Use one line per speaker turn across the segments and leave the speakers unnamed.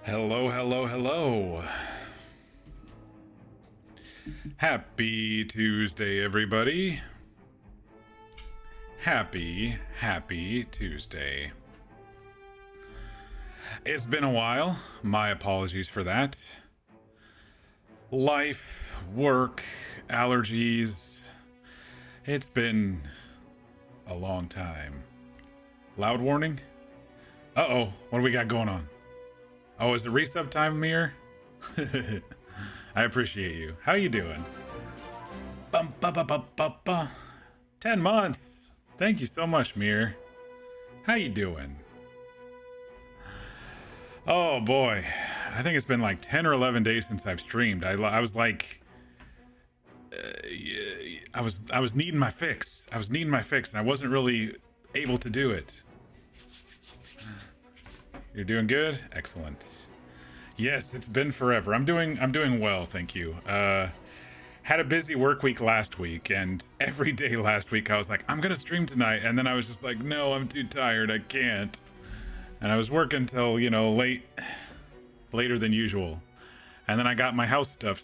Hello, hello, hello. Happy Tuesday, everybody. Happy Tuesday. It's been a while. My apologies for that. Life, work, allergies. It's been a long time. Loud warning? Uh-oh, what do we got going on? Oh, is it resub time, Mir? I appreciate you. How you doing? Bum, ba, ba, ba, ba, ba. 10 months. Thank you so much, Mir. How you doing? Oh boy. I think it's been like 10 or 11 days since I've streamed. I was like I was needing my fix. And I wasn't really able to do it. You're doing good? Excellent. Yes, it's been forever. I'm doing well, thank you. Had a busy work week last week, and every day last week I was like, I'm gonna stream tonight, and then I was just like, no, I'm too tired, I can't. And I was working till later than usual, and then I got my house stuff.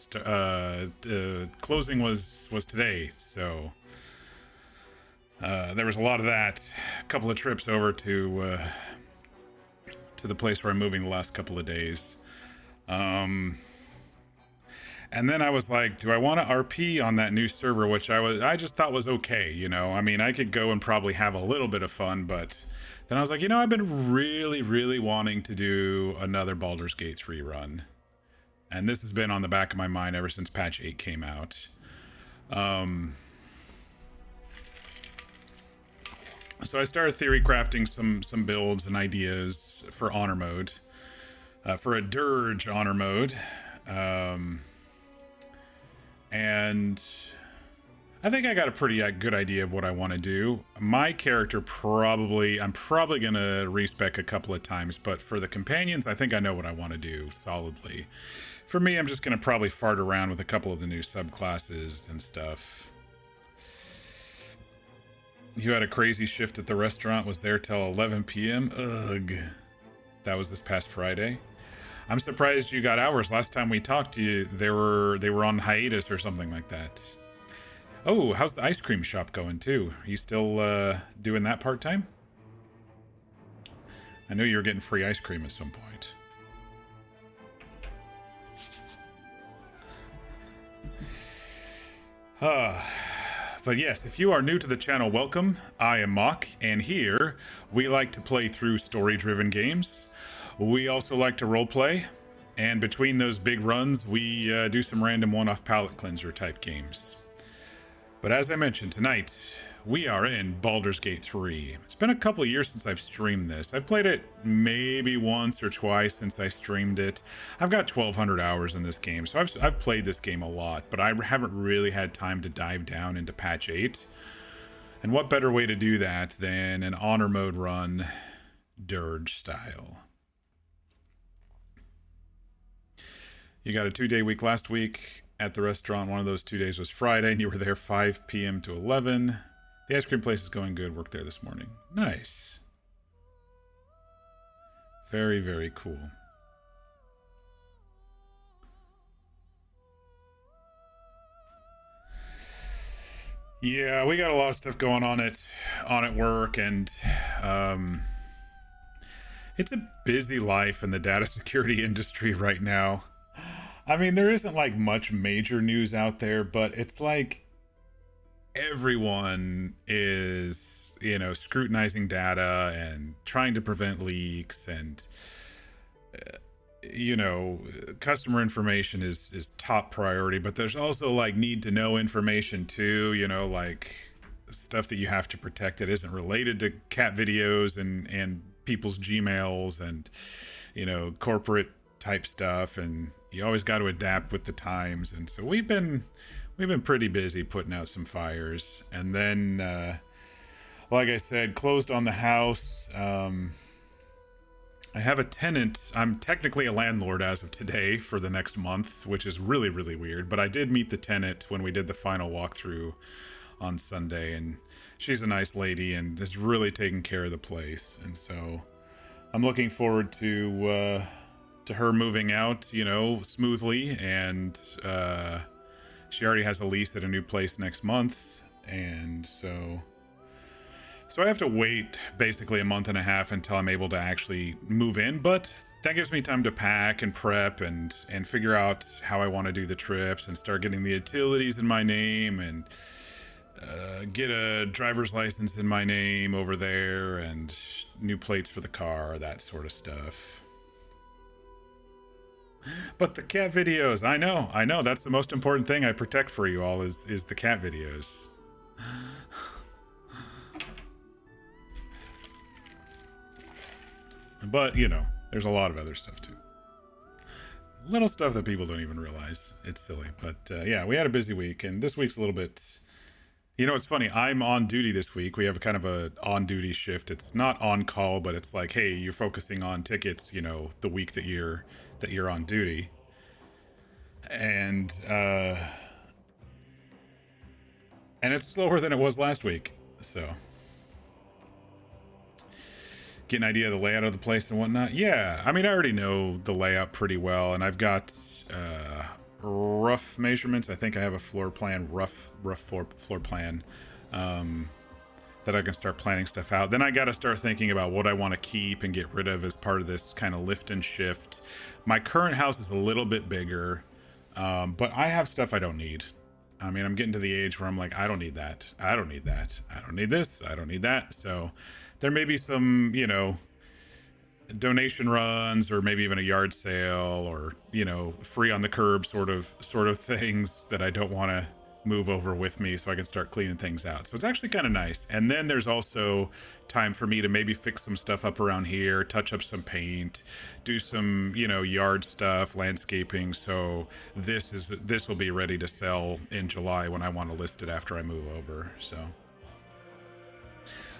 Closing was today, so there was a lot of that. A couple of trips over to the place where I'm moving the last couple of days. And then I was like, do I want to RP on that new server, which I just thought was okay, you know? I mean, I could go and probably have a little bit of fun, but then I was like, I've been really wanting to do another Baldur's Gate 3 run. And this has been on the back of my mind ever since patch 8 came out. So I started theory crafting some builds and ideas for honor mode, for a dirge honor mode. And I think I got a pretty good idea of what I want to do. My character I'm probably going to respec a couple of times, but for the companions, I think I know what I want to do solidly. For me, I'm just going to probably fart around with a couple of the new subclasses and stuff. You had a crazy shift at the restaurant, was there till 11 p.m. Ugh. That was this past Friday. I'm surprised you got hours. Last time we talked to you, they were on hiatus or something like that. Oh, how's the ice cream shop going too? Are you still doing that part-time? I knew you were getting free ice cream at some point. But yes, if you are new to the channel, welcome. I am Mock, and here we like to play through story-driven games. We also like to roleplay, and between those big runs, we do some random one-off palette cleanser type games. But as I mentioned, tonight, we are in Baldur's Gate 3. It's been a couple of years since I've streamed this. I've played it maybe once or twice since I streamed it. I've got 1,200 hours in this game, so I've played this game a lot, but I haven't really had time to dive down into patch 8. And what better way to do that than an honor mode run, dirge style. You got a 2-day week last week at the restaurant. One of those 2 days was Friday, and you were there 5 p.m. to 11. The ice cream place is going good. Worked there this morning. Nice. Very, very cool. Yeah, we got a lot of stuff going on at work, and it's a busy life in the data security industry right now. I mean, there isn't like much major news out there, but it's like everyone is, scrutinizing data and trying to prevent leaks, and customer information is top priority, but there's also like need to know information too, like stuff that you have to protect that isn't related to cat videos and people's Gmails and, corporate type stuff, and you always got to adapt with the times. And so we've been pretty busy putting out some fires, and then like I said, closed on the house. I have a tenant. I'm technically a landlord as of today for the next month, which is really, really weird, but I did meet the tenant when we did the final walkthrough on Sunday, and she's a nice lady and is really taking care of the place. And so I'm looking forward to to her moving out, smoothly, and she already has a lease at a new place next month, and so I have to wait basically a month and a half until I'm able to actually move in, but that gives me time to pack and prep and figure out how I want to do the trips and start getting the utilities in my name and get a driver's license in my name over there and new plates for the car, that sort of stuff. But the cat videos, I know, that's the most important thing I protect for you all is the cat videos. But, there's a lot of other stuff too. Little stuff that people don't even realize. It's silly. But yeah, we had a busy week, and this week's a little bit... it's funny. I'm on duty this week. We have a kind of a on-duty shift. It's not on call, but it's like, hey, you're focusing on tickets, the week that you're on duty. And it's slower than it was last week. So... get an idea of the layout of the place and whatnot. Yeah, I mean, I already know the layout pretty well, and I've got rough measurements. I think I have a floor plan, rough floor plan, that I can start planning stuff out. Then I got to start thinking about what I want to keep and get rid of as part of this kind of lift and shift. My current house is a little bit bigger, but I have stuff I don't need. I mean, I'm getting to the age where I'm like, I don't need that. I don't need that. I don't need this. I don't need that. So there may be some, donation runs or maybe even a yard sale or, free on the curb sort of things that I don't want to move over with me so I can start cleaning things out. So it's actually kind of nice. And then there's also time for me to maybe fix some stuff up around here, touch up some paint, do some, yard stuff, landscaping. So this will be ready to sell in July when I want to list it after I move over. So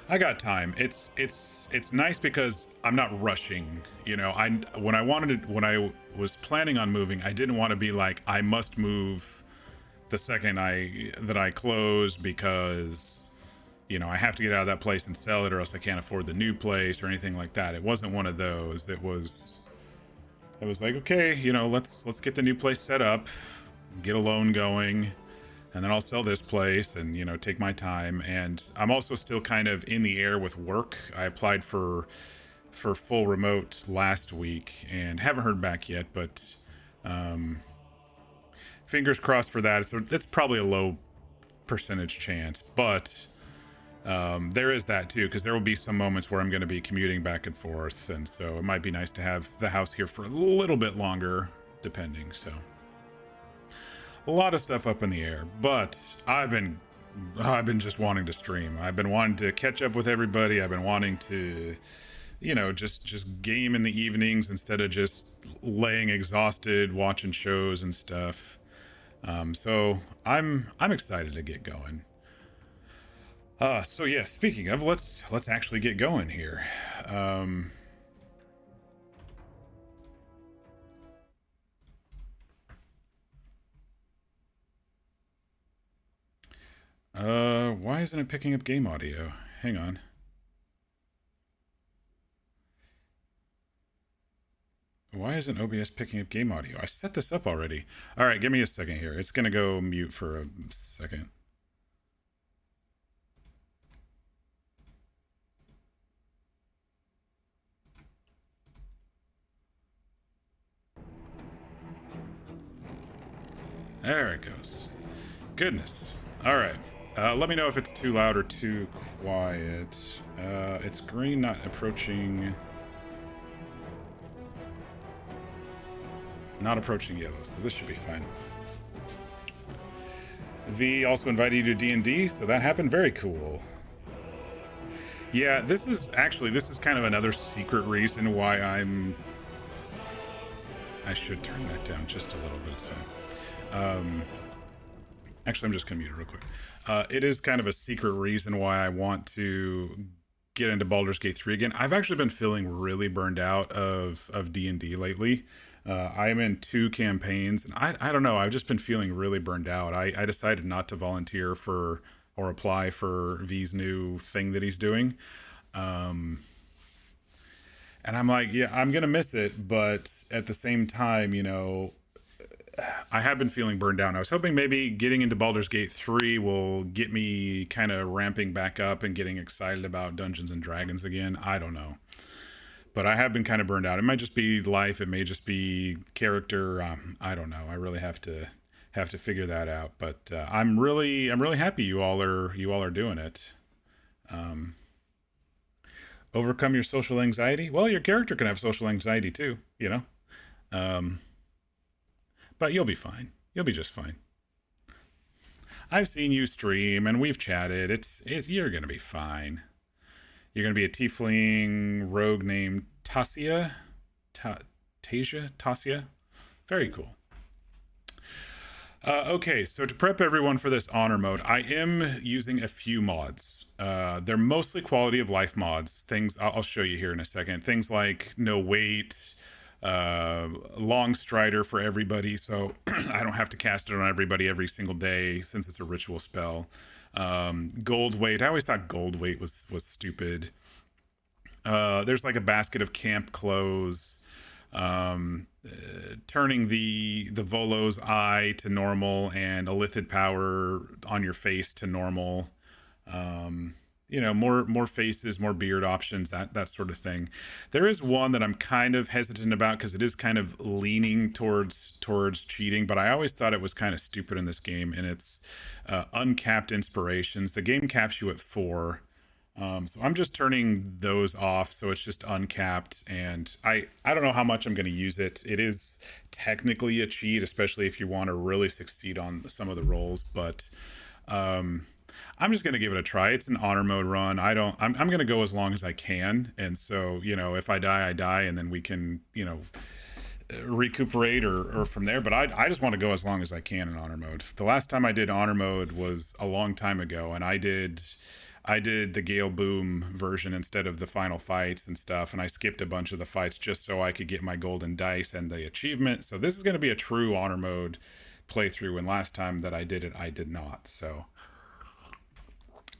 I got time. It's nice because I'm not rushing. When I was planning on moving, I didn't want to be like, I must move the second that I close because, I have to get out of that place and sell it or else I can't afford the new place or anything like that. It wasn't one of those. It was like, okay, let's get the new place set up, get a loan going, and then I'll sell this place and, take my time. And I'm also still kind of in the air with work. I applied for full remote last week and haven't heard back yet, but fingers crossed for that. It's probably a low percentage chance, but there is that too, because there will be some moments where I'm going to be commuting back and forth, and so it might be nice to have the house here for a little bit longer, depending. So a lot of stuff up in the air, but I've been just wanting to stream. I've been wanting to catch up with everybody. I've been wanting to, just game in the evenings instead of just laying exhausted watching shows and stuff. So I'm excited to get going. So yeah, speaking of, let's actually get going here. Why isn't it picking up game audio? Hang on. Why isn't OBS picking up game audio? I set this up already. All right, give me a second here. It's gonna go mute for a second. There it goes. Goodness. All right. Let me know if it's too loud or too quiet. It's green, not approaching... Not approaching yellow, so this should be fine. V also invited you to D&D, so that happened. Very cool. Yeah, this is kind of another secret reason why I should turn that down just a little bit, it's fine. Actually, I'm just gonna mute it real quick. It is kind of a secret reason why I want to get into Baldur's Gate 3 again. I've actually been feeling really burned out of D&D lately. I'm in 2 campaigns, and I don't know, I've just been feeling really burned out. I decided not to volunteer for or apply for V's new thing that he's doing. And I'm like, yeah, I'm gonna miss it, but at the same time, I have been feeling burned down. I was hoping maybe getting into Baldur's Gate 3 will get me kind of ramping back up and getting excited about Dungeons and Dragons again. I don't know. But I have been kind of burned out. It might just be life, it may just be character. I don't know. I really have to figure that out. But I'm really happy you all are doing it. Um, Overcome your social anxiety. Well, your character can have social anxiety too, you know. Um, but you'll be fine. You'll be just fine. I've seen you stream and we've chatted. It's you're gonna be fine. You're gonna be a tiefling rogue named Tasia, Tasia, Tasia. Very cool. Okay, so to prep everyone for this honor mode, I am using a few mods. They're mostly quality of life mods. Things I'll show you here in a second. Things like no wait, long strider for everybody, so I don't have to cast it on everybody every single day since it's a ritual spell. Gold weight. I always thought gold weight was stupid. There's like a basket of camp clothes. Turning the Volo's eye to normal and a lithid power on your face to normal. More faces, more beard options, that sort of thing. There is one that I'm kind of hesitant about because it is kind of leaning towards cheating, but I always thought it was kind of stupid in this game, and it's uncapped inspirations. The game caps you at 4. So I'm just turning those off, so it's just uncapped, and I don't know how much I'm going to use it. It is technically a cheat, especially if you want to really succeed on some of the roles, but I'm just going to give it a try. It's an honor mode run. I'm going to go as long as I can, and so if I die, I die, and then we can recuperate or from there. But I just want to go as long as I can in honor mode. The last time I did honor mode was a long time ago, and I did the Gale Boom version instead of the final fights and stuff, and I skipped a bunch of the fights just so I could get my golden dice and the achievement. So this is going to be a true honor mode playthrough, and last time that I did it, I did not. So,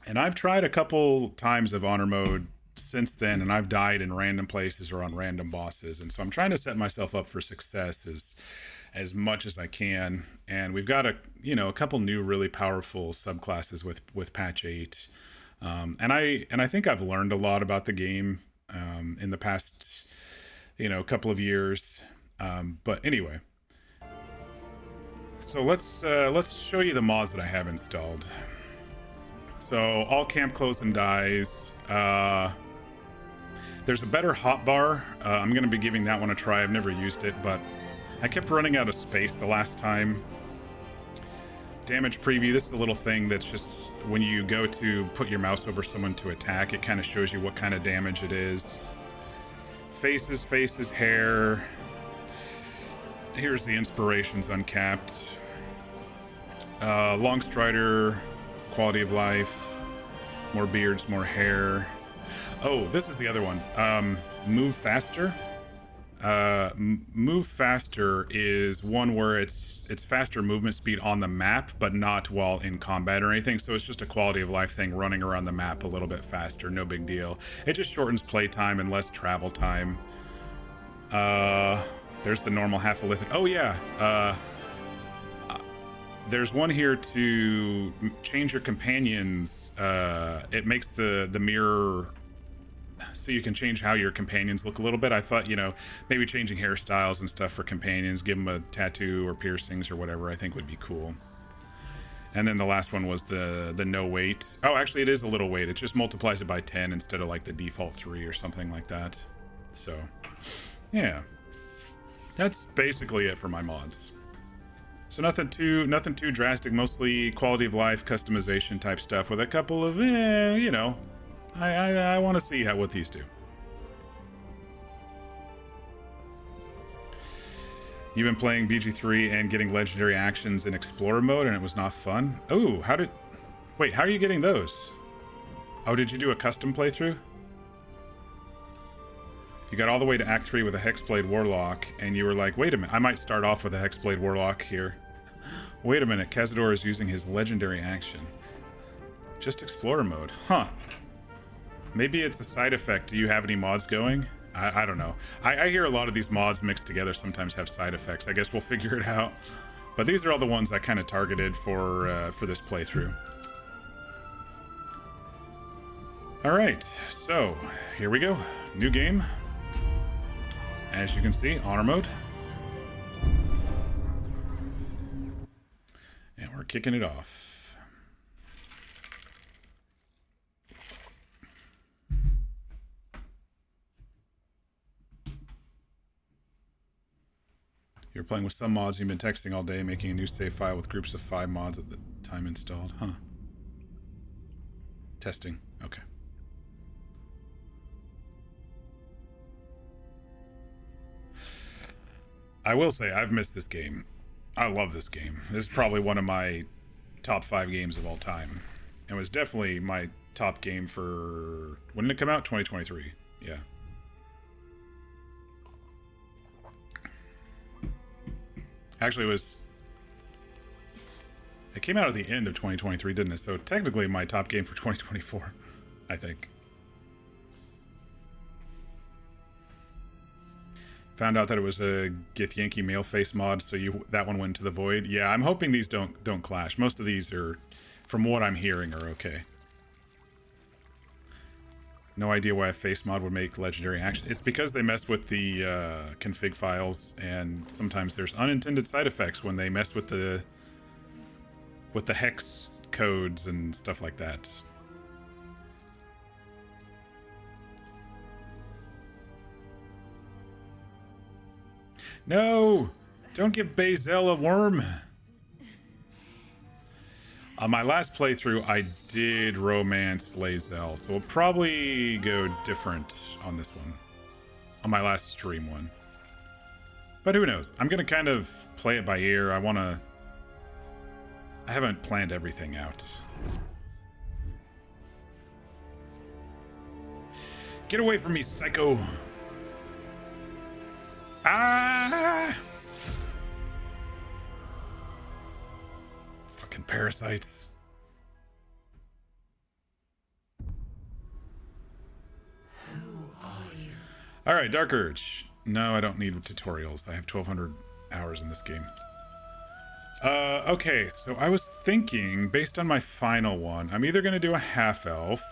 and I've tried a couple times of honor mode since then, and I've died in random places or on random bosses, and so I'm trying to set myself up for success as much as I can. And we've got a couple new really powerful subclasses with patch 8. And I think I've learned a lot about the game in the past couple of years. But anyway, so let's show you the mods that I have installed. So all camp clothes and dyes. There's a better hotbar. I'm going to be giving that one a try. I've never used it, but I kept running out of space the last time. Damage preview. This is a little thing that's just when you go to put your mouse over someone to attack, it kind of shows you what kind of damage it is. Faces, hair. Here's the inspirations uncapped. Long strider, quality of life, more beards, more hair. Oh, this is the other one. Move faster. Move faster is one where it's faster movement speed on the map, but not while in combat or anything. So it's just a quality of life thing, running around the map a little bit faster, no big deal. It just shortens playtime and less travel time. There's the normal half a lithid. Oh yeah. There's one here to change your companions. It makes the mirror so you can change how your companions look a little bit. I thought, maybe changing hairstyles and stuff for companions, give them a tattoo or piercings or whatever, I think would be cool. And then the last one was the no weight. Oh, actually it is a little weight. It just multiplies it by 10 instead of like the default 3 or something like that. So, yeah. That's basically it for my mods. So nothing too drastic, mostly quality of life customization type stuff with a couple of I want to see what these do. You've been playing BG3 and getting legendary actions in Explorer mode, and it was not fun. Oh, how are you getting those? Oh, did you do a custom playthrough? You got all the way to Act 3 with a Hexblade Warlock, and you were like, wait a minute, I might start off with a Hexblade Warlock here. Wait a minute, Cazador is using his legendary action. Just Explorer mode, huh? Maybe it's a side effect. Do you have any mods going? I don't know. I hear a lot of these mods mixed together sometimes have side effects. I guess we'll figure it out. But these are all the ones I kind of targeted for this playthrough. All right, so here we go. New game. As you can see, honor mode. And we're kicking it off. You're playing with some mods you've been texting all day, making a new save file with groups of 5 mods at the time installed. Huh. Testing. Okay. I will say I've missed this game. I love this game. This is probably one of my top 5 games of all time. It was definitely my top game for... When did it come out? 2023. Yeah. Actually, it came out at the end of 2023, didn't it? So technically my top game for 2024, I think. Found out that it was a Gith Yankee male face mod, so that one went to the void. Yeah, I'm hoping these don't clash. Most of these are, from what I'm hearing, are okay. No idea why a face mod would make legendary action. It's because they mess with the config files, and sometimes there's unintended side effects when they mess with the hex codes and stuff like that. No! Don't give Bazel a worm! On my last playthrough, I did romance Lae'zel, so we'll probably go different on this one. On my last stream one. But who knows? I'm gonna kind of play it by ear. I haven't planned everything out. Get away from me, psycho! Ah! Fucking parasites.
Who are you?
Alright, Dark Urge. No, I don't need tutorials. I have 1,200 hours in this game. Okay, so I was thinking, based on my final one, I'm either going to do a half-elf.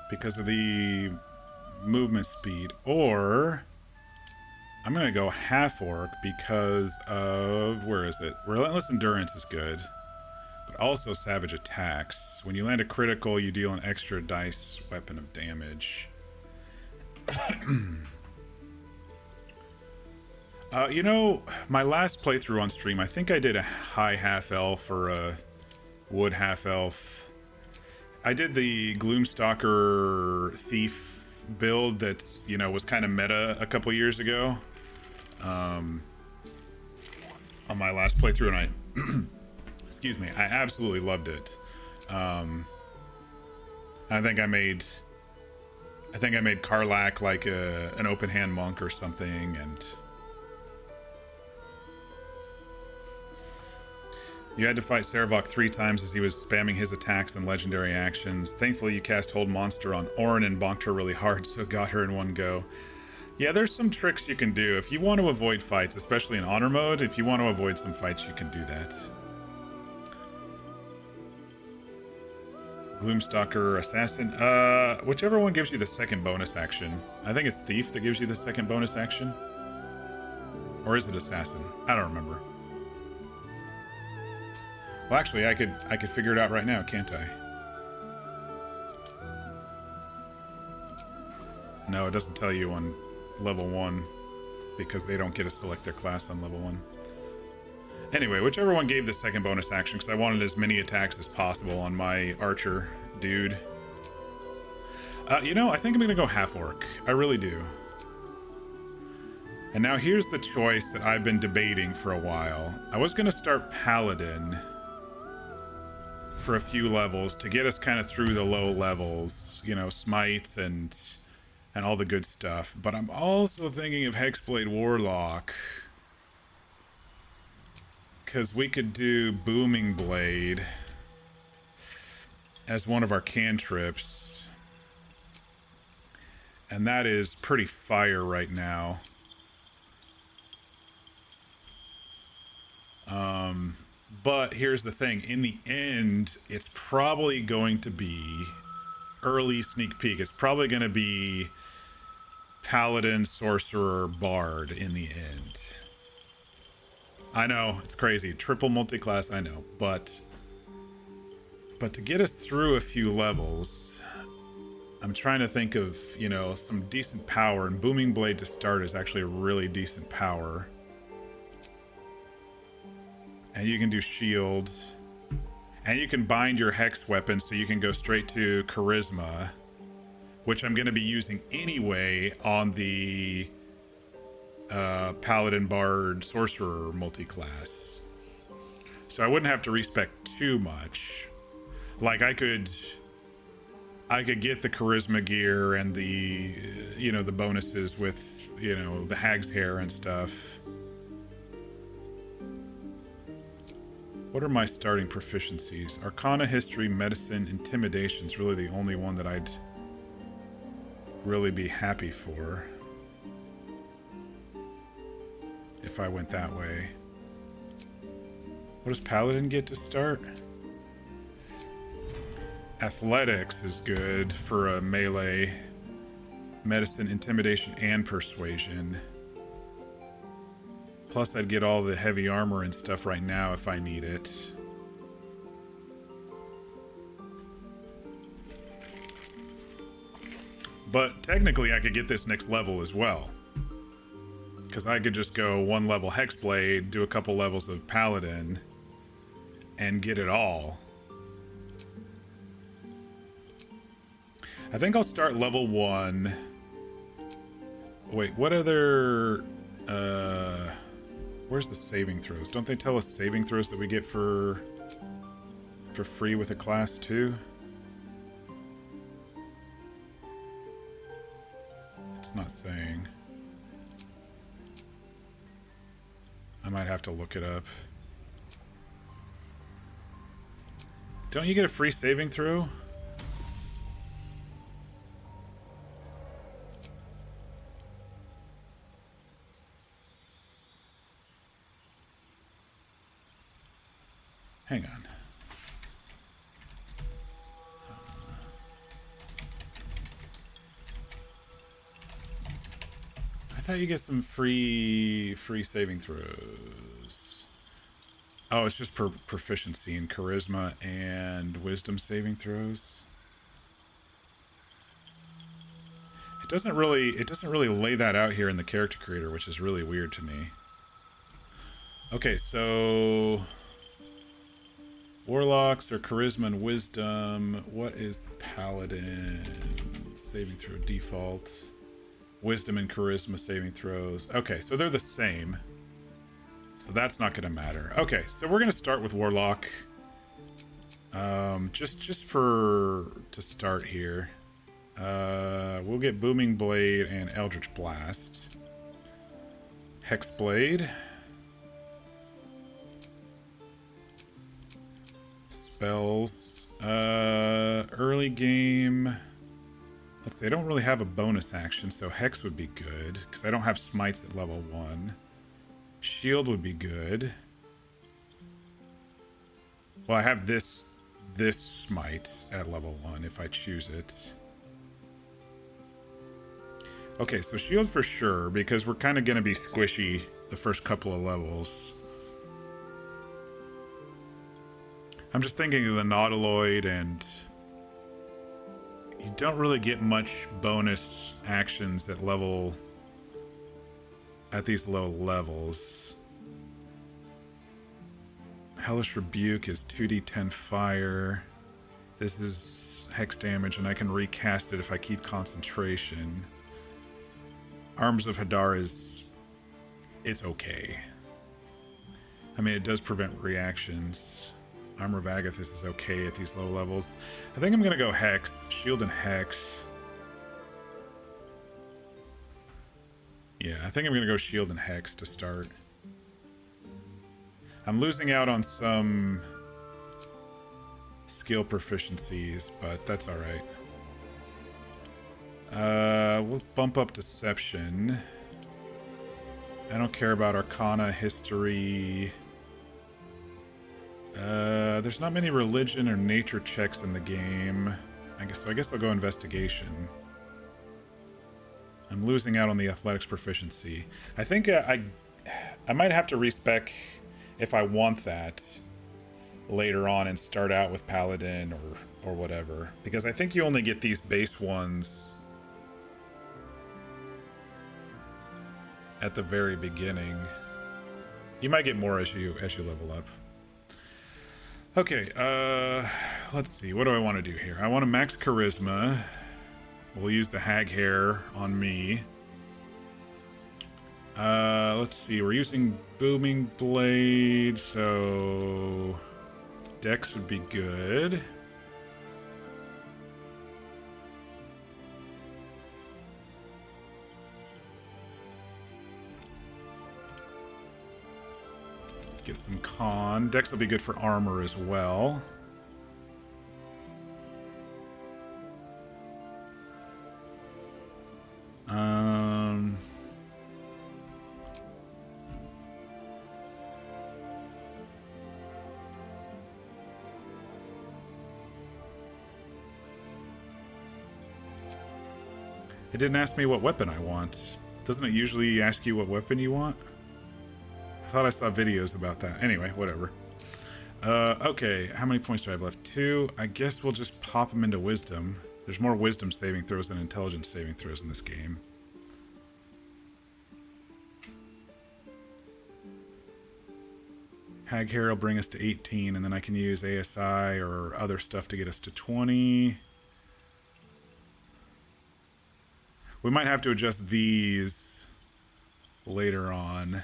Because of the movement speed, or I'm gonna go half orc because of, where is it? Relentless endurance is good, but also savage attacks. When you land a critical, you deal an extra dice weapon of damage. You know, my last playthrough on stream, I think I did a high half elf or a wood half elf. I did the Gloomstalker Thief build that's, you know, was kind of meta a couple years ago. On my last playthrough, and I excuse me, I absolutely loved it. I think I made Karlak like an open hand monk or something, and you had to fight Servok 3 times as he was spamming his attacks and legendary actions. Thankfully, you cast Hold Monster on Orin and bonked her really hard, so got her in one go. Yeah, there's some tricks you can do. If you want to avoid fights, especially in honor mode, if you want to avoid some fights, you can do that. Gloomstalker Assassin. Whichever one gives you the second bonus action. I think it's Thief that gives you the second bonus action. Or is it Assassin? I don't remember. Well, actually, I could figure it out right now, can't I? No, it doesn't tell you on level 1 because they don't get to select their class on level 1. Anyway, whichever one gave the second bonus action, because I wanted as many attacks as possible on my archer dude. You know, I think I'm gonna go half orc. I really do. And now here's the choice that I've been debating for a while. I was gonna start paladin for a few levels to get us kind of through the low levels, you know, smites and all the good stuff. But I'm also thinking of Hexblade Warlock, because we could do Booming Blade. as one of our cantrips. And that is pretty fire right now. But here's the thing. In the end, it's probably going to be early sneak peek. It's probably going to be Paladin, Sorcerer, Bard in the end. I know, it's crazy. Triple multi-class, I know. But to get us through a few levels, I'm trying to think of, you know, some decent power. And Booming Blade to start is actually a really decent power. And you can do shield. And you can bind your hex weapon so you can go straight to charisma, which I'm going to be using anyway on the Paladin, Bard, Sorcerer multi-class. So I wouldn't have to respec too much. Like I could get the charisma gear and the, you know, the bonuses with, you know, the hag's hair and stuff. What are my starting proficiencies? Arcana, History, Medicine, Intimidation's really the only one that I'd really be happy for if I went that way. What does Paladin get to start? Athletics is good for a melee. Medicine, Intimidation, and Persuasion. Plus, I'd get all the heavy armor and stuff right now if I need it. But technically, I could get this next level as well. Because I could just go one level Hexblade, do a couple levels of Paladin, and get it all. I think I'll start level 1. Wait, what other... where's the saving throws? Don't they tell us saving throws that we get for free with a class too? It's not saying. I might have to look it up. Don't you get a free saving throw? Hang on. I thought you get some free saving throws. Oh, it's just proficiency in charisma and wisdom saving throws. It doesn't really lay that out here in the character creator, which is really weird to me. Okay, so Warlocks are charisma and wisdom. What is Paladin? Saving throw default. Wisdom and charisma saving throws. Okay, so they're the same. So that's not going to matter. Okay, so we're going to start with Warlock. Just to start here. We'll get Booming Blade and Eldritch Blast. Hexblade. Spells. Early game. Let's see, I don't really have a bonus action, so Hex would be good, because I don't have Smites at level 1. Shield would be good. Well, I have this Smite at level 1 if I choose it. Okay, so Shield for sure, because we're kind of going to be squishy the first couple of levels. I'm just thinking of the Nautiloid, and you don't really get much bonus actions at these low levels. Hellish Rebuke is 2d10 fire. This is hex damage, and I can recast it if I keep concentration. Arms of Hadar it's okay. I mean, it does prevent reactions. Armor of Agathis is okay at these low levels. I think I'm gonna go Hex, Shield and Hex. Yeah, I think I'm gonna go Shield and Hex to start. I'm losing out on some skill proficiencies, but that's all right. We'll bump up deception. I don't care about arcana, history. There's not many religion or nature checks in the game. I guess I'll go investigation. I'm losing out on the athletics proficiency. I think I might have to respec if I want that later on and start out with paladin or whatever, because I think you only get these base ones at the very beginning. You might get more as you level up. Okay, let's see. What do I want to do here? I want to max charisma. We'll use the hag hair on me. Let's see. We're using booming blade, so dex would be good. Get some con. Dex will be good for armor as well. It didn't ask me what weapon I want. Doesn't it usually ask you what weapon you want? I thought I saw videos about that. Anyway, whatever. Okay, how many points do I have left? 2. I guess we'll just pop them into wisdom. There's more wisdom saving throws than intelligence saving throws in this game. Hag hair will bring us to 18, and then I can use ASI or other stuff to get us to 20. We might have to adjust these later on.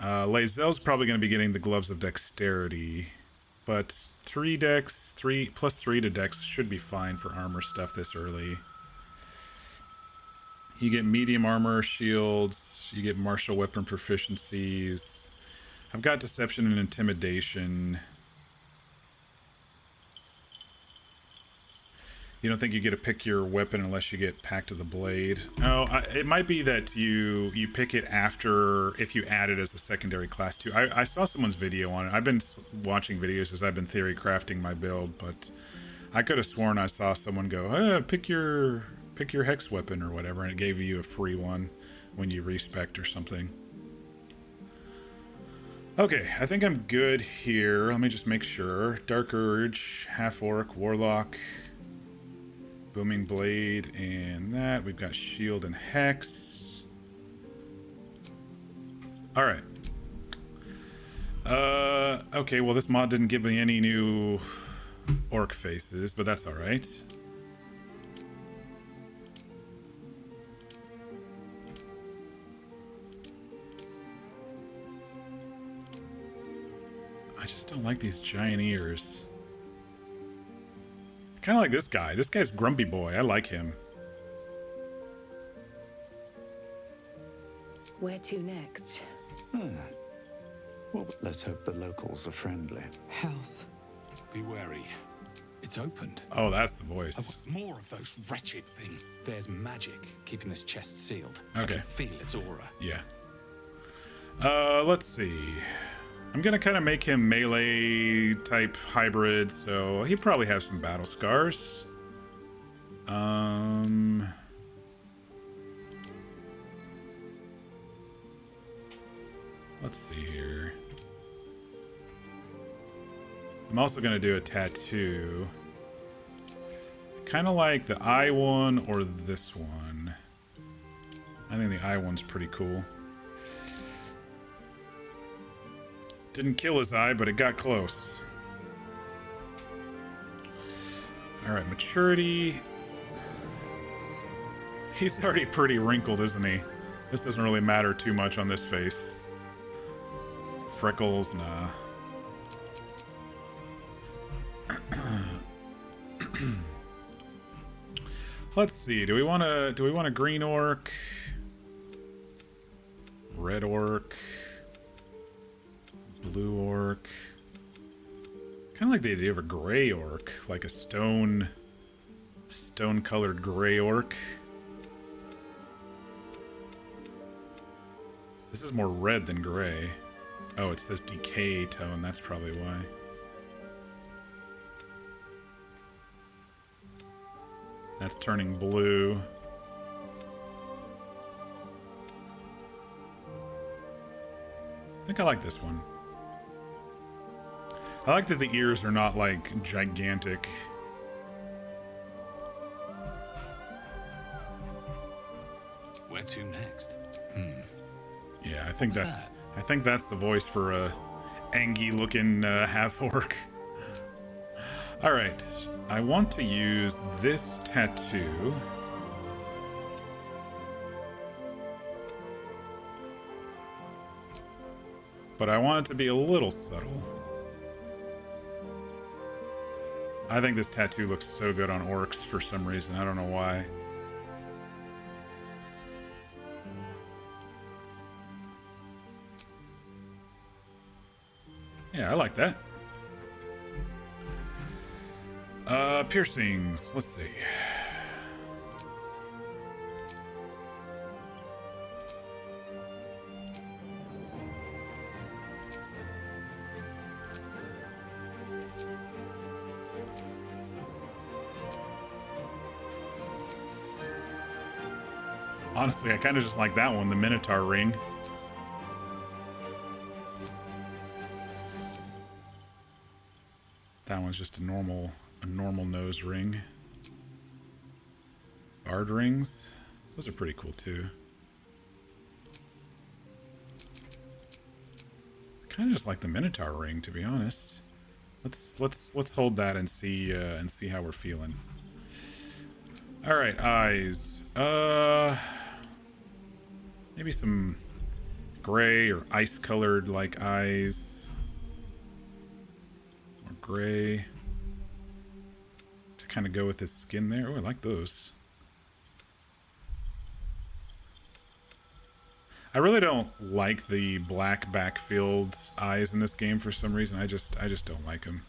Lae'zel's probably going to be getting the gloves of dexterity, but 3 dex, 3 plus 3 to dex should be fine for armor stuff this early. You get medium armor, shields, you get martial weapon proficiencies. I've got deception and intimidation. You don't think you get to pick your weapon unless you get Pact of the Blade? Oh, it might be that you pick it after, if you add it as a secondary class too. I saw someone's video on it. I've been watching videos as I've been theory crafting my build, but I could have sworn I saw someone go, pick your hex weapon or whatever, and it gave you a free one when you respect or something. Okay, I think I'm good here. Let me just make sure. Dark Urge, Half Orc, Warlock, Booming Blade, and that. We've got Shield and Hex. Alright. Okay, well this mod didn't give me any new orc faces, but that's alright. I just don't like these giant ears. Kind of like this guy. This guy's Grumpy Boy. I like him.
Where to next?
Well, let's hope the locals are friendly.
Health.
Be wary. It's opened.
Oh, that's the voice.
I want more of those wretched things. There's magic keeping this chest sealed.
Okay.
I can feel its aura.
Yeah. Let's see. I'm gonna kind of make him melee type hybrid, so he probably has some battle scars. Let's see here. I'm also gonna do a tattoo. Kind of like the eye one or this one. I think the eye one's pretty cool. Didn't kill his eye, but it got close. Alright, maturity. He's already pretty wrinkled, isn't he? This doesn't really matter too much on this face. Freckles, nah. Let's see. Do we want a green orc? Red orc? Blue orc. Kind of like the idea of a gray orc, like a stone-colored gray orc. This is more red than gray. Oh, it says decay tone, that's probably why. That's turning blue. I think I like this one. I like that the ears are not like gigantic.
Where to next?
Yeah, I think that's the voice for a Angie looking half orc. All right, I want to use this tattoo. But I want it to be a little subtle. I think this tattoo looks so good on orcs for some reason. I don't know why. Yeah, I like that. Piercings. Let's see. Honestly, I kind of just like that one, the Minotaur ring. That one's just a normal nose ring. Bard rings, those are pretty cool too. Kind of just like the Minotaur ring, to be honest. Let's hold that and see how we're feeling. All right, eyes. Maybe some gray or ice-colored like eyes. Or gray. To kind of go with his skin there. Oh, I like those. I really don't like the black backfilled eyes in this game for some reason. I just don't like them.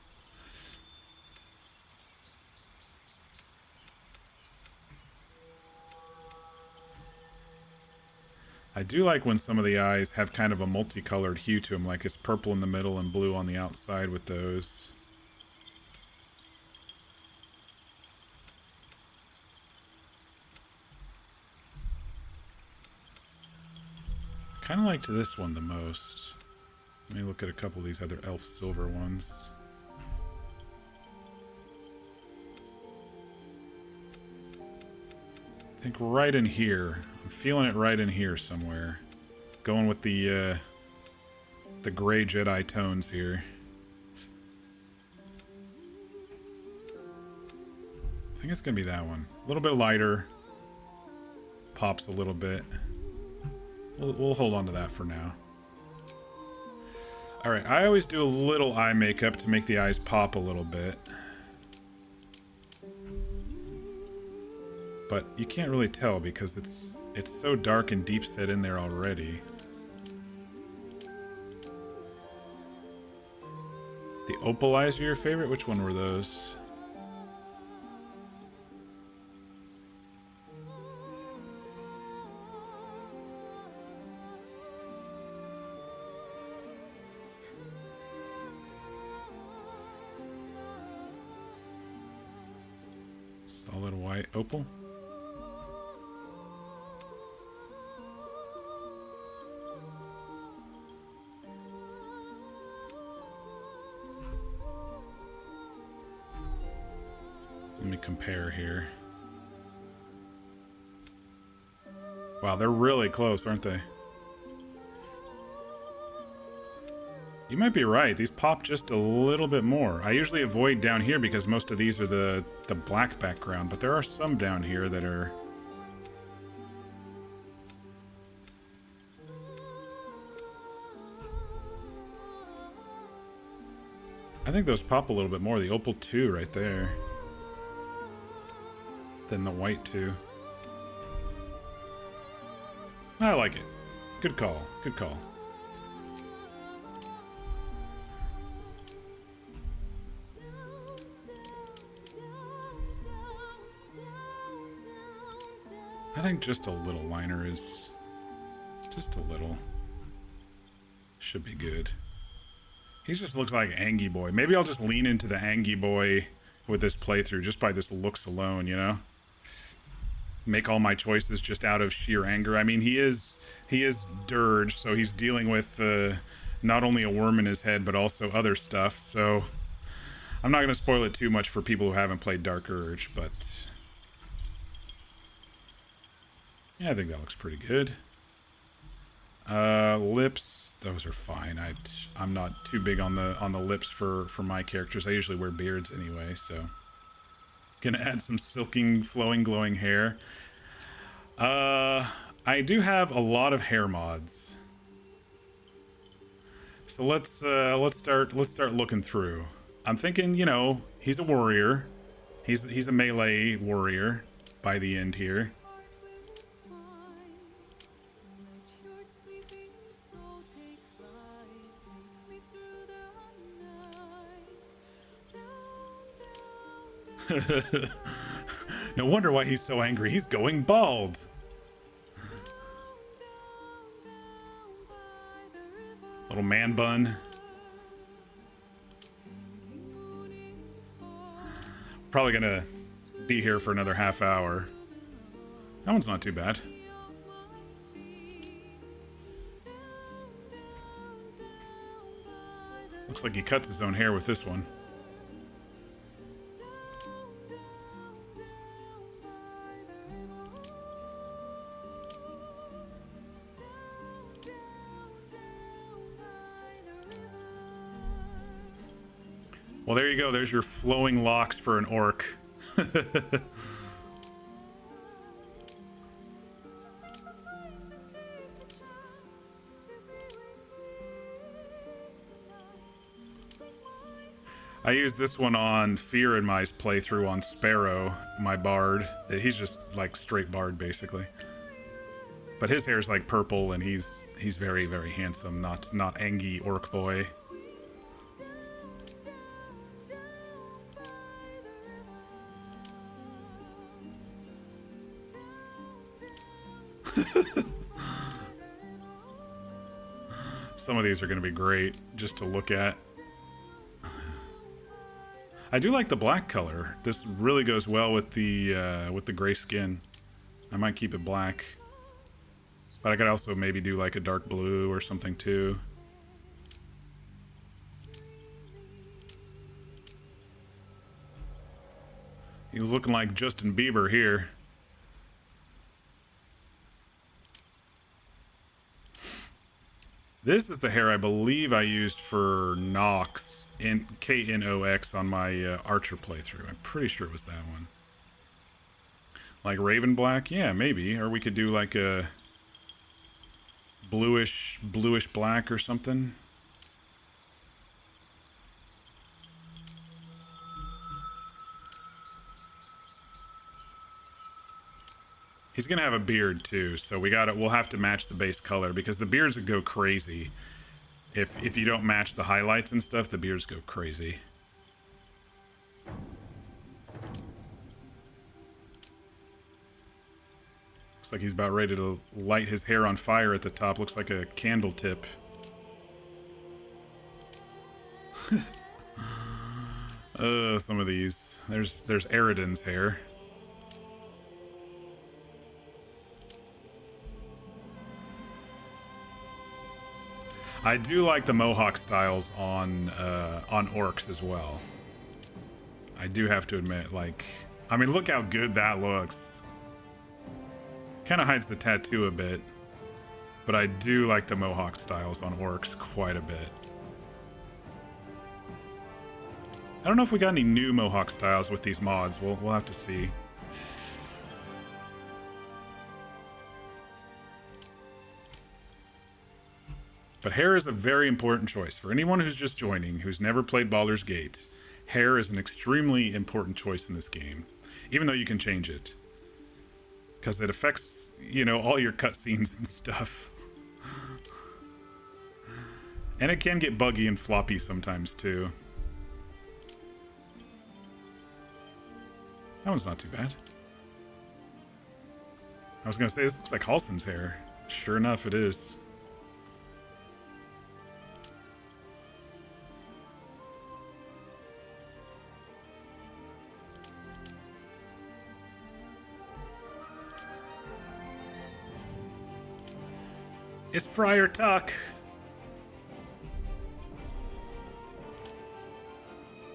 I do like when some of the eyes have kind of a multicolored hue to them, like it's purple in the middle and blue on the outside with those. Kind of liked this one the most. Let me look at a couple of these other elf silver ones. I think right in here. I'm feeling it right in here somewhere. Going with the gray Jedi tones here. I think it's gonna be that one. A little bit lighter. Pops a little bit. We'll hold on to that for now. Alright, I always do a little eye makeup to make the eyes pop a little bit. But you can't really tell because it's so dark and deep set in there already. The opal eyes are your favorite? Which one were those? Solid white opal. Let me compare here. Wow, they're really close, aren't they? You might be right. These pop just a little bit more. I usually avoid down here because most of these are the black background, but there are some down here that are... I think those pop a little bit more. The opal 2 right there. Than the white 2. I like it. Good call. Good call. I think just a little liner is... just a little. Should be good. He just looks like Angie Boy. Maybe I'll just lean into the Angie Boy with this playthrough, just by this looks alone, you know? Make all my choices just out of sheer anger. I mean, he is Dirge, so he's dealing with not only a worm in his head, but also other stuff, so... I'm not going to spoil it too much for people who haven't played Dark Urge, but... yeah, I think that looks pretty good. Lips, those are fine. I'm not too big on the lips for my characters. I usually wear beards anyway, so gonna add some silking, flowing, glowing hair. I do have a lot of hair mods, so let's start looking through. I'm thinking, you know, he's a warrior. He's a melee warrior by the end here. No wonder why he's so angry. He's going bald. Little man bun. Probably gonna be here for another half hour. That one's not too bad. Looks like he cuts his own hair with this one. Well, there you go. There's your flowing locks for an orc. I used this one on Fear in my playthrough on Sparrow, my bard. He's just like straight bard, basically. But his hair's like purple, and he's very, very handsome. Not Angie orc boy. Some of these are going to be great just to look at. I do like the black color. This really goes well with the gray skin. I might keep it black, but I could also maybe do like a dark blue or something too. He's looking like Justin Bieber here. This is the hair I believe I used for Nox, Knox on my Archer playthrough. I'm pretty sure it was that one. Like Raven Black? Yeah, maybe. Or we could do like a bluish black or something. He's gonna have a beard too, so we'll have to match the base color, because the beards would go crazy. If you don't match the highlights and stuff, the beards go crazy. Looks like he's about ready to light his hair on fire at the top. Looks like a candle tip. Some of these. There's Eridan's hair. I do like the mohawk styles on orcs as well. I do have to admit, like, I mean, look how good that looks. Kind of hides the tattoo a bit, but I do like the mohawk styles on orcs quite a bit. I don't know if we got any new mohawk styles with these mods. We'll have to see. But hair is a very important choice. For anyone who's just joining, who's never played Baldur's Gate, hair is an extremely important choice in this game. Even though you can change it. Because it affects, you know, all your cutscenes and stuff. And it can get buggy and floppy sometimes, too. That one's not too bad. I was gonna say, this looks like Halson's hair. Sure enough, it is. It's Friar Tuck.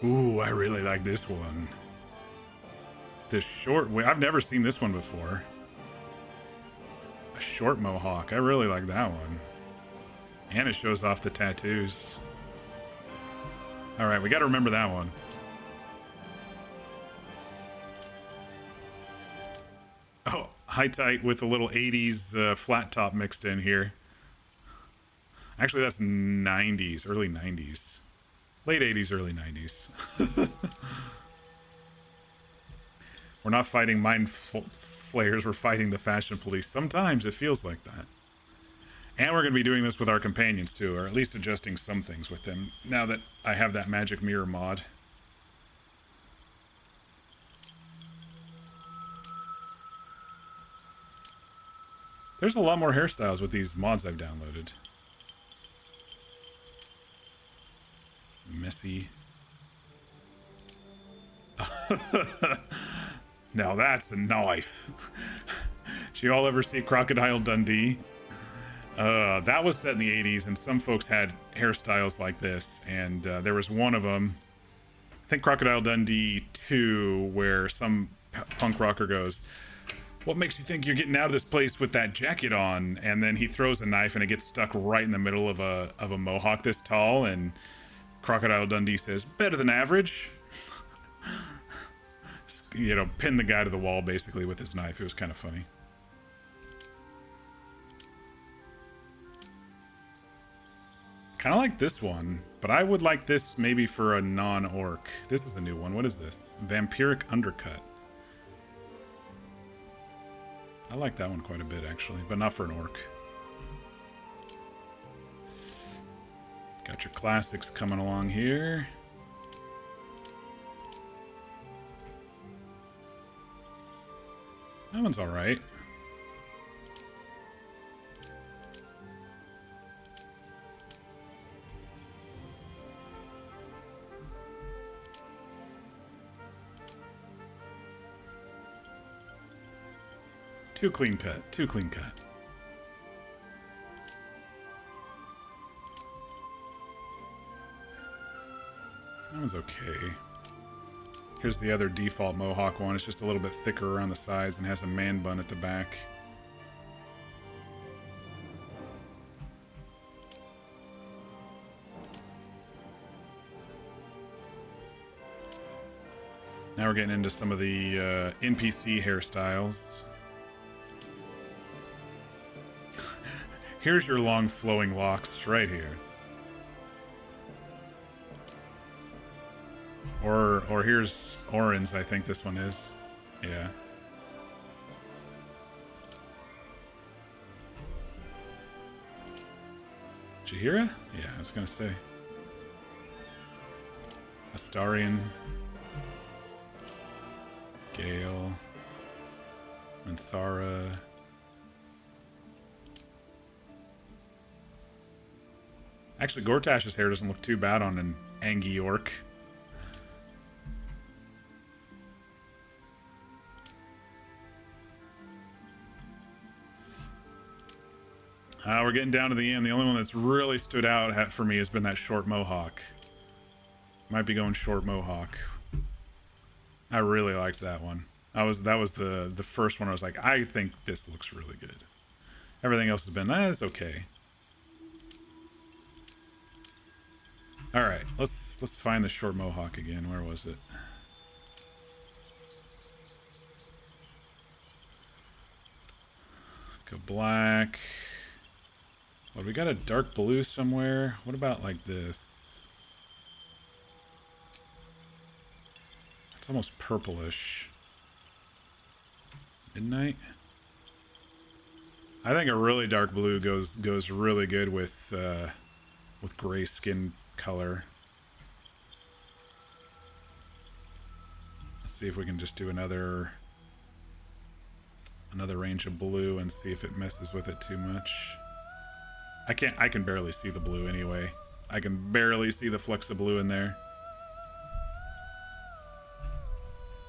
Ooh, I really like this one. This short, I've never seen this one before. A short mohawk. I really like that one. And it shows off the tattoos. All right, we got to remember that one. Oh, high tight with a little 80s flat top mixed in here. Actually, that's 90s, early 90s. Late 80s, early 90s. We're not fighting mind flayers, we're fighting the fashion police. Sometimes it feels like that. And we're going to be doing this with our companions too, or at least adjusting some things with them, now that I have that magic mirror mod. There's a lot more hairstyles with these mods I've downloaded. Messy. Now that's a knife. Did you all ever see Crocodile Dundee? That was set in the 80s, and some folks had hairstyles like this, and there was one of them, I think Crocodile Dundee 2, where some punk rocker goes, "What makes you think you're getting out of this place with that jacket on?" And then he throws a knife and it gets stuck right in the middle of a mohawk this tall, and Crocodile Dundee says, "Better than average." You know, pin the guy to the wall basically with his knife. It was kind of funny. Kind of like this one, but I would like this maybe for a non-orc. This is a new one. What is this? Vampiric Undercut. I like that one quite a bit actually, but not for an orc. Got your classics coming along here. That one's all right. Too clean cut. Too clean cut. That one's okay. Here's the other default mohawk one. It's just a little bit thicker around the sides and has a man bun at the back. Now we're getting into some of the NPC hairstyles. Here's your long flowing locks right here. Or here's Orin's, I think this one is. Yeah. Jahira? Yeah, I was gonna say. Astarion. Gale. Minthara. Actually, Gortash's hair doesn't look too bad on an Angie orc. We're getting down to the end. The only one that's really stood out for me has been that short mohawk. Might be going short mohawk. I really liked that one. That was the first one I was like, I think this looks really good. Everything else has been, it's okay. All right, let's find the short mohawk again. Where was it? Go black. Well, we got a dark blue somewhere. What about like this? It's almost purplish. Midnight. I think a really dark blue goes really good with gray skin color. Let's see if we can just do another another range of blue and see if it messes with it too much. I can barely see the blue anyway. I can barely see the flecks of blue in there.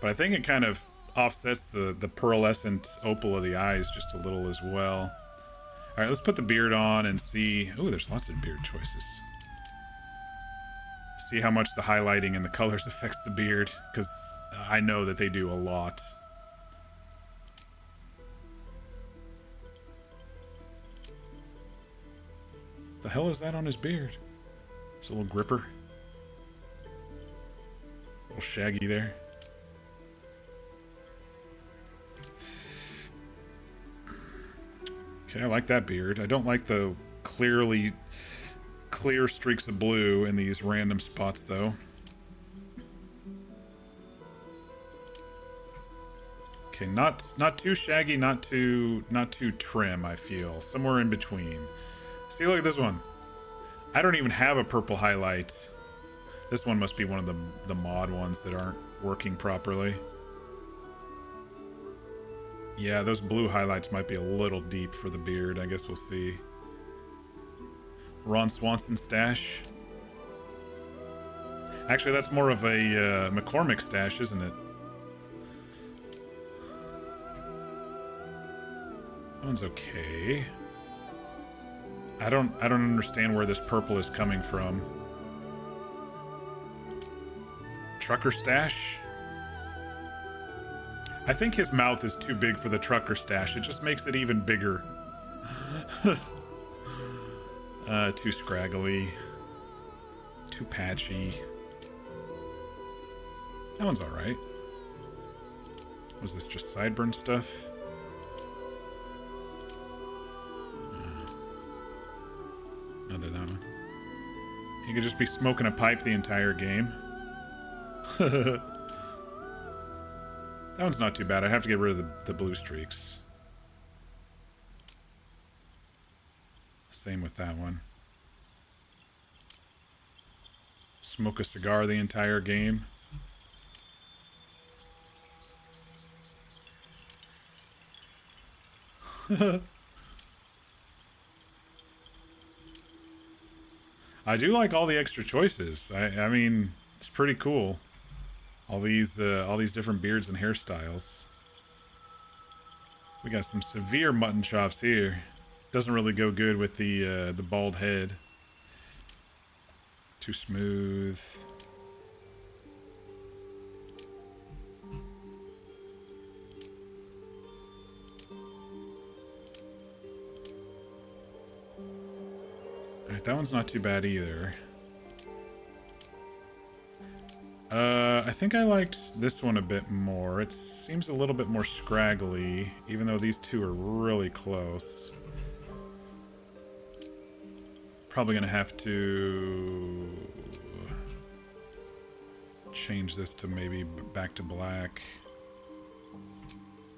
But I think it kind of offsets the pearlescent opal of the eyes just a little as well. Alright, let's put the beard on and see... Ooh, there's lots of beard choices. See how much the highlighting and the colors affects the beard, because I know that they do a lot. The hell is that on his beard? It's a little gripper. A little shaggy there. Okay, I like that beard. I don't like the clear streaks of blue in these random spots, though. Okay, not too shaggy, not too trim, I feel. Somewhere in between. See, look at this one. I don't even have a purple highlight. This one must be one of the mod ones that aren't working properly. Yeah, those blue highlights might be a little deep for the beard. I guess we'll see. Ron Swanson stash. Actually, that's more of a McCormick stash, isn't it? That one's okay. I don't understand where this purple is coming from. Trucker stash? I think his mouth is too big for the trucker stash. It just makes it even bigger. Too scraggly. Too patchy. That one's alright. Was this just sideburn stuff? Another that one. You could just be smoking a pipe the entire game. That one's not too bad. I have to get rid of the blue streaks. Same with that one. Smoke a cigar the entire game. I do like all the extra choices. I mean, it's pretty cool. All these different beards and hairstyles. We got some severe mutton chops here. Doesn't really go good with the bald head. Too smooth. Alright, that one's not too bad either. I think I liked this one a bit more. It seems a little bit more scraggly, even though these two are really close. Probably gonna have to change this to maybe back to black.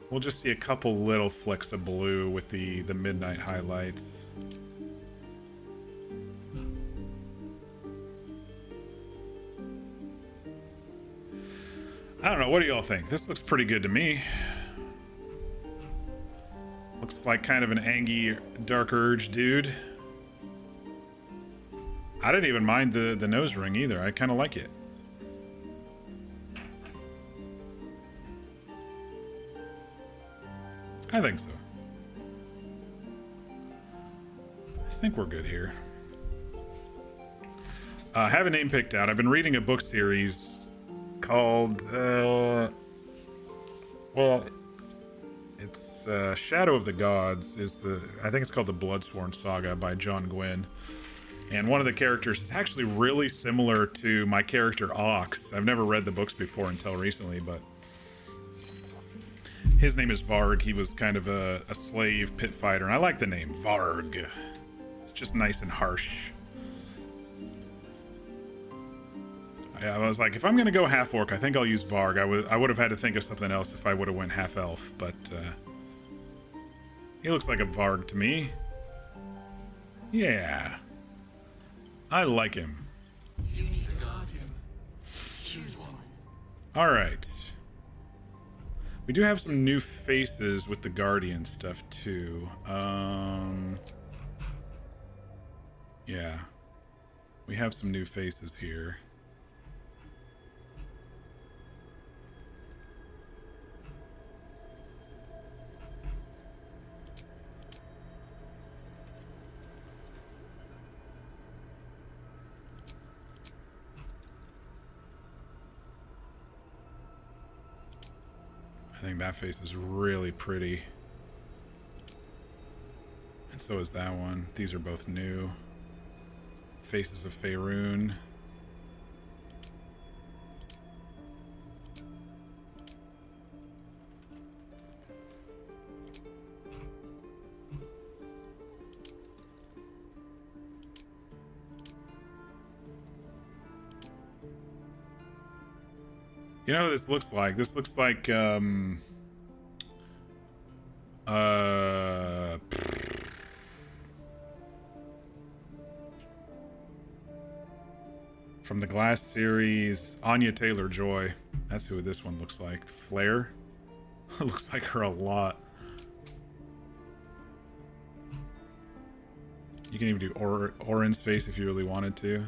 We'll just see a couple little flecks of blue with the midnight highlights. I don't know, what do y'all think? This looks pretty good to me. Looks like kind of an Angie Dark Urge dude. I didn't even mind the nose ring either. I kind of like it. I think so. I think we're good here. I have a name picked out. I've been reading a book series called, well, it's Shadow of the Gods I think it's called the Bloodsworn Saga by John Gwynne. And one of the characters is actually really similar to my character Ox. I've never read the books before until recently, but his name is Varg. He was kind of a slave pit fighter, and I like the name Varg. It's just nice and harsh. I was like, if I'm gonna go half orc, I think I'll use Varg. I would have had to think of something else if I would have went half elf, but he looks like a Varg to me. Yeah, I like him.
You need a guardian. Choose one.
All right. We do have some new faces with the Guardian stuff too. Yeah. We have some new faces here. I think that face is really pretty. And so is that one. These are both new. Faces of Faerun. You know what this looks like? This looks like, from the Glass series, Anya Taylor-Joy. That's who this one looks like. Flare. Looks like her a lot. You can even do Orin's face if you really wanted to.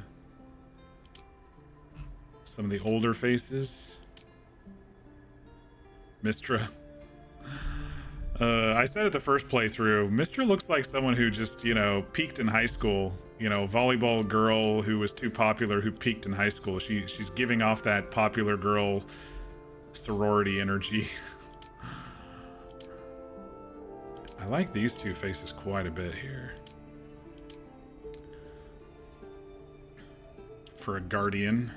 Some of the older faces. Mistra. I said it the first playthrough, Mistra looks like someone who just, you know, peaked in high school. You know, volleyball girl who was too popular, who peaked in high school. She's giving off that popular girl sorority energy. I like these two faces quite a bit here. For a Guardian.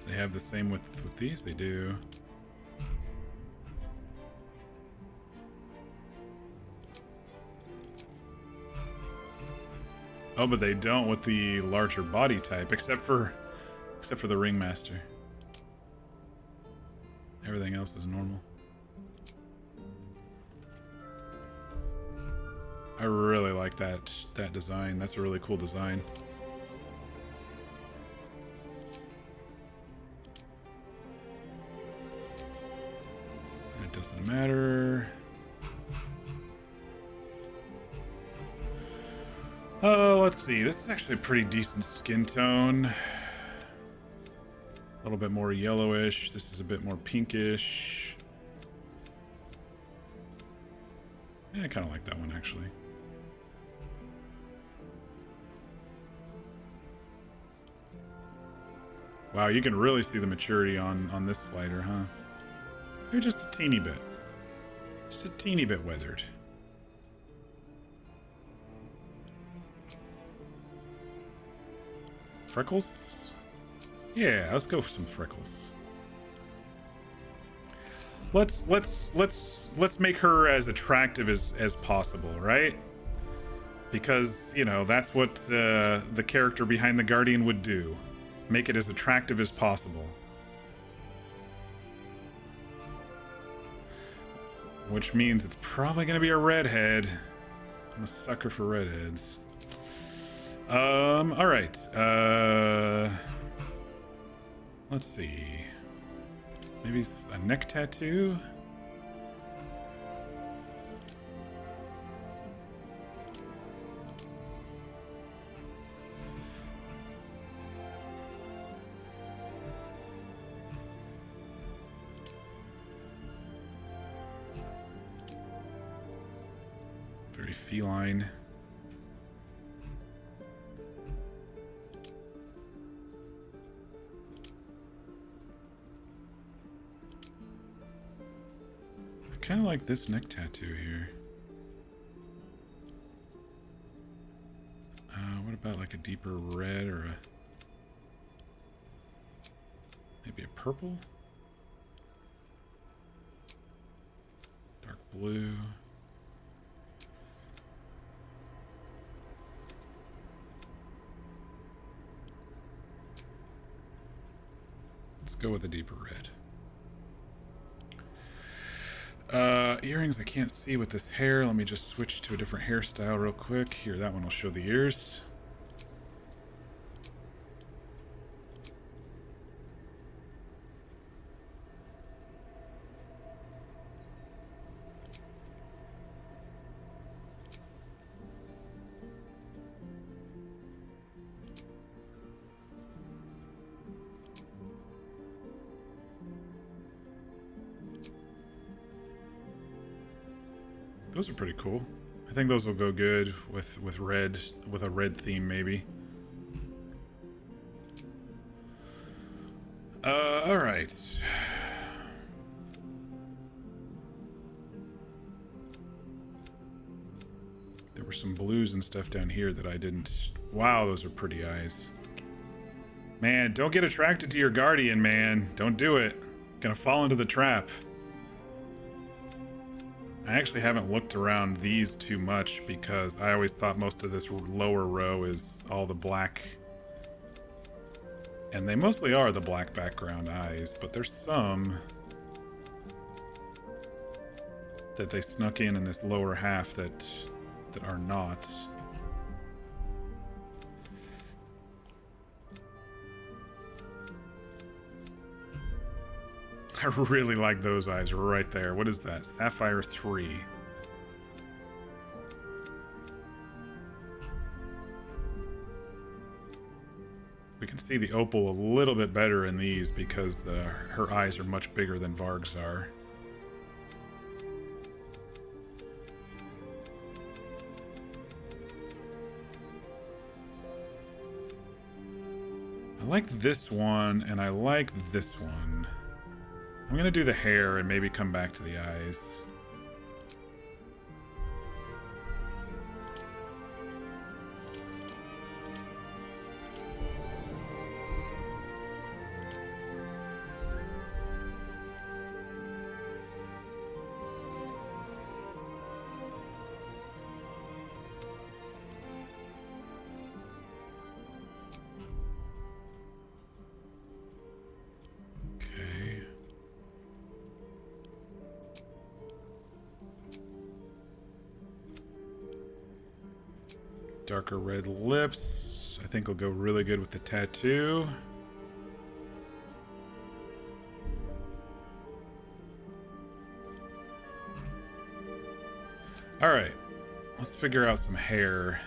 They have the same with these, they do. Oh, but they don't with the larger body type, except for the Ringmaster. Everything else is normal. I really like that design. That's a really cool design. That doesn't matter. Let's see. This is actually a pretty decent skin tone. A little bit more yellowish. This is a bit more pinkish. Yeah, I kind of like that one, actually. Wow, you can really see the maturity on this slider, huh? You're just a teeny bit. Just a teeny bit weathered. Freckles? Yeah, let's go for some freckles. Let's make her as attractive as possible, right? Because, you know, that's what the character behind the Guardian would do. Make it as attractive as possible. Which means it's probably gonna be a redhead. I'm a sucker for redheads. Alright. Let's see. Maybe a neck tattoo? Very feline. I kind of like this neck tattoo here. What about like a deeper red or maybe a purple? Dark blue. Let's go with a deeper red. earrings I can't see with this hair. Let me just switch to a different hairstyle real quick. Here, that one will show the ears. Those are pretty cool. I think those will go good with red, with a red theme maybe. All right. There were some blues and stuff down here that I didn't. Wow, those are pretty eyes. Man, don't get attracted to your guardian, man. Don't do it. Gonna fall into the trap. I actually haven't looked around these too much because I always thought most of this lower row is all the black. And they mostly are the black background eyes, but there's some that they snuck in this lower half that are not. I really like those eyes right there. What is that? Sapphire 3. We can see the opal a little bit better in these because her eyes are much bigger than Varg's are. I like this one, and I like this one. I'm gonna do the hair and maybe come back to the eyes. Darker red lips. I think will go really good with the tattoo. All right, let's figure out some hair.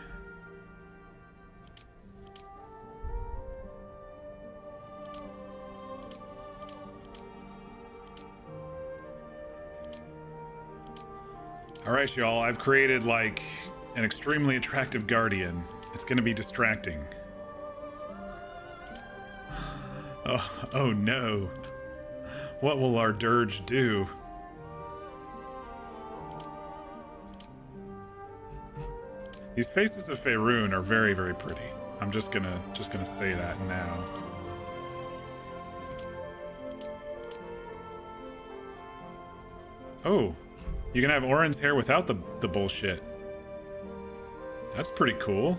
All right, y'all, I've created like an extremely attractive guardian. It's gonna be distracting. Oh no. What will our dirge do? These faces of Faerun are very, very pretty. I'm just gonna say that now. Oh, you can have Orin's hair without the bullshit. That's pretty cool.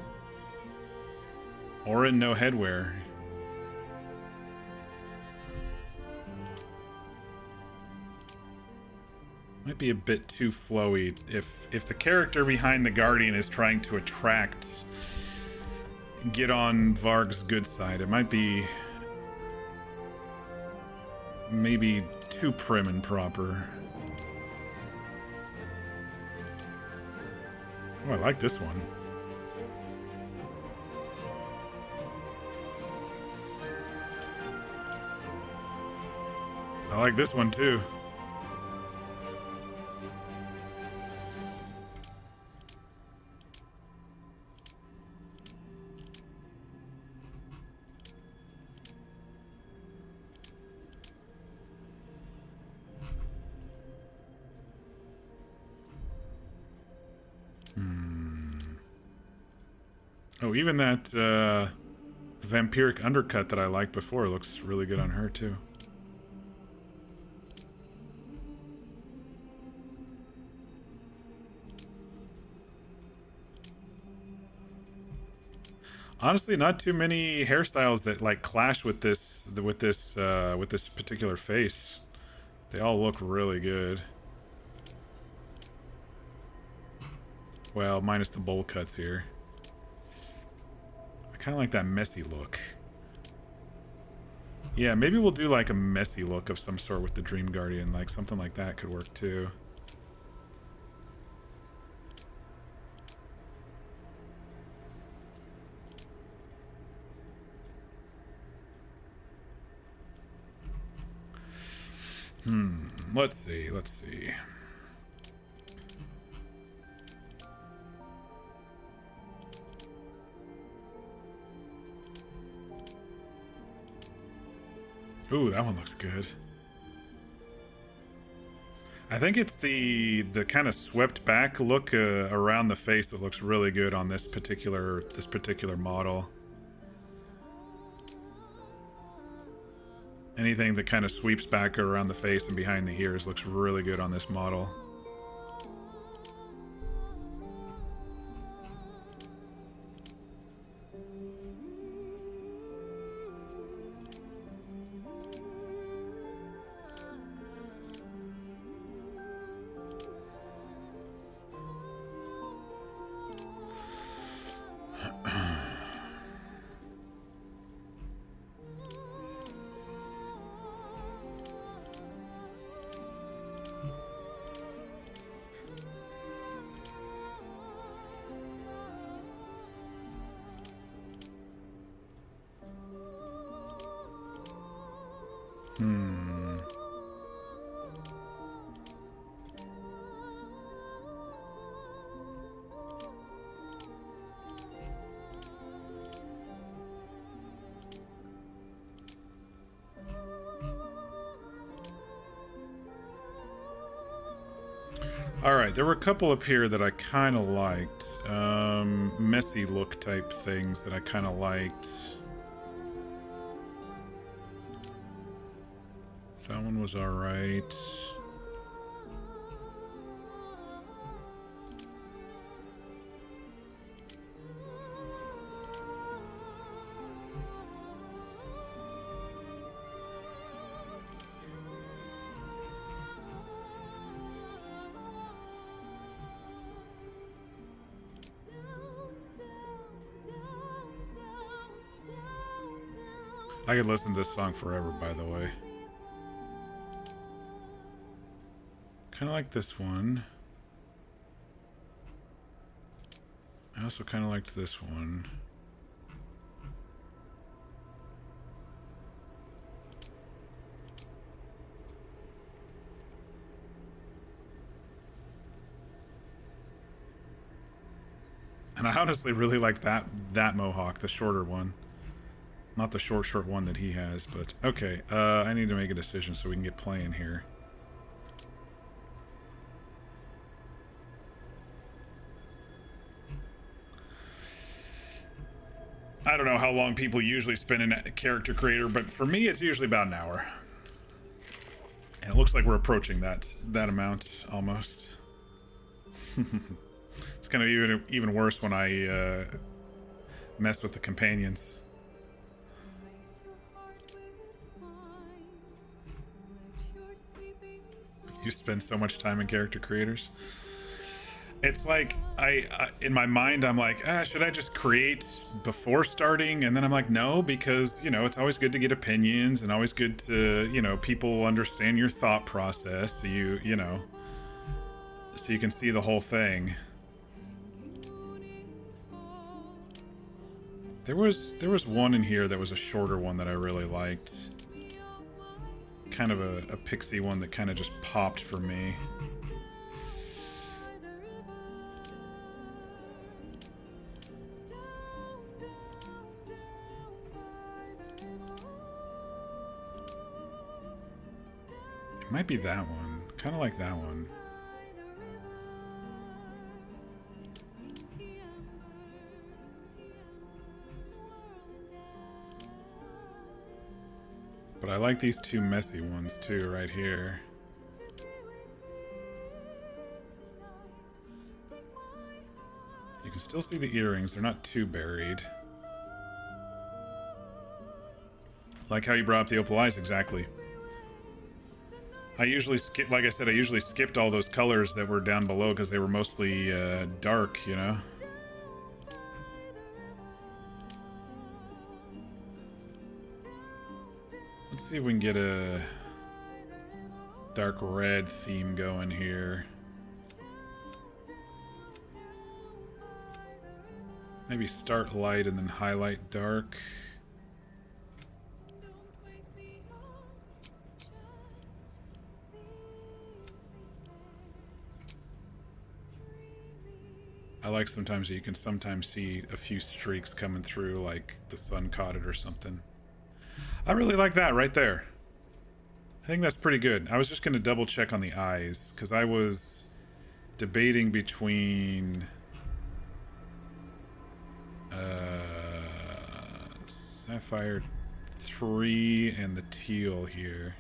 Orin, no headwear. Might be a bit too flowy. If the character behind the Guardian is trying to get on Varg's good side, it might be maybe too prim and proper. Oh, I like this one. I like this one too. Oh, even that vampiric undercut that I liked before looks really good on her too. Honestly, not too many hairstyles that like clash with this particular face. They all look really good. Well, minus the bowl cuts here. I kind of like that messy look. Yeah, maybe we'll do like a messy look of some sort with the Dream Guardian. Like something like that could work too. Let's see, let's see. Ooh, that one looks good. I think it's the kind of swept back look around the face that looks really good on this particular model. Anything that kind of sweeps back around the face and behind the ears looks really good on this model. Alright, there were a couple up here that I kind of liked. Messy look type things that I kind of liked. That one was alright. I could listen to this song forever, by the way. Kind of like this one. I also kind of liked this one. And I honestly really like that mohawk, the shorter one. Not the short one that he has, but okay. I need to make a decision so we can get playing here. I don't know how long people usually spend in a character creator, but for me, it's usually about an hour. And it looks like we're approaching that amount almost. It's gonna be even worse when I mess with the companions. You spend so much time in character creators. It's like I in my mind I'm like, should I just create before starting? And then I'm like, no, because it's always good to get opinions and always good to people understand your thought process, so so you can see the whole thing. There was one in here that was a shorter one that I really liked. Kind of a pixie one that kind of just popped for me. It might be that one. Kind of like that one. But I like these two messy ones too, right here. You can still see the earrings, they're not too buried. Like how you brought up the opal eyes, exactly. I usually skip, like I said, I usually skipped all those colors that were down below because they were mostly dark, you know? Let's see if we can get a dark red theme going here. Maybe start light and then highlight dark. I like sometimes you can sometimes see a few streaks coming through, like the sun caught it or something. I really like that right there. I think that's pretty good. I was just going to double check on the eyes because I was debating between Sapphire 3 and the teal here.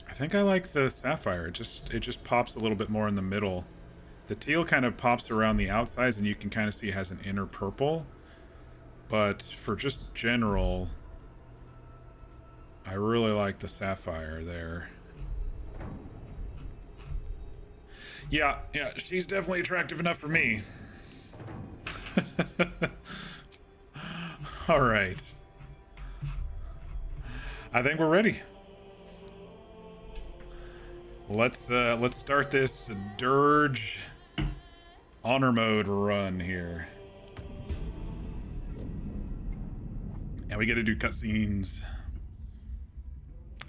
I think I like the Sapphire. It just pops a little bit more in the middle. The teal kind of pops around the outsides and you can kind of see it has an inner purple. But for just general, I really like the Sapphire there. Yeah, she's definitely attractive enough for me. All right. I think we're ready. Let's start this Dirge honor mode run here. And we get to do cutscenes.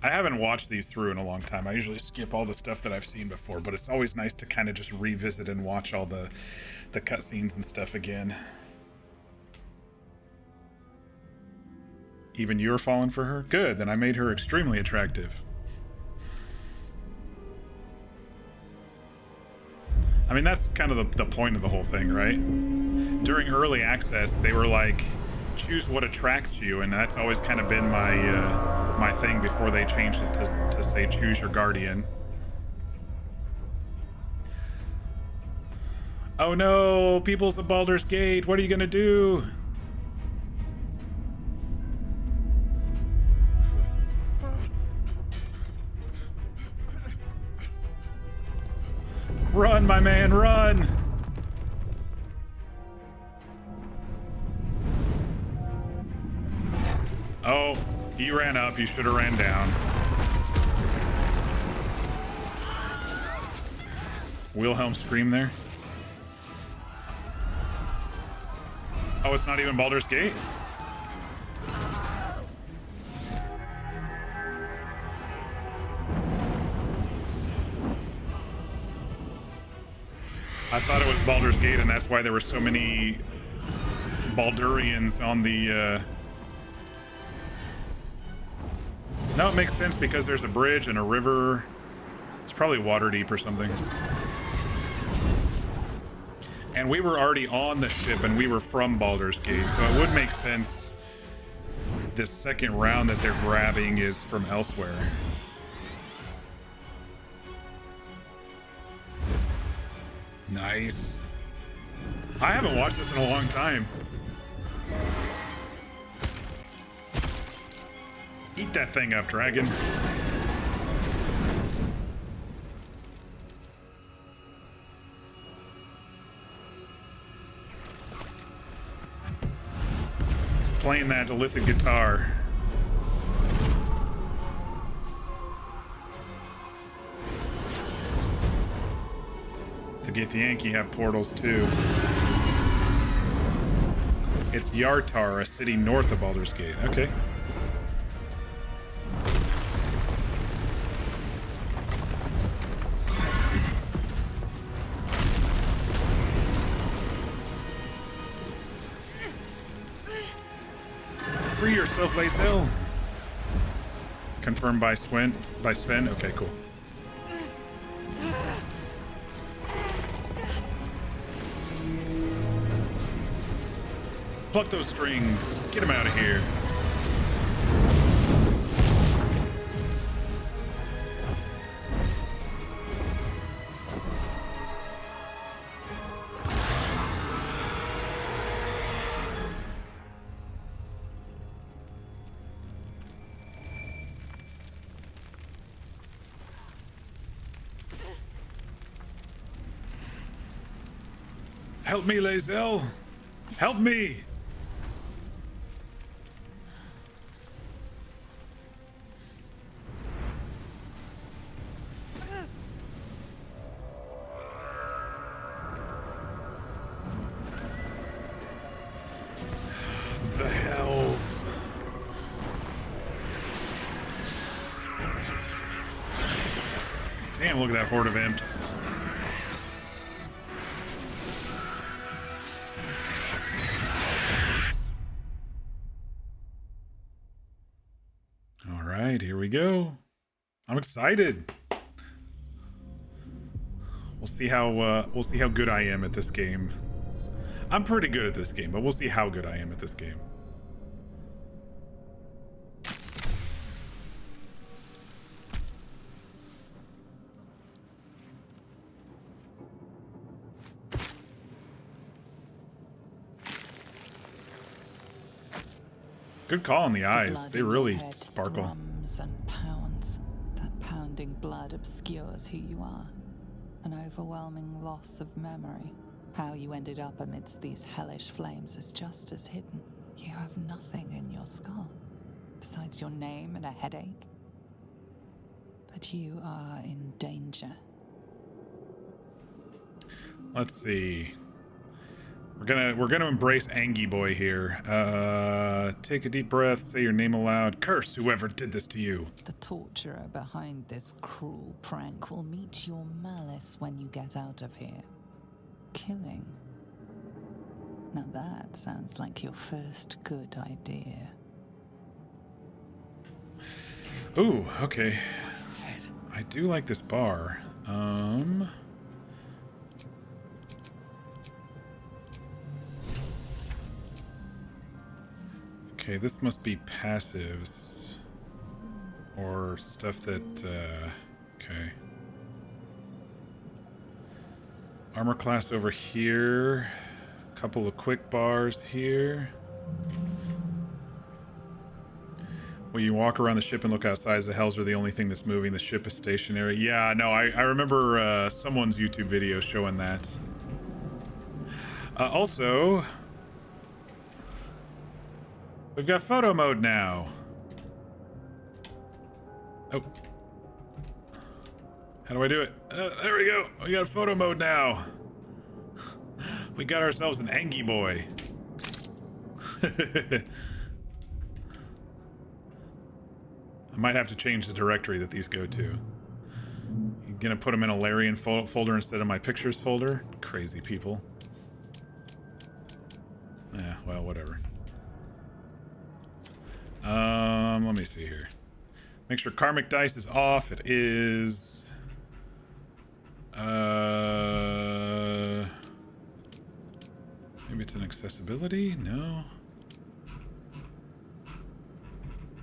I haven't watched these through in a long time. I usually skip all the stuff that I've seen before, but it's always nice to kind of just revisit and watch all the cutscenes and stuff again. Even you're falling for her? Good, then I made her extremely attractive. I mean, that's kind of the point of the whole thing, right? During early access, they were like, choose what attracts you, and that's always kind of been my my thing before they changed it to say choose your guardian. Oh no, people's of Baldur's Gate, what are you gonna do? Run, my man, run! Oh, he ran up. You should have ran down. Wilhelm scream there. Oh, it's not even Baldur's Gate? I thought it was Baldur's Gate, and that's why there were so many Baldurians on the... No, it makes sense because there's a bridge and a river. It's probably Waterdeep or something. And we were already on the ship and we were from Baldur's Gate, so it would make sense this second round that they're grabbing is from elsewhere. Nice. I haven't watched this in a long time. Eat that thing up, dragon. He's playing that lithic guitar. To get the Yankee have portals too. It's Yartar, a city north of Baldur's Gate. Okay. Free yourself, Lazel. Confirmed by Sven. Okay, cool. Pluck those strings. Get him out of here. Help me, Lae'zel! Help me! The hells. Damn, look at that horde of imps. All right, here we go. I'm excited. We'll see how good I am at this game. I'm pretty good at this game, but we'll see how good I am at this game. Good call on the eyes. They really sparkle.
Drums and pounds. That pounding blood obscures who you are. An overwhelming loss of memory. How you ended up amidst these hellish flames is just as hidden. You have nothing in your skull, besides your name and a headache. But you are in danger.
Let's see. We're gonna embrace Angie Boy here. Take a deep breath, say your name aloud. Curse whoever did this to you.
The torturer behind this cruel prank will meet your malice when you get out of here. Killing. Now that sounds like your first good idea.
Ooh, okay. I do like this bar. Okay, this must be passives. Or stuff that, okay. Armor class over here. Couple of quick bars here. When you walk around the ship and look outside, the hells are the only thing that's moving. The ship is stationary. Yeah, no, I remember someone's YouTube video showing that. Also, we've got photo mode now. Oh. How do I do it? There we go. We got photo mode now. We got ourselves an Angie Boy. I might have to change the directory that these go to. You gonna put them in a Larian folder instead of my pictures folder? Crazy people. Yeah, well, whatever. Let me see here. Make sure Karmic Dice is off. It is. Maybe it's an accessibility? No.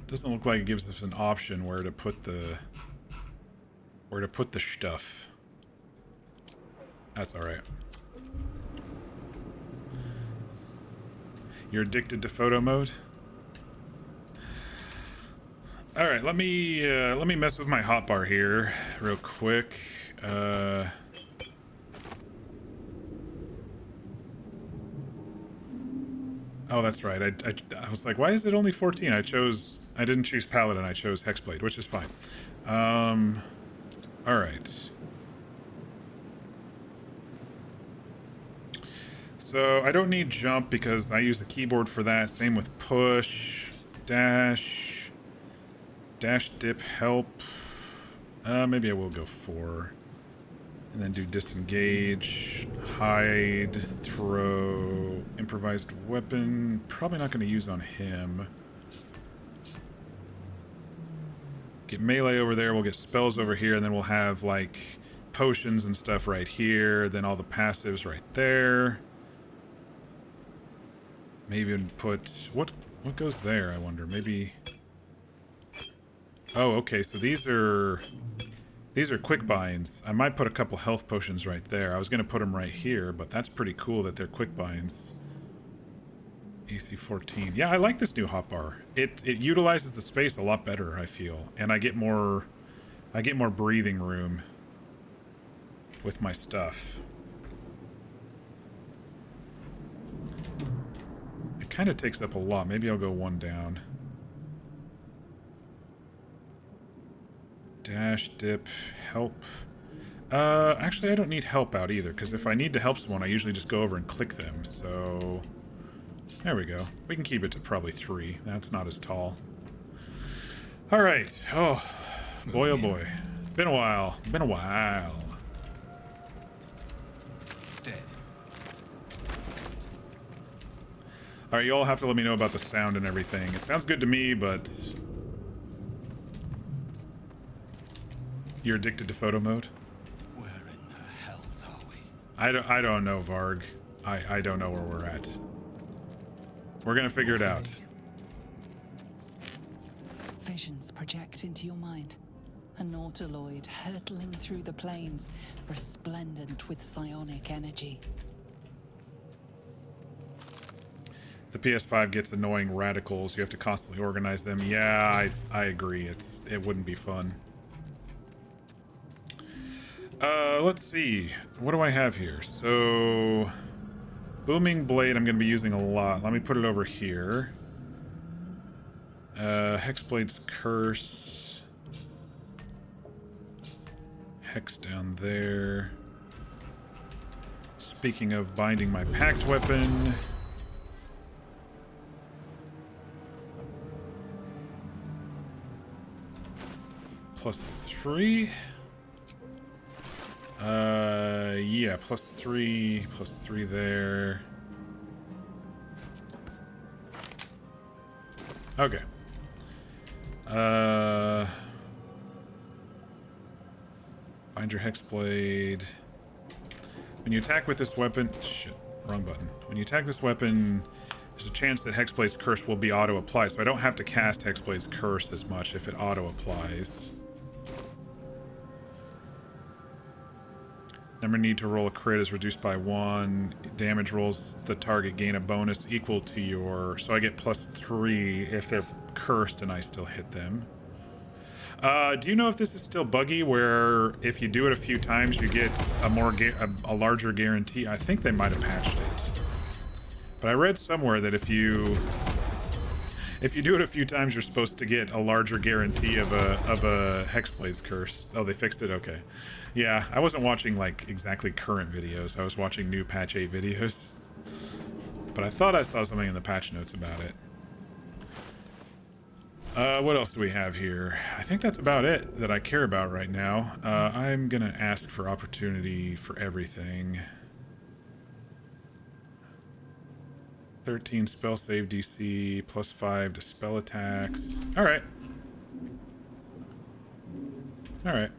Doesn't look like it gives us an option where to put the stuff. That's all right. You're addicted to photo mode? All right, let me mess with my hotbar here real quick. Oh, that's right. I was like, why is it only 14? I didn't choose Paladin. I chose Hexblade, which is fine. All right. So I don't need jump because I use the keyboard for that. Same with push, dash, dip, help. Maybe I will go 4. And then do disengage, hide, throw, improvised weapon. Probably not going to use on him. Get melee over there, we'll get spells over here, and then we'll have like potions and stuff right here, then all the passives right there. Maybe even put what goes there, I wonder. Maybe. Oh, okay, so these are quick binds. I might put a couple health potions right there. I was going to put them right here, but that's pretty cool that they're quick binds. AC 14. Yeah, I like this new hotbar. It utilizes the space a lot better, I feel, and I get more breathing room with my stuff. kind of takes up a lot. Maybe I'll go one down. Dash, dip, help. Actually, I don't need help out either, because if I need to help someone, I usually just go over and click them, so... There we go. We can keep it to probably 3. That's not as tall. Alright. Oh, boy oh boy. Been a while. Been a while.
Dead.
Alright, you all have to let me know about the sound and everything. It sounds good to me, but... You're addicted to photo mode?
Where in the hells are we?
I don't know, Varg. I don't know where we're at. We're gonna figure it out.
Visions project into your mind. A nautiloid hurtling through the plains, resplendent with psionic energy.
The PS5 gets annoying radicals. You have to constantly organize them. Yeah, I agree. It wouldn't be fun. Let's see. What do I have here? So, booming blade I'm going to be using a lot. Let me put it over here. Hexblade's curse. Hex down there. Speaking of binding my pact weapon. +3. Yeah, +3 there. Okay. Find your Hexblade. When you attack with this weapon... Shit, wrong button. When you attack this weapon, there's a chance that Hexblade's Curse will be auto-applied, so I don't have to cast Hexblade's Curse as much if it auto-applies. Number need to roll a crit is reduced by 1. Damage rolls the target gain a bonus equal to your... So I get +3 if they're cursed and I still hit them. Do you know if this is still buggy, where if you do it a few times you get a larger guarantee? I think they might have patched it. But I read somewhere that if you do it a few times, you're supposed to get a larger guarantee of a Hexblade's Curse. Oh, they fixed it? Okay. Yeah, I wasn't watching, like, exactly current videos. I was watching new patch 8 videos. But I thought I saw something in the patch notes about it. What else do we have here? I think that's about it that I care about right now. I'm gonna ask for opportunity for everything. 13 spell save DC, +5 to spell attacks. Alright. Alright.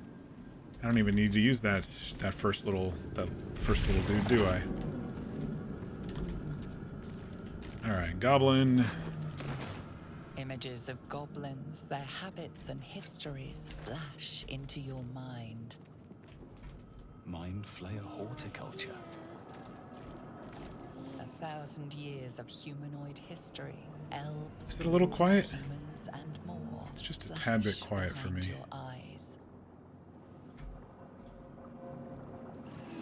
I don't even need to use that first little dude, do I? Alright, goblin.
Images of goblins, their habits and histories flash into your mind.
Mind flayer horticulture.
1,000 years of humanoid history, elves,
Is it a little quiet?
humans, and more.
It's just a tad bit quiet for me.
Your eyes.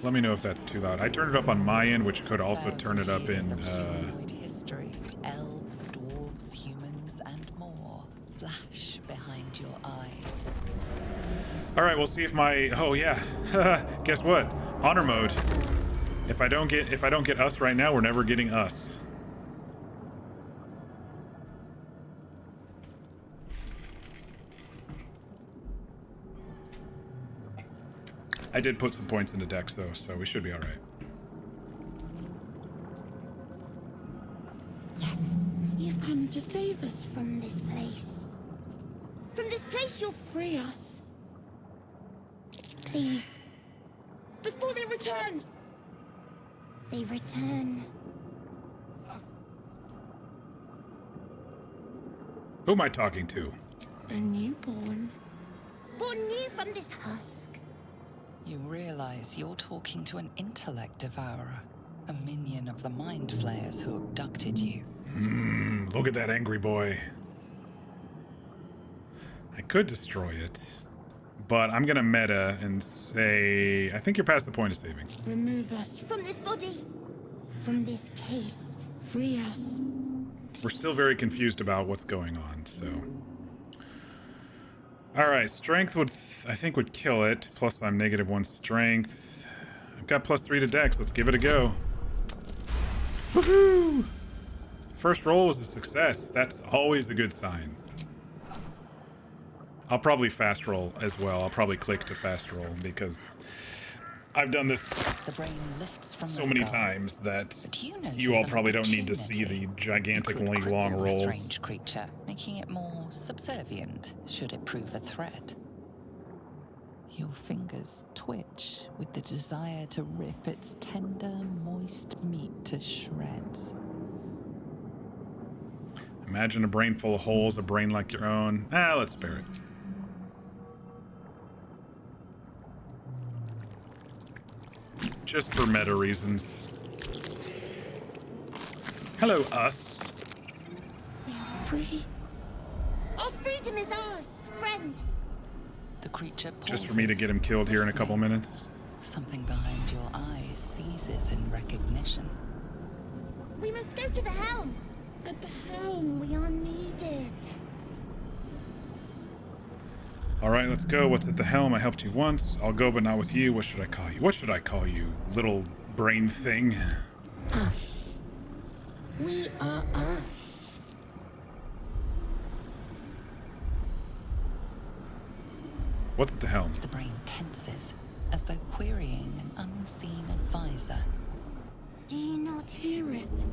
Let me know if that's too loud. I turned it up on my end, which could also turn it up in,
Humanoid history, elves, dwarves, humans, and more flash behind your eyes.
Alright, we'll see if my... Oh, yeah. Guess what? Honor mode. If I don't get us right now, we're never getting us. I did put some points into Dex, though, so we should be alright.
Yes, you've come to save us from this place. From this place, you'll free us. Please. Before they return. They return.
Who am I talking to?
A newborn. Born new from this husk.
You realize you're talking to an intellect devourer, a minion of the mind flayers who abducted you.
Look at that angry boy. I could destroy it, but I'm gonna meta and say, I think you're past the point of saving.
Remove us from this body. From this case. Free us.
We're still very confused about what's going on, so... Alright, strength would, I think, would kill it. Plus I'm -1 strength. I've got +3 to dex. Let's give it a go. Woohoo! First roll was a success. That's always a good sign. I'll probably fast roll as well. I'll probably click to fast roll because I've done this
The brain lifts from
so
the
many
skull.
times that
But you notice
you all
an
probably don't need to see the
opportunity.
gigantically
You could
long
cripple the
rolls.
strange creature, making it more subservient should it prove a threat. Your fingers twitch with the desire to rip its tender, moist meat to shreds.
Imagine a brain full of holes, a brain like your own. Let's spare it. Just for meta reasons. Hello, us.
We are free. Our freedom is ours, friend.
The creature pauses,
Just for me to get him killed here in a couple
listening.
minutes.
Something behind your eyes seizes in recognition.
We must go to the helm. At the helm, we are needed.
Alright, let's go. What's at the helm? I helped you once. I'll go, but not with you. What should I call you? What should I call you, little brain thing?
Us. We are us.
What's at the helm?
The brain tenses, as though querying an unseen advisor.
Do you not hear it?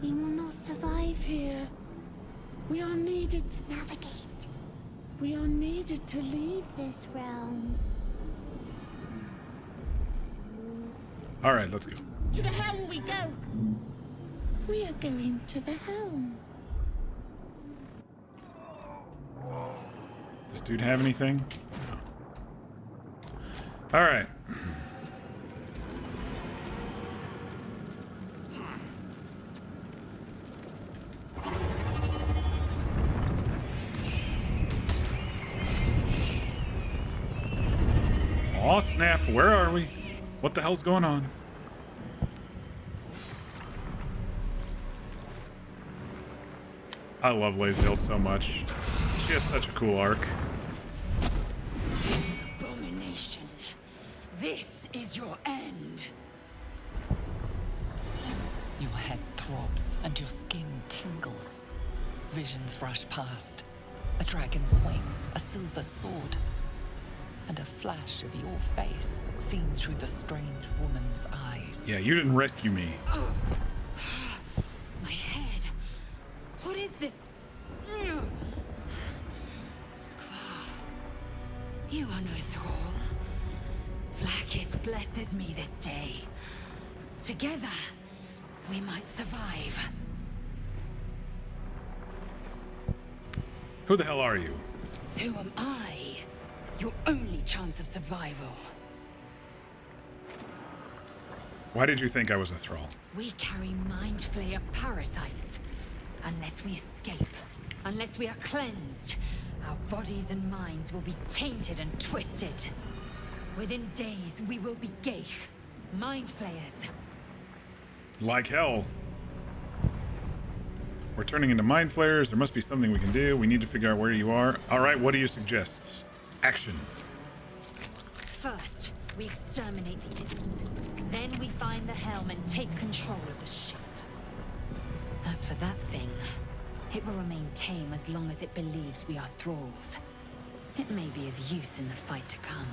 We will not survive here. We are needed to navigate. We are needed to leave this realm.
Alright, let's go.
To the helm we go. We are going to the helm.
Does dude have anything? No. Alright. Aw, snap, where are we? What the hell's going on? I love Lazy Hill so much. She has such a cool arc.
Abomination. This is your end.
Your head throbs and your skin tingles. Visions rush past. A dragon's wing, a silver sword, and a flash of your face seen through the strange woman's eyes.
Yeah, you didn't rescue me.
My head. What is this? Skvar. You are no thrall. Vlaakith blesses me this day. Together, we might survive.
Who the hell are you?
Who am I? Your only chance of survival.
Why did you think I was a thrall?
We carry mind flayer parasites. Unless we escape, unless we are cleansed, our bodies and minds will be tainted and twisted. Within days, we will be Geich, mind flayers.
Like hell. We're turning into mind flayers. There must be something we can do. We need to figure out where you are. Alright, what do you suggest? Action.
First, we exterminate the imps. Then we find the helm and take control of the ship. As for that thing, it will remain tame as long as it believes we are thralls. It may be of use in the fight to come.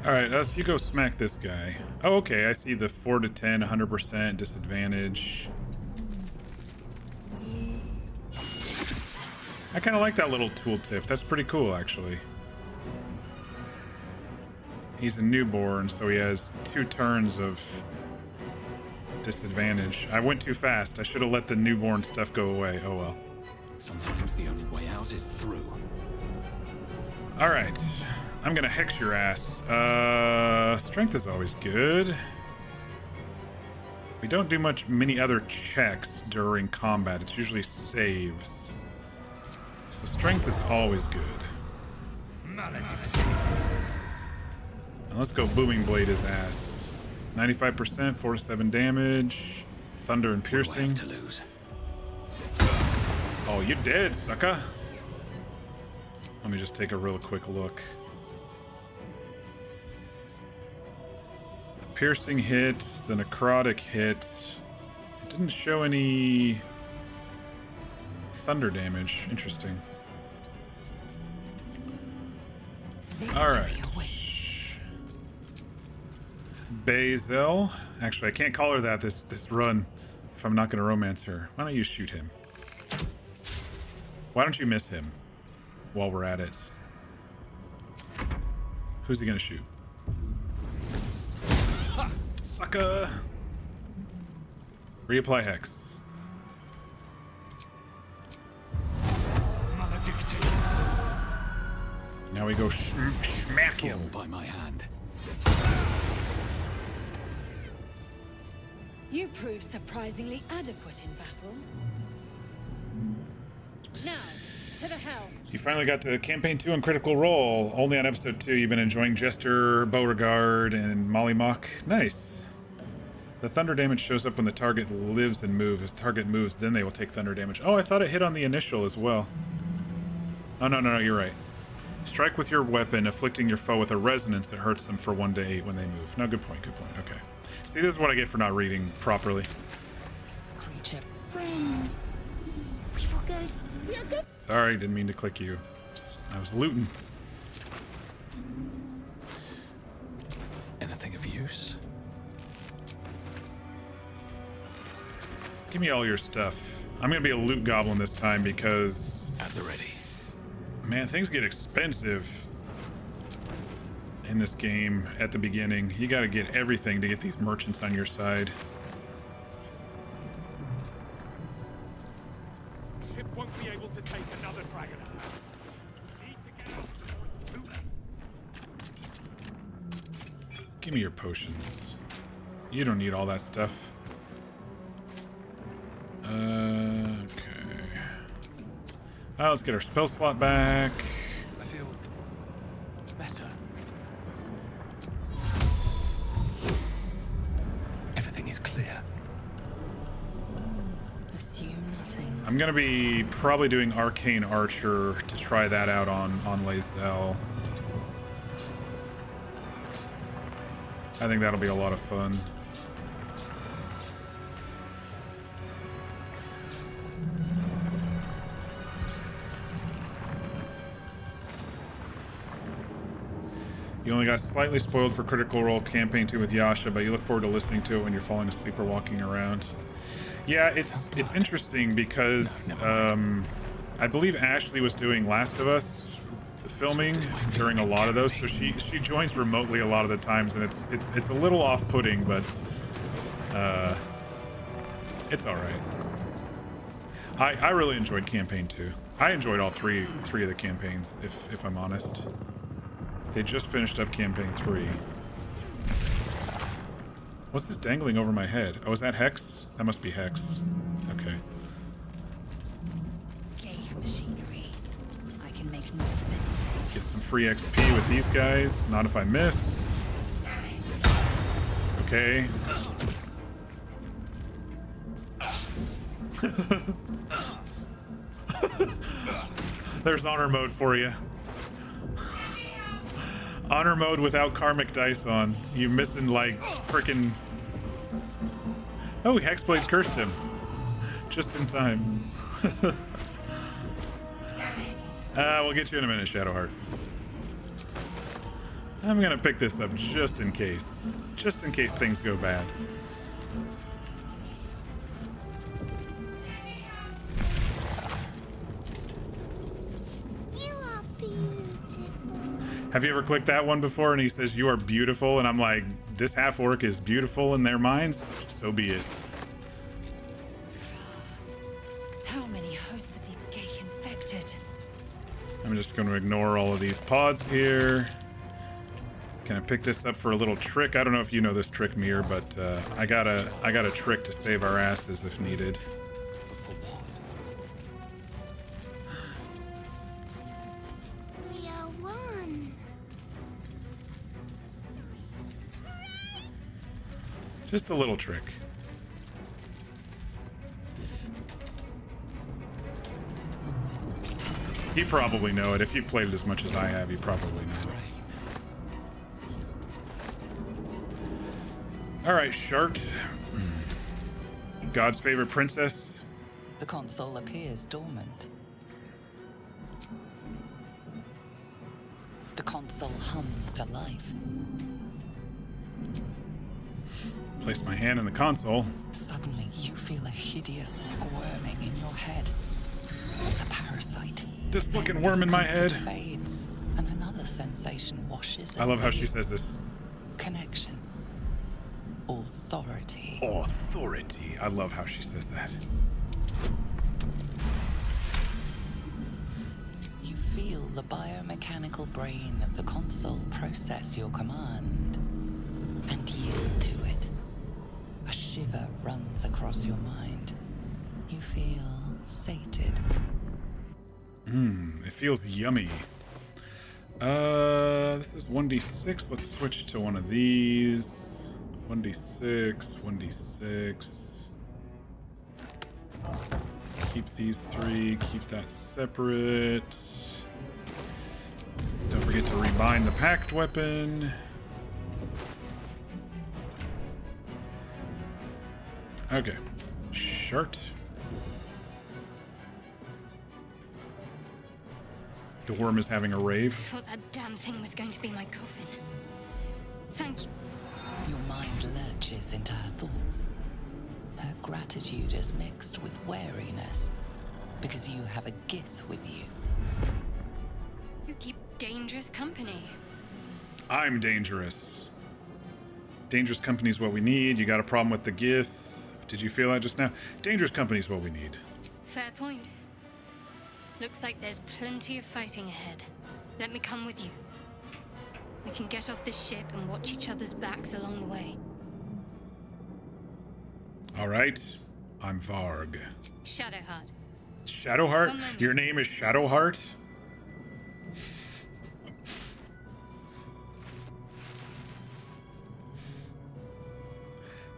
Alright, us, you go smack this guy. Oh, okay, I see the 4 to 10, 100% disadvantage. I kind of like that little tooltip. That's pretty cool, actually. He's a newborn, so he has 2 turns of disadvantage. I went too fast. I should have let the newborn stuff go away. Oh well.
Sometimes the only way out is through.
Alright. I'm gonna hex your ass. Strength is always good. We don't do many other checks during combat. It's usually saves. So strength is always good. Now let's go booming blade his ass. 95%, 4 to 7 damage. Thunder and piercing.
To lose.
Oh, you're dead, sucker. Let me just take a real quick look. The piercing hit, the necrotic hit. It didn't show any thunder damage. Interesting. All right. Bazel. Actually, I can't call her that this run if I'm not going to romance her. Why don't you shoot him? Why don't you miss him while we're at it? Who's he going to shoot? Ha! Sucker! Reapply Hex. Now we go smack him.
Fall by my hand.
You proved surprisingly adequate in battle. Now, to the helm.
You finally got to campaign 2 on Critical Role. Only on episode 2 you've been enjoying Jester, Beauregard, and Molly Mock. Nice. The thunder damage shows up when the target lives and moves. As the target moves, then they will take thunder damage. Oh, I thought it hit on the initial as well. Oh, no, you're right. Strike with your weapon, afflicting your foe with a resonance that hurts them for 1 to 8 when they move. No, good point. Okay. See, this is what I get for not reading properly.
Creature.
Friend. We will go. We are good.
Sorry, didn't mean to click you. I was looting.
Anything of use?
Give me all your stuff. I'm gonna be a loot goblin this time because...
At the ready.
Man, things get expensive in this game at the beginning. You gotta get everything to get these merchants on your side.
Ship won't be able to take another dragon attack. Need to get out before it's too late.
Give me your potions. You don't need all that stuff. Okay. Let's get our spell slot back.
I feel better. Everything is clear.
Assume nothing.
I'm gonna be probably doing Arcane Archer to try that out on Lae'zel. I think that'll be a lot of fun. You only got slightly spoiled for Critical Role Campaign 2 with Yasha, but you look forward to listening to it when you're falling asleep or walking around. Yeah, it's interesting because I believe Ashley was doing Last of Us filming during a lot of those, so she joins remotely a lot of the times, and it's a little off-putting, but it's all right. I really enjoyed Campaign 2. I enjoyed all three of the campaigns, if I'm honest. They just finished up Campaign 3. What's this dangling over my head? Oh, is that Hex? That must be Hex. Okay.
Gate machinery. I can make no sense of it.
Get some free XP with these guys. Not if I miss. Okay. There's honor mode for you. Honor mode without karmic dice on. You missing like frickin'... Oh, Hexblade cursed him. Just in time. We'll get you in a minute, Shadowheart. I'm gonna pick this up just in case. Just in case things go bad.
You are beautiful.
Have you ever clicked that one before and he says you are beautiful and I'm like, this half orc is beautiful in their minds? So be it.
How many hosts of these gay infected?
I'm just going to ignore all of these pods here. Can I pick this up for a little trick? I don't know if you know this trick, Mir, but I got a trick to save our asses if needed.
But for what?
We are one.
Just a little trick. You probably know it. If you've played it as much as I have, you probably know it. All right, Shart. God's favorite princess.
The console appears dormant. The console hums to life.
Place my hand in the console.
Suddenly, you feel a hideous squirming in your head. A parasite.
This
Then
fucking worm in my
discomfort
head.
fades, and another sensation washes
I love how
over
she
you.
says this.
Connection. Authority.
Authority. I love how she says that.
You feel the biomechanical brain of the console process your command and yield to it. A shiver runs across your mind. You feel sated.
It feels yummy. This is 1d6. Let's switch to one of these. 1d6, 1d6. Keep these three, keep that separate. Don't forget to rebind the packed weapon. Okay. Shart. The worm is having a rave.
Thought that damn thing was going to be my coffin. Thank you.
Your mind lurches into her thoughts. Her gratitude is mixed with wariness, because you have a Gith with you.
You keep dangerous company.
I'm dangerous. Dangerous company is what we need. You got a problem with the Gith. Did you feel that just now? Dangerous company is what we need.
Fair point. Looks like there's plenty of fighting ahead. Let me come with you. We can get off this ship and watch each other's backs along the way.
All right. I'm Varg.
Shadowheart.
Shadowheart?
One moment.
Your name is Shadowheart?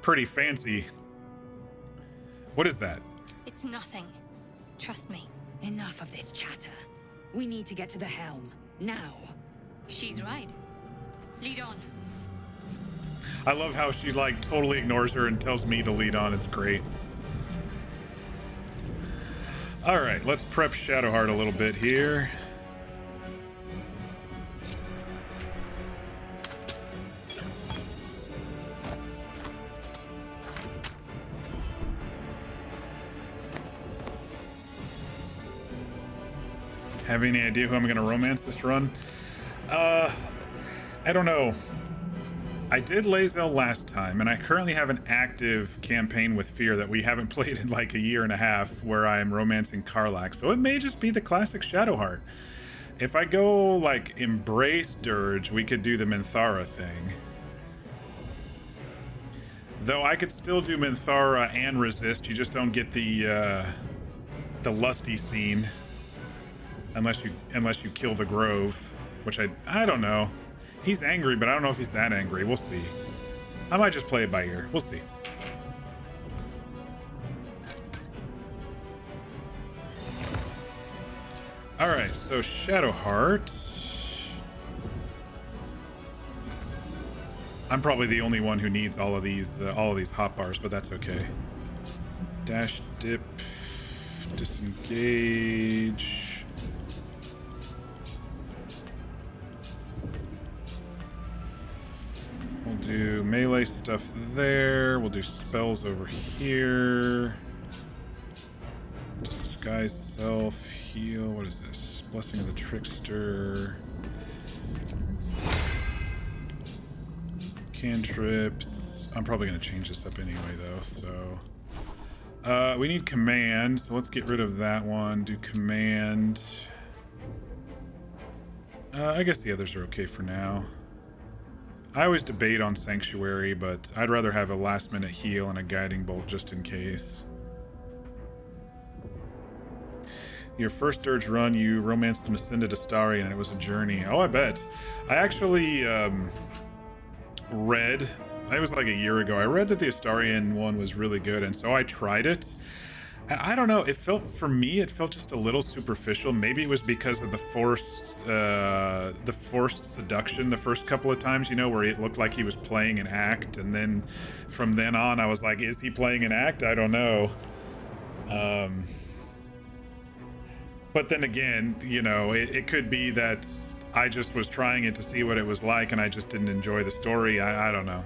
Pretty fancy. What is that?
It's nothing. Trust me.
Enough of this chatter. We need to get to the helm. Now.
She's right. Lead on.
I love how she like totally ignores her and tells me to lead on. It's great. All right, let's prep Shadowheart a little bit here. Have any idea who I'm going to romance this run? I don't know. I did Lae'zel last time, and I currently have an active campaign with Fear that we haven't played in like a year and a half, where I'm romancing Karlach. So it may just be the classic Shadowheart. If I go like embrace Dirge, we could do the Minthara thing. Though I could still do Minthara and resist. You just don't get the lusty scene. Unless you kill the Grove, which I don't know. He's angry, but I don't know if he's that angry. We'll see. I might just play it by ear. We'll see. All right, so Shadowheart. I'm probably the only one who needs all of these hotbars, but that's okay. Dash, dip, disengage. We'll do melee stuff there. We'll do spells over here. Disguise self, heal. What is this? Blessing of the Trickster. Cantrips. I'm probably going to change this up anyway, though, so... we need command, so let's get rid of that one. Do command. I guess the others are okay for now. I always debate on Sanctuary, but I'd rather have a last-minute heal and a guiding bolt just in case. Your first Dirge run, you romanced Macinda Dastari, and it was a journey. Oh, I bet. I actually read, it was like a year ago, I read that the Astarian one was really good, and so I tried it. And I don't know, it felt, for me, it felt just a little superficial. Maybe it was because of the forced seduction the first couple of times, you know, where it looked like he was playing an act, and then from then on I was like, is he playing an act? I don't know. But then again, you know, it could be that I just was trying it to see what it was like and I just didn't enjoy the story. I don't know.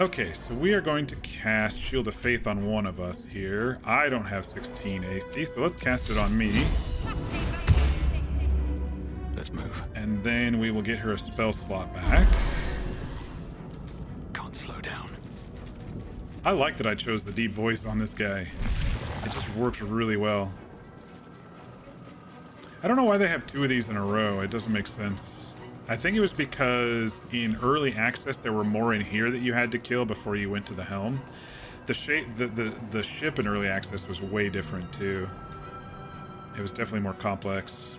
Okay, so we are going to cast Shield of Faith on one of us here. I don't have 16 AC, so let's cast it on me.
Let's move.
And then we will get her a spell slot back.
Can't slow down.
I like that I chose the deep voice on this guy. It just works really well. I don't know why they have two of these in a row. It doesn't make sense. I think it was because in early access there were more in here that you had to kill before you went to the helm. The ship in early access was way different too. It was definitely more complex.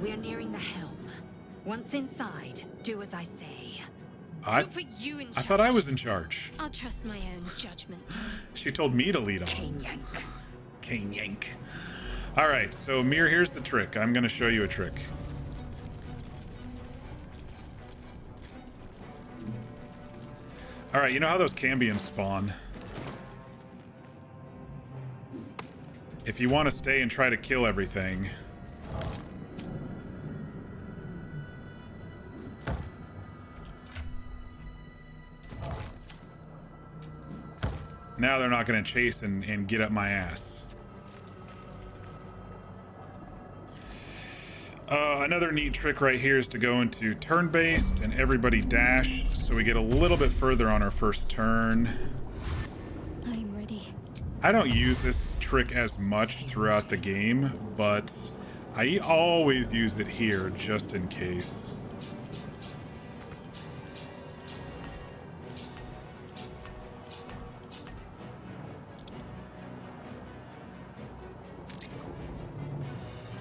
We are nearing the helm. Once inside, do as I say.
I
Put you in charge.
thought I was in charge.
I'll trust my own judgment.
She told me to lead on.
Cane yank.
Cane yank. All right, so Mir, here's the trick. I'm going to show you a trick. All right, you know how those Cambions spawn? If you want to stay and try to kill everything, now they're not going to chase and get up my ass. Another neat trick right here is to go into turn-based and everybody dash, so we get a little bit further on our first turn.
I'm ready.
I don't use this trick as much throughout the game, but I always use it here just in case.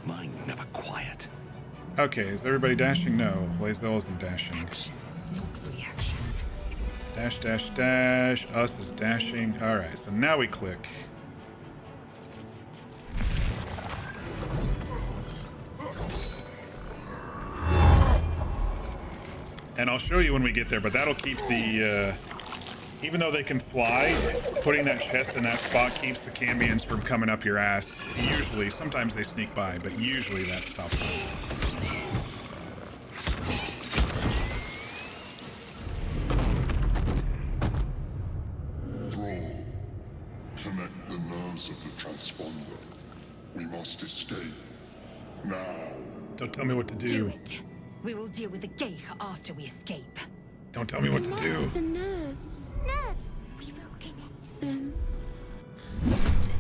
Mine never quiet.
Okay, is everybody dashing? No, Lae'zel isn't dashing.
Action, not reaction.
Dash, dash, dash. Us is dashing. Alright, so now we click. And I'll show you when we get there, but that'll keep the, even though they can fly, putting that chest in that spot keeps the Cambions from coming up your ass. Usually, sometimes they sneak by, but usually that stops them.
Thrall, connect the nerves of the transponder. We must escape. Now.
Don't tell me what to
Do
do.
it. We will deal with the Geich after we escape.
Don't tell me what to do.
The nerves. Nerves. We will connect them.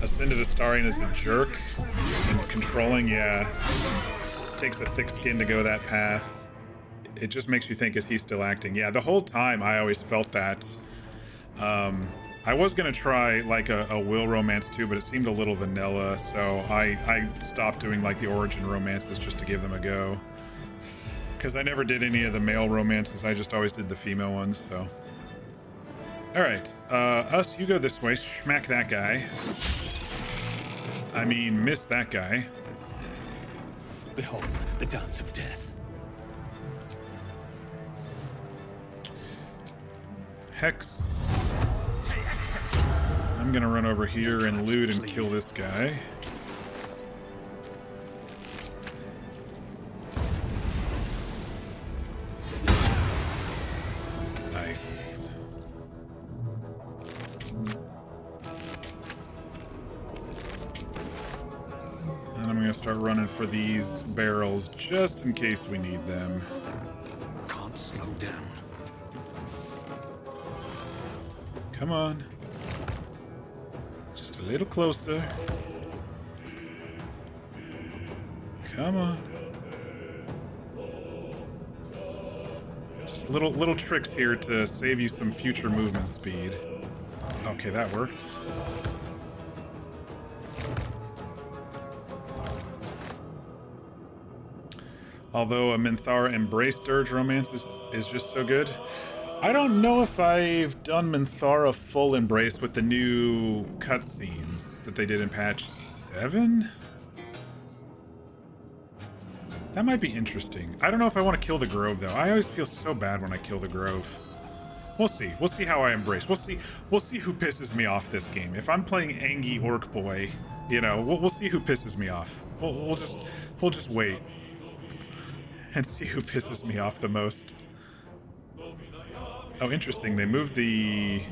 Ascended Astarian is a jerk. And controlling, yeah. Takes a thick skin to go that path. It just makes you think, is he still acting? Yeah, the whole time I always felt that. I was gonna try like a will romance too, but it seemed a little vanilla, so I stopped doing like the origin romances just to give them a go. Because I never did any of the male romances, I just always did the female ones, so. Alright, us, you go this way, smack that guy. I mean, miss that guy.
Behold, the dance of death.
Hex. I'm gonna run over here and loot and kill this guy. Nice. And I'm gonna start running for these barrels just in case we need them.
Can't slow down.
Come on. Just a little closer. Come on. Just little tricks here to save you some future movement speed. Okay, that worked. Although a Minthara Embrace Dirge romance is just so good. I don't know if I've done Minthara full embrace with the new cutscenes that they did in patch 7. That might be interesting. I don't know if I want to kill the Grove though. I always feel so bad when I kill the Grove. We'll see. We'll see how I embrace. We'll see who pisses me off this game. If I'm playing Angie Orc Boy, you know, we'll see who pisses me off. We'll just wait and see who pisses me off the most. Oh, interesting. They moved the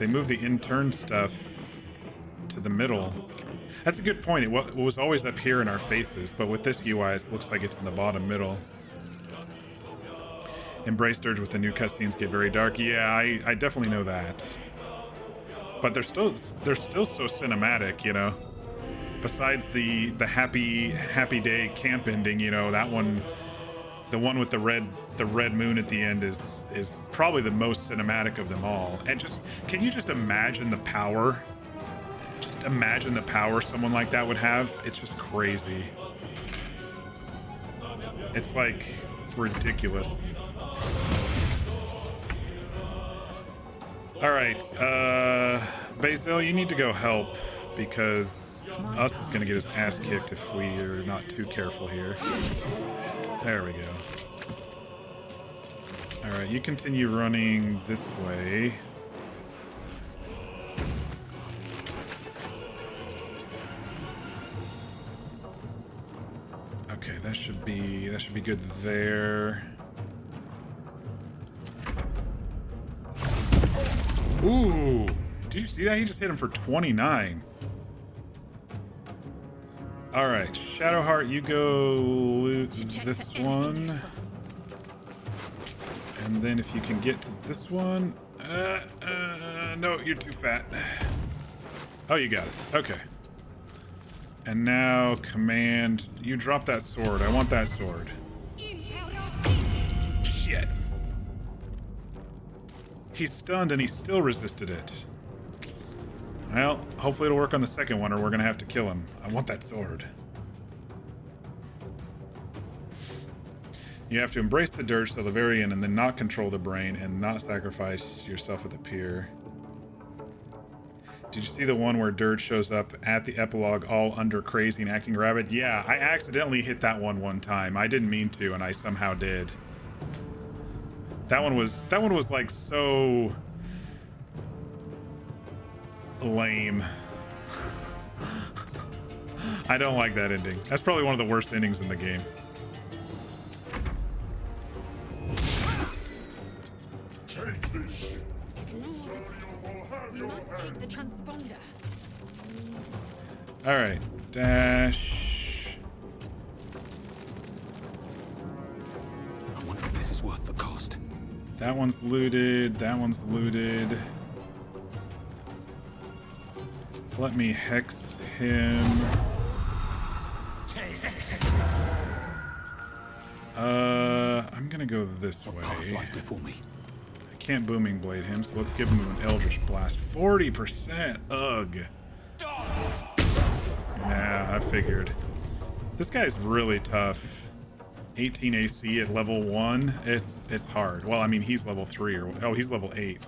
intern stuff to the middle. That's a good point. It was always up here in our faces, but with this UI, it looks like it's in the bottom middle. Embrace Dirge with the new cutscenes get very dark. Yeah, I definitely know that. But they're still so cinematic, you know. Besides the happy day camp ending, you know, that one, the one with the red moon at the end is probably the most cinematic of them all. And just, can you just imagine the power? Just imagine the power someone like that would have. It's just crazy. It's like ridiculous. All right, Basil, you need to go help because Us is gonna get his ass kicked if we are not too careful here. There we go. All right, you continue running this way. Okay, that should be good there. Ooh, did you see that? He just hit him for 29. All right, Shadowheart, you go loot this one. And then if you can get to this one. No, you're too fat. Oh, you got it. Okay. And now, command, you drop that sword. I want that sword. Shit. He's stunned and he still resisted it. Well, hopefully it'll work on the second one or we're gonna have to kill him. I want that sword. You have to embrace the dirge till the very end and then not control the brain and not sacrifice yourself at the pier. Did you see the one where Dirge shows up at the epilogue all under crazy and acting rabid? Yeah, I accidentally hit that one time. I didn't mean to and I somehow did. That one was like so lame. I don't like that ending. That's probably one of the worst endings in the game.
We must take the transponder.
All right, dash.
I wonder if this is worth the cost.
That one's looted. That one's looted. Let me hex him. I'm gonna go this way.
Power flies before me.
I can't booming blade him, so let's give him an Eldritch Blast. 40%. Ugh. Yeah, I figured. This guy's really tough. 18 AC at level 1. It's hard. Well, I mean, he's level 3 or oh, he's level 8.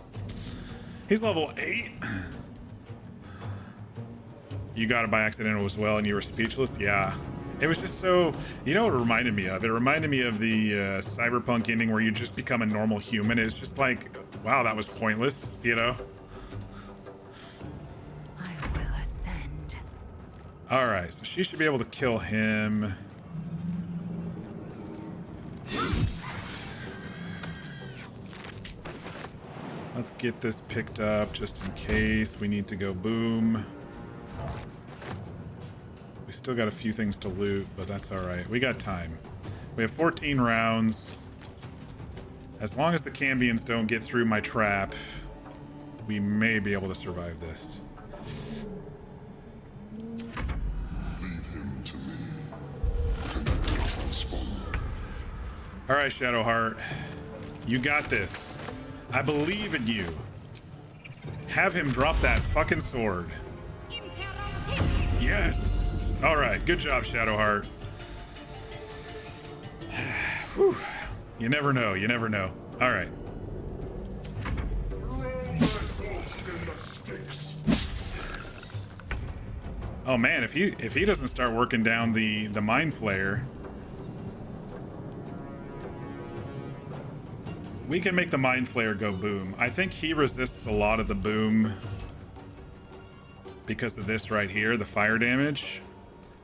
He's level 8. You got it by accident as well, and you were speechless. Yeah. It was just so, you know what it reminded me of? It reminded me of the Cyberpunk ending where you just become a normal human. It's just like, wow, that was pointless, you know?
I will ascend.
All right, so she should be able to kill him. Let's get this picked up just in case we need to go boom. We still got a few things to loot, but that's all right. We got time. We have 14 rounds. As long as the Cambions don't get through my trap, we may be able to survive this.
Leave him to me.
All right, Shadowheart. You got this. I believe in you. Have him drop that fucking sword. Yes. All right. Good job, Shadowheart. Whew. You never know. You never know. All right. Oh man, if he doesn't start working down the mind flayer, we can make the mind flayer go boom. I think he resists a lot of the boom because of this right here, the fire damage.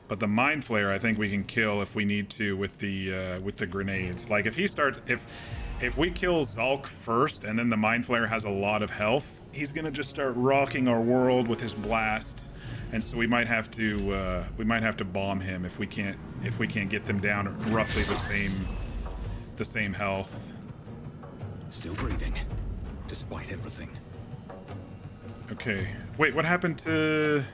But the mind flayer, I think we can kill if we need to with the grenades. Like if we kill Zulk first and then the mind flayer has a lot of health, he's gonna just start rocking our world with his blast. And so we might have to bomb him if we can't get them down at roughly the same health.
Still breathing, despite everything.
Okay. Wait, what happened to...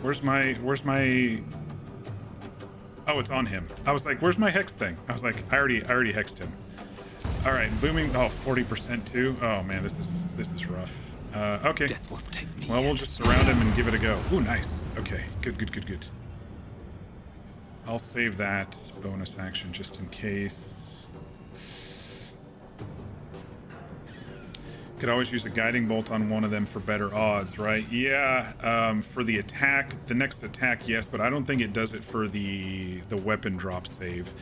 Where's my... Oh, it's on him. I was like, where's my hex thing? I was like, I already hexed him. All right, booming. Oh, 40% too. Oh man, this is rough. Okay.
Death won't take me
well, we'll just surround him and give it a go. Ooh, nice. Okay, good. I'll save that bonus action just in case. Could always use a guiding bolt on one of them for better odds, right? Yeah. For the attack, the next attack, yes, but I don't think it does it for the weapon drop save.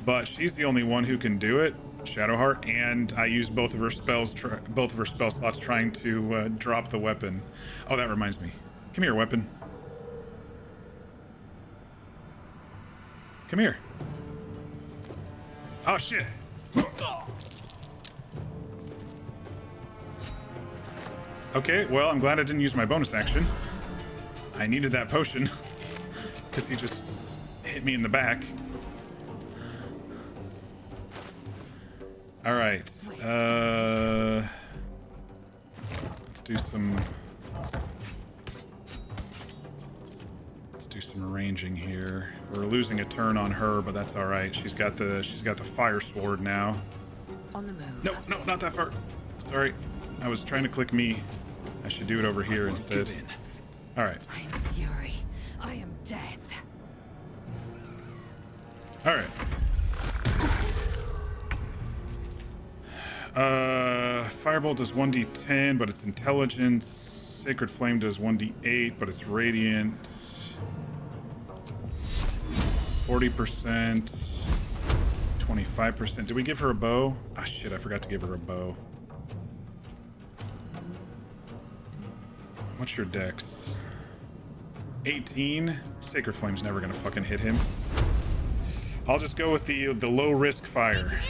But she's the only one who can do it. Shadowheart, and I used both of her spell slots trying to drop the weapon. Oh, that reminds me. Come here, weapon. Come here. Oh shit. Okay, well, I'm glad I didn't use my bonus action. I needed that potion because he just hit me in the back. All right, let's do some arranging here. We're losing a turn on her, but that's all right. She's got the fire sword now.
On the move.
No, not that far. Sorry, I was trying to click me. I should do it over here instead. All right.
I am fury. I am death.
All right. Firebolt does 1d10, but it's intelligence. Sacred Flame does 1d8, but it's radiant. 40%. 25%. Did we give her a bow? Ah, shit, I forgot to give her a bow. What's your dex? 18? Sacred Flame's never gonna fucking hit him. I'll just go with the low risk fire.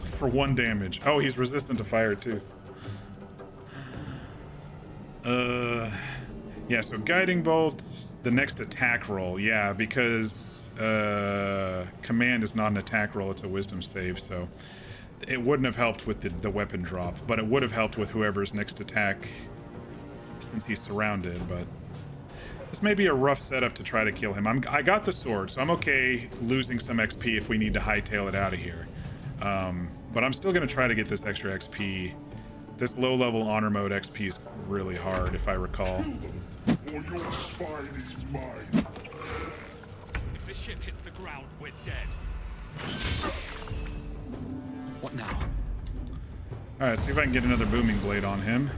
For 1 damage. Oh, he's resistant to fire too. Yeah, so Guiding Bolt, the next attack roll, yeah, because Command is not an attack roll, it's a wisdom save, so it wouldn't have helped with the weapon drop, but it would have helped with whoever's next attack since he's surrounded, but this may be a rough setup to try to kill him. I got the sword, so I'm okay losing some XP if we need to hightail it out of here. But I'm still going to try to get this extra XP. This low-level honor mode XP is really hard, if I recall.
Or your spine is mine.
If the ship hits the ground, we're dead.
What now?
All right, see if I can get another booming blade on him.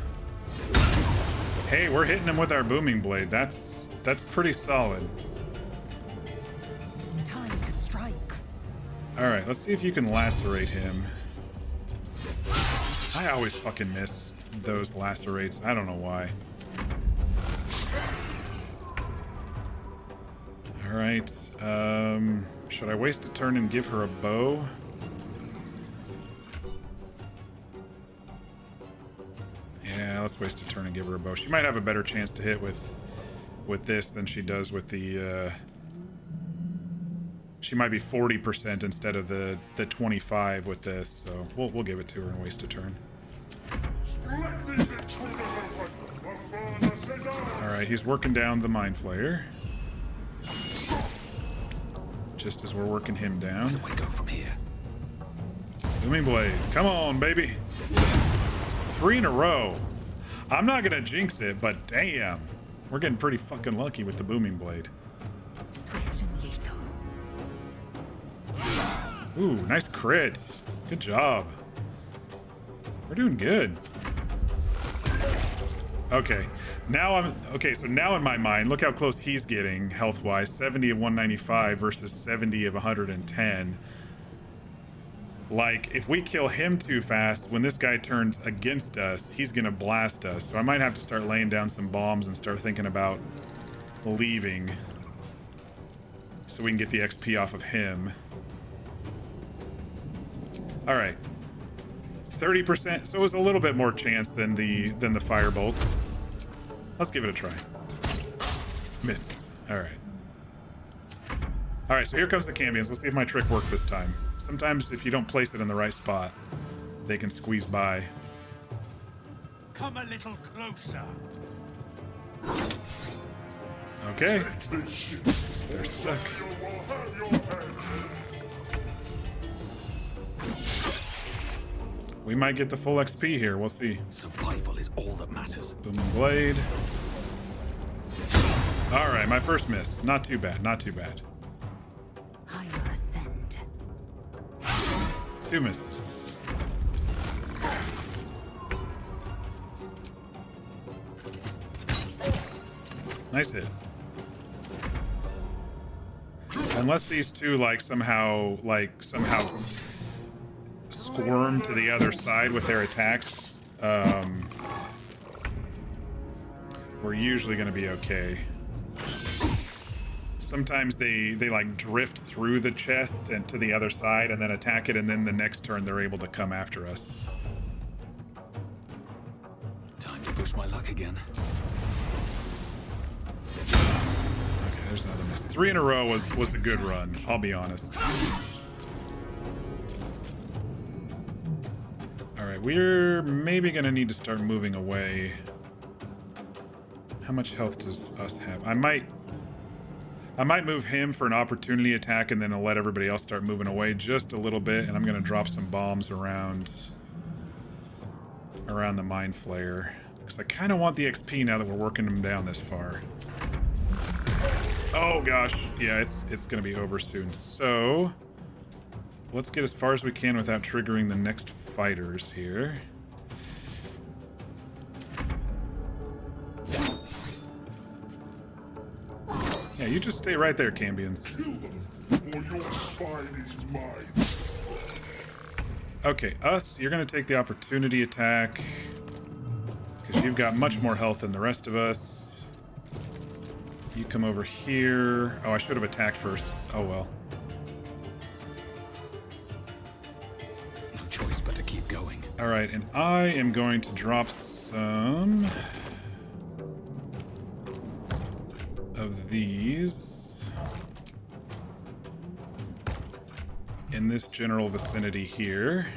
Hey, we're hitting him with our booming blade. That's pretty solid.
Time to strike.
All right, let's see if you can lacerate him. I always fucking miss those lacerates. I don't know why. All right. Should I waste a turn and give her a bow? Yeah, let's waste a turn and give her a bow. She might have a better chance to hit with this than she does with the... She might be 40% instead of the 25 with this, so we'll give it to her and waste a turn. All Alright, he's working down the Mind Flayer. Just as we're working him down.
Where do I go from here?
Booming Blade. Come on, baby. 3 in a row. I'm not gonna jinx it, but damn. We're getting pretty fucking lucky with the Booming Blade.
Swift and lethal.
Ooh, nice crit. Good job. We're doing good. Okay. So now in my mind, look how close he's getting health-wise. 70 of 195 versus 70 of 110. Like, if we kill him too fast, when this guy turns against us, he's gonna blast us. So I might have to start laying down some bombs and start thinking about leaving so we can get the XP off of him. All right. 30%, so it was a little bit more chance than the firebolt. Let's give it a try. Miss. All right. All right, so here comes the Cambions. Let's see if my trick worked this time. Sometimes if you don't place it in the right spot, they can squeeze by.
Come a little closer.
Okay. They're stuck. We might get the full XP here. We'll see.
Survival is all that matters.
Booming Blade. All right, my first miss. Not too bad. Not too bad.
I will ascend.
2 misses. Nice hit. Unless these two somehow squirm to the other side with their attacks, we're usually going to be okay. Sometimes they like drift through the chest and to the other side and then attack it, and then the next turn they're able to come after us.
Time to push my luck again.
Okay, there's another miss. 3 in a row was a good run, I'll be honest. Alright, we're maybe gonna need to start moving away. How much health does us have? I might move him for an opportunity attack, and then I'll let everybody else start moving away just a little bit, and I'm gonna drop some bombs around the Mind Flayer. Because I kind of want the XP now that we're working them down this far. Oh gosh, yeah, it's gonna be over soon. So let's get as far as we can without triggering the next fighters here. Yeah, you just stay right there, Cambions.
Or your spine is mine.
Okay, us, you're gonna take the opportunity attack because you've got much more health than the rest of us. You come over here. Oh, I should have attacked first. Oh well.
No choice but to keep going.
All right, and I am going to drop some of these in this general vicinity here.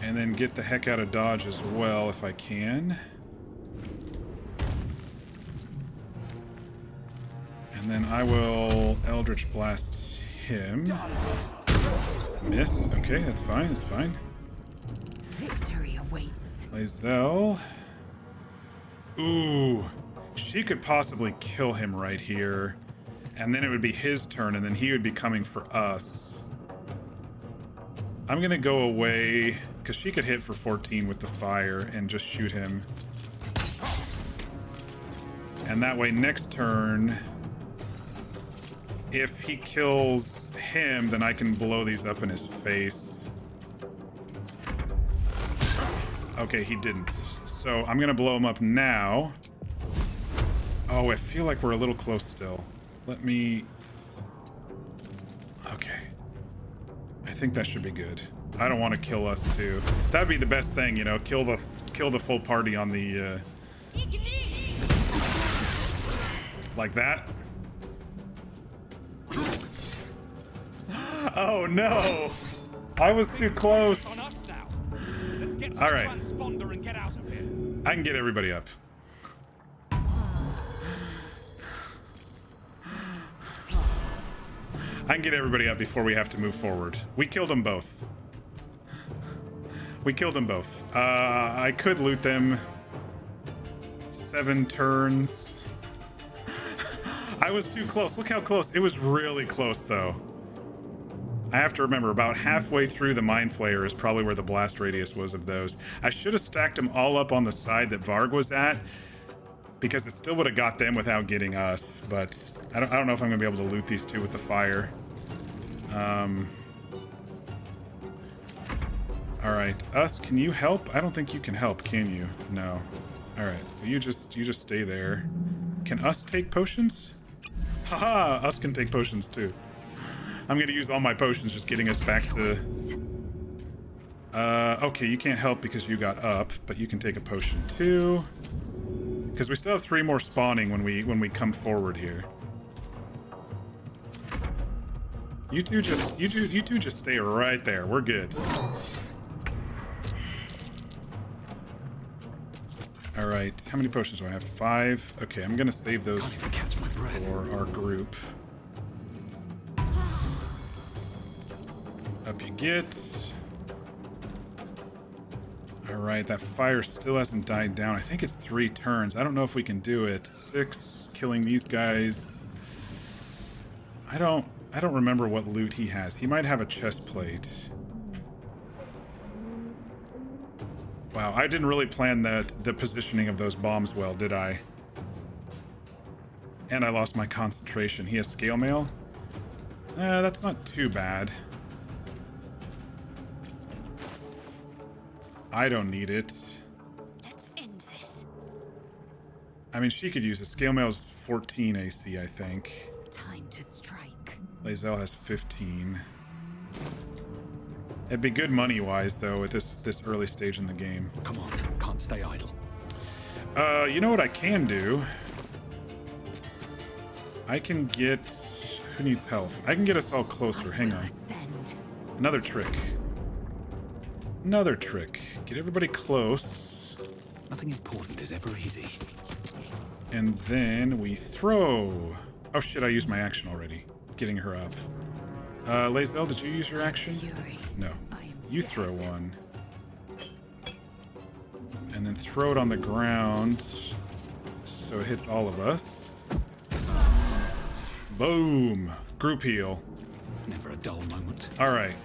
And then get the heck out of dodge as well if I can. And then I will Eldritch Blast him. Miss. Okay, that's fine. That's fine.
Victory awaits.
Lae'zel. Ooh. She could possibly kill him right here. And then it would be his turn, and then he would be coming for us. I'm gonna go away, because she could hit for 14 with the fire and just shoot him. And that way, next turn, if he kills him, then I can blow these up in his face. Okay, he didn't. So I'm gonna blow him up now. Oh, I feel like we're a little close still. Let me... Okay. I think that should be good. I don't want to kill us too. That'd be the best thing, you know, kill the full party on the like that. Oh no! I was too close.
On us now. Let's get to
All
the
right.
transponder and get out of here.
I can get everybody up. I can get everybody up before we have to move forward. We killed them both. We killed them both. I could loot them. 7 turns. I was too close. Look how close. It was really close, though. I have to remember, about halfway through the Mind Flayer is probably where the blast radius was of those. I should have stacked them all up on the side that Varg was at, because it still would have got them without getting us, but I don't know if I'm going to be able to loot these two with the fire. Alright, us, can you help? I don't think you can help, can you? No. Alright, so you just stay there. Can us take potions? Haha, us can take potions too. I'm going to use all my potions just getting us back to... okay, you can't help because you got up, but you can take a potion too. Because we still have 3 more spawning when we come forward here. You two just stay right there. We're good. All right, how many potions do I have? 5. Okay, I'm gonna save those for our group. Up you get. All right, that fire still hasn't died down. I think it's 3 turns. I don't know if we can do it. 6, killing these guys. I don't remember what loot he has. He might have a chest plate. Wow, I didn't really plan the positioning of those bombs well, did I? And I lost my concentration. He has scale mail? That's not too bad. I don't need it.
Let's end this.
I mean, she could use it. Scale mail is 14 AC, I think.
Time to strike.
Lae'zel has 15. It'd be good money-wise, though, at this early stage in the game.
Come on, can't stay idle.
You know what I can do? I can get... Who needs health? I can get us all closer. Hang on. Another trick. Another trick. Get everybody close.
Nothing important is ever easy.
And then we throw. Oh shit, I used my action already. Getting her up. Lae'zel, did you use your action? No. You throw one. And then throw it on the ground so it hits all of us. Boom! Group heal.
Never a dull moment.
Alright.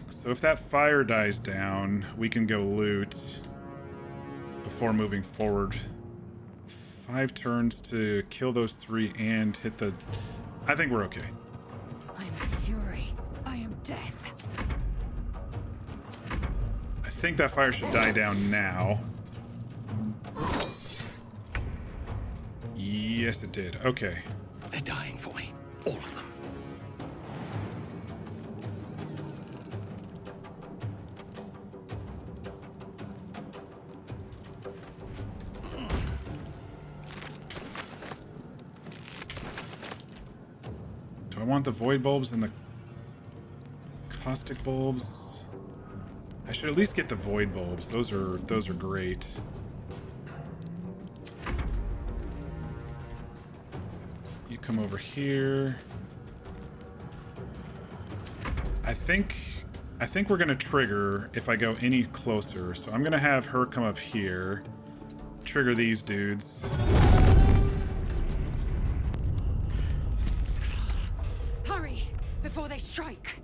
So if that fire dies down, we can go loot before moving forward. 5 turns to kill those 3 and hit the... I think we're okay.
I am fury. I am death.
I think that fire should die down now. Yes, it did. Okay.
They're dying for me. All of them.
Do I want the void bulbs and the caustic bulbs? I should at least get the void bulbs. Those are great. You come over here. I think we're gonna trigger if I go any closer. So I'm gonna have her come up here. Trigger these dudes.
Hurry before they strike.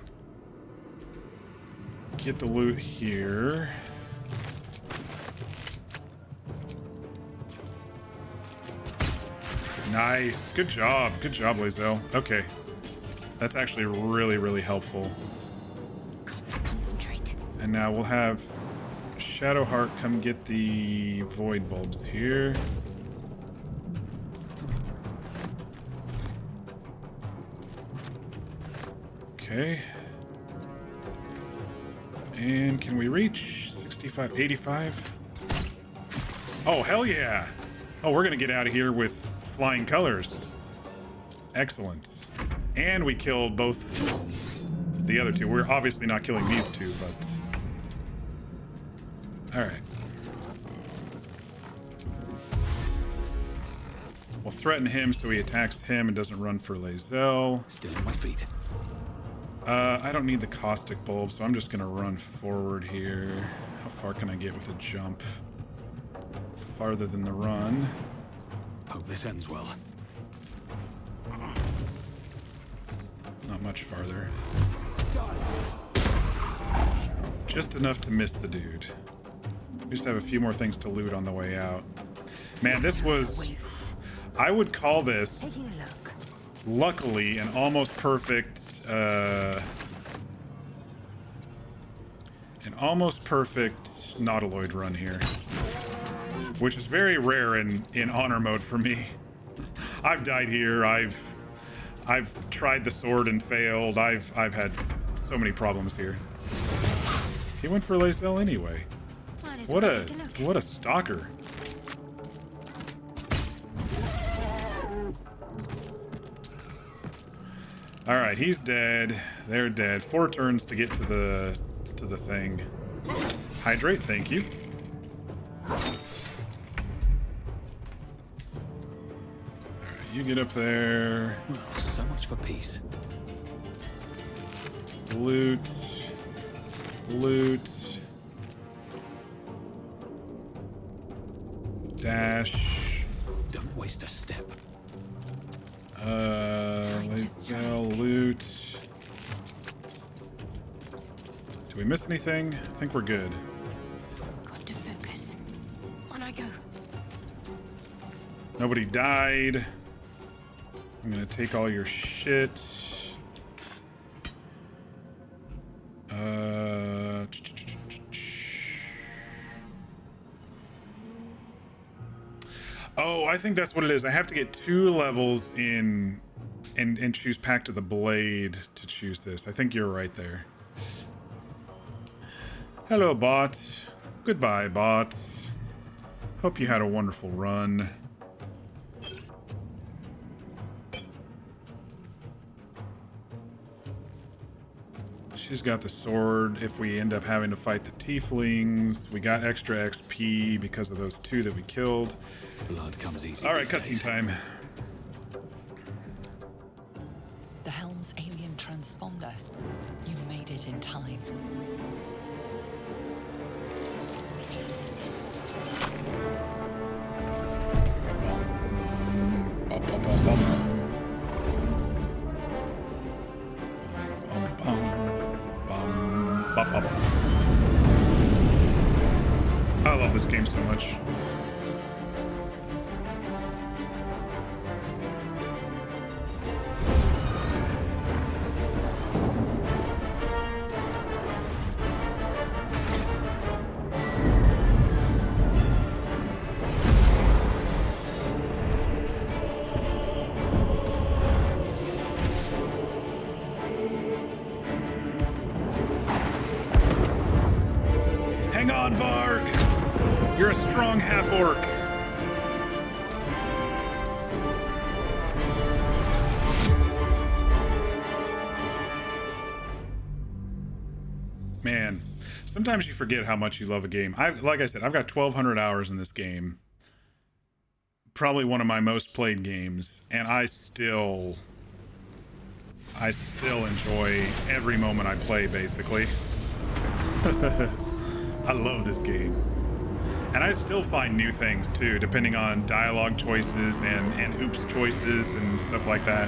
Get the loot here. Nice. Good job. Good job, Lae'zel. Okay. That's actually really, really helpful.
Concentrate.
And now we'll have Shadowheart come get the void bulbs here. Okay. And can we reach 65, 85? Oh, hell yeah. Oh, we're going to get out of here with flying colors. Excellent. And we killed both the other two. We're obviously not killing these two, but... Alright. We'll threaten him so he attacks him and doesn't run for Lae'zel.
Still on my feet.
I don't need the caustic bulb, so I'm just gonna run forward here. How far can I get with a jump? Farther than the run.
Hope this ends well.
Not much farther. Just enough to miss the dude. We just have a few more things to loot on the way out. Man, this was... I would call this,
Taking a look.
luckily, an almost perfect... an almost perfect Nautiloid run here. Which is very rare in honor mode for me. I've died here, I've tried the sword and failed. I've had so many problems here. He went for Lae'zel anyway. What a stalker. All right, he's dead. They're dead. 4 turns to get to the thing. Hydrate, thank you. All right, you get up there.
Well, so much for peace.
Loot. Loot. Dash.
Don't waste a step.
Lae'zel, loot. Do we miss anything? I think we're good.
Got to focus. On I go.
Nobody died. I'm gonna take all your shit. Oh, I think that's what it is. I have to get 2 levels in and choose Pact of the Blade to choose this. I think you're right there. Hello, bot. Goodbye, bot. Hope you had a wonderful run. She's got the sword if we end up having to fight the tieflings. We got extra XP because of those 2 that we killed.
Blood comes easy.
All right, cutscene time.
The helm's alien transponder. You made it in time.
Bum, bum, bum, bum. Bum, bum, bum, bum, bum. I love this game so much. Hang on, Varg! You're a strong half-orc. Man, sometimes you forget how much you love a game. Like I said, I've got 1,200 hours in this game. Probably one of my most played games, and I still enjoy every moment I play, basically. I love this game. And I still find new things, too, depending on dialogue choices and oops choices and stuff like that.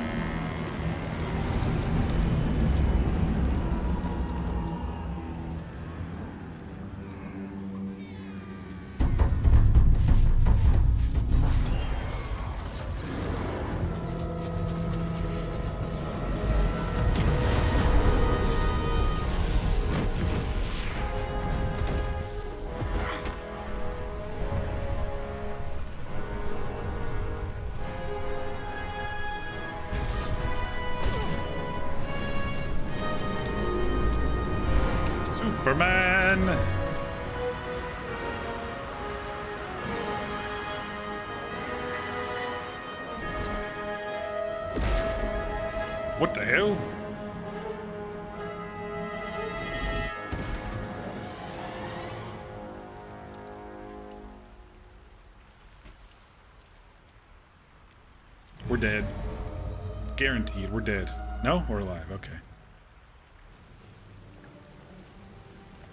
Superman! What the hell? We're dead. Guaranteed, we're dead. No? We're alive, okay.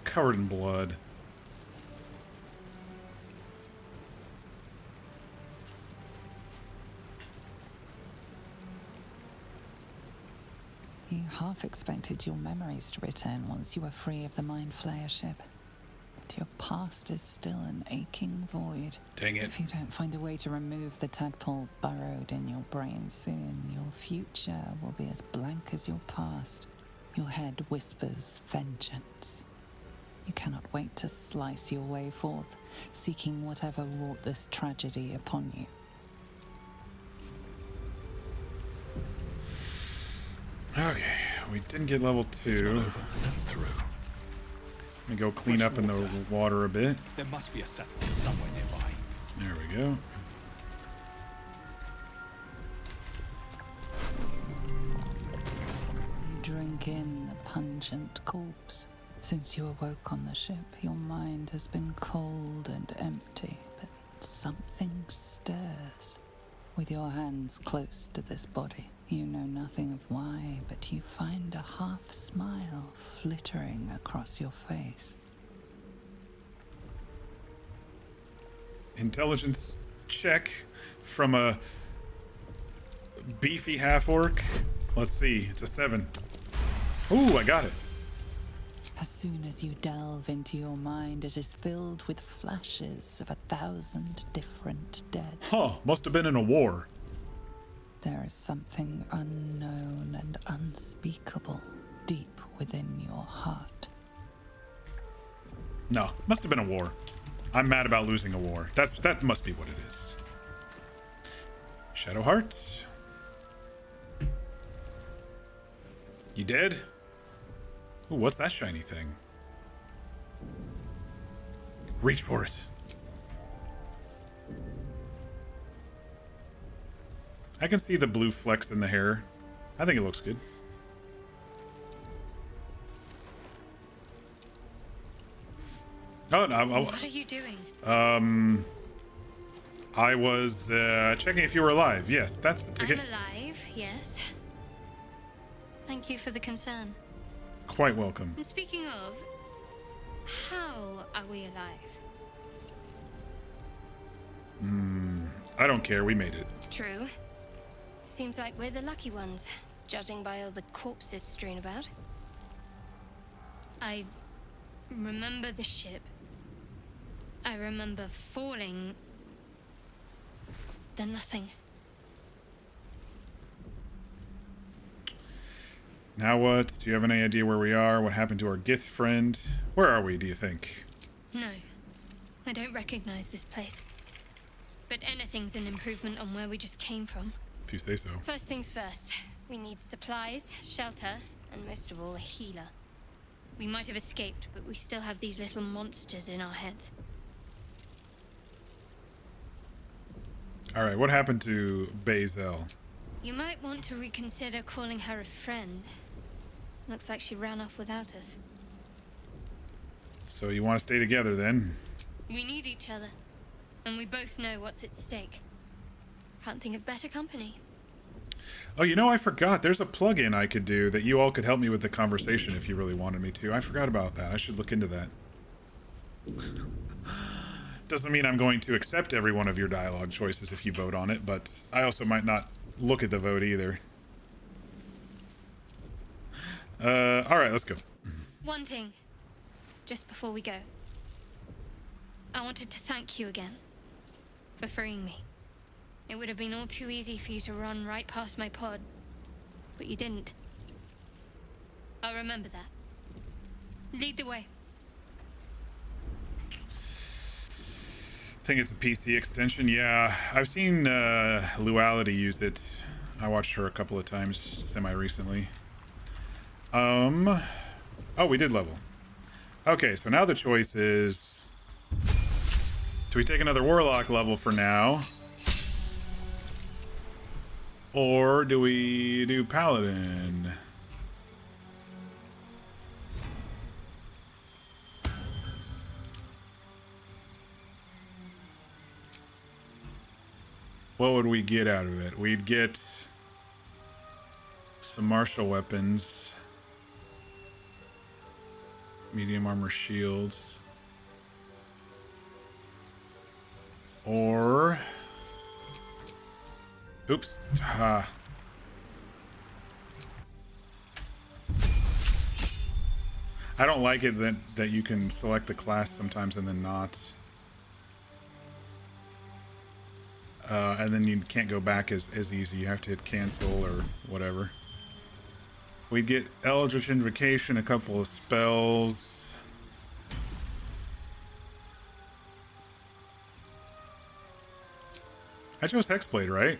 Covered in blood.
You half expected your memories to return once you were free of the Mind Flayer ship. But your past is still an aching void.
Dang it.
If you don't find a way to remove the tadpole burrowed in your brain soon, your future will be as blank as your past. Your head whispers vengeance. You cannot wait to slice your way forth, seeking whatever wrought this tragedy upon you.
Okay, we didn't get level 2.
Over and through.
Let me go clean up in the water a bit.
There must be a settlement somewhere nearby.
There we go.
You drink in the pungent corpse. Since you awoke on the ship, your mind has been cold and empty, but something stirs. With your hands close to this body, you know nothing of why, but you find a half smile flittering across your face.
Intelligence check from a beefy half-orc. Let's see, it's a 7. Ooh, I got it.
As soon as you delve into your mind, it is filled with flashes of 1,000 different dead.
Huh, must have been in a war.
There is something unknown and unspeakable deep within your heart.
No, must have been a war. I'm mad about losing a war. That must be what it is. Shadow Heart. You dead? Ooh, what's that shiny thing? Reach for it. I can see the blue flecks in the hair. I think it looks good. Oh, no.
What are you doing?
I was checking if you were alive. Yes, that's the ticket.
I'm alive, yes. Thank you for the concern.
Quite welcome.
And speaking of, how are we alive?
I don't care. We made it.
True. Seems like we're the lucky ones, judging by all the corpses strewn about. I remember the ship. I remember falling. Then nothing.
Now what? Do you have any idea where we are? What happened to our Gith friend? Where are we, do you think?
No, I don't recognize this place. But anything's an improvement on where we just came from.
If you say so.
First things first, we need supplies, shelter, and most of all, a healer. We might have escaped, but we still have these little monsters in our heads.
Alright, what happened to Bazel?
You might want to reconsider calling her a friend. Looks like she ran off without us.
So you want to stay together then?
We need each other, and we both know what's at stake. Can't think of better company.
Oh, you know, I forgot. There's a plug-in I could do that you all could help me with the conversation if you really wanted me to. I forgot about that. I should look into that. Doesn't mean I'm going to accept every one of your dialogue choices if you vote on it, but I also might not look at the vote either. Alright, let's go.
One thing, just before we go. I wanted to thank you again for freeing me. It would have been all too easy for you to run right past my pod, but you didn't. I'll remember that. Lead the way.
I think it's a PC extension. Yeah, I've seen Luality use it. I watched her a couple of times semi-recently. Oh, we did level. Okay, so now the choice is... do we take another Warlock level for now? Or do we do Paladin? what would we get out of it? We'd get some martial weapons, medium armor shields, or oops, I don't like it that you can select the class sometimes and then not. And then you can't go back as easy. You have to hit cancel or whatever. We get Eldritch Invocation, a couple of spells. I chose Hexblade, right?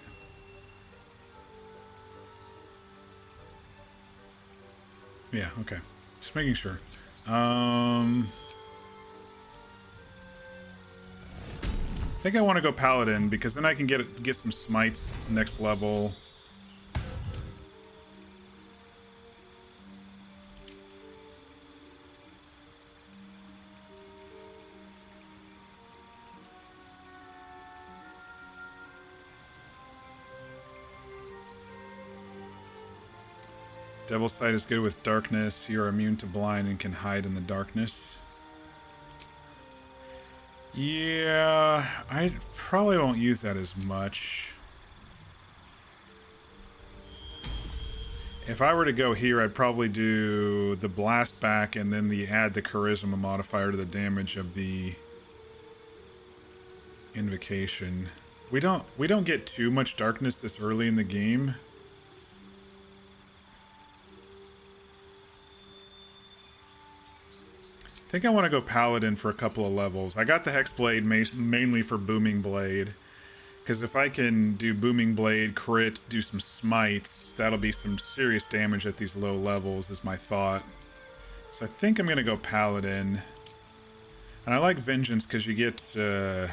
Yeah, okay. Just making sure. I think I want to go Paladin because then I can get some smites next level. Devil's Sight is good with darkness. You're immune to blind and can hide in the darkness. Yeah, I probably won't use that as much. If I were to go here, I'd probably do the blast back and then add the charisma modifier to the damage of the invocation. We don't get too much darkness this early in the game. I think I want to go Paladin for a couple of levels. I got the Hexblade mainly for Booming Blade. Because if I can do Booming Blade, crit, do some smites, that'll be some serious damage at these low levels, is my thought. So I think I'm going to go Paladin. And I like Vengeance because you get the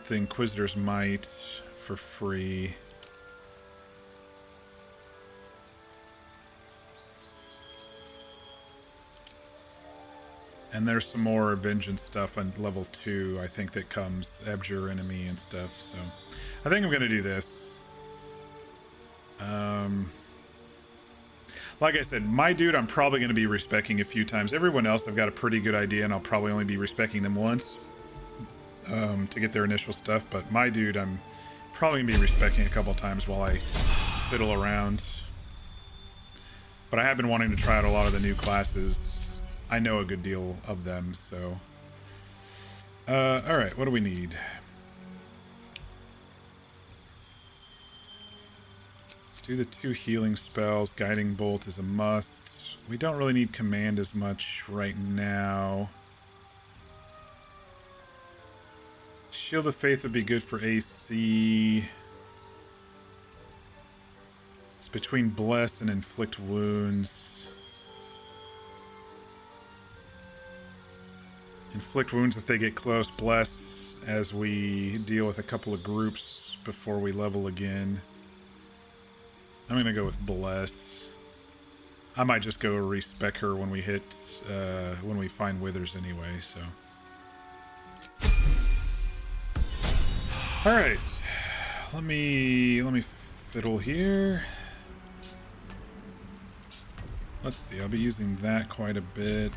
Inquisitor's Might for free. And there's some more Vengeance stuff on level 2, I think, that comes, Abjure Enemy and stuff, so... I think I'm gonna do this. Like I said, my dude I'm probably gonna be respecking a few times. Everyone else I've got a pretty good idea, and I'll probably only be respecking them once to get their initial stuff, but my dude I'm probably gonna be respecting a couple times while I fiddle around. But I have been wanting to try out a lot of the new classes. I know a good deal of them, so... alright, what do we need? Let's do the 2 healing spells. Guiding Bolt is a must. We don't really need Command as much right now. Shield of Faith would be good for AC. It's between Bless and Inflict Wounds. Inflict Wounds if they get close. Bless as we deal with a couple of groups before we level again. I'm going to go with Bless. I might just go respec her when we hit, when we find Withers anyway, so. Alright. Let me fiddle here. Let's see, I'll be using that quite a bit.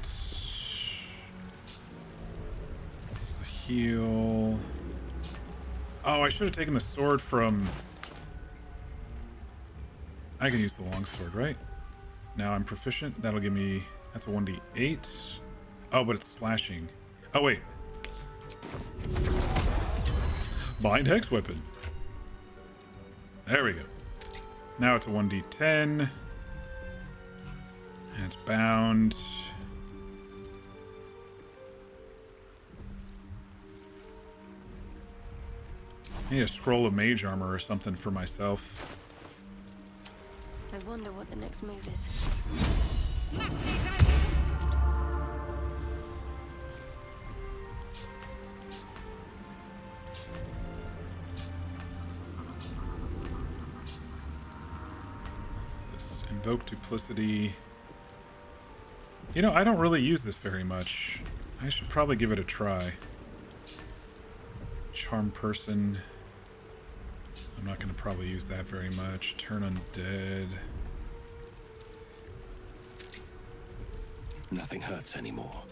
Heal. Oh, I should have taken the sword from... I can use the longsword, right? Now I'm proficient. That'll give me... That's a 1d8. Oh, but it's slashing. Oh, wait. Bind Hex Weapon. There we go. Now it's a 1d10. And it's bound. I need a scroll of mage armor or something for myself.
I wonder what the next move is.
What's this? Invoke Duplicity. You know, I don't really use this very much. I should probably give it a try. Charm Person. I'm not going to probably use that very much. Turn Undead.
Nothing hurts anymore.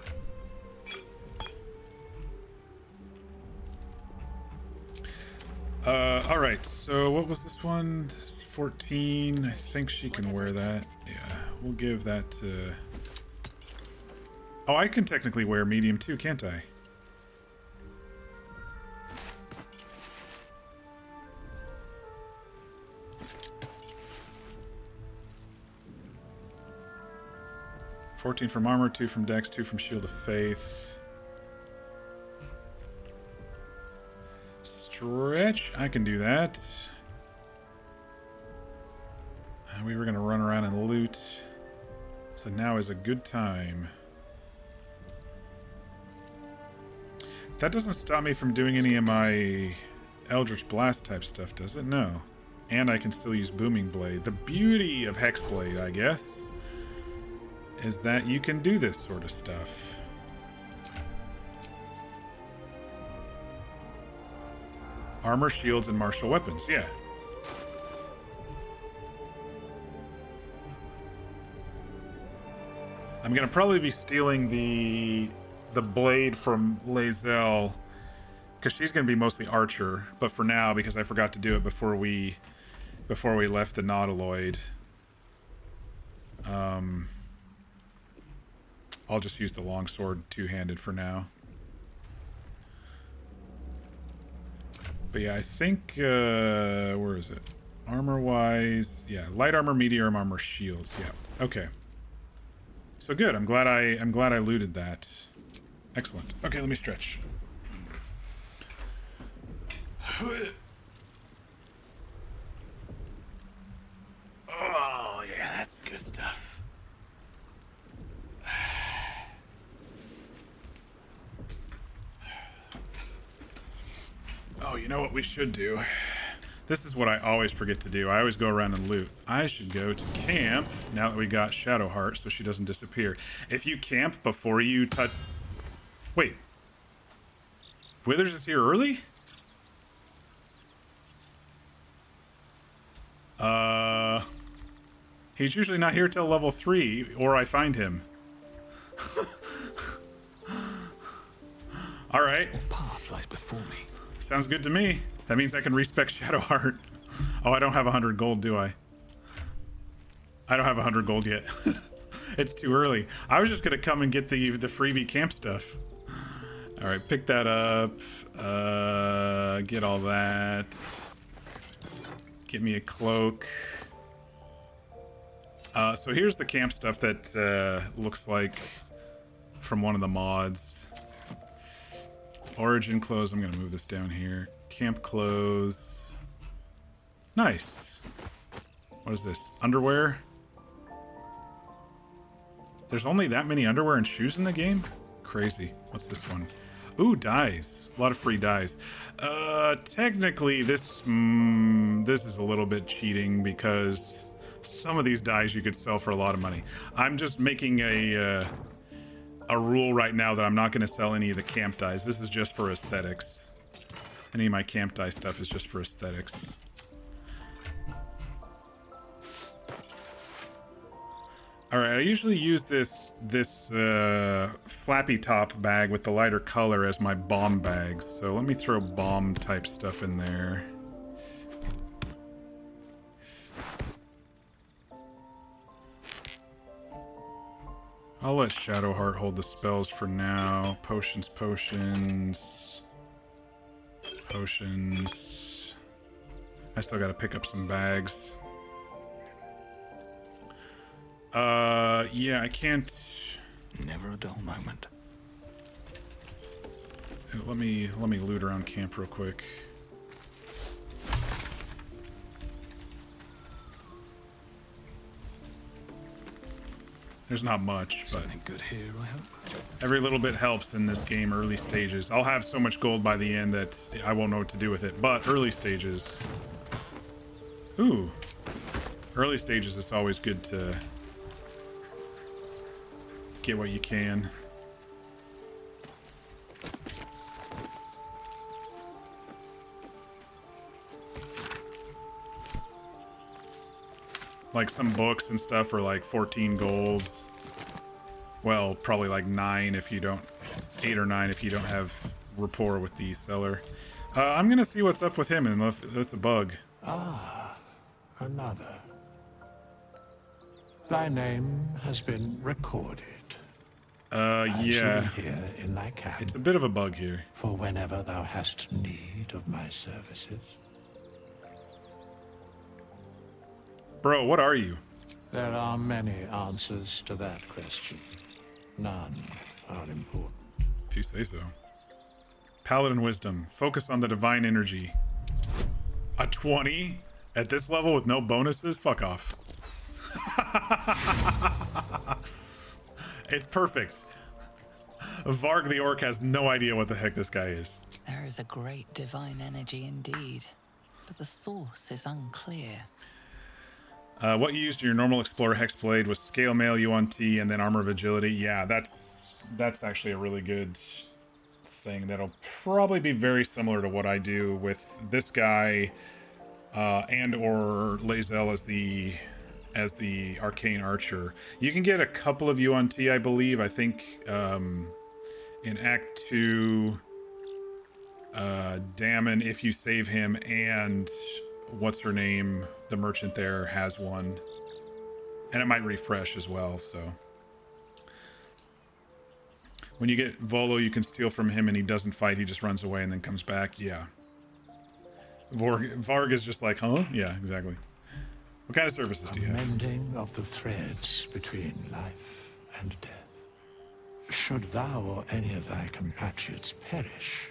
Alright, so what was this one? 14. I think she can wear that. Yeah, we'll give that to... Oh, I can technically wear medium too, can't I? $14 from armor, 2 from dex, 2 from shield of faith. Stretch, I can do that. We were gonna run around and loot, so now is a good time. That doesn't stop me from doing any of my Eldritch Blast type stuff, does it? No. And I can still use Booming Blade. The beauty of Hexblade, I guess, is that you can do this sort of stuff. Armor, shields, and martial weapons, yeah. I'm gonna probably be stealing the blade from Lae'zel, because she's gonna be mostly archer. But for now, because I forgot to do it before we left the Nautiloid, I'll just use the longsword two-handed for now. But yeah, I think where is it? Armor-wise, yeah, light armor, medium armor, shields. Yeah, okay. So good. I'm glad I looted that. Excellent. Okay, let me stretch.
Oh, yeah, that's good stuff.
Oh, you know what we should do? This is what I always forget to do. I always go around and loot. I should go to camp now that we got Shadowheart so she doesn't disappear. If you camp before you touch... Wait. Withers is here early? He's usually not here till level 3, or I find him. Alright.
What path lies before me?
Sounds good to me. That means I can respec Shadowheart. Oh, I don't have 100 gold, do I? I don't have 100 gold yet. It's too early. I was just gonna come and get the freebie camp stuff. All right, pick that up. Get all that. Get me a cloak. So here's the camp stuff that looks like from one of the mods. Origin clothes. I'm gonna move this down here. Camp clothes. Nice. What is this? Underwear? There's only that many underwear and shoes in the game? Crazy. What's this one? Ooh, dyes. A lot of free dyes. Technically this is a little bit cheating because some of these dyes you could sell for a lot of money. I'm just making a rule right now that I'm not going to sell any of the camp dyes. This is just for aesthetics. Any of my camp dye stuff is just for aesthetics. All right, I usually use this flappy top bag with the lighter color as my bomb bags. So let me throw bomb type stuff in there. I'll let Shadowheart hold the spells for now. Potions, potions. Potions. I still gotta pick up some bags. Yeah, I can't...
Never a dull moment.
Let me loot around camp real quick. There's not much, but
something good here, I hope.
Every little bit helps in this game early stages. I'll have so much gold by the end that I won't know what to do with it, but early stages. Ooh. Early stages, it's always good to get what you can. Like some books and stuff are like 14 gold. Well, probably like 9 if you don't, 8 or 9 if you don't have rapport with the seller. I'm gonna see what's up with him, and if that's a bug.
Ah, another. Thy name has been recorded.
Yeah.
Here in thy camp.
It's a bit of a bug here.
For whenever thou hast need of my services.
Bro, what are you?
There are many answers to that question. None are important.
If you say so. Paladin Wisdom. Focus on the divine energy. A 20? At this level with no bonuses? Fuck off. It's perfect. Varg the Orc has no idea what the heck this guy is.
There is a great divine energy indeed, but the source is unclear.
What you used in your normal Explorer Hexblade was Scale Mail, UNT, and then Armor of Agility. Yeah, that's actually a really good thing. That'll probably be very similar to what I do with this guy, and or Lae'zel as the Arcane Archer. You can get a couple of UNT, I believe. I think in Act 2, Damon, if you save him, and what's her name, the merchant there, has one. And it might refresh as well, so. When you get Volo, you can steal from him and he doesn't fight, he just runs away and then comes back. Yeah. Varg is just like, huh? Yeah, exactly. What kind of services do you have?
Mending of the threads between life and death. Should thou or any of thy compatriots perish,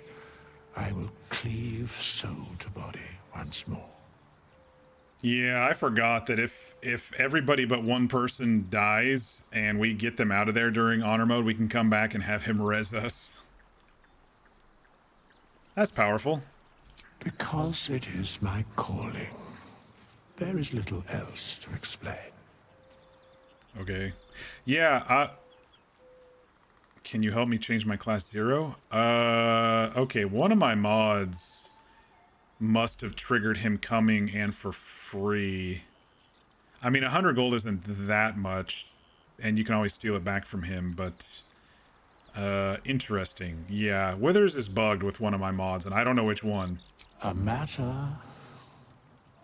I will cleave soul to body once more.
Yeah, I forgot that if everybody but one person dies and we get them out of there during honor mode, we can come back and have him res us. That's powerful.
Because it is my calling. There is little else to explain.
Okay. Yeah, can you help me change my class 0? Okay, one of my mods must have triggered him coming and for free. I mean, 100 gold isn't that much, and you can always steal it back from him, but interesting. Yeah, Withers is bugged with one of my mods, and I don't know which one.
A matter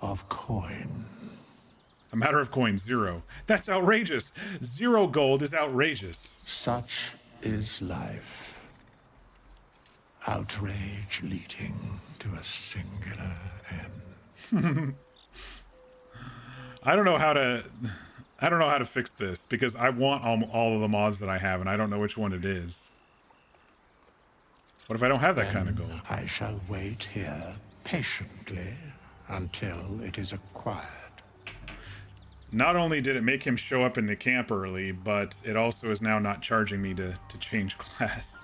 of coin.
A matter of coin, 0. That's outrageous. 0 gold is outrageous.
Such is life. Outrage leading to a singular end.
I don't know how to fix this because I want all of the mods that I have and I don't know which one it is. What if I don't have that kind of gold?
I shall wait here patiently until it is acquired.
Not only did it make him show up in the camp early, but it also is now not charging me to change class.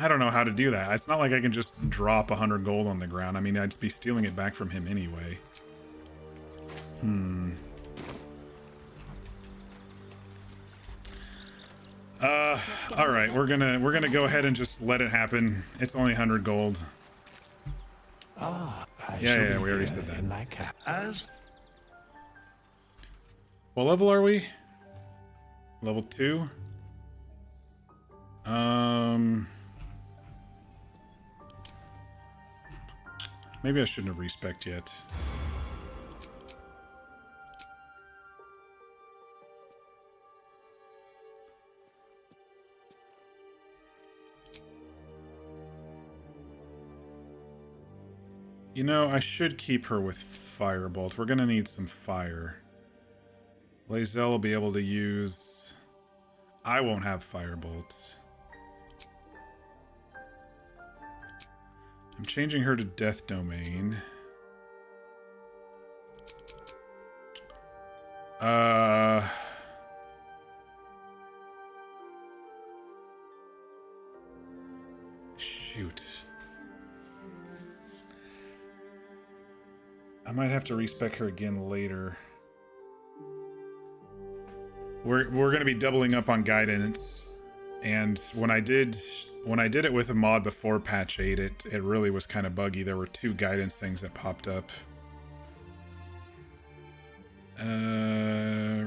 I don't know how to do that. It's not like I can just drop 100 gold on the ground. I mean, I'd be stealing it back from him anyway. All right, we're gonna go ahead and just let it happen. It's only 100 gold. Yeah, we already said that. What level are we? Level 2? Maybe I shouldn't have respec'd yet. You know, I should keep her with Firebolt. We're gonna need some fire. Lae'zel will be able to use... I won't have Firebolt. I'm changing her to Death Domain. Shoot. I might have to respec her again later. We're going to be doubling up on guidance, and when when I did it with a mod before patch 8, it really was kind of buggy. There were 2 guidance things that popped up.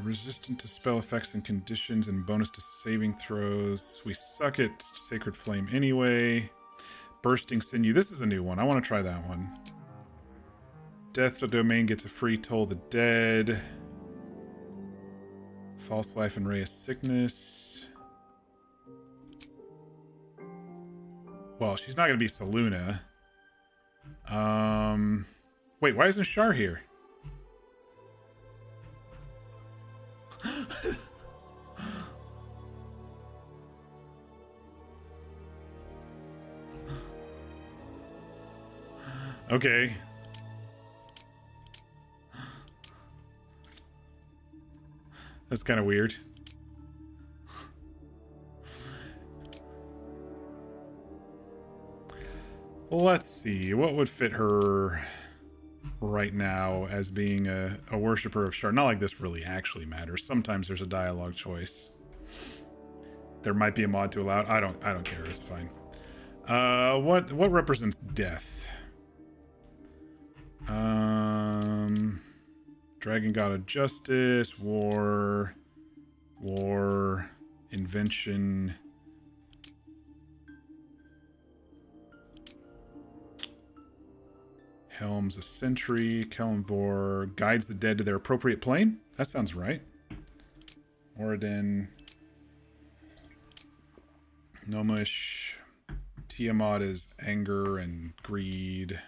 Resistant to spell effects and conditions and bonus to saving throws. We suck at Sacred Flame anyway. Bursting Sinew. This is a new one. I want to try that one. Death the Domain gets a free Toll the Dead. False Life and Ray of Sickness. Well, she's not going to be Saluna. Wait, why isn't Shar here? Okay. That's kind of weird. Let's see. What would fit her right now as being a worshiper of Shar? Not like this really actually matters. Sometimes there's a dialogue choice. There might be a mod to allow it. I don't care. It's fine. What represents death? Dragon God of Justice, War, Invention. Helm's a Sentry, Kelemvor guides the dead to their appropriate plane. That sounds right. Moradin, Gnomish, Tiamat is anger and greed.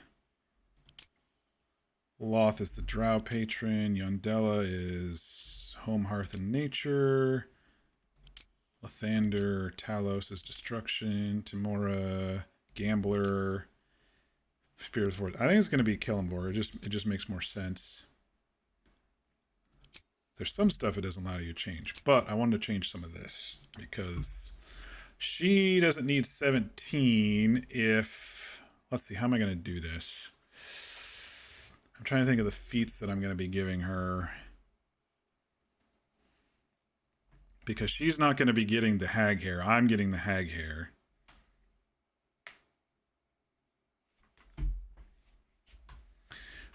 Loth is the Drow patron. Yondella is home, hearth, and nature. Lathander, Talos is destruction. Timora, gambler. Spirit of Force. I think it's going to be Kelemvor. It just makes more sense. There's some stuff it doesn't allow you to change, but I wanted to change some of this because she doesn't need 17 if... Let's see, how am I going to do this? I'm trying to think of the feats that I'm going to be giving her. Because she's not going to be getting the hag hair. I'm getting the hag hair.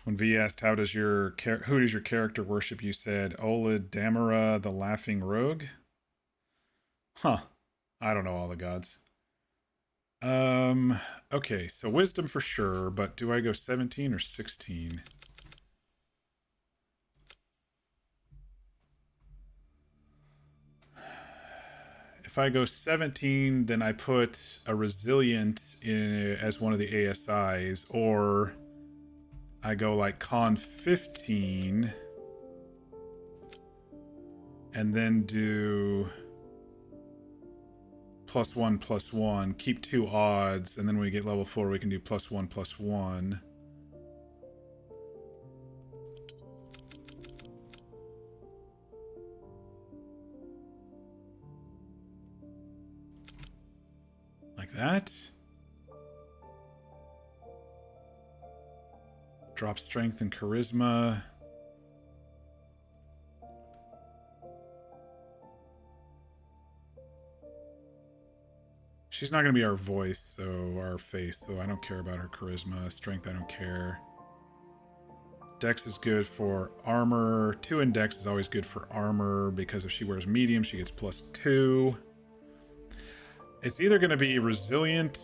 When V asked, who does your character worship, you said, Olid Damara, the Laughing Rogue? Huh. I don't know all the gods. Okay, so wisdom for sure, but do I go 17 or 16? If I go 17, then I put a resilient in as one of the ASIs, or I go like con 15 and then do +1/+1, keep 2 odds, and then when we get level 4 we can do +1/+1. Like that. Drop strength and charisma. She's not going to be our voice, so our face, so I don't care about her charisma. Strength, I don't care. Dex is good for armor. 2 in Dex is always good for armor because if she wears medium, she gets +2. It's either going to be resilient.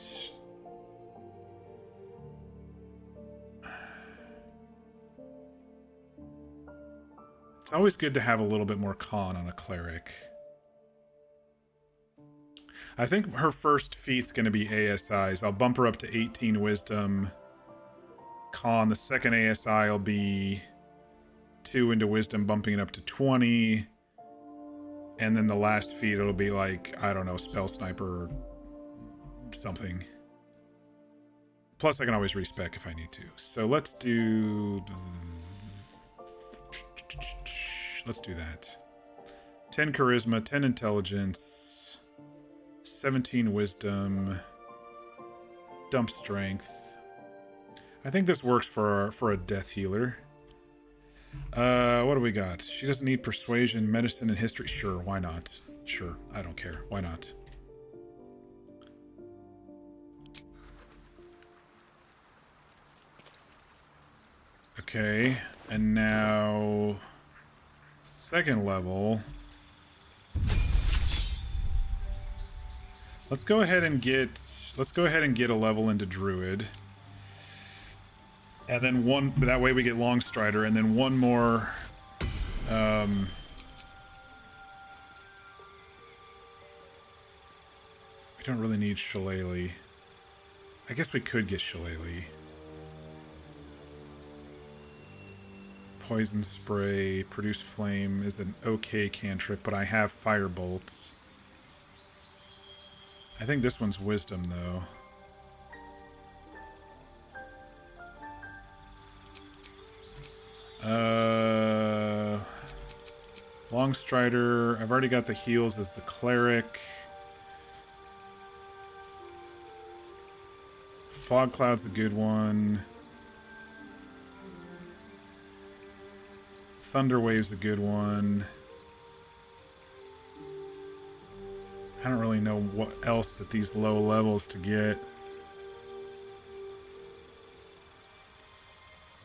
It's always good to have a little bit more con on a cleric. I think her first feat's going to be ASIs. I'll bump her up to 18 wisdom. Con. The second ASI will be 2 into wisdom, bumping it up to 20. And then the last feat, it'll be like, I don't know, spell sniper or something. Plus, I can always respec if I need to. So let's do that. 10 charisma, 10 intelligence, 17 wisdom, dump strength. I think this works for a death healer. What do we got? She doesn't need persuasion, medicine, and history. Sure, why not? Sure, I don't care. Why not? Okay, and now second level. Let's go ahead and get a level into Druid. And then one, that way we get Long Strider, and then one more we don't really need Shillelagh. I guess we could get Shillelagh. Poison Spray, Produce Flame is an okay cantrip, but I have Firebolt. I think this one's Wisdom, though. Long Strider. I've already got the heals as the Cleric. Fog Cloud's a good one. Thunder Wave's a good one. I don't really know what else at these low levels to get.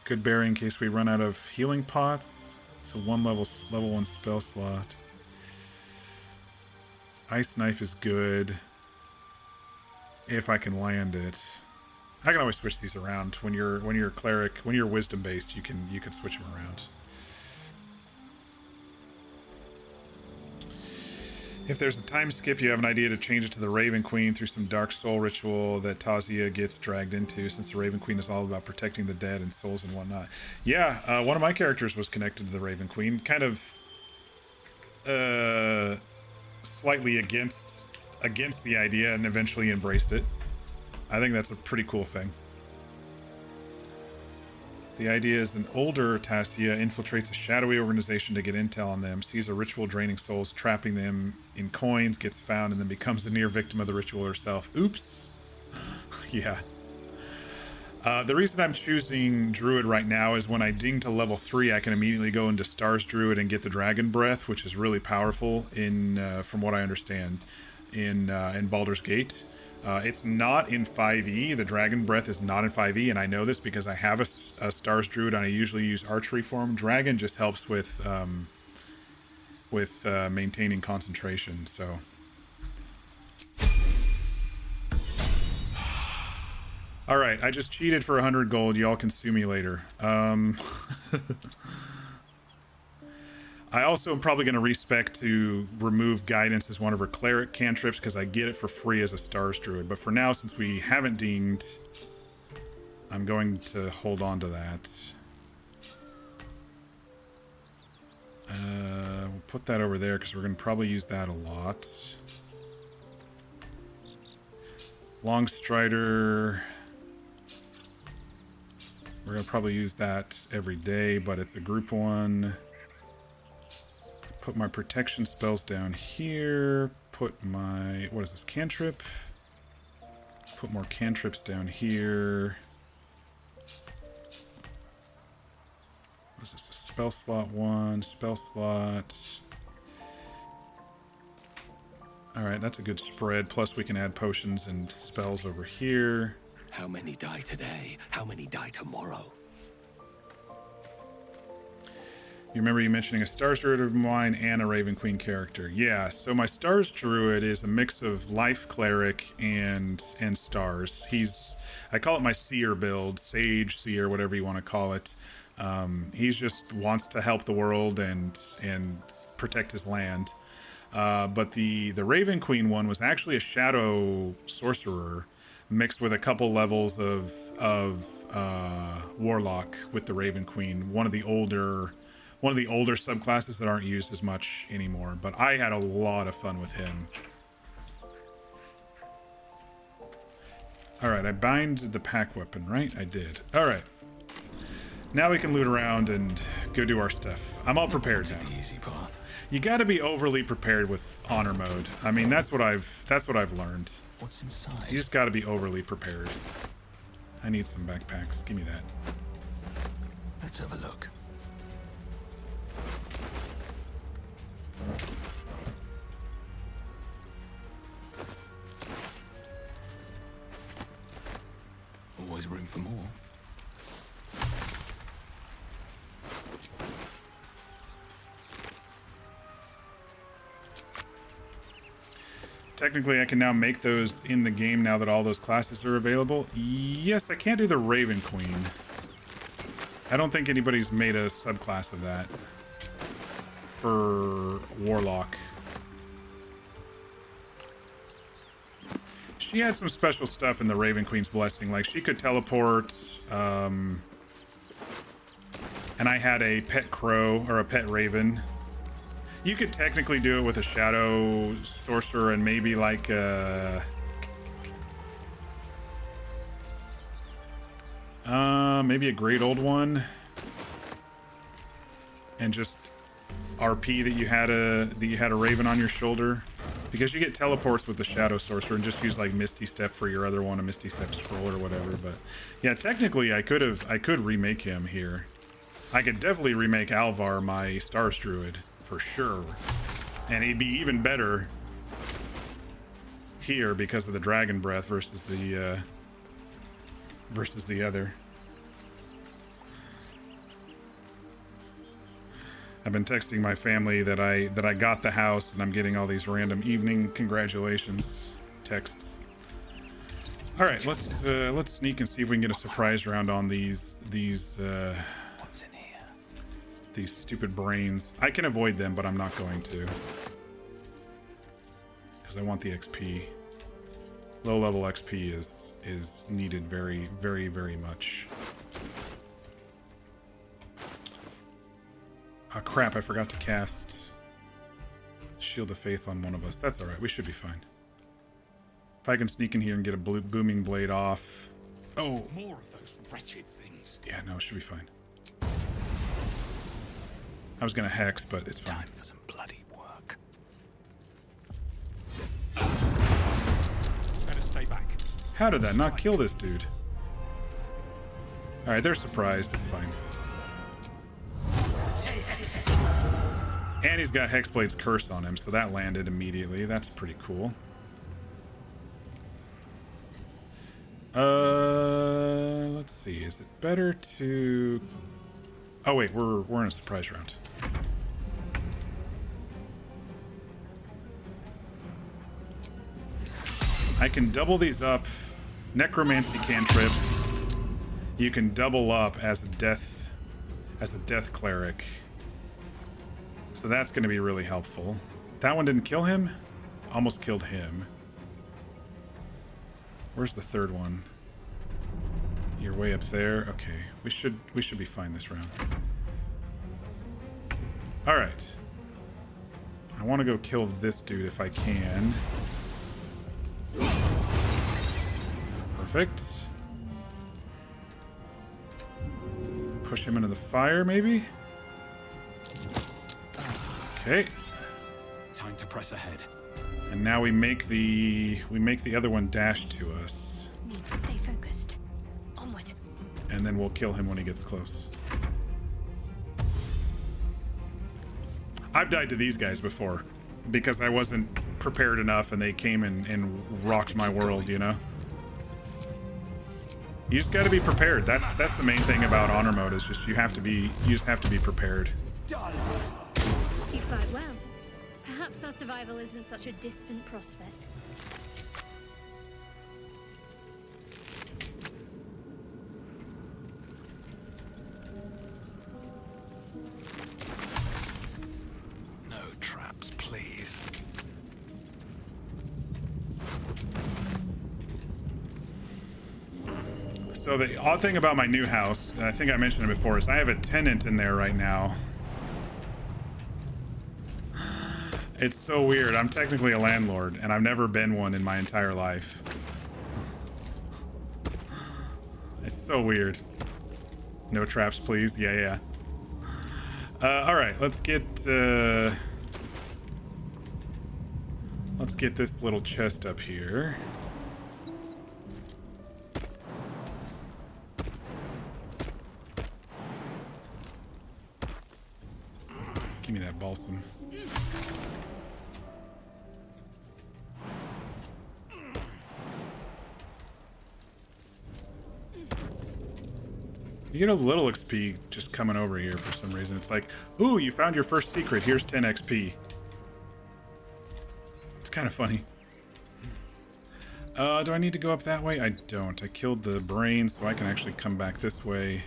Good berry in case we run out of healing pots. It's a level 1 spell slot. Ice Knife is good if I can land it. I can always switch these around. When you're cleric, when you're wisdom based, you can switch them around. If there's a time skip, you have an idea to change it to the Raven Queen through some Dark Soul ritual that Tazia gets dragged into, since the Raven Queen is all about protecting the dead and souls and whatnot. Yeah, one of my characters was connected to the Raven Queen, kind of slightly against the idea, and eventually embraced it. I think that's a pretty cool thing. The idea is an older Tassia infiltrates a shadowy organization to get intel on them, sees a ritual draining souls, trapping them in coins, gets found, and then becomes the near victim of the ritual herself. Oops. Yeah. The reason I'm choosing Druid right now is when I ding to level 3, I can immediately go into Stars Druid and get the Dragon Breath, which is really powerful in, from what I understand, in Baldur's Gate. It's not in 5e. The Dragon Breath is not in 5e, and I know this because I have a Stars Druid, and I usually use archery for him. Dragon just helps with maintaining concentration, so... Alright, I just cheated for 100 gold. Y'all can sue me later. I also am probably going to respec to remove Guidance as one of her Cleric cantrips, because I get it for free as a Stars Druid. But for now, since we haven't dinged, I'm going to hold on to that. We'll put that over there, because we're going to probably use that a lot. Long Strider... We're going to probably use that every day, but it's a group one. Put my protection spells down here. Put my... What is this? Cantrip? Put more cantrips down here. What is this? A spell slot 1. Spell slot... Alright, that's a good spread. Plus we can add potions and spells over here.
How many die today? How many die tomorrow?
You remember you mentioning a Stars Druid of mine and a Raven Queen character. Yeah, so my Stars Druid is a mix of Life Cleric and Stars. I call it my Seer build, Sage, Seer, whatever you want to call it. He just wants to help the world and protect his land. But the Raven Queen one was actually a Shadow Sorcerer mixed with a couple levels of Warlock with the Raven Queen. One of the older subclasses that aren't used as much anymore, but I had a lot of fun with him. Alright, I bind the pack weapon, right? I did. Alright. Now we can loot around and go do our stuff. I'm all prepared now.
The easy path.
You gotta be overly prepared with honor mode. I mean, that's what I've learned.
What's inside?
You just gotta be overly prepared. I need some backpacks. Give me that.
Let's have a look. Always room for more.
technically I can now make those in the game now that all those classes are available. Yes, I can't do the Raven Queen. I don't think anybody's made a subclass of that for Warlock. She had some special stuff in the Raven Queen's Blessing, like she could teleport, and I had a pet crow, or a pet raven. You could technically do it with a shadow sorcerer and maybe like maybe a great old one, and just RP that you had a raven on your shoulder, because you get teleports with the shadow sorcerer, and just use like Misty Step for your other one, a Misty Step scroll or whatever. But yeah, technically I could remake him here. I could definitely remake Alvar, my Stars Druid, for sure. And he'd be even better here because of the Dragon Breath versus the other. I've been texting my family that I got the house, and I'm getting all these random evening congratulations texts. All right, let's sneak and see if we can get a surprise round on these
What's in here?
These stupid brains. I can avoid them, but I'm not going to, because I want the XP. Low level XP is needed very, very, very much. Oh crap, I forgot to cast Shield of Faith on one of us. That's alright, we should be fine. If I can sneak in here and get a booming blade off. Oh!
More of those wretched things.
Yeah, no, it should be fine. I was gonna hex, but it's fine.
Time for some bloody work. Better stay back.
How did that not kill this dude? Alright, they're surprised, it's fine. And he's got Hexblade's Curse on him, so that landed immediately. That's pretty cool. Let's see. Is it better to... Oh wait, we're in a surprise round. I can double these up. Necromancy cantrips. You can double up as a death cleric. So that's going to be really helpful. That one didn't kill him? Almost killed him. Where's the third one? You're way up there. Okay, we should be fine this round. All right. I want to go kill this dude if I can. Perfect. Push him into the fire, maybe? Okay.
Time to press ahead.
And now we make the other one dash to us.
Need to stay focused. Onward.
And then we'll kill him when he gets close. I've died to these guys before because I wasn't prepared enough, and they came and rocked my world, you know? You just got to be prepared. That's the main thing about honor mode, is just you just have to be prepared.
You fight well. Perhaps our survival isn't such a distant prospect.
No traps, please.
So the odd thing about my new house, and I think I mentioned it before, is I have a tenant in there right now. It's so weird. I'm technically a landlord, and I've never been one in my entire life. It's so weird. No traps, please. Yeah. All right, let's get this little chest up here. Give me that balsam. You get a little XP just coming over here for some reason. It's like, ooh, you found your first secret. Here's 10 XP. It's kind of funny. Do I need to go up that way? I don't. I killed the brain, so I can actually come back this way.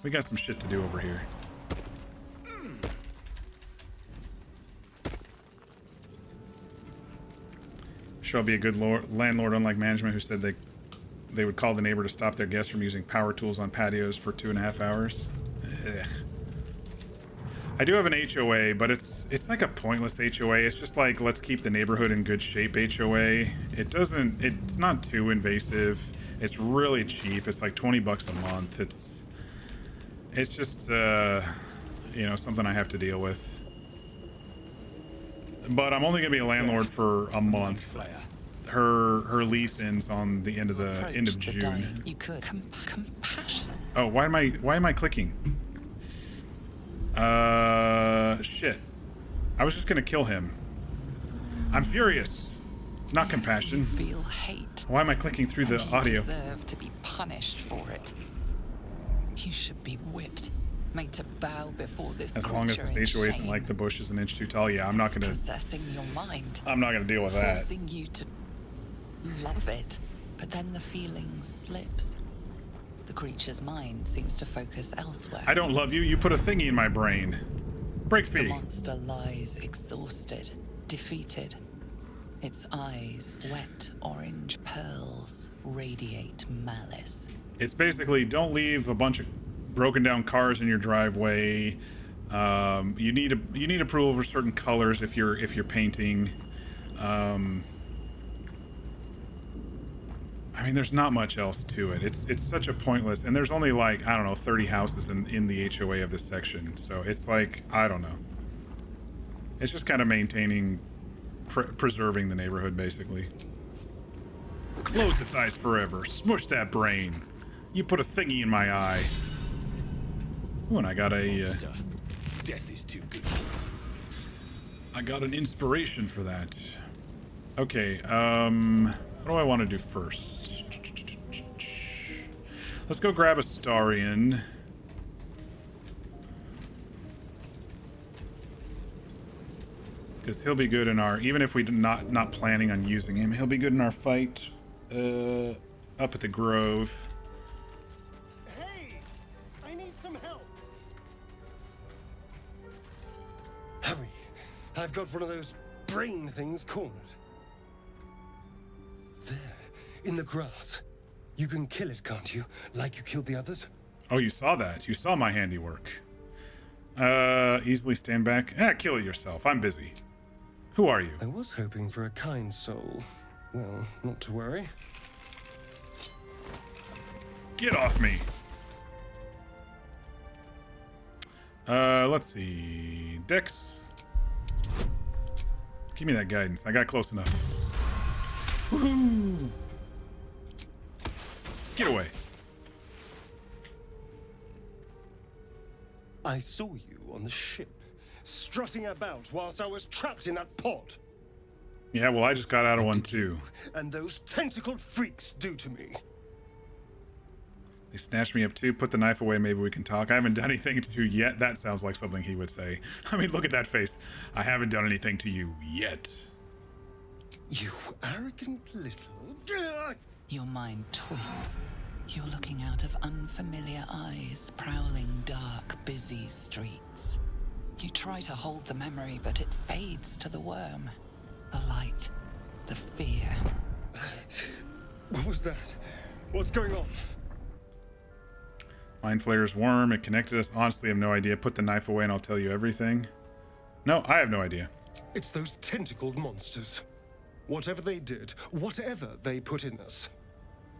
We got some shit to do over here. Sure, I'll be a good landlord, unlike management, who said they would call the neighbor to stop their guests from using power tools on patios for 2.5 hours. Ugh. I do have an HOA, but it's like a pointless HOA. It's just like, let's keep the neighborhood in good shape HOA. It's not too invasive. It's really cheap. It's like 20 bucks a month. It's just, you know, something I have to deal with. But I'm only gonna be a landlord for a month. Her lease ends on the end of June.
You could compassion.
Oh, why am I clicking? Shit. I was just gonna kill him. I'm furious. Not compassion.
You feel hate.
Why am I clicking through the
You
audio?
deserve to be punished for it. You should be whipped, made to bow before this.
As long as this HOA isn't like the bush is an inch too tall, yeah, I'm not gonna.
Possessing your mind.
I'm not gonna deal with that.
Forcing you to love it, but then the feeling slips. The creature's mind seems to focus elsewhere.
I don't love you. You put a thingy in my brain. Break
The
fee.
monster lies exhausted, defeated. Its eyes, wet orange pearls, radiate malice.
It's basically, don't leave a bunch of broken down cars in your driveway. You need approval for certain colors if you're painting. I mean, there's not much else to it. It's such a pointless, and there's only like, I don't know, 30 houses in the HOA of this section. So it's like, I don't know. It's just kind of maintaining, preserving the neighborhood, basically. Close its eyes forever. Smush that brain. You put a thingy in my eye. Ooh, and I got a...
Death is too good.
I got an inspiration for that. Okay, what do I want to do first? Let's go grab a Starian. Because he'll be good in our... Even if we're not planning on using him, he'll be good in our fight up at the Grove.
Hey! I need some help!
Hurry! I've got one of those brain things cornered. There, in the grass. You can kill it, can't you? Like you killed the others?
Oh, you saw that. You saw my handiwork. Easily stand back. Kill it yourself. I'm busy. Who are you?
I was hoping for a kind soul. Well, not to worry.
Get off me. Let's see. Dex. Give me that guidance. I got close enough. Woohoo! Get away.
I saw you on the ship, strutting about whilst I was trapped in that pod.
Yeah, well, I just got out of one too.
And those tentacled freaks do to me.
They snatched me up too. Put the knife away. Maybe we can talk. I haven't done anything to you yet. That sounds like something he would say. I mean, look at that face. I haven't done anything to you yet.
You arrogant little...
Your mind twists. You're looking out of unfamiliar eyes, prowling dark, busy streets. You try to hold the memory, but it fades to the worm. The light, the fear.
What was that? What's going on?
Mind Flayer's worm. It connected us. Honestly, I have no idea. Put the knife away and I'll tell you everything. No, I have no idea.
It's those tentacled monsters. Whatever they did, whatever they put in us,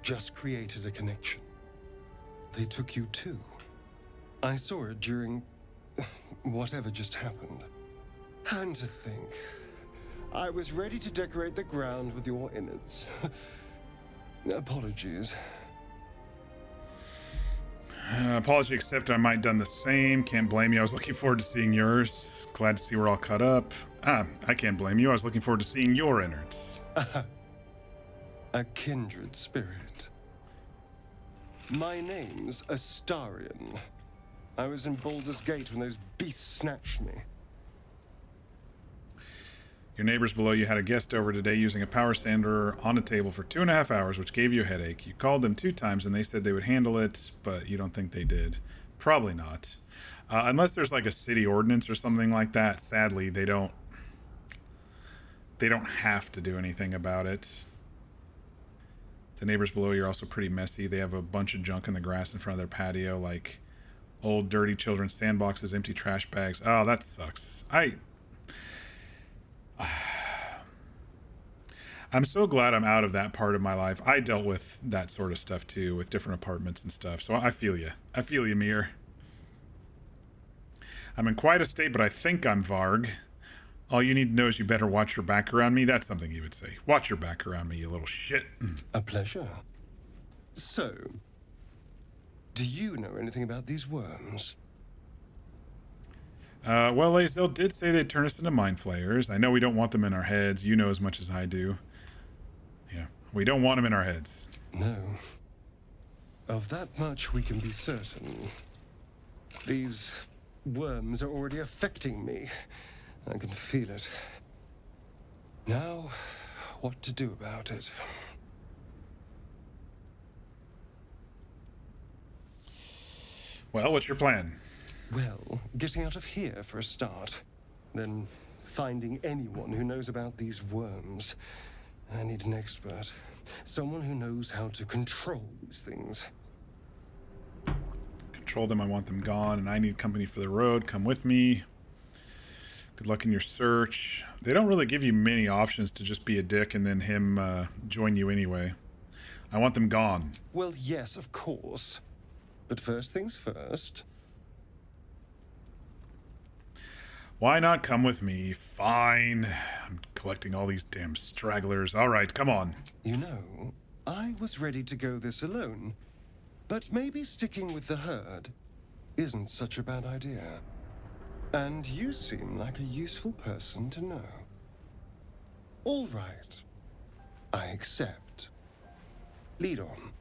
just created a connection. They took you too. I saw it during whatever just happened. And to think, I was ready to decorate the ground with your innards. Apologies.
Apology accepted. I might have done the same. Can't blame you. I was looking forward to seeing yours. Glad to see we're all caught up. I can't blame you. I was looking forward to seeing your innards.
A kindred spirit. My name's Astarion. I was in Baldur's Gate when those beasts snatched me.
Your neighbors below you had a guest over today using a power sander on a table for 2.5 hours, which gave you a headache. You called them 2 times and they said they would handle it, but you don't think they did. Probably not. Unless there's like a city ordinance or something like that. Sadly, they don't have to do anything about it. The neighbors below you are also pretty messy. They have a bunch of junk in the grass in front of their patio, like old dirty children's sandboxes, empty trash bags. Oh, that sucks. I'm so glad I'm out of that part of my life. I dealt with that sort of stuff too, with different apartments and stuff. So I feel you. I feel you, Mir. I'm in quite a state, but I think I'm Varg. All you need to know is you better watch your back around me. That's something he would say. Watch your back around me, you little shit.
A pleasure. So, do you know anything about these worms?
Well, Lae'zel did say they'd turn us into mind flayers. I know we don't want them in our heads. You know as much as I do. Yeah, we don't want them in our heads.
No. Of that much we can be certain. These worms are already affecting me. I can feel it. Now, what to do about it?
Well, what's your plan?
Well, getting out of here for a start. Then finding anyone who knows about these worms. I need an expert. Someone who knows how to control these things.
Control them, I want them gone, and I need company for the road. Come with me. Good luck in your search. They don't really give you many options to just be a dick and then him join you anyway. I want them gone.
Well, yes, of course. But first things first.
Why not come with me? Fine. I'm collecting all these damn stragglers. All right, come on.
You know, I was ready to go this alone. But maybe sticking with the herd isn't such a bad idea. And you seem like a useful person to know. All right. I accept. Lead on.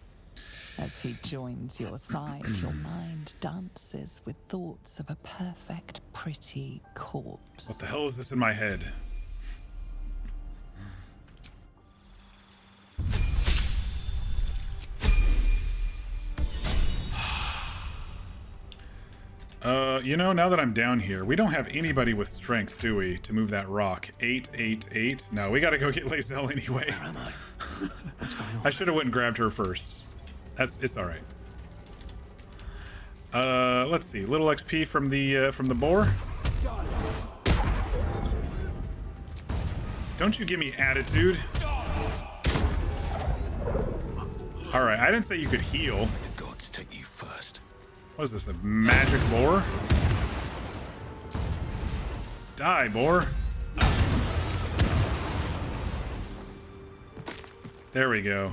As he joins your side, your mind dances with thoughts of a perfect, pretty corpse.
What the hell is this in my head? You know, now that I'm down here, we don't have anybody with strength, do we, to move that rock? 888? No, we gotta go get Lae'zel anyway.
Where am I? What's going on?
I should have went and grabbed her first. It's all right. Let's see. Little XP from the boar. Don't you give me attitude. All right, I didn't say you could heal.
The gods take you first.
What is this, a magic boar? Die, boar. There we go.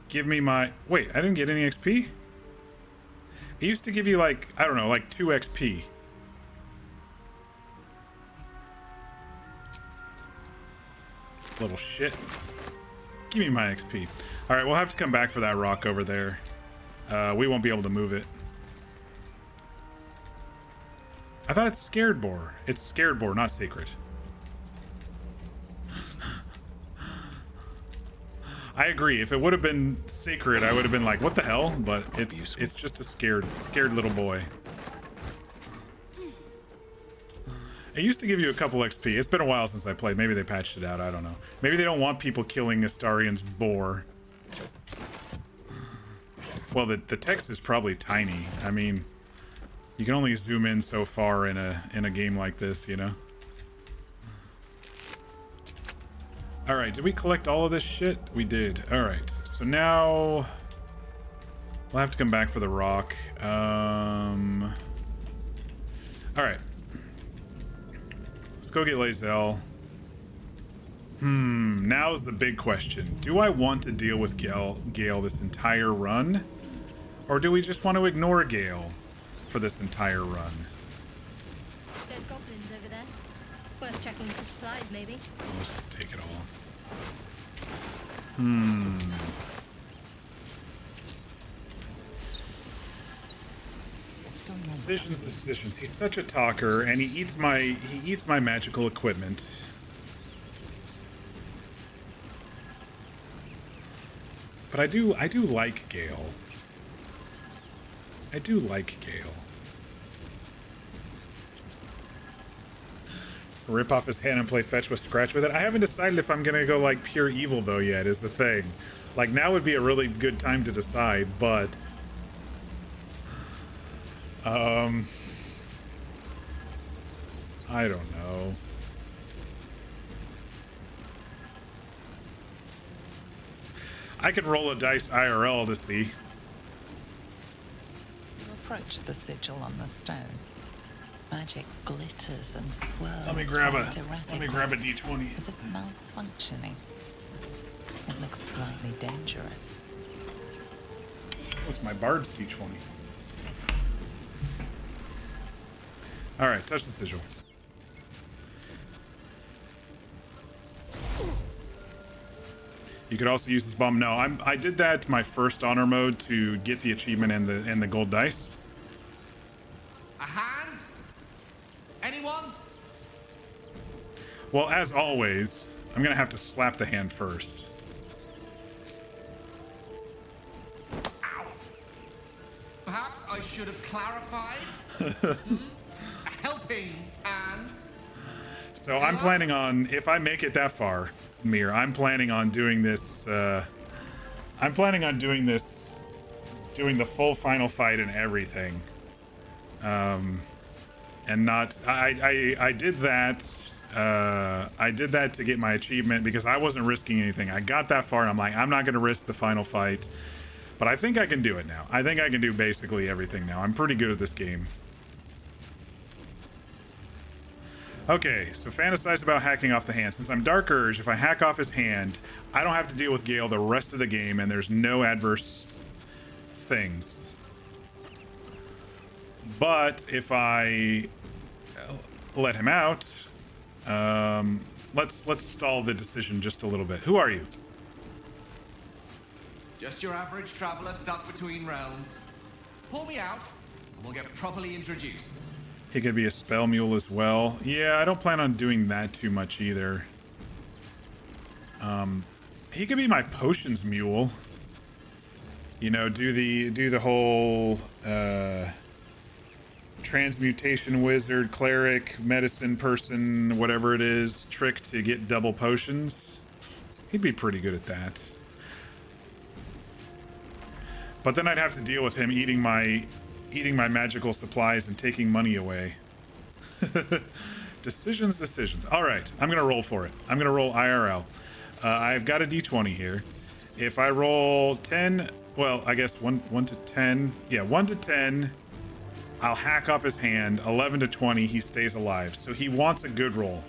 Give me my... Wait, I didn't get any XP? It used to give you like, I don't know, like 2 XP. Little shit. Give me my XP. Alright, we'll have to come back for that rock over there. We won't be able to move it. I thought it's scared boar. It's scared boar, not sacred. I agree. If it would have been sacred, I would have been like, what the hell? But it's just a scared little boy. It used to give you a couple XP. It's been a while since I played. Maybe they patched it out. I don't know. Maybe they don't want people killing Astarian's boar. Well, the text is probably tiny. I mean, you can only zoom in so far in a game like this, you know? Alright, did we collect all of this shit? We did. Alright, so now... we'll have to come back for the rock. Alright. Let's go get Lae'zel. Now's the big question. Do I want to deal with Gale this entire run? Or do we just want to ignore Gale for this entire run?
There's goblins over there. Worth checking for supplies, maybe.
Let's just take it all. Decisions. He's such a talker, and he eats my magical equipment. But I do like Gale. I do like Gale. Rip off his hand and play fetch with Scratch with it. I haven't decided if I'm gonna go like pure evil though yet, is the thing. Like now would be a really good time to decide, but I don't know. I can roll a dice IRL to see.
You approach the sigil on the stone. Magic glitters and swirls.
Let me grab a D20.
As if malfunctioning. It looks slightly dangerous.
What's my bard's D20? All right, touch the sigil. You could also use this bomb. No, I did that my first honor mode to get the achievement and the gold dice.
A hand? Anyone?
Well, as always, I'm gonna have to slap the hand first.
Ow. Perhaps I should have clarified. A helping hand.
So I'm planning on, if I make it that far, Mir, I'm planning on doing this, doing the full final fight and everything. And not, I did that to get my achievement because I wasn't risking anything. I got that far and I'm like, I'm not going to risk the final fight. But I think I can do it now. I think I can do basically everything now. I'm pretty good at this game. Okay, so fantasize about hacking off the hand. Since I'm Dark Urge, if I hack off his hand, I don't have to deal with Gale the rest of the game, and there's no adverse things. But if I let him out, let's stall the decision just a little bit. Who are you?
Just your average traveler stuck between realms. Pull me out, and we'll get properly introduced.
He could be a spell mule as well. Yeah, I don't plan on doing that too much either. He could be my potions mule. You know, do the whole transmutation wizard, cleric, medicine person, whatever it is, trick to get double potions. He'd be pretty good at that. But then I'd have to deal with him eating my magical supplies and taking money away. Decisions. All right, I'm gonna roll for it. I'm gonna roll IRL. I've got a D20 here. If I roll 10, well, I guess 1 to 10. Yeah, 1 to 10. I'll hack off his hand. 11 to 20, he stays alive. So he wants a good roll.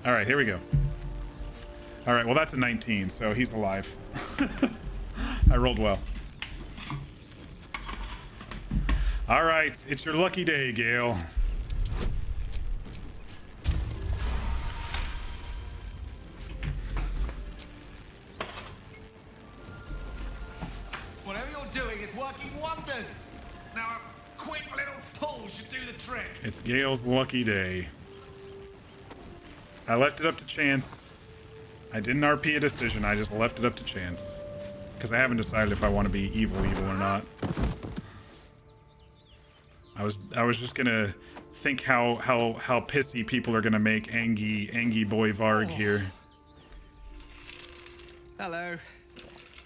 All right, here we go. All right, well, that's a 19, so he's alive. I rolled well. All right, it's your lucky day, Gale.
Whatever you're doing is working wonders. Now a quick little pull should do the trick.
It's Gale's lucky day. I left it up to chance. I didn't RP a decision, I just left it up to chance. Because I haven't decided if I want to be evil or not. I was just gonna think how pissy people are gonna make Angie Boy Varg here.
Hello.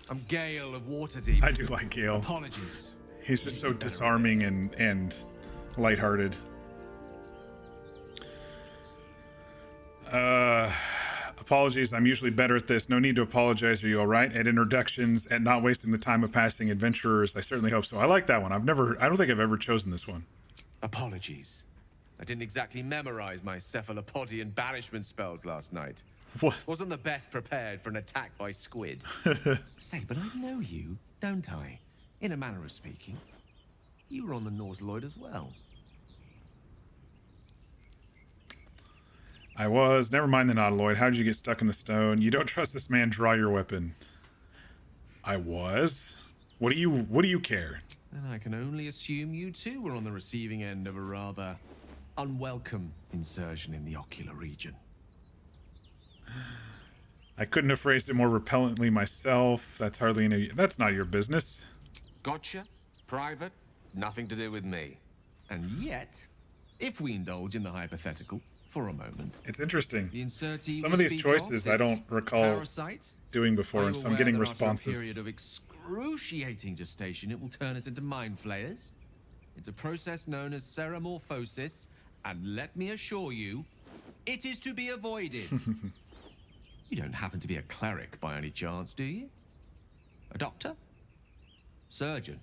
I'm Gale of Waterdeep.
I do like Gale.
Apologies.
He's just so disarming and lighthearted. Apologies, I'm usually better at this. No need to apologize. Are you all right? At introductions, at not wasting the time of passing adventurers. I certainly hope so. I like that one. I don't think I've ever chosen this one.
Apologies. I didn't exactly memorize my cephalopodian banishment spells last night.
What?
Wasn't the best prepared for an attack by squid. Say, but I know you, don't I? In a manner of speaking. You were on the Norse Lloyd as well.
I was. Never mind the nautiloid. How did you get stuck in the stone? You don't trust this man. Draw your weapon. I was. What do you care?
then I can only assume you too were on the receiving end of a rather unwelcome insertion in the ocular region.
I couldn't have phrased it more repellently myself. That's hardly any... That's not your business.
Gotcha. Private. Nothing to do with me. And yet, if we indulge in the hypothetical for a moment...
It's interesting.
The
some of these choices I don't recall doing before, and so I'm getting responses.
After a period of excruciating gestation, it will turn us into mind flayers. It's a process known as ceremorphosis, and let me assure you, it is to be avoided. You don't happen to be a cleric by any chance, do you? A doctor? Surgeon?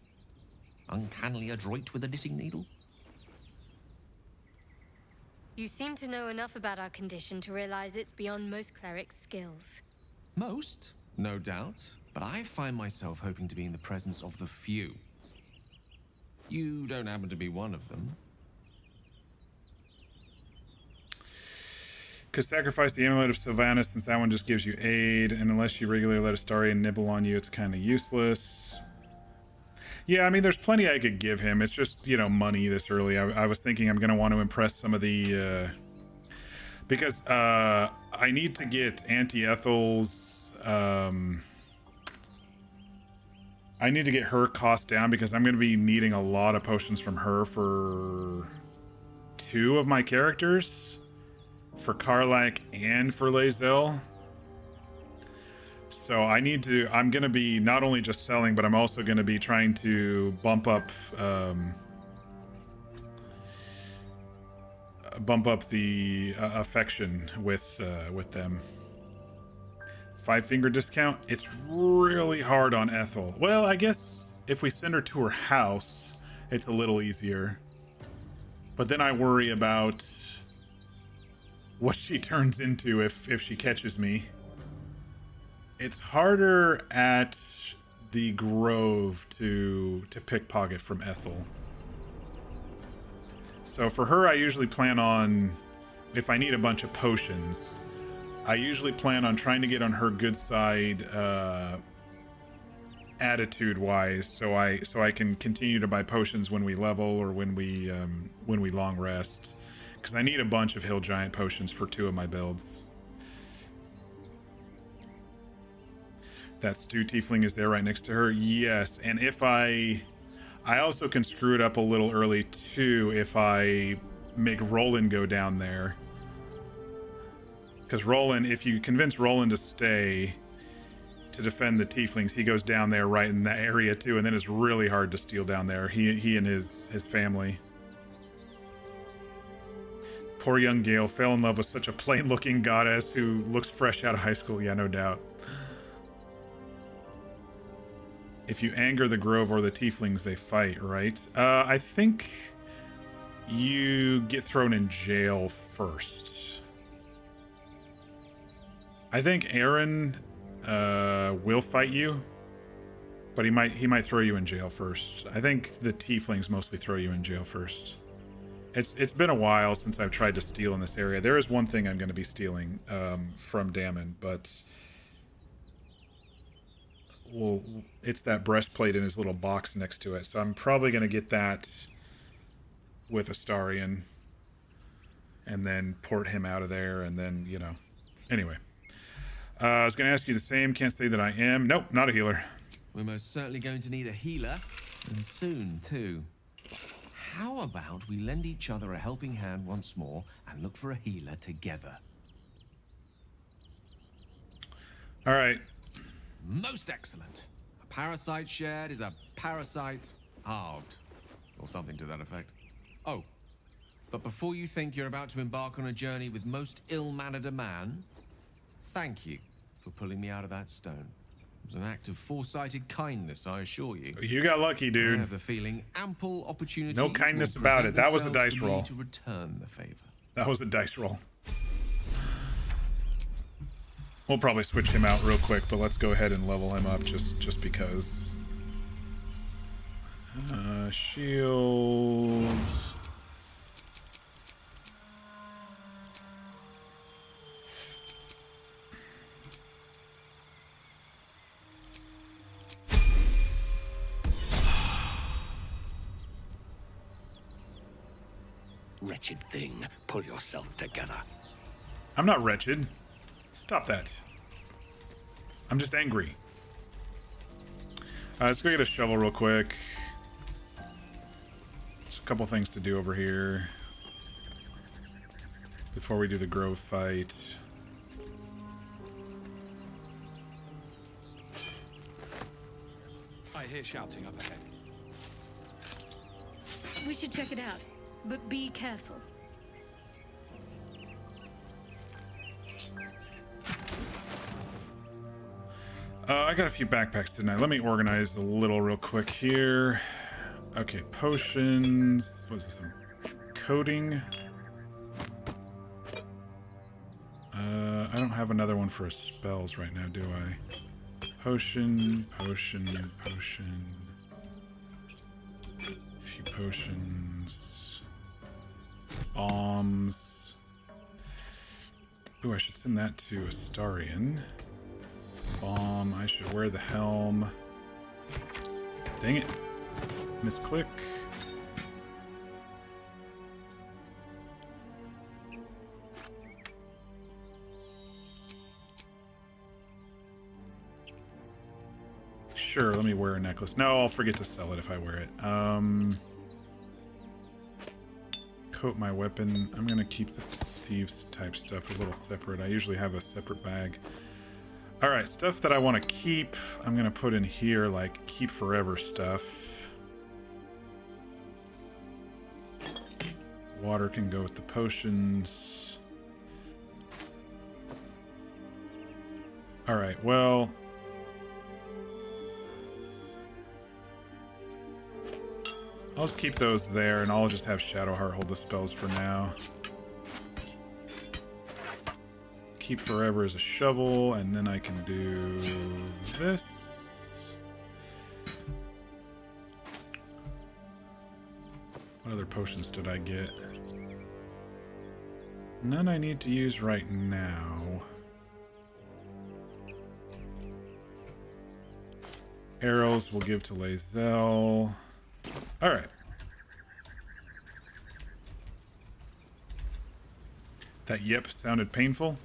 Uncannily adroit with a knitting needle?
You seem to know enough about our condition to realize it's beyond most clerics' skills.
Most, no doubt, but I find myself hoping to be in the presence of the few. You don't happen to be one of them.
Could sacrifice the amulet of Sylvanus, since that one just gives you aid, and unless you regularly let Astarion nibble on you, it's kind of useless. Yeah, I mean, there's plenty I could give him. It's just, you know, money this early. I was thinking I'm going to want to impress some of the... because I need to get Auntie Ethel's... I need to get her cost down, because I'm going to be needing a lot of potions from her for 2 of my characters. For Karlach and for Lae'zel. So I need to, I'm going to be not only just selling, but I'm also going to be trying to bump up the affection with them. 5-finger discount. It's really hard on Ethel. Well, I guess if we send her to her house, it's a little easier. But then I worry about what she turns into if she catches me. It's harder at the Grove to pickpocket from Ethel. So for her, I usually plan on, if I need a bunch of potions, I usually plan on trying to get on her good side attitude-wise, so I can continue to buy potions when we level or when we long rest. Because I need a bunch of Hill Giant potions for 2 of my builds. That Stew Tiefling is there right next to her? Yes, and if I also can screw it up a little early too if I make Roland go down there. Because Roland, if you convince Roland to stay to defend the Tieflings, he goes down there right in that area too, and then it's really hard to steal down there. He and his family. Poor young Gale fell in love with such a plain-looking goddess who looks fresh out of high school. Yeah, no doubt. If you anger the Grove or the Tieflings, they fight, right? I think you get thrown in jail first. I think Aaron will fight you, but he might throw you in jail first. I think the Tieflings mostly throw you in jail first. It's been a while since I've tried to steal in this area. There is one thing I'm going to be stealing from Dammon, but well, it's that breastplate in his little box next to it. So I'm probably going to get that with Astarion and then port him out of there, and then, you know. Anyway, I was going to ask you the same. Can't say that I am. Nope, not a healer.
We're most certainly going to need a healer, and soon too. How about we lend each other a helping hand once more and look for a healer together?
All right.
Most excellent. A parasite shared is a parasite halved, or something to that effect. Oh, but before you think you're about to embark on a journey with most ill-mannered a man, thank you for pulling me out of that stone. It was an act of foresighted kindness, I assure you.
You got lucky, dude.
I have the feeling ample opportunity.
No kindness about it. That was a dice roll.
To return the favor.
That was a dice roll. We'll probably switch him out real quick, but let's go ahead and level him up just because. Shields.
wretched thing. Pull yourself together.
I'm not wretched. Stop that. I'm just angry. Let's go get a shovel real quick. There's a couple things to do over here before we do the grove fight.
I hear shouting up ahead.
We should check it out, but be careful.
I got a few backpacks tonight. Let me organize a little real quick here. Okay, potions. What's this one? Coating. I don't have another one for spells right now, do I? Potion, potion, potion. A few potions. Bombs. Ooh, I should send that to Astarion. Bomb. I should wear the helm. Dang it. Misclick. Sure, let me wear a necklace. No, I'll forget to sell it if I wear it. Coat my weapon. I'm gonna keep the thieves type stuff a little separate. I usually have a separate bag. Alright, stuff that I want to keep, I'm gonna put in here, like keep forever stuff. Water can go with the potions. Alright, well, I'll just keep those there, and I'll just have Shadowheart hold the spells for now. Keep forever as a shovel, and then I can do this. What other potions did I get? None I need to use right now. Arrows we'll give to Lae'zel. Alright. That yep sounded painful.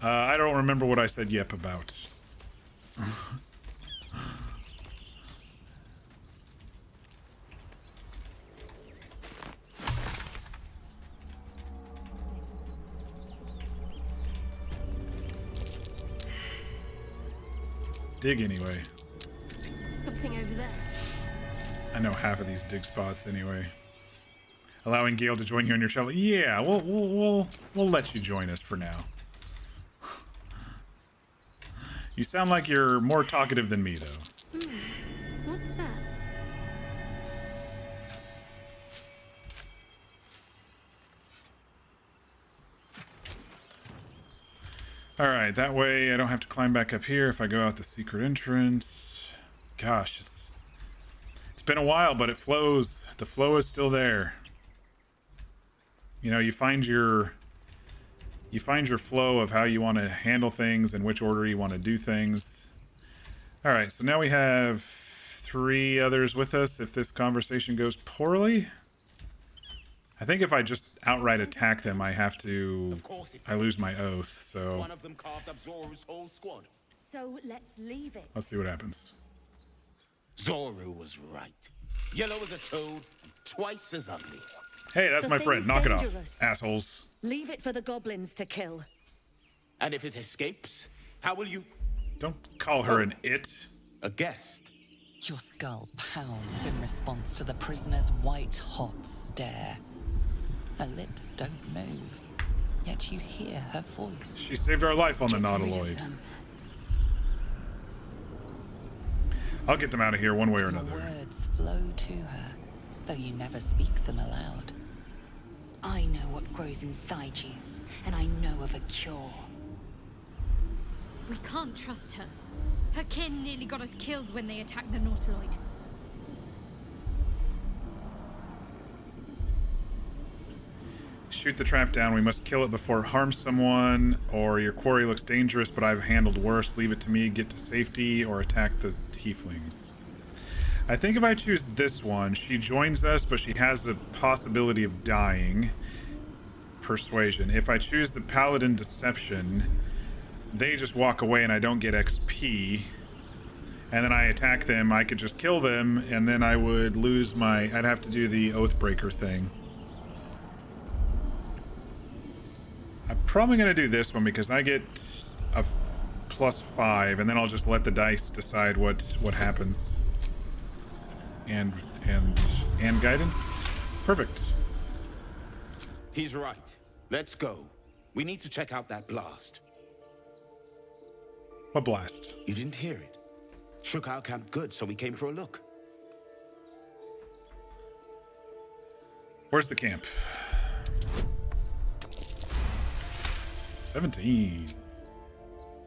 I don't remember what I said yep about. Dig anyway.
Something over there.
I know half of these dig spots anyway. Allowing Gale to join you on your shovel. Yeah, we'll let you join us for now. You sound like you're more talkative than me, though.
What's that?
Alright, that way I don't have to climb back up here if I go out the secret entrance. Gosh, it's been a while, but it flows. The flow is still there. You know, you find your flow of how you want to handle things and which order you want to do things. All right, so now we have 3 others with us if this conversation goes poorly. I think if I just outright attack them, I lose my oath, so
One of them carved up Zoru's whole squad.
So let's leave it.
let's see what happens.
Zoru was right. Yellow as a toad, twice as ugly.
Hey, that's
The
my friend.
thing's
Knock it
dangerous.
off, assholes.
Leave it for the goblins to kill.
And if it escapes, how will you...
Don't call her an it.
A guest.
Your skull pounds in response to the prisoner's white-hot stare. Her lips don't move, yet you hear her voice.
She saved our life on the
Get rid of
Nautiloid.
them.
I'll get them out of here one way or
Your
another.
words flow to her, though you never speak them aloud.
I know what grows inside you, and I know of a cure.
We can't trust her. Her kin nearly got us killed when they attacked the Nautiloid.
Shoot the trap down. We must kill it before it harms someone, or your quarry looks dangerous, but I've handled worse. Leave it to me, get to safety, or attack the tieflings. I think if I choose this one, she joins us, but she has the possibility of dying. persuasion. If I choose the paladin deception, they just walk away and I don't get XP. And then I attack them, I could just kill them, and then I would lose my... I'd have to do the Oathbreaker thing. I'm probably going to do this one because I get a +5, and then I'll just let the dice decide what happens. And guidance? Perfect.
He's right. Let's go. We need to check out that blast.
What blast?
You didn't hear it. Shook our camp good, so we came for a look.
Where's the camp? 17.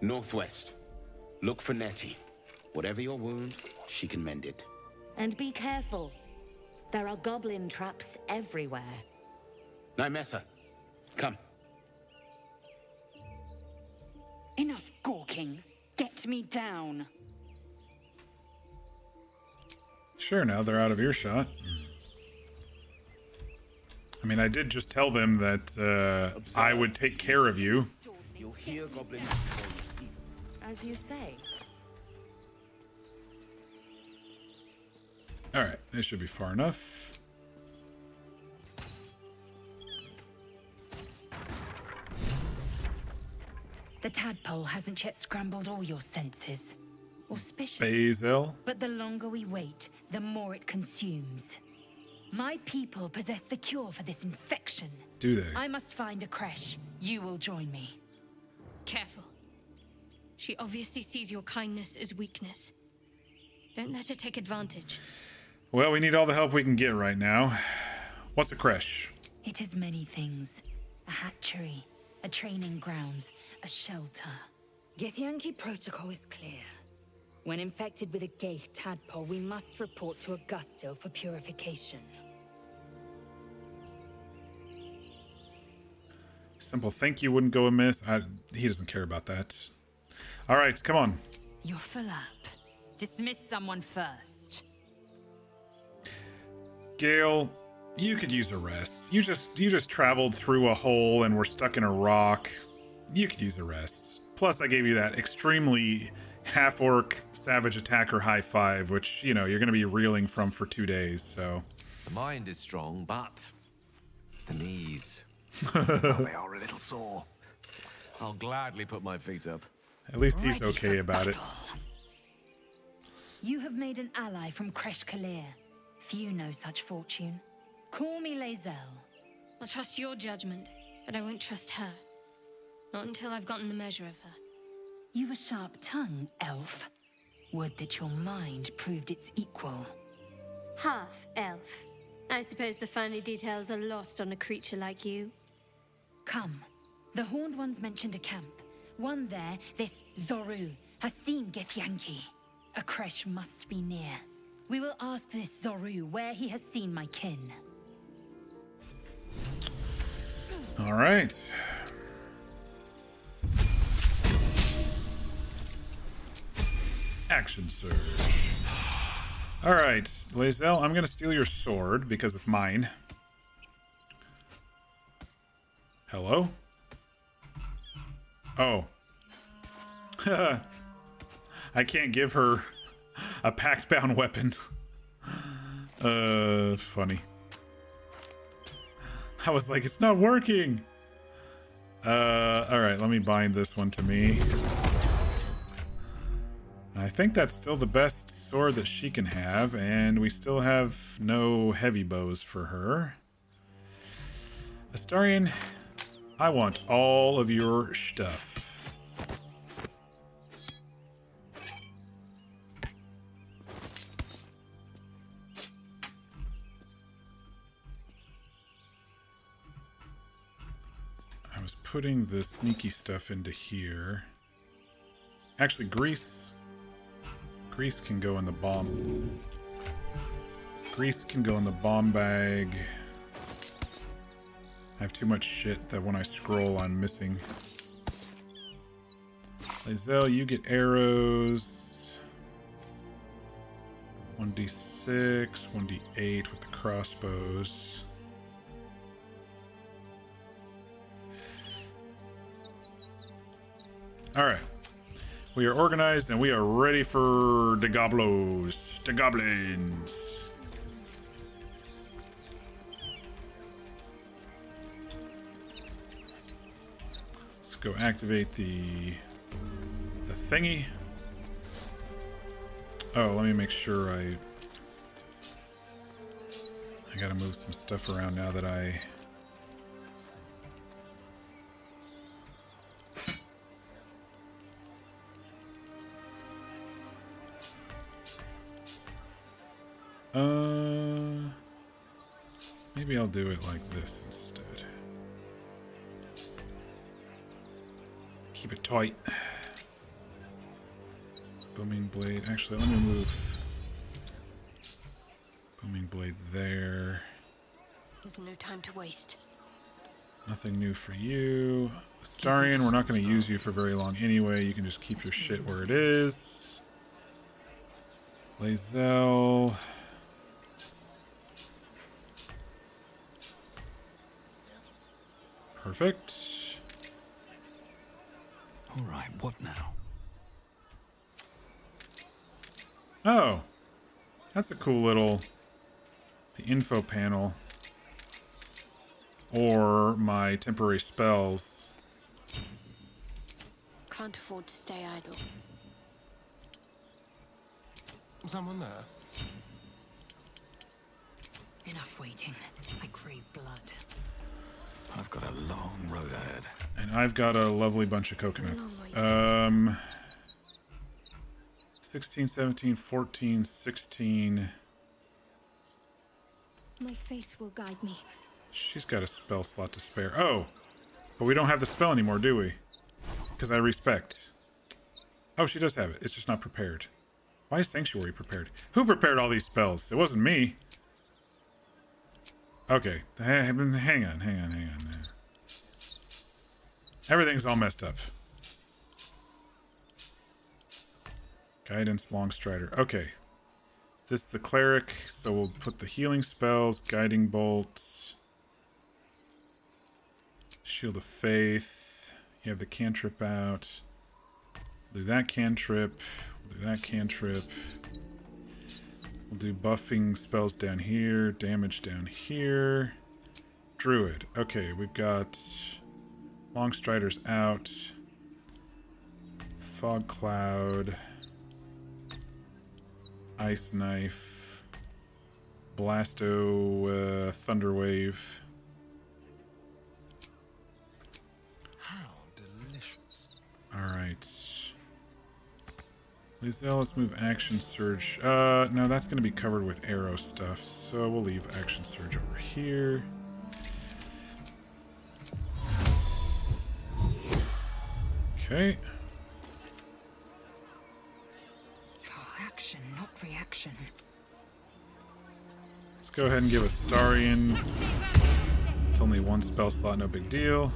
Northwest. Look for Nettie. Whatever your wound, she can mend it.
And be careful. There are goblin traps everywhere.
Nymessa, come.
Enough gawking. Get me down.
Sure, now they're out of earshot. I mean, I did just tell them that I would take care of you.
You'll hear goblins before you see them.
As you say.
Alright, this should be far enough.
The tadpole hasn't yet scrambled all your senses. Auspicious.
Basil.
But the longer we wait, the more it consumes. My people possess the cure for this infection.
Do they?
I must find a creche. You will join me.
Careful. She obviously sees your kindness as weakness. Don't let her take advantage.
Well, we need all the help we can get right now. What's a creche?
It is many things. A hatchery, a training grounds, a shelter.
Githyanki protocol is clear. When infected with a Gaith tadpole, we must report to Augustil for purification.
Simple thank you wouldn't go amiss. He doesn't care about that. Alright, come on.
You're full up. Dismiss someone first.
Gale, you could use a rest. You just traveled through a hole and were stuck in a rock. You could use a rest. Plus, I gave you that extremely half-orc savage attacker high five, which, you know, you're going to be reeling from for 2 days, so...
The mind is strong, but the knees...
well, they are a little sore.
I'll gladly put my feet up.
At least he's okay about it.
You have made an ally from Kresh Kalir. Few know such fortune. Call me Lae'zel.
I'll trust your judgment, but I won't trust her. Not until I've gotten the measure of her.
You've a sharp tongue, elf. Would that your mind proved its equal.
Half elf. I suppose the finer details are lost on a creature like you.
Come. The Horned Ones mentioned a camp. One there, this Zoru, has seen Githyanki. A creche must be near. We will ask this Zoru where he has seen my kin.
All right. Action surge. All right, Lae'zel, I'm going to steal your sword because it's mine. Hello? Oh. I can't give her a pact-bound weapon. Funny. I was like, it's not working. All right, let me bind this one to me. I think that's still the best sword that she can have, and we still have no heavy bows for her. Astarion, I want all of your stuff. I was putting the sneaky stuff into here. Actually, Grease can go in the bomb. Grease can go in the bomb bag. I have too much shit that when I scroll, I'm missing. Lae'zel, you get arrows. 1d6, 1d8 with the crossbows. All right. We are organized and we are ready for the goblos, the goblins. Let's go activate the thingy. Oh, let me make sure I gotta move some stuff around now that I... Maybe I'll do it like this instead. Keep it tight. Booming blade. Actually, let me move booming blade there.
There's no time to waste.
Nothing new for you. Astarion, we're not going to use you for very long anyway. You can just keep your shit where it is. Lae'zel. Perfect.
All right, what now?
Oh, that's a cool little... The info panel. Or my temporary spells.
Can't afford to stay idle.
Someone there?
Enough waiting. I crave blood.
I've got a long road ahead.
And I've got a lovely bunch of coconuts. 16, 17, 14, 16.
My faith will guide me.
She's got a spell slot to spare. Oh, but we don't have the spell anymore, do we? Because I respect. Oh, she does have it. It's just not prepared. Why is Sanctuary prepared? Who prepared all these spells? It wasn't me. Okay, hang on. Everything's all messed up. Guidance, Longstrider. Okay. This is the cleric, so we'll put the healing spells, guiding bolts, shield of faith. You have the cantrip out. We'll do that cantrip. We'll do that cantrip. We'll do buffing spells down here, damage down here. Druid. Okay, we've got Longstriders out. Fog Cloud. Ice Knife. Blasto Thunderwave.
How delicious.
Alright. Lae'zel, let's move Action Surge. No, that's going to be covered with arrow stuff, so we'll leave Action Surge over here. Okay.
Action, not reaction.
Let's go ahead and give Astarion. It's only one spell slot, no big deal.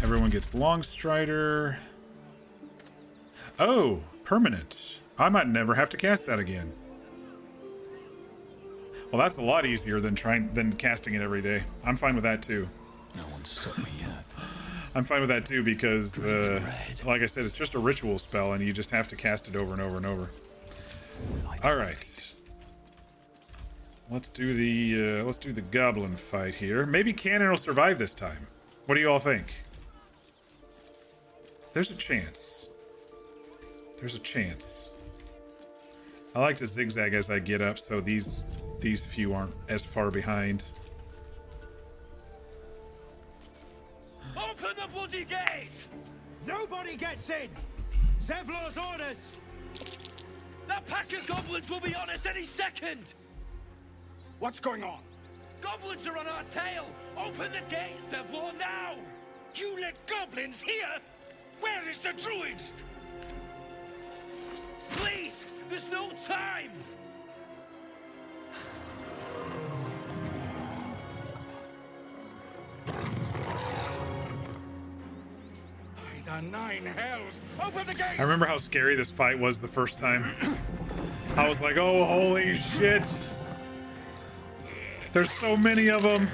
Everyone gets Longstrider. Oh, permanent. I might never have to cast that again. Well, that's a lot easier than casting it every day. I'm fine with that too.
No one's stopped me yet.
I'm fine with that too because, like I said, it's just a ritual spell and you just have to cast it over and over and over. All right. Let's do the goblin fight here. Maybe Cannon will survive this time. What do you all think? There's a chance. There's a chance. I like to zigzag as I get up so these few aren't as far behind.
Open the bloody gate!
Nobody gets in! Zevlor's orders!
That pack of goblins will be on us any second!
What's going on?
Goblins are on our tail! Open the gate, Zevlor, now! You let goblins here? Where is the druid? Please! There's no time!
By the nine hells! Open the gate!
I remember how scary this fight was the first time. I was like, oh, holy shit. There's so many of them.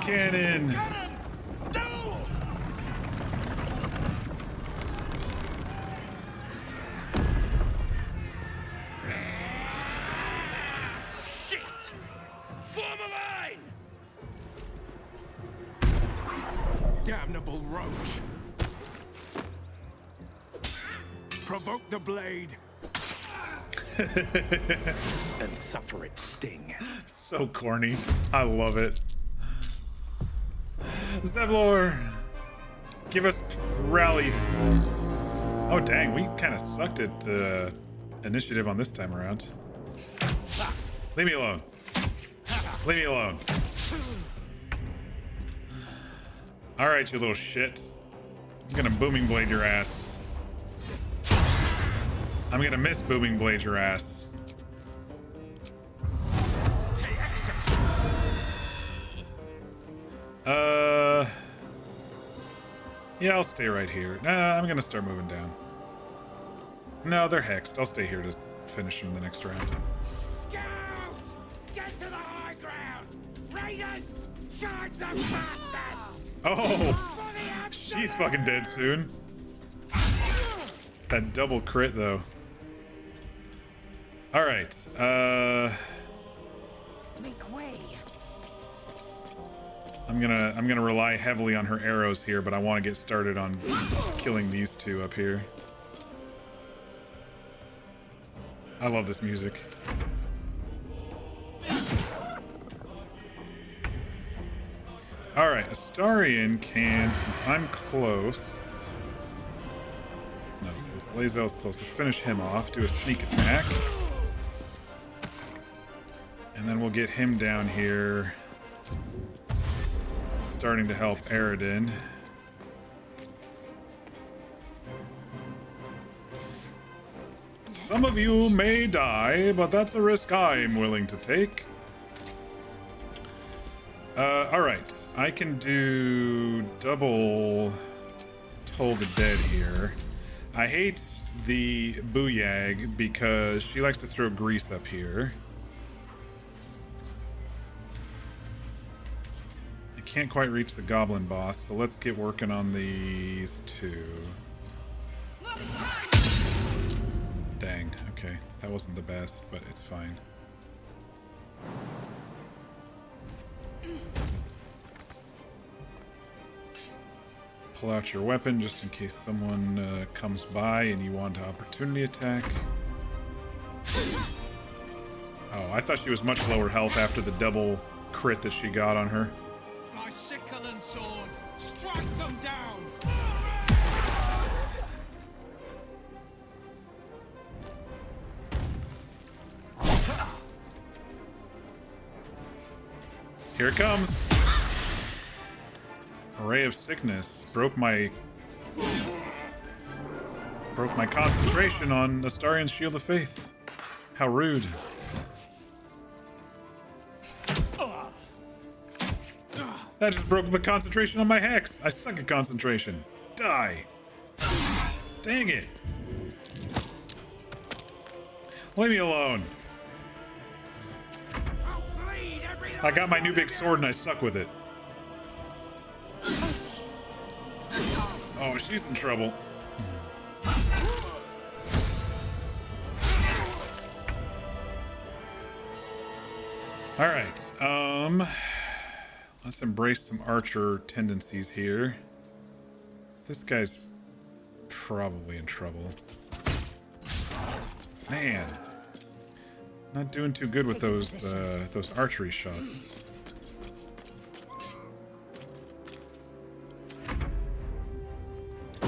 cannon!
Shit! Form a line!
Damnable roach! Provoke the blade! and suffer its sting.
So corny. I love it. Zevlor! Give us rally. Oh dang, we kind of sucked at initiative on this time around. Leave me alone. Leave me alone. Alright, you little shit. I'm gonna booming blade your ass. I'm gonna miss booming blade your ass. Yeah, I'll stay right here. Nah, I'm gonna start moving down. No, they're hexed. I'll stay here to finish them the next round.
Scouts! Get to the high ground! Raiders! Charge the bastards!
Oh! She's fucking dead soon. That double crit, though. Alright,
Make way.
I'm gonna rely heavily on her arrows here, but I want to get started on killing these two up here. I love this music. Alright, Astarion can, since I'm close... No, since Lae'zel's close, let's finish him off, do a sneak attack. And then we'll get him down here, starting to help Aradin. Some of you may die, but that's a risk I'm willing to take. Alright, I can do double Toll the Dead here. I hate the Booyag because she likes to throw grease up here. I can't quite reach the goblin boss, so let's get working on these two. Dang, okay. That wasn't the best, but it's fine. Pull out your weapon just in case someone comes by and you want to opportunity attack. Oh, I thought she was much lower health after the double crit that she got on her.
My sickle and sword! Strike them down!
Here it comes. Ray of Sickness broke my concentration on Astarion's Shield of Faith. How rude. That just broke the concentration on my hex. I suck at concentration. Die. Dang it. Leave me alone. I got my new big sword and I suck with it. Oh, she's in trouble. Alright, let's embrace some archer tendencies here. This guy's probably in trouble. Man. Not doing too good with those archery shots.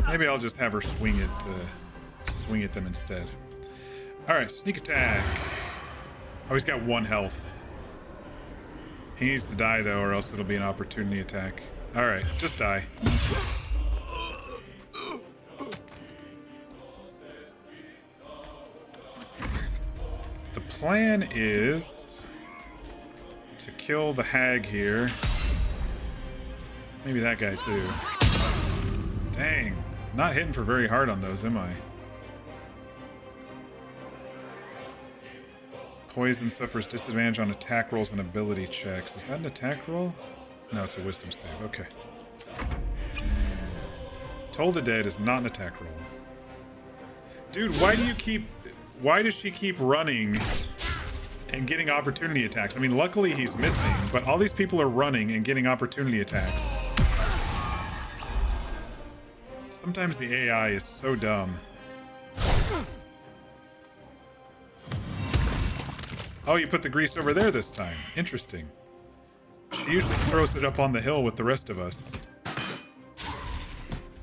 Maybe I'll just have her swing at them instead. All right, sneak attack. Oh, he's got 1 health. He needs to die though, or else it'll be an opportunity attack. All right, just die. The plan is to kill the hag here. Maybe that guy too. Dang. Not hitting for very hard on those, am I? Poison suffers disadvantage on attack rolls and ability checks. Is that an attack roll? No, it's a wisdom save. Okay. Toll the Dead is not an attack roll. Dude, why does she keep running and getting opportunity attacks? I mean, luckily he's missing, but all these people are running and getting opportunity attacks. Sometimes the AI is so dumb. Oh, you put the grease over there this time. Interesting. She usually throws it up on the hill with the rest of us.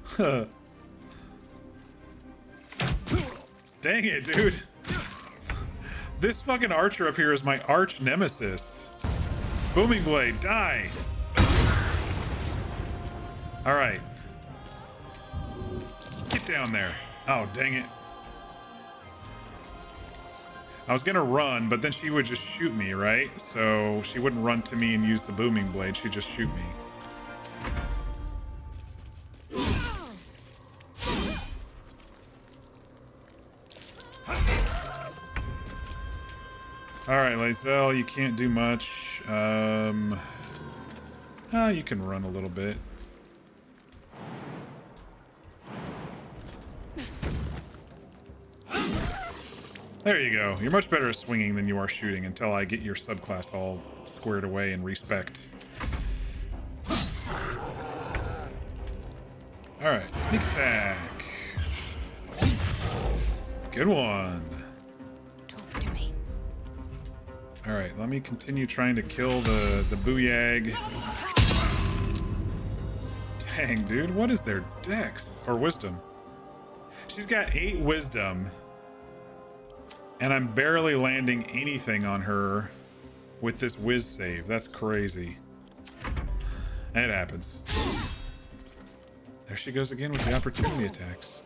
Huh. Dang it, dude. This fucking archer up here is my arch nemesis. Booming Blade, die! Alright. Get down there. Oh, dang it. I was gonna run, but then she would just shoot me, right? So she wouldn't run to me and use the booming blade, she'd just shoot me. Alright, Lae'zel, you can't do much. You can run a little bit. There you go. You're much better at swinging than you are shooting until I get your subclass all squared away and respect. Alright, sneak attack. Good one.
Talk to me.
Alright, let me continue trying to kill the booyag. Dang, dude, what is their dex? Or wisdom? She's got 8 wisdom. And I'm barely landing anything on her with this whiz save. That's crazy. It happens. There she goes again with the opportunity attacks.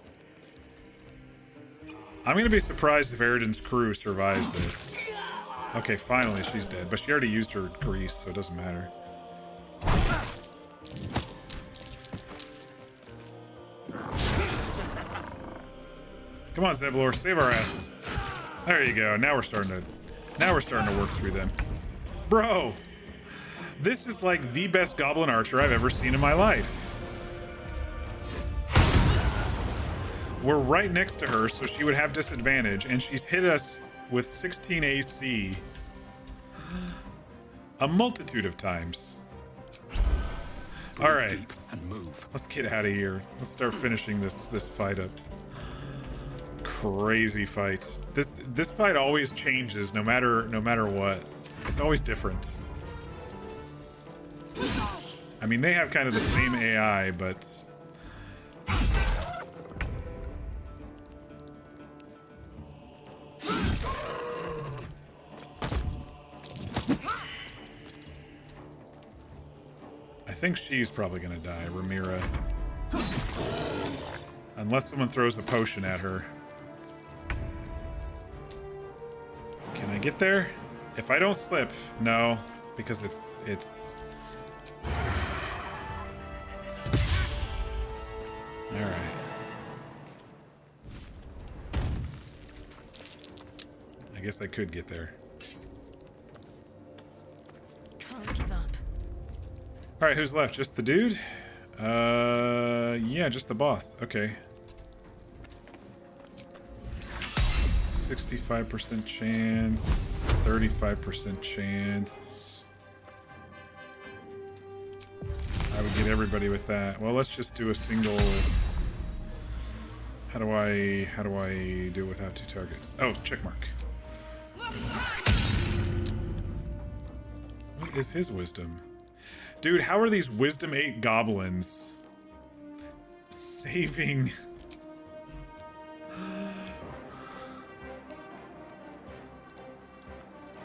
I'm gonna be surprised if Eridan's crew survives this. Okay, finally she's dead, but she already used her grease, so it doesn't matter. Come on, Zevlor, save our asses. There you go. Now we're starting to work through them. Bro, this is like the best goblin archer I've ever seen in my life. We're right next to her, so she would have disadvantage, and she's hit us with 16 AC a multitude of times. All right,
and move.
Let's get out of here. Let's start finishing this fight up. Crazy fight. This fight always changes no matter what. It's always different. I mean, they have kind of the same AI, but I think she's probably gonna die, Ramira. Unless someone throws a potion at her. Can I get there? If I don't slip, no, because it's all right. I guess I could get there.
Can't give up.
All right, who's left? Just the dude? Yeah, just the boss. Okay. 65% chance, 35% chance. I would get everybody with that. Well, let's just do a single. How do I do it without 2 targets? Oh, check mark. What is his wisdom? Dude, how are these wisdom 8 goblins saving?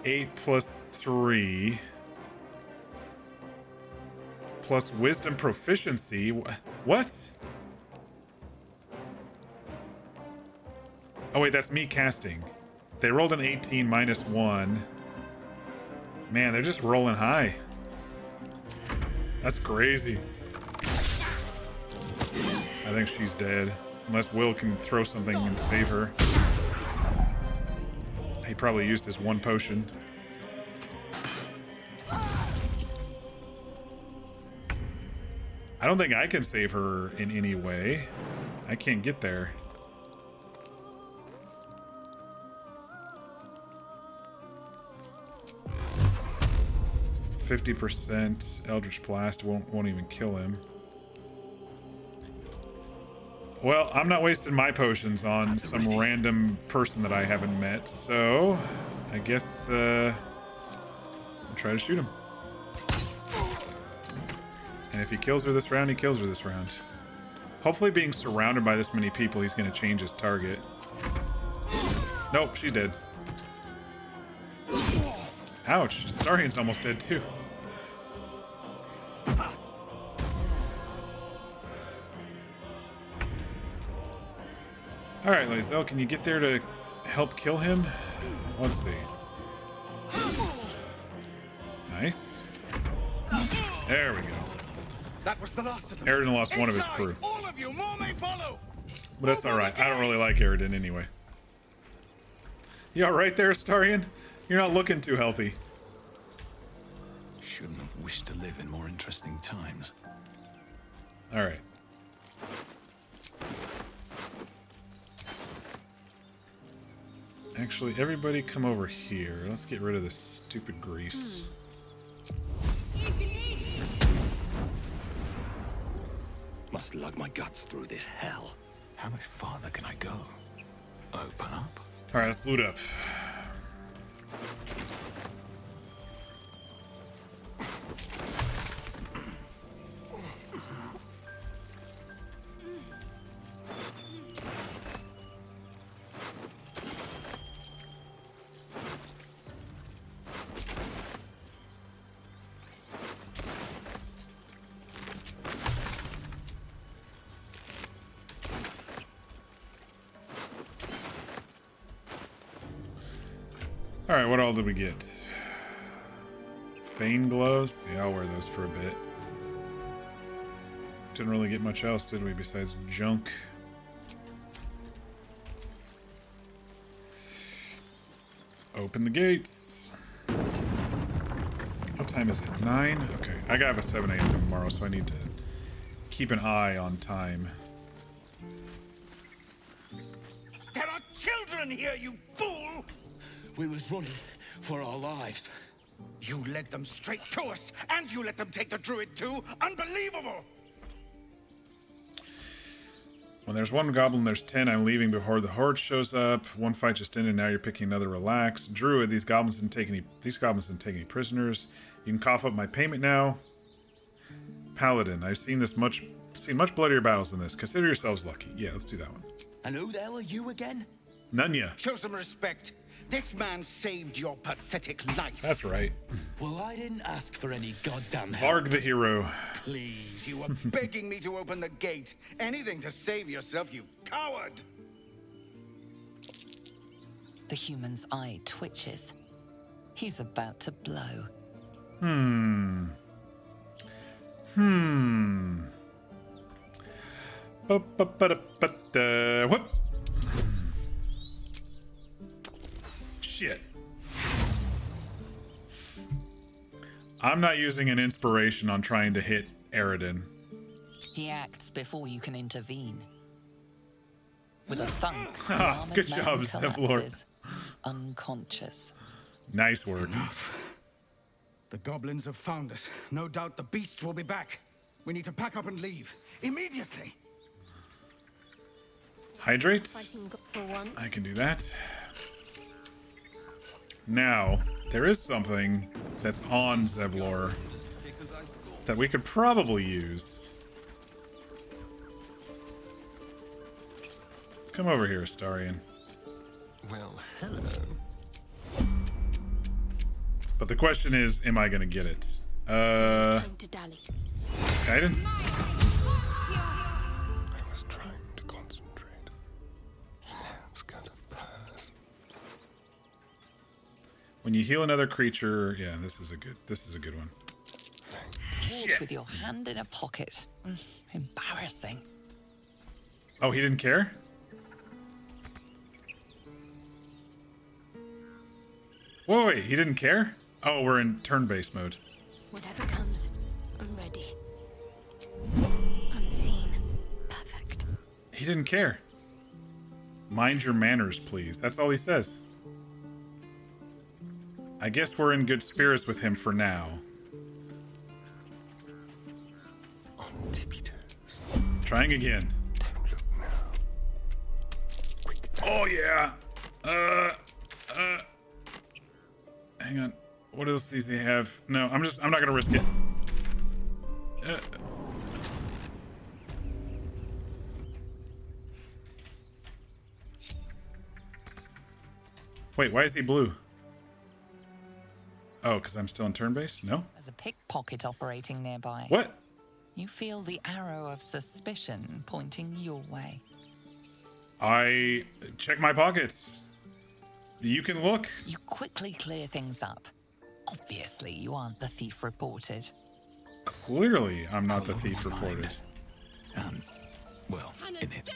8 plus 3 plus wisdom proficiency. What? Oh wait, that's me casting. They rolled an 18 minus 1. Man, they're just rolling high. That's crazy. I think she's dead. Unless Will can throw something and save her. He probably used his 1 potion. I don't think I can save her in any way. I can't get there. %, Eldritch Blast won't even kill him. Well, I'm not wasting my potions on some random person that I haven't met, so I guess I'll try to shoot him. And if he kills her this round, he kills her this round. Hopefully being surrounded by this many people, he's going to change his target. Nope, she did. Ouch, Starian's almost dead too. Alright, Lae'zel, can you get there to help kill him? Let's see. Nice. There we go.
That was the last of them.
Aridin lost one of his crew.
All of you, more may follow.
But that's alright. I don't really like Aridin anyway. You alright there, Starian? You're not looking too healthy.
Shouldn't have wished to live in more interesting times.
Alright. Actually, everybody come over here. Let's get rid of this stupid grease.
Must lug my guts through this hell.
How much farther can I go? Open up?
Alright, let's loot up. Alright, what all did we get? Bane gloves? Yeah, I'll wear those for a bit. Didn't really get much else, did we, besides junk? Open the gates. What time is it? 9? Okay, I gotta have a 7 a.m. tomorrow, so I need to keep an eye on time.
There are children here, you fool! We was running for our lives. You led them straight to us, and you let them take the druid too? Unbelievable!
When there's one goblin, there's 10. I'm leaving before the horde shows up. One fight just ended, now you're picking another. Relax. Druid, these goblins didn't take any prisoners. You can cough up my payment now. Paladin, I've seen much bloodier battles than this. Consider yourselves lucky. Yeah, let's do that one.
And who the hell are you again?
Nunya.
Show some respect. This man saved your pathetic life.
That's right.
Well, I didn't ask for any goddamn help.
Varg the hero.
Please, you were begging me to open the gate. Anything to save yourself, you coward!
The human's eye twitches. He's about to blow.
What? Shit. I'm not using an inspiration on trying to hit Aridin.
He acts before you can intervene. With a thunk, the
Ah,
armored
good
man
job, Zevlor.
collapses, unconscious.
Nice work.
Enough. The goblins have found us. No doubt the beasts will be back. We need to pack up and leave. Immediately.
Hydrate? I can do that. Now, there is something that's on Zevlor that we could probably use. Come over here, Astarion.
Well, hello.
But the question is, am I gonna get it? Guidance?
I was trying to concentrate. It's gonna pass.
When you heal another creature, yeah, this is a good one.
Walked with your hand in a pocket. Embarrassing.
Oh, he didn't care? Wait, he didn't care? Oh, we're in turn-based mode.
Whatever comes, I'm ready. Unseen. Perfect.
He didn't care. Mind your manners, please. That's all he says. I guess we're in good spirits with him for now.
On tippy toes.
Trying again.
Don't look now. Quick.
Oh yeah. Hang on. What else does he have? No, I'm not gonna risk it. Wait, why is he blue? Oh, because I'm still in turn-based? No?
There's a pickpocket operating nearby.
What?
You feel the arrow of suspicion pointing your way.
I check my pockets. You can look.
You quickly clear things up. Obviously, you aren't the thief reported.
Clearly, I'm not the thief reported.
Well, in it.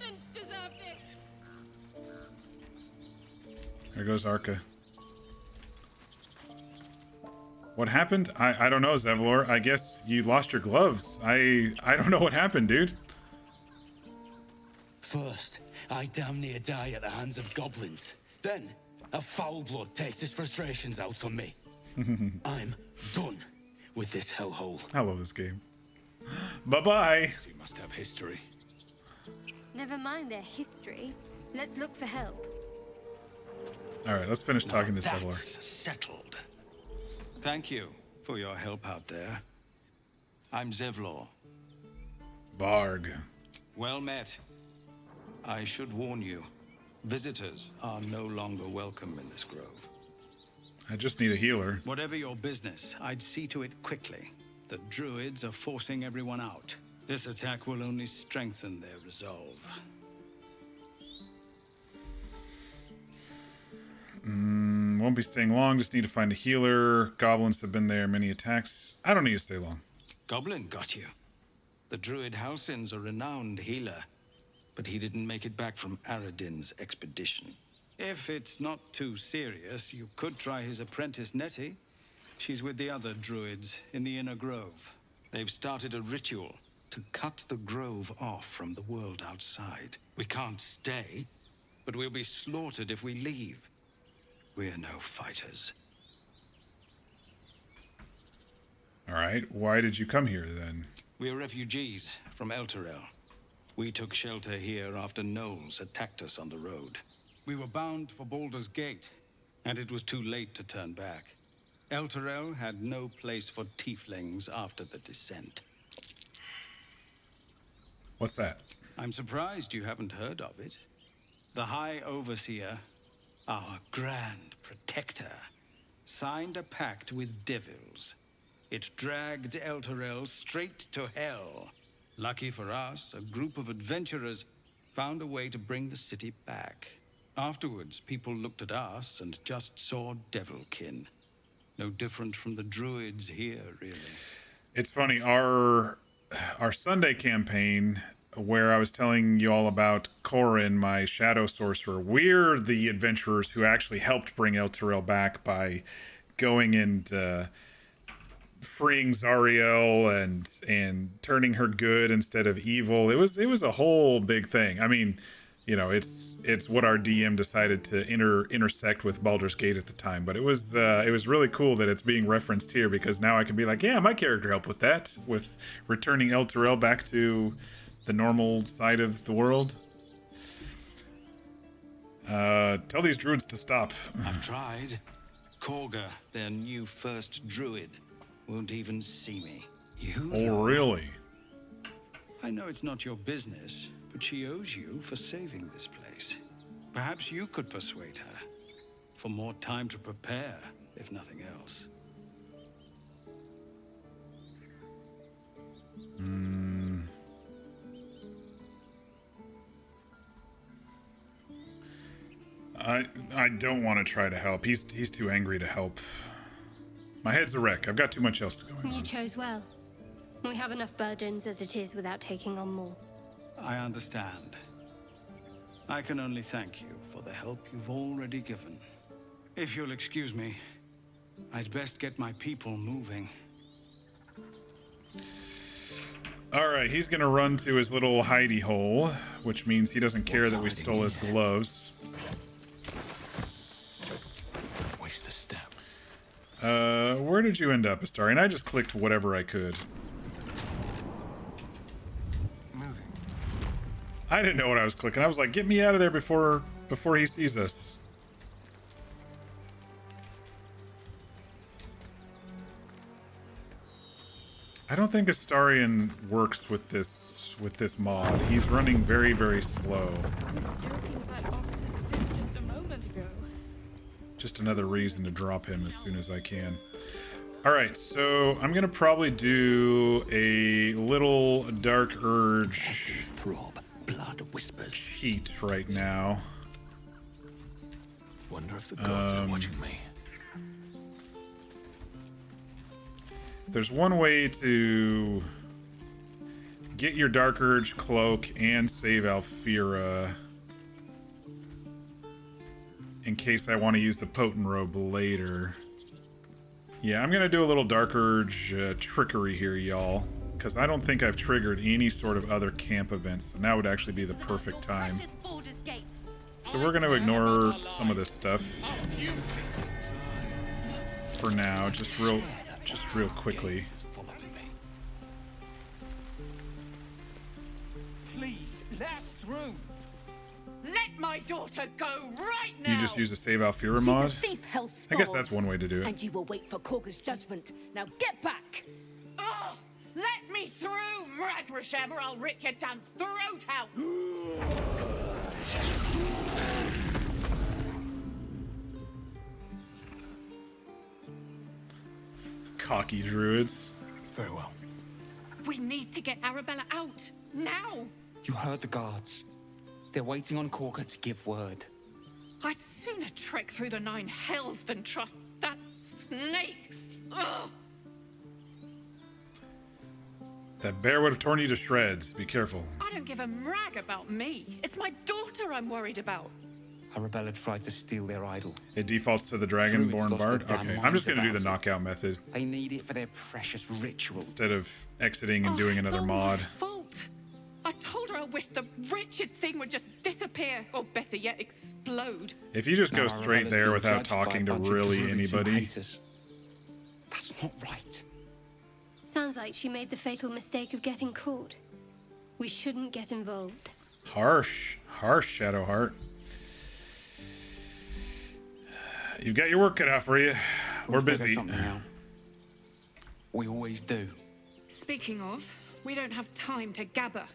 There goes Arca. What happened? I don't know, Zevlor. I guess you lost your gloves. I don't know what happened, dude.
First, I damn near die at the hands of goblins. Then, a foul blood takes his frustrations out on me. I'm done with this hellhole.
I love this game. Bye-bye.
You must have history.
Never mind their history. Let's look for help.
All right, let's finish talking to
That's
Zevlor.
settled.
Thank you for your help out there. I'm Zevlor.
Varg.
Well met. I should warn you, visitors are no longer welcome in this grove.
I just need a healer.
Whatever your business, I'd see to it quickly. The druids are forcing everyone out. This attack will only strengthen their resolve.
Won't be staying long. Just need to find a healer. Goblins have been there. Many attacks. I don't need to stay long.
Goblin got you. The druid Halsin's a renowned healer, but he didn't make it back from Aradin's expedition. If it's not too serious, you could try his apprentice Nettie. She's with the other druids in the inner grove. They've started a ritual to cut the grove off from the world outside. We can't stay, but we'll be slaughtered if we leave. We're no fighters.
All right. Why did you come here then?
We're refugees from Elturel. We took shelter here after gnolls attacked us on the road. We were bound for Baldur's Gate, and it was too late to turn back. Elturel had no place for tieflings after the descent.
What's that?
I'm surprised you haven't heard of it. The High Overseer, our Grand Protector, signed a pact with devils. It dragged Elturel straight to hell. Lucky for us, a group of adventurers found a way to bring the city back. Afterwards, people looked at us and just saw devilkin. No different from the druids here, really.
It's funny, our Sunday campaign, where I was telling you all about Corin, my shadow sorcerer, we're the adventurers who actually helped bring Elturel back by going and freeing Zariel and turning her good instead of evil. It was a whole big thing. I mean, you know, it's what our DM decided to intersect with Baldur's Gate at the time, but it was really cool that it's being referenced here, because now I can be like, yeah, my character helped with that, with returning Elturel back to the normal side of the world. Tell these druids to stop.
I've tried. Korga, their new first druid, won't even see me. You?
Oh, really?
I know it's not your business, but she owes you for saving this place. Perhaps you could persuade her. For more time to prepare, if nothing else.
I don't want to try to help. He's too angry to help. My head's a wreck. I've got too much else going on.
You chose well. We have enough burdens as it is without taking on more.
I understand. I can only thank you for the help you've already given. If you'll excuse me, I'd best get my people moving.
Alright, he's gonna run to his little hidey hole, which means he doesn't care that we stole his gloves.
Waste a step.
Where did you end up, Astarion? I just clicked whatever I could.
Moving.
I didn't know what I was clicking. I was like, get me out of there before he sees us. I don't think Astarion works with this mod. He's running very, very slow.
Just a moment ago.
Just another reason to drop him as soon as I can. Alright, so I'm gonna probably do a little Dark Urge
throb, blood whispers.
cheat right now.
Wonder if the gods are watching me.
There's one way to get your Dark Urge cloak and save Alfira in case I want to use the potent robe later. Yeah, I'm gonna do a little Dark Urge trickery here, y'all, because I don't think I've triggered any sort of other camp events, so now would actually be the perfect time. So we're gonna ignore some of this stuff for now, just real quickly.
Please, let us through. Let my daughter go right now.
You just use a save Alfira
She's
mod?
a thief,
I guess that's one way to do it.
And you will wait for Korga's judgment. Now get back!
Oh, let me through, Mragrashem, or I'll rip your damn throat out.
Cocky druids.
Very well.
We need to get Arabella out now.
You heard the guards. They're waiting on Korga to give word.
I'd sooner trek through the 9 hells than trust that snake. Ugh.
That bear would have torn you to shreds. Be careful.
I don't give a rag about me. It's my daughter I'm worried about.
Arabella tried to steal their idol.
It defaults to the
Druids
Dragonborn
lost
Bard?
their damn
Okay, I'm
minds
just going to do the
about it.
knockout method
They need it for their precious ritual.
instead of exiting and doing another mod.
Fault. I told her I wished the wretched thing would just disappear, or better yet, explode.
If you just go
Now
straight
Arabella's
there
been
without
judged by
talking
a
to
bunch of
really
druids who
anybody,
hate us. That's not right.
Sounds like she made the fatal mistake of getting caught. We shouldn't get involved.
harsh, Shadowheart. You've got your work cut out for you. We're
We'll figure
busy.
something out. We always do.
Speaking of, we don't have time to gabber.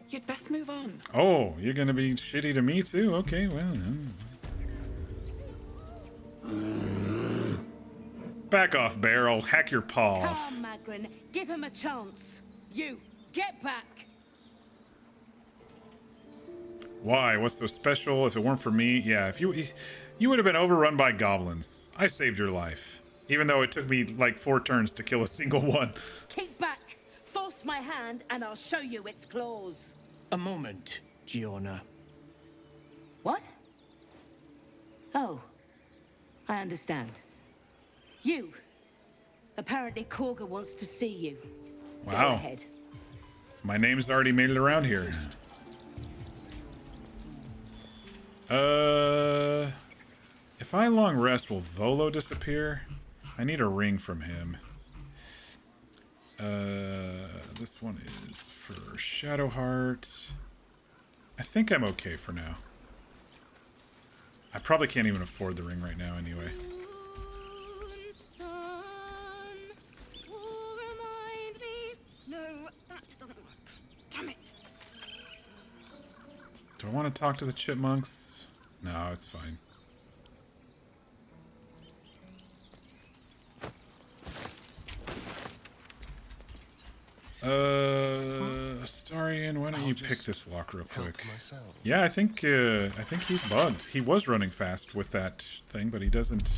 You'd best move on.
Oh, you're gonna be shitty to me too? Okay, well. Back off, Bear. I'll hack your paw off.
Come, Magrin. Give him a chance. You, get back.
Why? What's so special? If it weren't for me, yeah, if you would have been overrun by goblins. I saved your life. Even though it took me like 4 turns to kill a single one.
Kick back. Force my hand and I'll show you its claws.
A moment, Giona.
What? Oh, I understand. You. Apparently Korga wants to see you. Go
Wow.
ahead.
My name's already made it around here. If I long rest, will Volo disappear? I need a ring from him. This one is for Shadowheart. I think I'm okay for now. I probably can't even afford the ring right now anyway.
No, that doesn't work. Damn it.
Do I want to talk to the chipmunks? No, it's fine. Astarion, why don't you pick this lock real quick? Yeah, I think he's bugged. He was running fast with that thing, but he doesn't.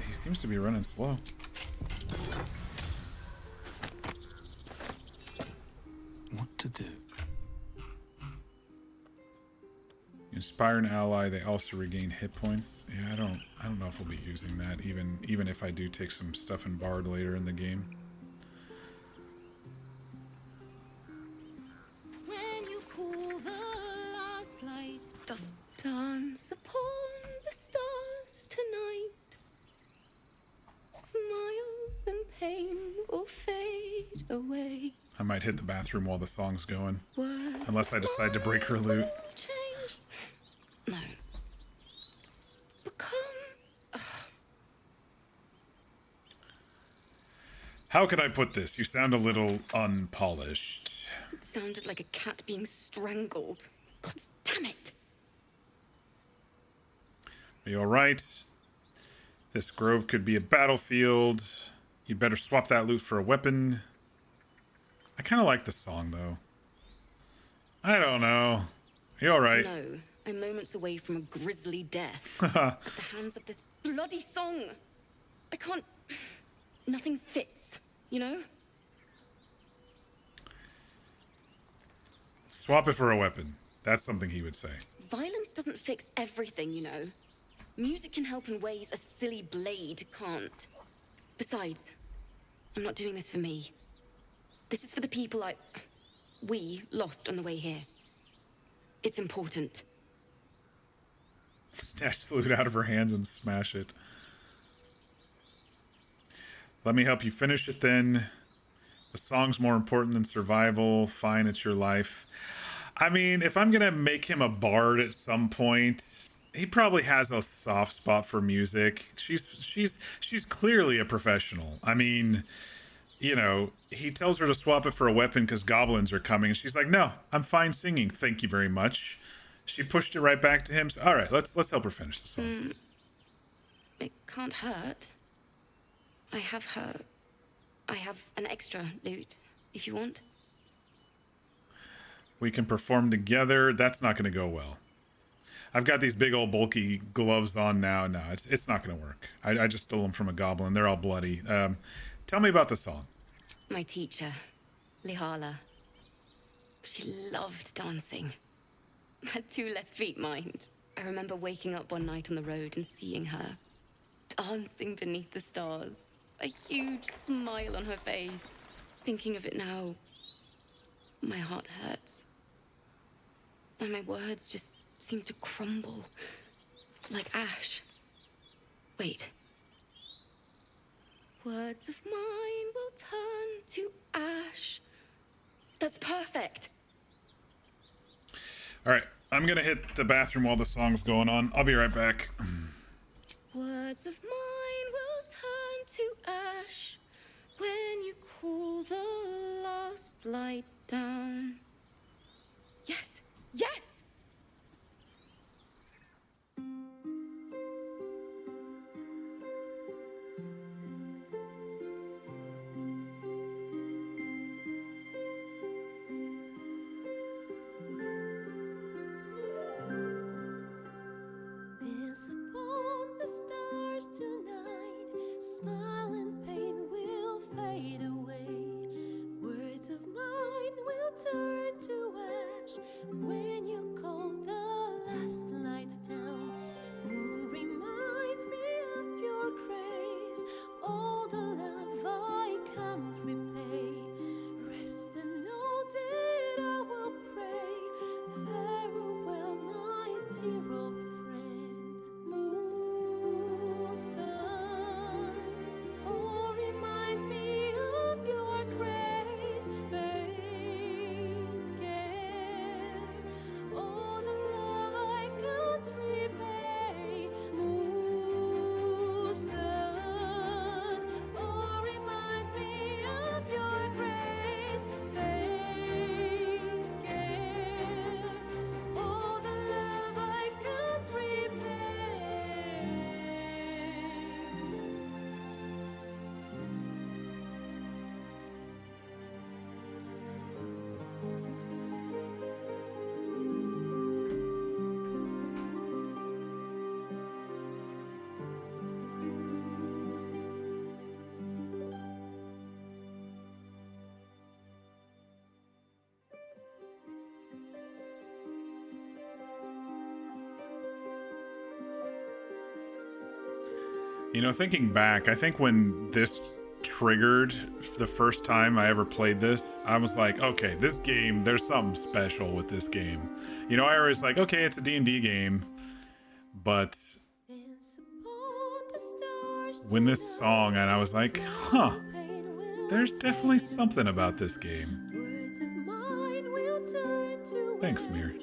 He seems to be running slow.
What to do?
Inspire an ally, they also regain hit points. Yeah, I don't know if we'll be using that, even if I do take some stuff in Bard later in the game.
Once upon the stars tonight, smiles and pain will fade away.
I might hit the bathroom while the song's going.
Words
Unless I decide to break her lute.
change. No. Become.
How can I put this? You sound a little unpolished.
It sounded like a cat being strangled. God damn it!
Are you alright? This grove could be a battlefield. You better swap that loot for a weapon. I kind of like the song, though. I don't know. You alright?
No, I'm moments away from a grisly death at the hands of this bloody song. I can't. Nothing fits, you know?
Swap it for a weapon. That's something he would say.
Violence doesn't fix everything, you know. Music can help in ways a silly blade can't. Besides, I'm not doing this for me. This is for the people we lost on the way here. It's important.
Snatch the loot out of her hands and smash it. Let me help you finish it then. The song's more important than survival. Fine, it's your life. I mean, if I'm gonna make him a bard at some point, he probably has a soft spot for music. She's clearly a professional. I mean, you know, he tells her to swap it for a weapon because goblins are coming, and she's like, "No, I'm fine singing. Thank you very much." She pushed it right back to him. So, all right, let's help her finish the song.
It can't hurt. I have an extra loot, if you want.
We can perform together. That's not going to go well. I've got these big old bulky gloves on now. No, it's not going to work. I just stole them from a goblin. They're all bloody. Tell me about the song.
My teacher, Lihala. She loved dancing. Had 2 left feet, mind. I remember waking up one night on the road and seeing her dancing beneath the stars. A huge smile on her face. Thinking of it now, my heart hurts. And my words just seem to crumble. Like ash. Wait. Words of mine will turn to ash. That's perfect.
All right, I'm going to hit the bathroom while the song's going on. I'll be right back.
Words of mine will turn to ash when you cool the last light down. Yes! Yes!
Dance upon the stars tonight. Smile and pain will fade away. Words of mine will turn to ash when you call the last light down. Moon reminds me of your grace. All the love I can't repay. Rest and know that I will pray. Farewell, my dear old friend. Moon, sun, oh, remind me of your grace. Faith, care, all the love I can't repay. Moon, sun, oh, remind me of your grace. Faith, care, all the love I can't repay.
You know, thinking back, I think when this triggered the first time I ever played this, I was like, okay, this game, there's something special with this game. You know, I was like, okay, it's a D&D game, but when this song, and I was like, huh, there's definitely something about this game. Thanks, Mir.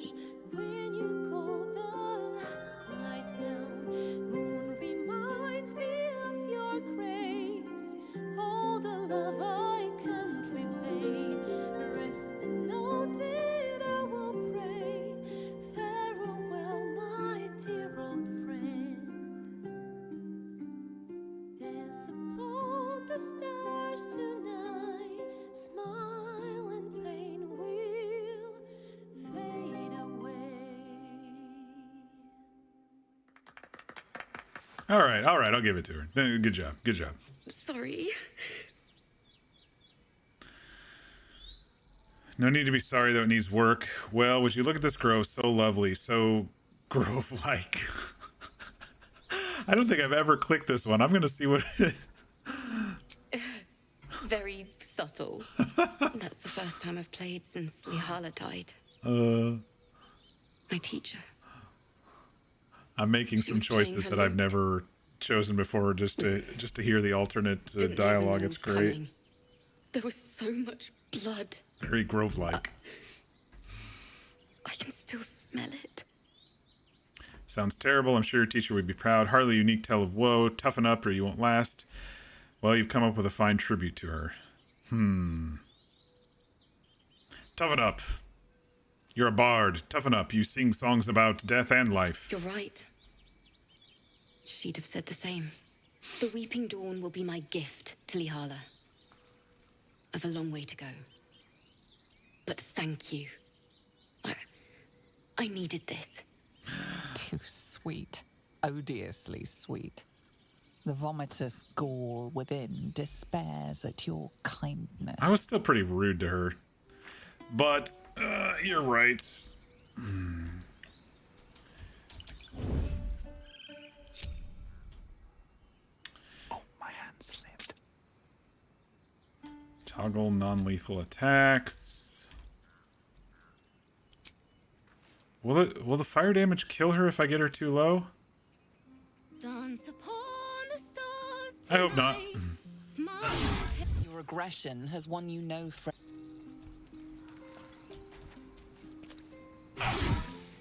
All right, I'll give it to her. Good job, good job.
Sorry.
No need to be sorry, though it needs work. Well, would you look at this grove? So lovely, so grove-like. I don't think I've ever clicked this one. I'm going to see what it is.
Very subtle. That's the first time I've played since Lihala died. My teacher.
I'm making some choices that I've never chosen before just to hear the alternate dialogue. It's great.
Coming. There was so much blood.
Very grove-like.
I can still smell it.
Sounds terrible. I'm sure your teacher would be proud. Hardly a unique tale of woe. Toughen up or you won't last. Well, you've come up with a fine tribute to her. Toughen up. You're a bard. Toughen up. You sing songs about death and life.
You're right. She'd have said the same. The Weeping Dawn will be my gift to Lihala. I've a long way to go. But thank you. I needed this.
Too sweet. Odiously sweet. The vomitous gall within despairs at your kindness.
I was still pretty rude to her. But, you're right.
Oh, my hand slipped.
Toggle non-lethal attacks. Will the fire damage kill her if I get her too low?
Dance upon the stars.
I hope not.
Your aggression has won you no friend.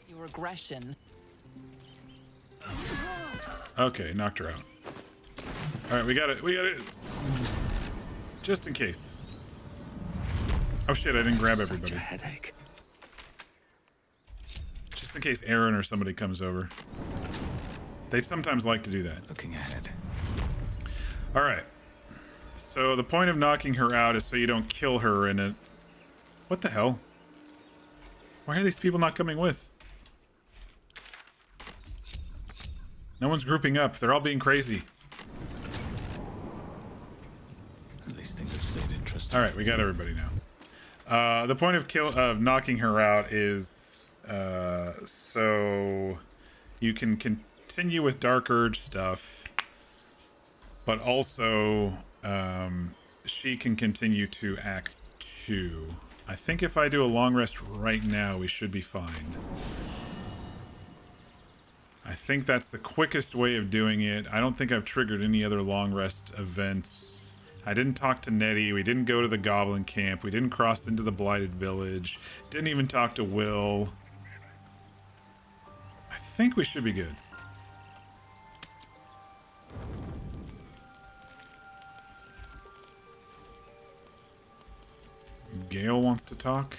Your aggression.
Okay, knocked her out. All right, we got it. Just in case. Oh shit, I didn't grab everybody.
Such a headache.
Just in case Aaron or somebody comes over. They sometimes like to do that.
Looking ahead.
All right. So the point of knocking her out is so you don't kill her in it. What the hell? Why are these people not coming with? No one's grouping up. They're all being crazy.
At least things have stayed interesting.
All right, we got everybody now. The point of knocking her out is so you can continue with Dark Urge stuff, but also she can continue to Act 2. I think if I do a long rest right now, we should be fine. I think that's the quickest way of doing it. I don't think I've triggered any other long rest events. I didn't talk to Nettie. We didn't go to the Goblin Camp. We didn't cross into the Blighted Village. Didn't even talk to Will. I think we should be good. Gale wants to talk.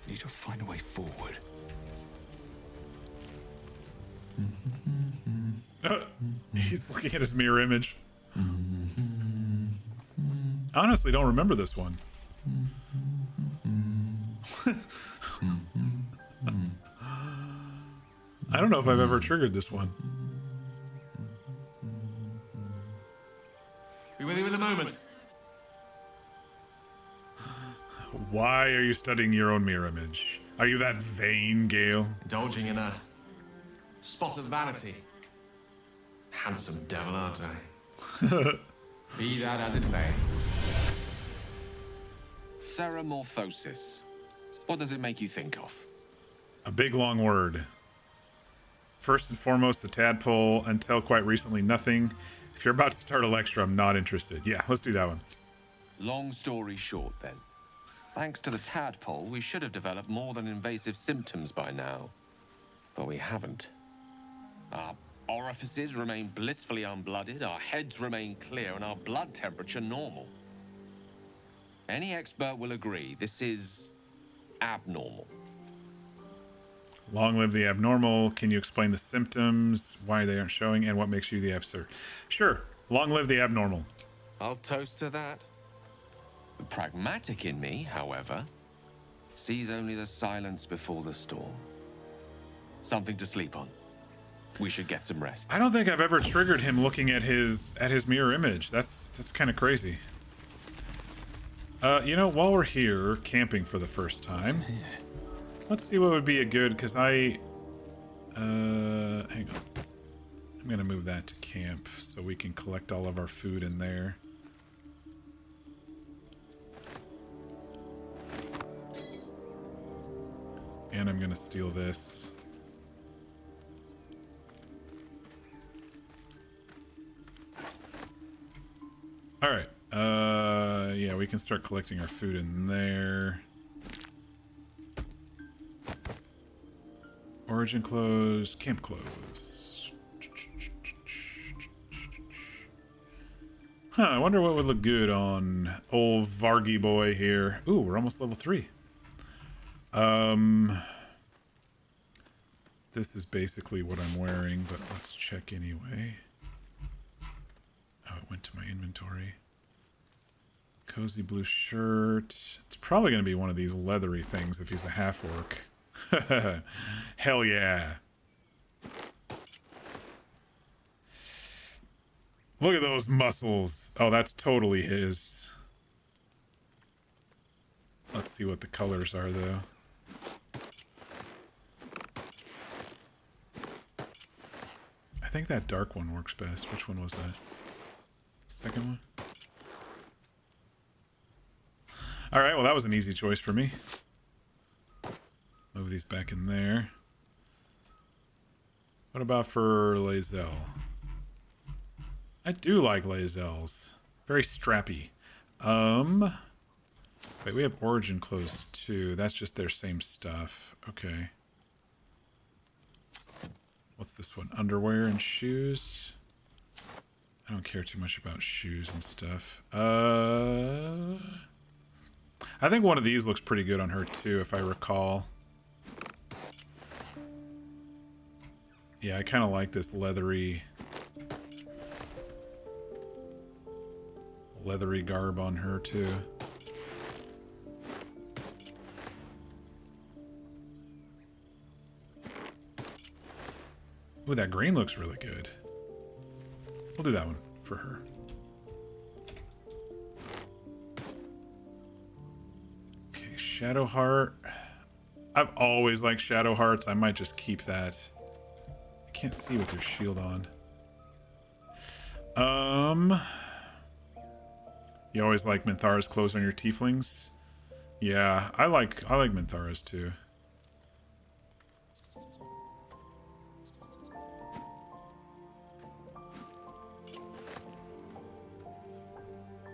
Need to find a way forward.
He's looking at his mirror image. I honestly don't remember this one. I don't know if I've ever triggered this one.
Be with you in a moment.
Why are you studying your own mirror image? Are you that vain, Gale?
Indulging in a spot of vanity. Handsome devil, aren't I? Be that as it may. Ceramorphosis. What does it make you think of?
A big long word. First and foremost, the tadpole. Until quite recently, nothing. If you're about to start a lecture, I'm not interested. Yeah, let's do that one.
Long story short, then. Thanks to the tadpole, we should have developed more than invasive symptoms by now. But we haven't. Our orifices remain blissfully unblooded, our heads remain clear, and our blood temperature normal. Any expert will agree this is abnormal.
Long live the abnormal. Can you explain the symptoms, why they aren't showing, and what makes you the absurd? Sure. Long live the abnormal.
I'll toast to that. The pragmatic in me, however, sees only the silence before the storm. Something to sleep on. We should get some rest.
I don't think I've ever triggered him looking at his mirror image. That's kind of crazy. You know, while we're here camping for the first time, let's see what would be a good, because hang on. I'm gonna move that to camp so we can collect all of our food in there. And I'm gonna steal this. All right. Yeah, we can start collecting our food in there. Origin clothes, camp clothes. Huh, I wonder what would look good on old Vargy boy here. Ooh, we're almost level 3. This is basically what I'm wearing, but let's check anyway. Oh, it went to my inventory. Cozy blue shirt. It's probably going to be one of these leathery things if he's a half-orc. Hell yeah. Look at those muscles. Oh, that's totally his. Let's see what the colors are, though. I think that dark one works best. Which one was that? Second one? Alright, well that was an easy choice for me. Move these back in there. What about for Lae'zel? I do like Lae'zel's. Very strappy. Wait, we have origin clothes too. That's just their same stuff. Okay. What's this one? Underwear and shoes? I don't care too much about shoes and stuff. I think one of these looks pretty good on her too, if I recall. Yeah, I kind of like this leathery garb on her too. Ooh, that green looks really good. We'll do that one for her. Okay, Shadow Heart. I've always liked Shadow Hearts. I might just keep that. I can't see with your shield on. You always like Minthara's clothes on your tieflings? Yeah, I like Minthara's too.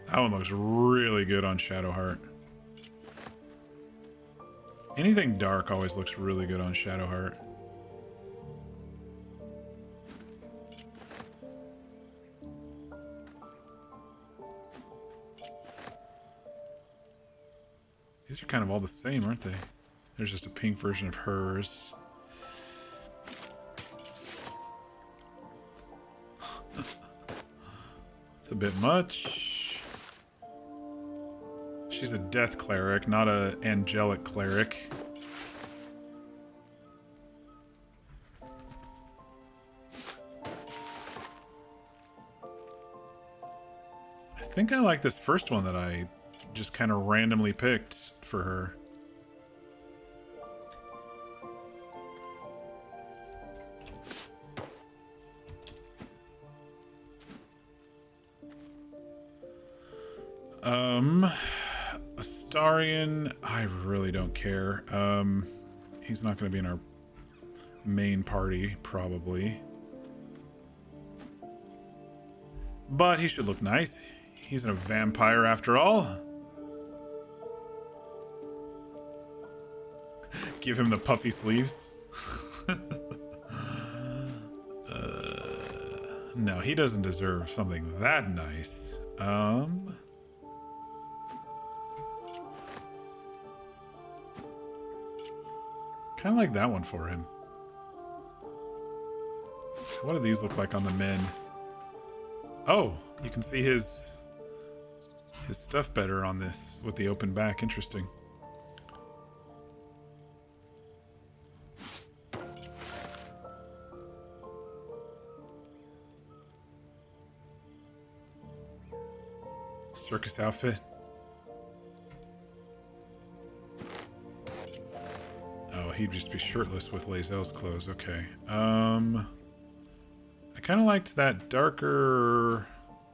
That one looks really good on Shadowheart. Anything dark always looks really good on Shadowheart. These are kind of all the same, aren't they? There's just a pink version of hers. It's a bit much. She's a death cleric, not an angelic cleric. I think I like this first one that I just kind of randomly picked for her. Astarion, I really don't care. He's not going to be in our main party, probably. But he should look nice. He's a vampire after all. Give him the puffy sleeves. No, he doesn't deserve something that nice. Kind of like that one for him. What do these look like on the men? Oh, you can see his stuff better on this with the open back. Interesting. Circus outfit. Oh, he'd just be shirtless with Lae'zel's clothes. Okay. I kind of liked that darker...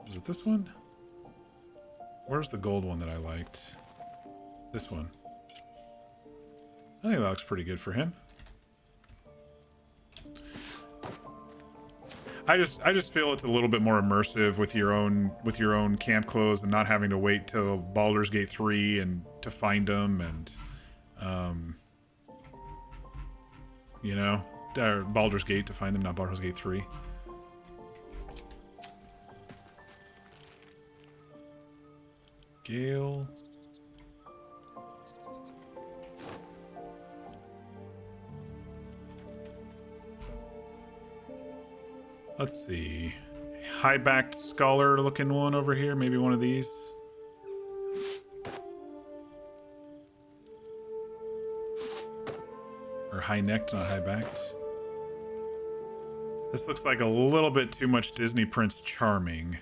Was it this one? Where's the gold one that I liked? This one. I think that looks pretty good for him. I just feel it's a little bit more immersive with your own camp clothes and not having to wait till Baldur's Gate 3 and to find them and you know, Baldur's Gate to find them, not Baldur's Gate 3. Gale. Let's see. High-backed scholar looking one over here. Maybe one of these. Or high-necked, not high-backed. This looks like a little bit too much Disney Prince Charming.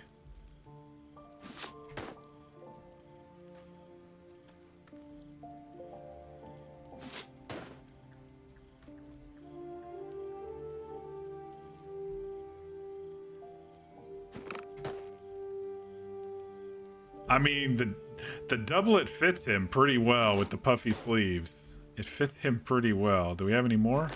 I mean, the doublet fits him pretty well with the puffy sleeves. It fits him pretty well. Do we have any more?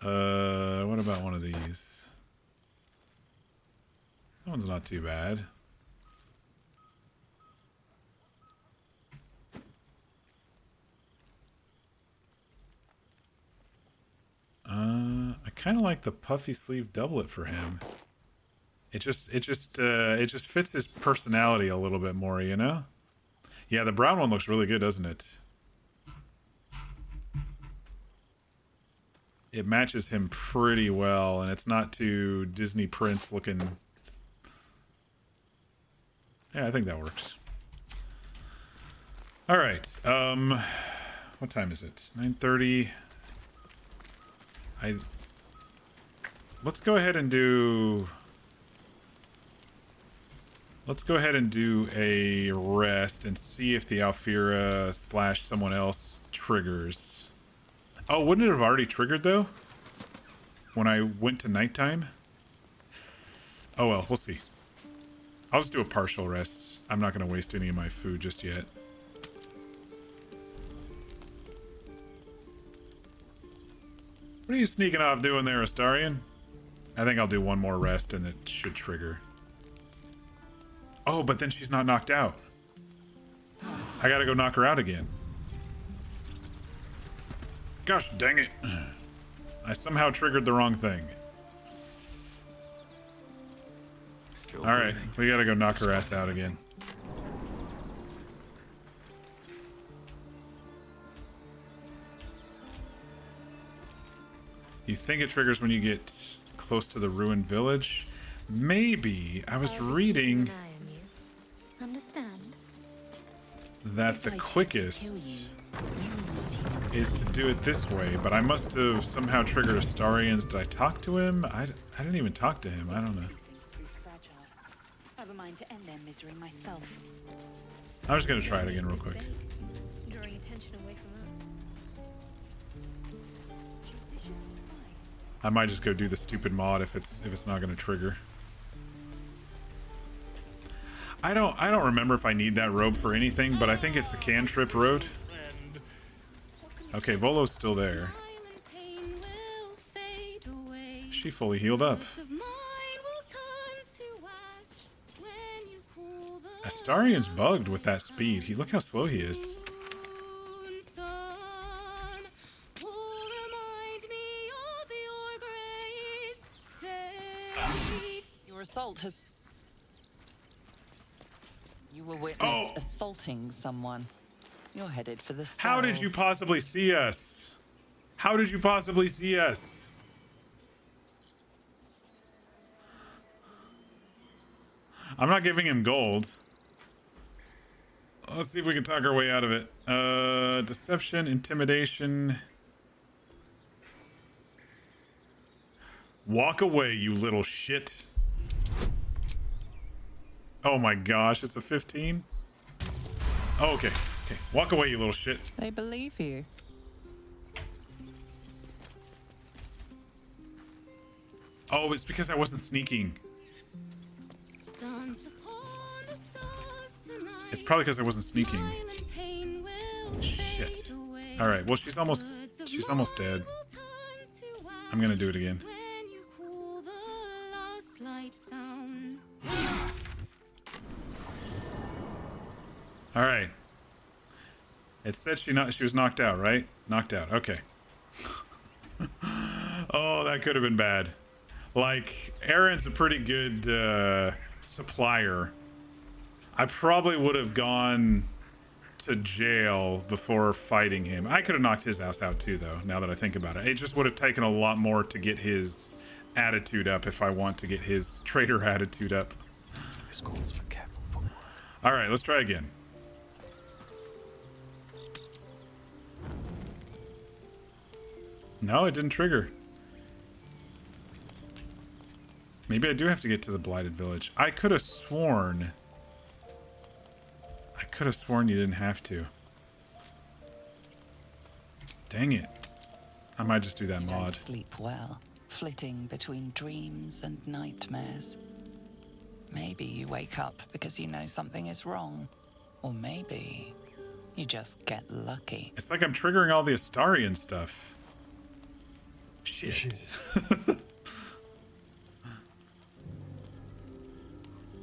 What about one of these? That one's not too bad. I kind of like the puffy sleeve doublet for him. It just fits his personality a little bit more, you know? Yeah, the brown one looks really good, doesn't it? It matches him pretty well, and it's not too Disney Prince looking. Yeah, I think that works. All right. What time is it? 9:30. Let's go ahead and do a rest and see if the Alfira / someone else triggers. Oh, wouldn't it have already triggered though? When I went to nighttime? Oh well, we'll see. I'll just do a partial rest. I'm not going to waste any of my food just yet. What are you sneaking off doing there, Astarion? I think I'll do one more rest and it should trigger. Oh, but then she's not knocked out. I gotta go knock her out again. Gosh dang it. I somehow triggered the wrong thing. Alright, we gotta go knock her ass out again. You think it triggers when you get close to the ruined village? Maybe. I was reading that the quickest is to do it this way, but I must have somehow triggered Astarion's. Did I talk to him? I didn't even talk to him. I don't know.
Have a mind to end their misery myself.
I'm just gonna try it again real quick.
Drawing attention away from us.
I might just go do the stupid mod if it's not gonna trigger. I don't remember if I need that robe for anything, but I think it's a cantrip road. Okay, Volo's still there. Is she fully healed up? Astarion's bugged with that speed. Look how slow he is.
Your assault has... You were witnessed assaulting someone. You're headed for the cells.
How did you possibly see us? How did you possibly see us? I'm not giving him gold. Let's see if we can talk our way out of it. Deception, intimidation. Walk away, you little shit. Oh my gosh, it's a 15? Oh, okay. Okay, walk away, you little shit.
They believe you.
Oh, it's because I wasn't sneaking. It's probably because I wasn't sneaking. Shit. Alright, well she's almost dead. I'm gonna do it again. Alright. It said she was knocked out, right? Knocked out, okay. Oh, that could have been bad. Like, Aaron's a pretty good supplier. I probably would have gone to jail before fighting him. I could have knocked his ass out too, though, now that I think about it. It just would have taken a lot more to get his attitude up if I want to get his traitor attitude up.
This calls for careful footwork.
Alright, let's try again. No, it didn't trigger. Maybe I do have to get to the Blighted Village. I could have sworn you didn't have to. Dang it. I might just do that mod.
Don't sleep well, flitting between dreams and nightmares. Maybe you wake up because you know something is wrong. Or maybe you just get lucky.
It's like I'm triggering all the Astarion stuff. Shit.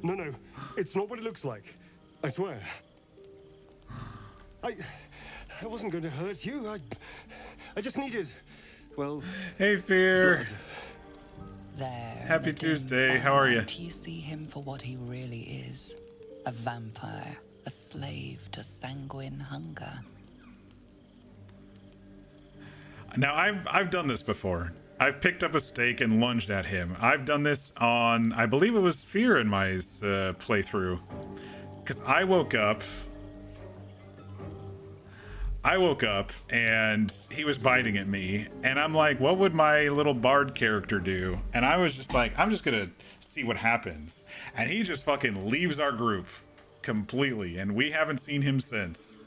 No, it's not what it looks like. I swear. I wasn't going to hurt you. I just needed, well...
Hey, Fear.
Blood.
There,
Happy Tuesday. How are you?
You see him for what he really is. A vampire. A slave to sanguine hunger.
Now, I've done this before. I've picked up a stake and lunged at him. I've done this on, I believe it was Fear in my playthrough. Because I woke up and he was biting at me. And I'm like, what would my little bard character do? And I was just like, I'm just going to see what happens. And he just fucking leaves our group completely. And we haven't seen him since.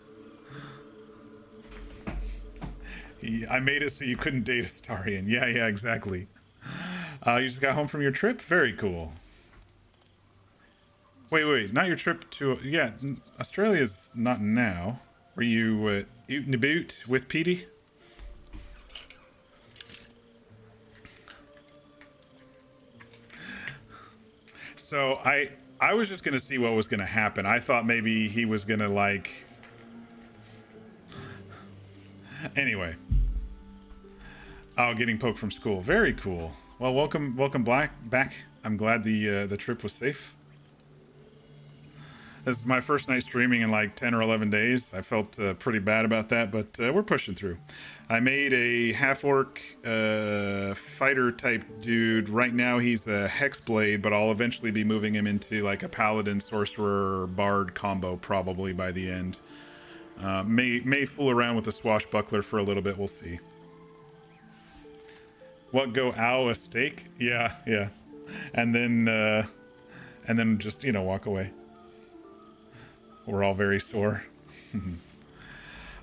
I made it so you couldn't date Astarion. Yeah, exactly. You just got home from your trip? Very cool. Wait, not your trip to... Yeah, Australia's not now. Were you out and about with Petey? So I was just going to see what was going to happen. I thought maybe he was going to like... Anyway. Oh, getting poked from school. Very cool. Well, welcome back. I'm glad the trip was safe. This is my first night streaming in like 10 or 11 days. I felt pretty bad about that, but we're pushing through. I made a half-orc fighter type dude. Right now he's a hexblade, but I'll eventually be moving him into like a paladin, sorcerer, bard combo probably by the end. May fool around with the swashbuckler for a little bit. We'll see. What, go ow a steak? Yeah. And then just, walk away. We're all very sore.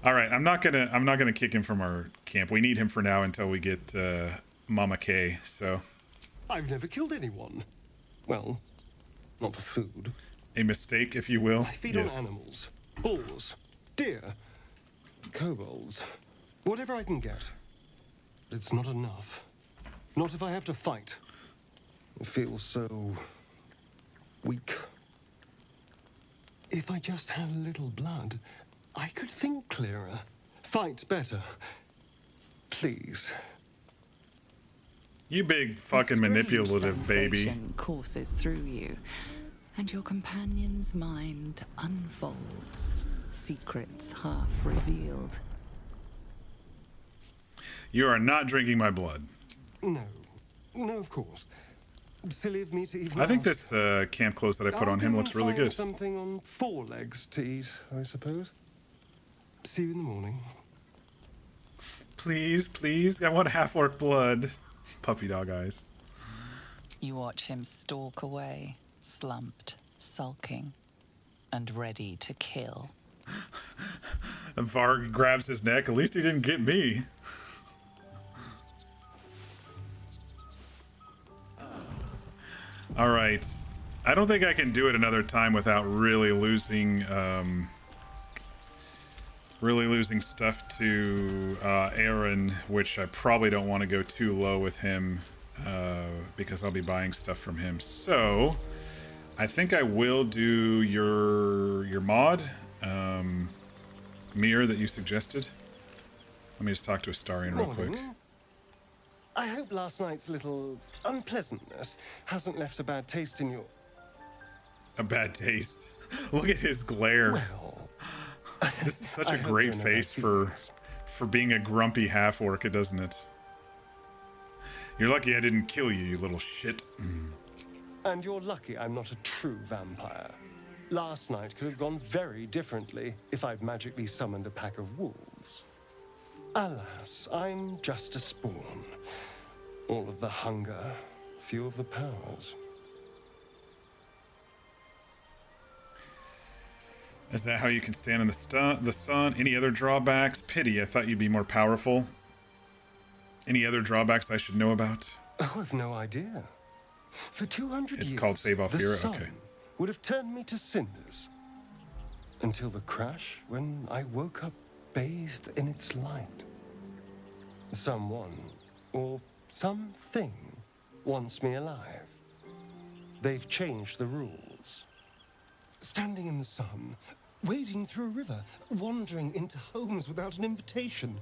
All right, I'm not gonna kick him from our camp. We need him for now until we get Mama K. So
I've never killed anyone. Well, not for food.
A mistake, if you will.
I feed on animals, bulls, deer, kobolds, whatever I can get. But it's not enough. Not if I have to fight. I feel so weak. If I just had a little blood, I could think clearer, fight better. Please.
You big fucking manipulative baby.
Sensation courses through you, and your companion's mind unfolds, secrets half revealed.
You are not drinking my blood.
No, of course. Silly of me to even
I think
ask.
this camp clothes that I put
I'll
on him
go
looks
and
really
find
good.
Something on 4 legs to eat, I suppose. See you in the morning.
Please, please, I want half-orc blood. Puppy dog eyes.
You watch him stalk away, slumped, sulking, and ready to kill.
And Varg grabs his neck. At least he didn't get me. All right. I don't think I can do it another time without really losing stuff to Aaron, which I probably don't want to go too low with him because I'll be buying stuff from him. So I think I will do your mod, mirror that you suggested. Let me just talk to Astarion real quick.
I hope last night's little unpleasantness hasn't left a bad taste in your...
A bad taste? Look at his glare.
Well,
this is such a great face for being a grumpy half-orc, doesn't it? You're lucky I didn't kill you, you little shit.
And you're lucky I'm not a true vampire. Last night could have gone very differently if I'd magically summoned a pack of wolves. Alas, I'm just a spawn. All of the hunger, few of the powers.
Is that how you can stand in the sun? Any other drawbacks? Pity, I thought you'd be more powerful. Any other drawbacks I should know about?
Oh, I've no idea. For 200 years,
It's called Save Alfira?
the sun
Okay.
would have turned me to cinders. Until the crash, when I woke up bathed in its light. Someone, or something, wants me alive. They've changed the rules. Standing in the sun, wading through a river, wandering into homes without an invitation.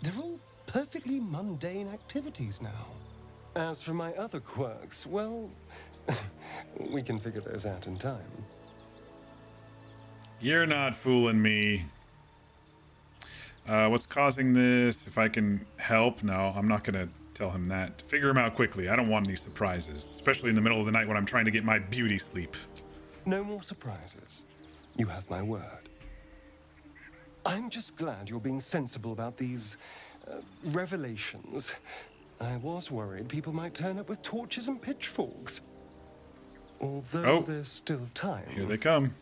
They're all perfectly mundane activities now. As for my other quirks, well, we can figure those out in time.
You're not fooling me. What's causing this? If I can help? No, I'm not gonna tell him that. Figure him out quickly. I don't want any surprises, especially in the middle of the night when I'm trying to get my beauty sleep.
No more surprises. You have my word. I'm just glad you're being sensible about these revelations. I was worried people might turn up with torches and pitchforks. Although there's still time.
Here they come.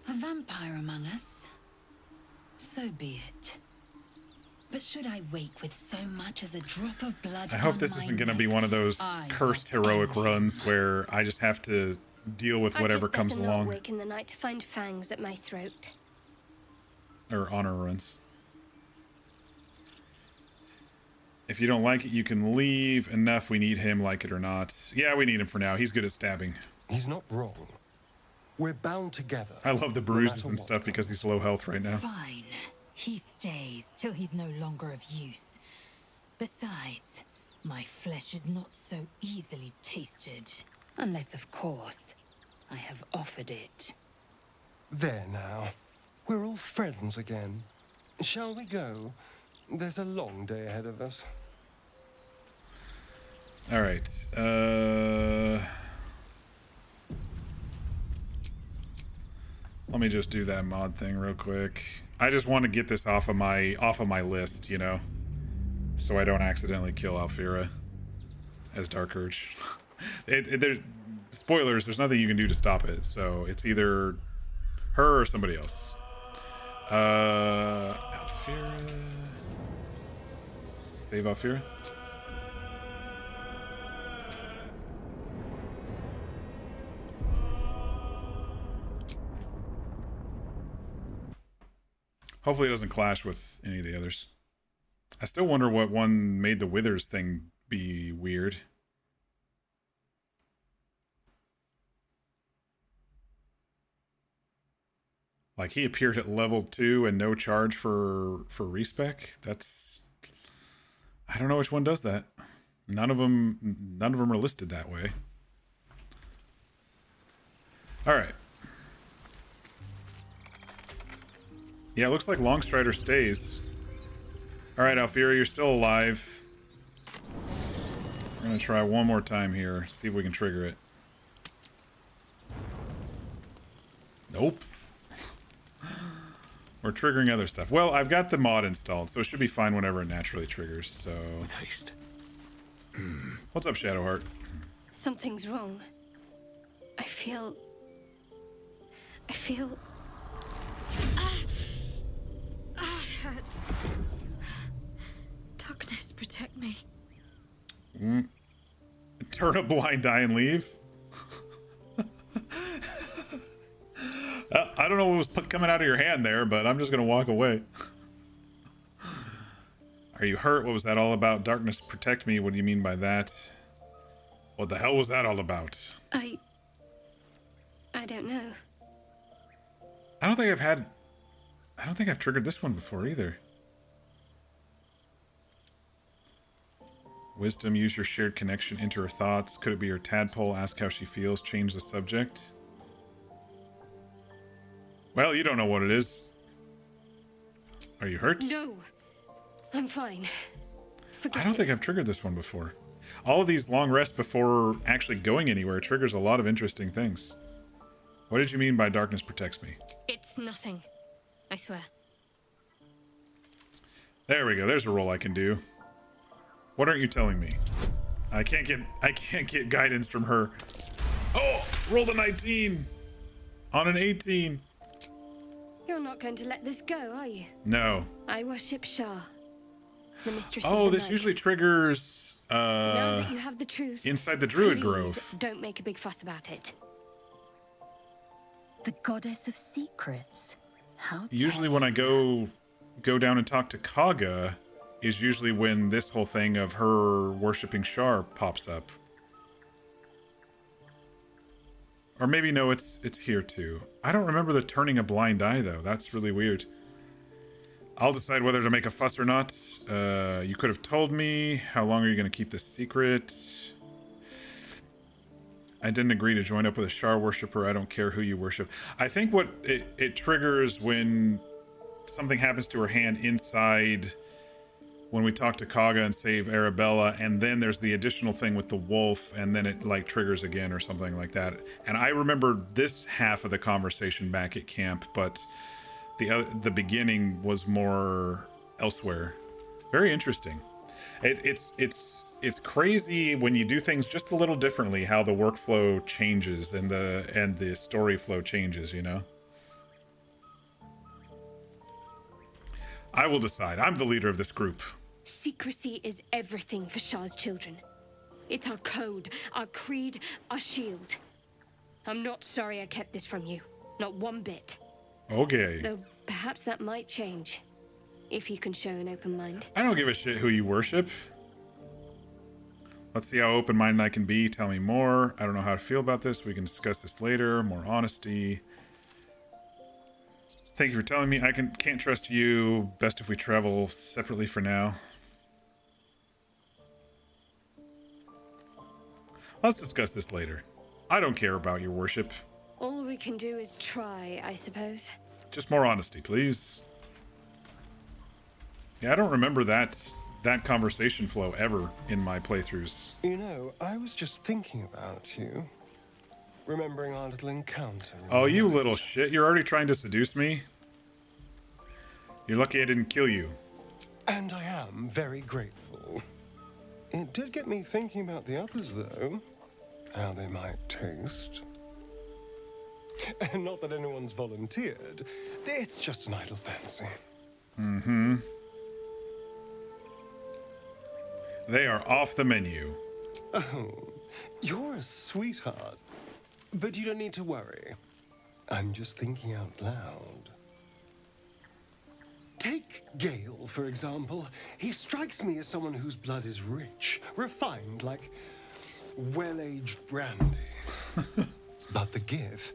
A vampire among us? So be it. But should I wake with so much as a drop of blood
I hope
on
this
my
isn't gonna
neck,
be one of those
I
cursed heroic runs where I just have to deal with whatever comes
I'd just better
along.
not wake in the night to find fangs at my throat.
Or honor runs. If you don't like it, you can leave. Enough, we need him, like it or not. Yeah, we need him for now. He's good at stabbing.
He's not wrong. We're bound together.
I love the
no
bruises
matter
and
what.
stuff because he's low health right now.
Fine. He stays till he's no longer of use. Besides, my flesh is not so easily tasted. Unless, of course, I have offered it.
There now. We're all friends again. Shall we go? There's a long day ahead of us.
All right. Let me just do that mod thing real quick. I just want to get this off of my list, you know, so I don't accidentally kill Alfira as Dark Urge. There's spoilers. There's nothing you can do to stop it. So it's either her or somebody else. Alfira. Save Alfira. Hopefully it doesn't clash with any of the others. I still wonder what one made the Withers thing be weird. Like, he appeared at level 2 and no charge for respec. That's... I don't know which one does that. None of them are listed that way. All right. Yeah, it looks like Longstrider stays. All right, Alfira, you're still alive. We're gonna try one more time here. See if we can trigger it. Nope. We're triggering other stuff. Well, I've got the mod installed, so it should be fine whenever it naturally triggers, so...
With haste.
What's up, Shadowheart?
Something's wrong. I feel... it hurts. Darkness, protect me.
Turn a blind eye and leave? I don't know what was coming out of your hand there, but I'm just gonna walk away. Are you hurt? What was that all about? Darkness, protect me. What do you mean by that? What the hell was that all about?
I don't know.
I don't think I've triggered this one before either. Wisdom, use your shared connection, enter her thoughts. Could it be her tadpole? Ask how she feels. Change the subject. Well, you don't know what it is. Are you hurt?
No, I'm fine. Forget
I don't
it.
think I've triggered this one before. All of these long rests before actually going anywhere triggers a lot of interesting things. What did you mean by darkness protects me?
It's nothing. I swear.
There we go. There's a roll I can do. What aren't you telling me? I can't get guidance from her. Oh, roll the 19 on an 18.
You're not going to let this go, are you?
No.
I worship Shah, the mistress
Oh,
of the
this
night.
usually triggers
Now that you have the truth,
inside the Druid
please
Grove.
Don't make a big fuss about it.
The goddess of secrets. How
Usually when I go down and talk to Kaga is usually when this whole thing of her worshipping Shar pops up. Or maybe no, it's here too. I don't remember the turning a blind eye though. That's really weird. I'll decide whether to make a fuss or not. You could have told me. How long are you going to keep this secret? I didn't agree to join up with a Shar worshiper. I don't care who you worship. I think what it triggers when something happens to her hand inside when we talk to Kaga and save Arabella, and then there's the additional thing with the wolf, and then it like triggers again or something like that. And I remember this half of the conversation back at camp, but the beginning was more elsewhere. Very interesting. It's crazy when you do things just a little differently how the workflow changes and the story flow changes, you know? I will decide. I'm the leader of this group.
Secrecy is everything for Shah's children. It's our code, our creed, our shield. I'm not sorry I kept this from you. Not one bit.
Okay.
Though perhaps that might change. If you can show an open mind.
I don't give a shit who you worship. Let's see how open-minded I can be. Tell me more. I don't know how to feel about this. We can discuss this later. More honesty. Thank you for telling me. I can't trust you. Best if we travel separately for now. Let's discuss this later. I don't care about your worship.
All we can do is try, I suppose.
Just more honesty, please. Yeah, I don't remember that conversation flow ever in my playthroughs.
You know, I was just thinking about you. Remembering our little encounter.
Oh, you little shit. You're already trying to seduce me? You're lucky I didn't kill you.
And I am very grateful. It did get me thinking about the others, though. How they might taste. And not that anyone's volunteered. It's just an idle fancy.
Mm-hmm. They are off the menu.
Oh, you're a sweetheart. But you don't need to worry. I'm just thinking out loud. Take Gale, for example. He strikes me as someone whose blood is rich, refined, like well-aged brandy. But the Gith,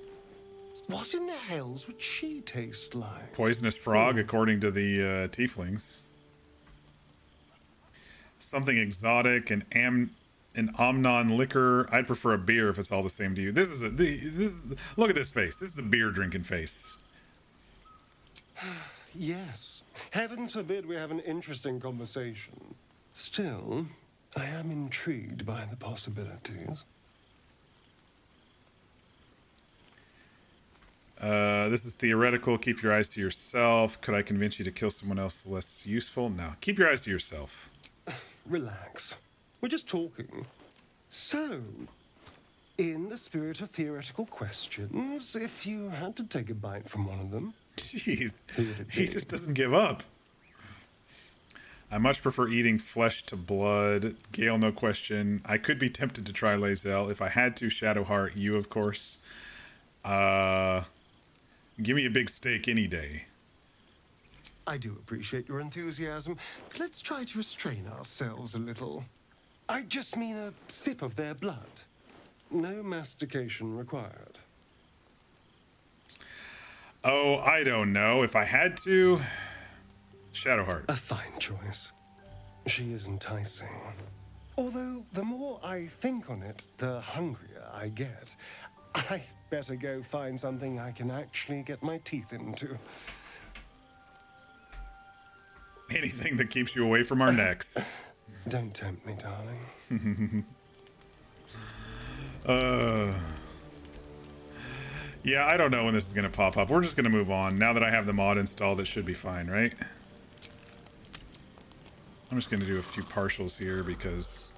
what in the hells would she taste like?
Poisonous frog, according to the tieflings. Something exotic, an Omnon liquor. I'd prefer a beer if it's all the same to you. Look at this face. This is a beer drinking face.
Yes. Heavens forbid we have an interesting conversation. Still, I am intrigued by the possibilities.
This is theoretical. Keep your eyes to yourself. Could I convince you to kill someone else less useful? No. Keep your eyes to yourself.
Relax. We're just talking. So, in the spirit of theoretical questions, if you had to take a bite from one of them...
Jeez. He just doesn't give up. I much prefer eating flesh to blood. Gale, no question. I could be tempted to try Lae'zel. If I had to, Shadowheart, you, of course. Give me a big steak any day.
I do appreciate your enthusiasm, but let's try to restrain ourselves a little. I just mean a sip of their blood. No mastication required.
Oh, I don't know. If I had to... Shadowheart.
A fine choice. She is enticing. Although, the more I think on it, the hungrier I get. I better go find something I can actually get my teeth into.
Anything that keeps you away from our necks.
Don't tempt me, darling.
Yeah, I don't know when this is going to pop up. We're just going to move on. Now that I have the mod installed, it should be fine, right? I'm just going to do a few partials here because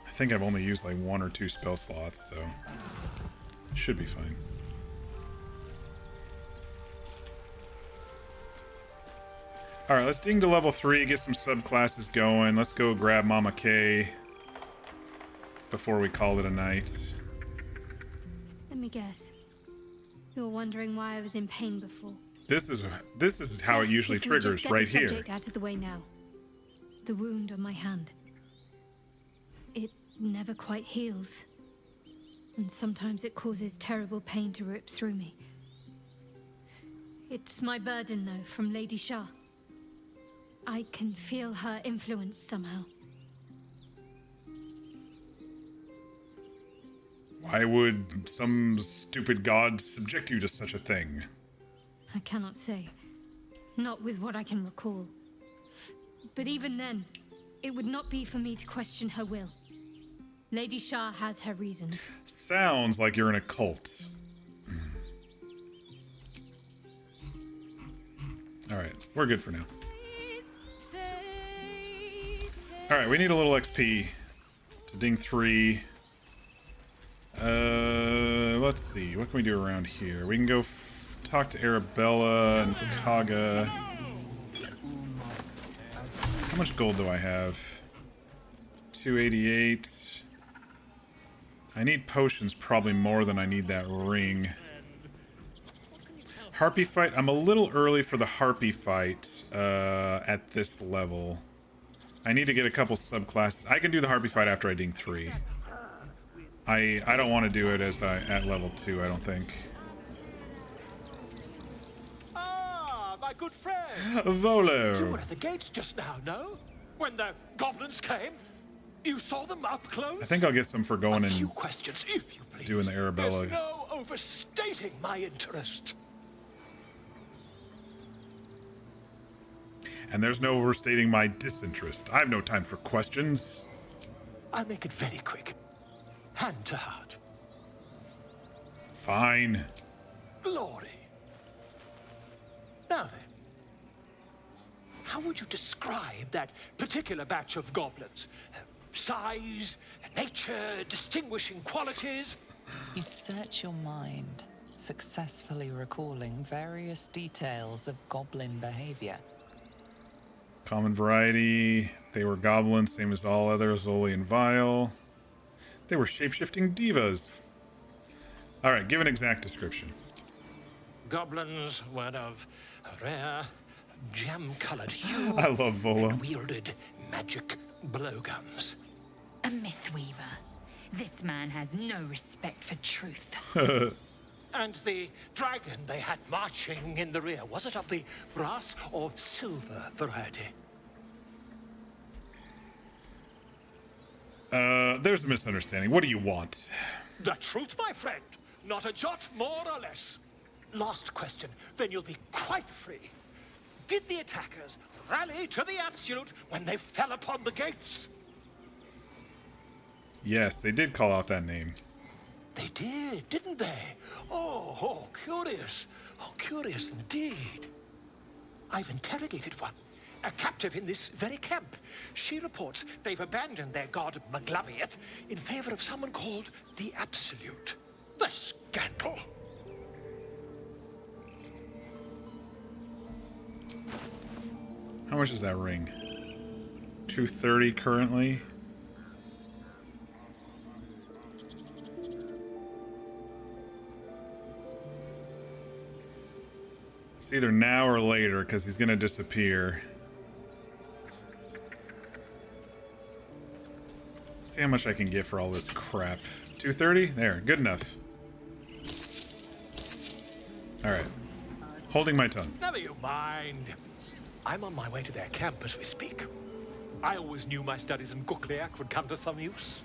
I think I've only used like 1 or 2 spell slots, so it should be fine. Alright, let's ding to level 3, get some subclasses going. Let's go grab Mama K before we call it a night.
Let me guess. You were wondering why I was in pain before.
This is how it usually triggers right here.
Subject out of the way now. The wound on my hand. It never quite heals. And sometimes it causes terrible pain to rip through me. It's my burden, though, from Lady Shah. I can feel her influence somehow.
Why would some stupid god subject you to such a thing?
I cannot say. Not with what I can recall. But even then, it would not be for me to question her will. Lady Shah has her reasons.
Sounds like you're in a cult. Alright, we're good for now. Alright, we need a little XP to ding 3. Let's see. What can we do around here? We can go talk to Arabella and Kaga. How much gold do I have? 288. I need potions probably more than I need that ring. Harpy fight. I'm a little early for the Harpy fight at this level. I need to get a couple subclasses. I can do the Harpy fight after I ding 3. I don't want to do it at level 2, I don't think.
Ah, my good friend.
Volo.
You were at the gates just now, no? When the goblins came? You saw them up close?
I think I'll get some for going and
questions, if you please.
doing the Arabella.
There's no overstating my interest.
And there's no overstating my disinterest. I have no time for questions.
I'll make it very quick. Hand to heart.
Fine.
Glory. Now then, how would you describe that particular batch of goblins? Size, nature, distinguishing qualities?
You search your mind, successfully recalling various details of goblin behavior.
Common variety. They were goblins, same as all others, lowly and vile. They were shape-shifting divas. Alright, give an exact description.
Goblins were of rare, jam-colored hue.
I love Volo.
And wielded magic blowguns.
A mythweaver. This man has no respect for truth.
And the dragon they had marching in the rear, was it of the brass or silver variety?
There's a misunderstanding. What do you want?
The truth, my friend. Not a jot more or less. Last question, then you'll be quite free. Did the attackers rally to the Absolute when they fell upon the gates?
Yes, they did call out that name.
They did, didn't they? Oh, curious. Oh, curious indeed. I've interrogated one, a captive in this very camp. She reports they've abandoned their god Maglaviet in favor of someone called the Absolute. The scandal!
How much is that ring? 230 currently. It's either now or later because he's gonna disappear. See how much I can get for all this crap. 230? There, good enough. Alright. Holding my tongue.
Never you mind. I'm on my way to their camp as we speak. I always knew my studies in Gukliak would come to some use.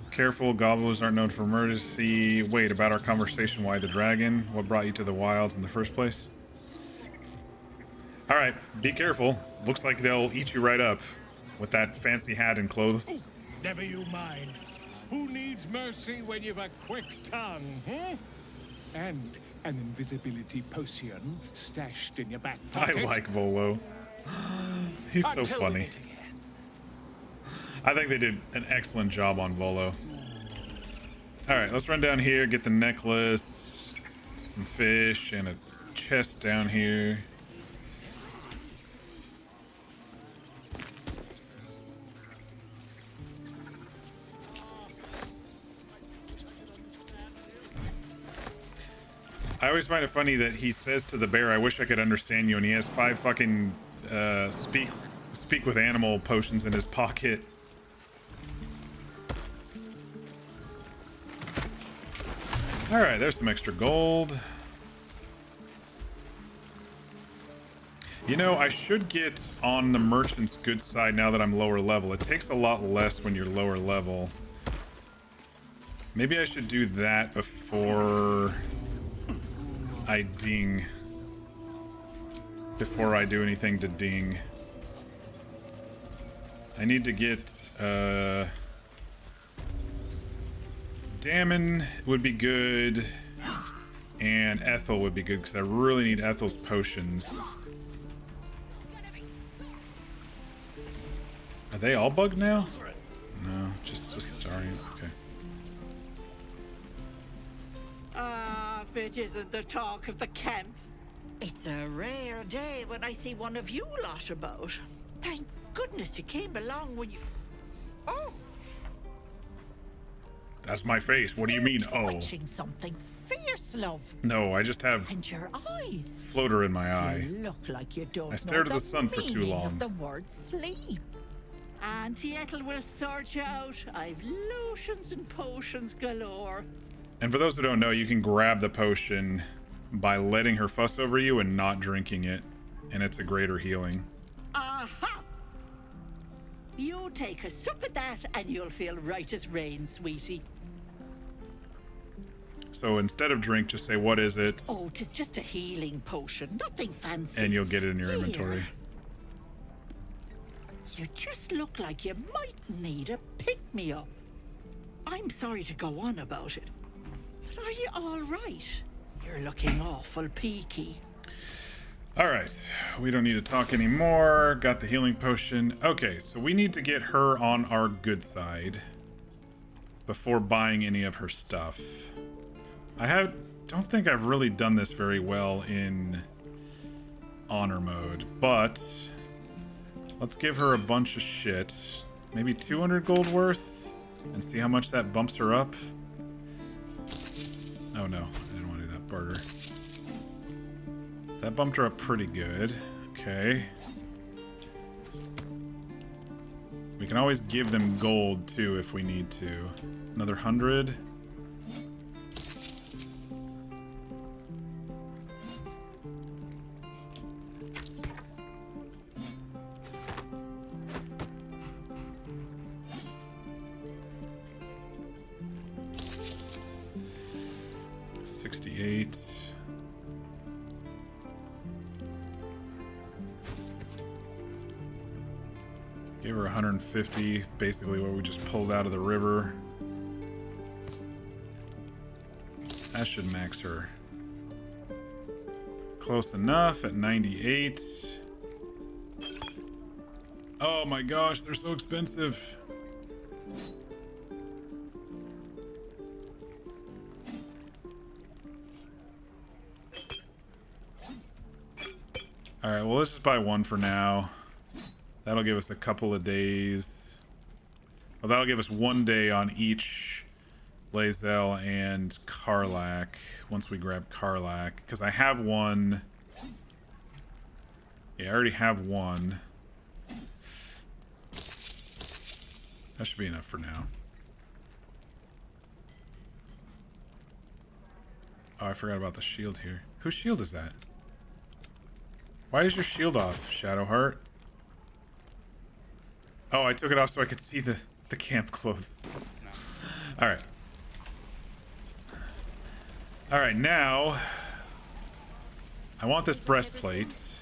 Careful, gobblers aren't known for mercy. Wait, about our conversation, why the dragon? What brought you to the wilds in the first place? Alright, be careful. Looks like they'll eat you right up. With that fancy hat and clothes.
Never you mind. Who needs mercy when you've a quick tongue, hmm? And an invisibility potion stashed in your back pocket.
I like Volo. He's so funny. I think they did an excellent job on Volo. Alright, let's run down here, get the necklace, some fish, and a chest down here. I always find it funny that he says to the bear, I wish I could understand you, and he has 5 fucking speak with animal potions in his pocket. Alright, there's some extra gold. You know, I should get on the merchant's good side now that I'm lower level. It takes a lot less when you're lower level. Maybe I should do that before I ding. Before I do anything to ding. I need to get, Damon would be good, and Ethel would be good, because I really need Ethel's potions. Are they all bugged now? No, just starting. Okay.
If it isn't the talk of the camp. It's a rare day when I see one of you lot about. Thank goodness you came along when you... Oh!
That's my face. What do you mean, oh?
Watching something fierce, love.
No, I just have
And your eyes.
floater in my eye.
You look like you don't
I stared
know
at the sun for too
meaning
long.
of the word sleep. Auntie Ethel will sort you out. I've lotions and potions galore.
And for those who don't know, you can grab the potion by letting her fuss over you and not drinking it, and it's a greater healing.
Aha! You take a sup at that and you'll feel right as rain, sweetie.
So instead of drink, just say, what is it?
Oh, 'tis just a healing potion, nothing fancy.
And you'll get it in your inventory.
You just look like you might need a pick-me-up. I'm sorry to go on about it, but are you all right? You're looking awful peaky.
All right, we don't need to talk anymore. Got the healing potion. Okay, so we need to get her on our good side before buying any of her stuff. Don't think I've really done this very well in honor mode, but let's give her a bunch of shit. Maybe 200 gold worth and see how much that bumps her up. Oh no, I didn't want to do that. Barter. That bumped her up pretty good. Okay. We can always give them gold, too, if we need to. Another 100. Gave her 150, basically what we just pulled out of the river. That should max her. Close enough at 98. Oh my gosh, they're so expensive. Alright, well let's just buy one for now. That'll give us a couple of days. Well, that'll give us 1 day on each Lae'zel and Karlach. Once we grab Karlach. Because I have one. Yeah, I already have one. That should be enough for now. Oh, I forgot about the shield here. Whose shield is that? Why is your shield off, Shadowheart? Oh, I took it off so I could see the camp clothes. Alright. Alright, now... I want this breastplate.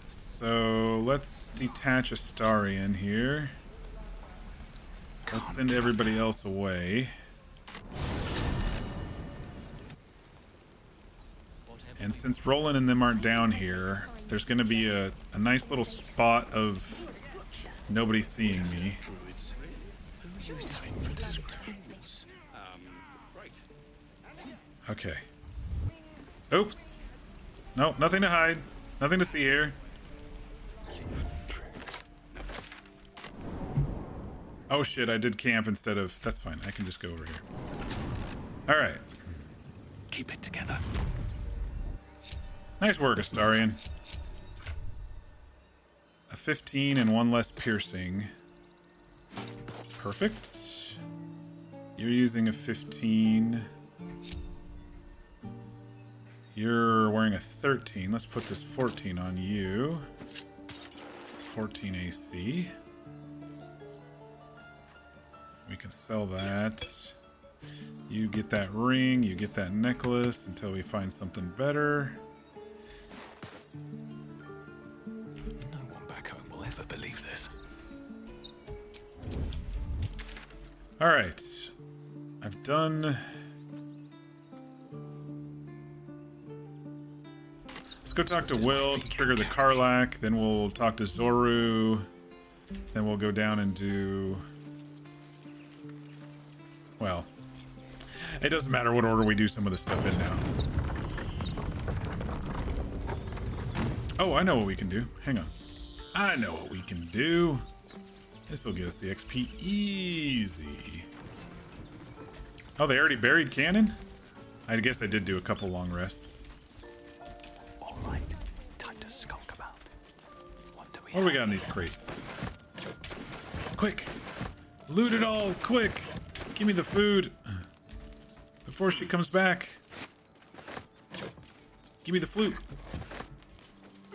So, let's detach Astarion here. Let's send everybody else away. And since Roland and them aren't down here, there's going to be a nice little spot of nobody seeing me. Okay. Oops. Nope, nothing to hide. Nothing to see here. Oh shit, I did camp instead of... That's fine, I can just go over here. Alright.
Keep it together.
Nice work, Astarion. A 15 and 1 less piercing. Perfect. You're using a 15. You're wearing a 13. Let's put this 14 on you. 14 AC. We can sell that. You get that ring, you get that necklace until we find something better.
No one back home will ever believe this.
Alright. I've done... Let's go talk to Will to trigger the Karlach, then we'll talk to Zoru, then we'll go down and do... Well, it doesn't matter what order we do some of this stuff in now. Oh, I know what we can do. Hang on. I know what we can do. This will get us the XP easy. Oh, they already buried Cannon? I guess I did do a couple long rests.
All right, time to skulk about.
What do we got in these crates? Quick! Loot it all, quick! Give me the food before she comes back. Give me the flute.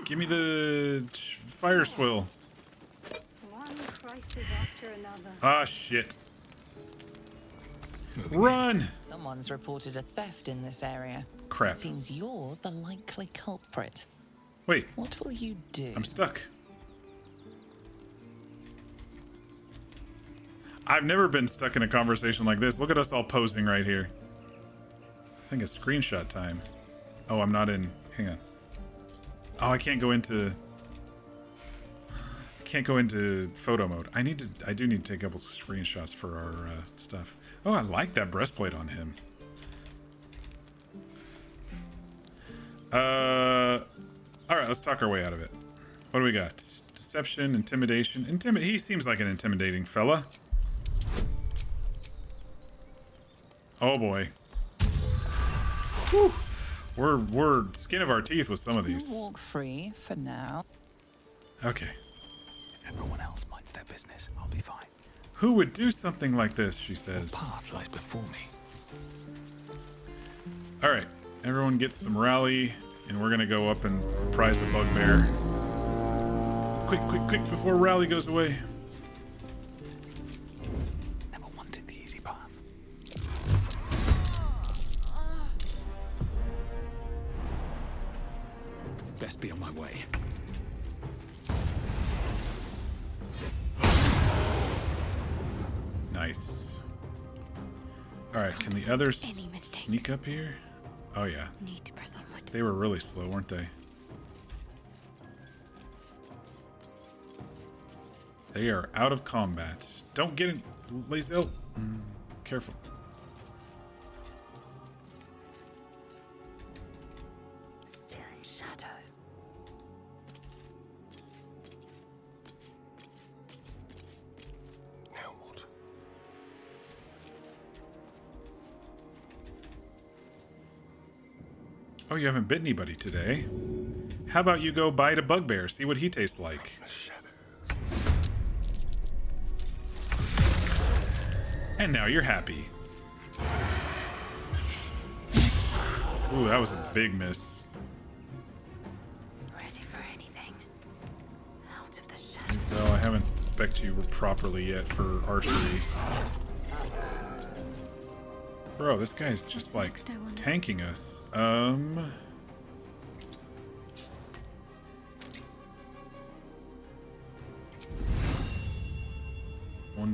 Give me the fire swill.
One crisis after another.
Ah, shit. Run!
Someone's reported a theft in this area.
Crap.
Seems you're the likely culprit.
Wait.
What will you do?
I'm stuck. I've never been stuck in a conversation like this. Look at us all posing right here. I think it's screenshot time. Oh, I'm not in. Hang on. Oh, I can't go into... Can't go into photo mode. I do need to take a couple screenshots for our stuff. Oh, I like that breastplate on him. Alright, let's talk our way out of it. What do we got? Deception, intimidation. He seems like an intimidating fella. Oh boy. Whew. We're skin of our teeth with some of these.
Walk free for now.
Okay.
If everyone else minds their business, I'll be fine.
Who would do something like this, she says.
The path lies before me.
Alright, everyone gets some rally, and we're gonna go up and surprise a bugbear. Quick, quick, quick, before rally goes away.
Never wanted the easy path. Best be on my way.
Nice. Alright, can the others sneak up here? Oh yeah.
Need to press onward.
They were really slow, weren't they? They are out of combat. Don't get in, Lazel. Careful.
Still in shadow.
Now what?
Oh, you haven't bit anybody today. How about you go bite a bugbear, see what he tastes like? And now you're happy. Ooh, that was a big miss.
Ready for anything. Out of the shadow.
So I haven't spec'd you properly yet for archery. Bro, this guy's just like tanking us. 1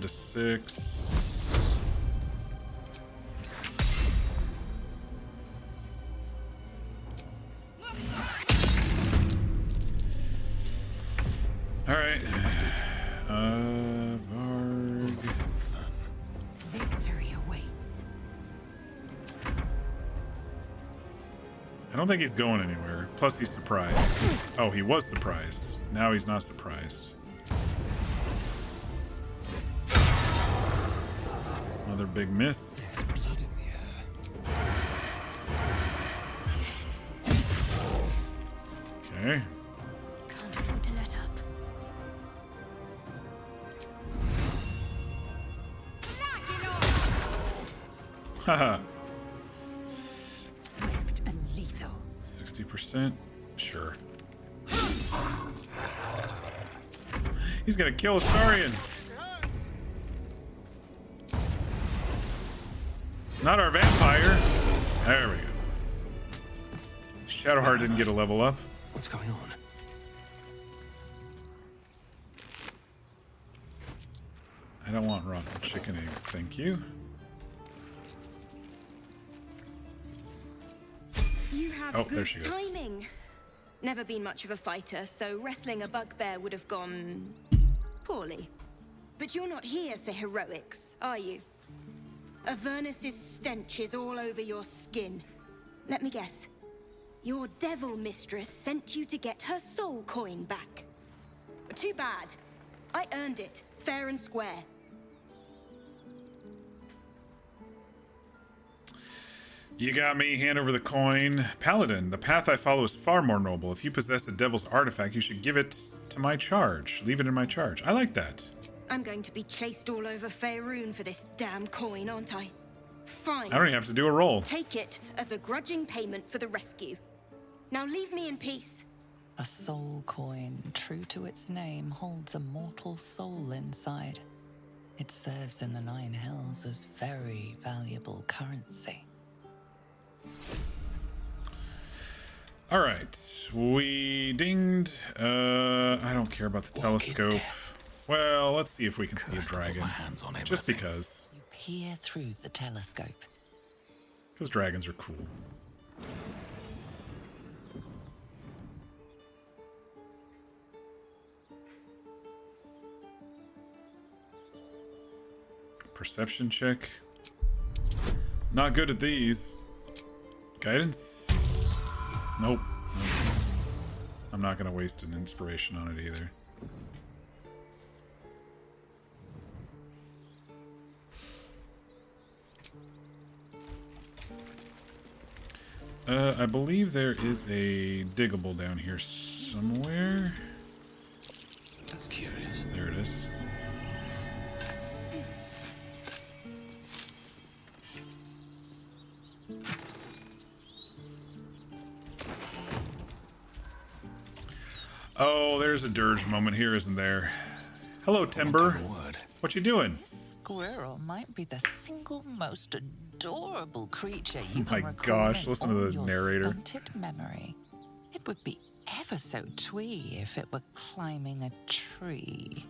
to 6. All right. Varg.
Victory awaits.
I don't think he's going anywhere. Plus, he's surprised. Oh, he was surprised. Now he's not surprised. Another big miss.
Blood in the air.
Okay.
Can't afford to let up.
Haha.
Swift and lethal.
60%. Sure. He's gonna kill Astarion. Not our vampire. There we go. Shadowheart didn't get a level up.
What's going on?
I don't want rotten chicken eggs, thank you.
You have
Oh, there
good
she goes.
timing. Never been much of a fighter, so wrestling a bugbear would have gone poorly. But you're not here for heroics, are you? Avernus's stench is all over your skin. Let me guess. Your devil mistress sent you to get her soul coin back. Too bad. I earned it, fair and square.
You got me, hand over the coin. Paladin, the path I follow is far more noble. If you possess a devil's artifact, you should give it to my charge. Leave it in my charge. I like that.
I'm going to be chased all over Faerun for this damn coin, aren't I? Fine.
I don't even have to do a roll.
Take it as a grudging payment for the rescue. Now leave me in peace.
A soul coin, true to its name, holds a mortal soul inside. It serves in the Nine Hells as very valuable currency.
All right, we dinged. I don't care about the telescope. Well, let's see if we can see a dragon. Just because.
You peer through the telescope.
Because dragons are cool. Perception check. Not good at these. Guidance? Nope. I'm not gonna waste an inspiration on it either. I believe there is a diggable down here somewhere.
That's curious.
There it is. Oh, there's a dirge moment here, isn't there? Hello, Timber. What you doing?
This squirrel might be the single most adorable creature you
Oh my
can recall
gosh,
in
listen to
all
the
your
narrator.
stunted memory. It would be ever so twee if it were climbing a tree.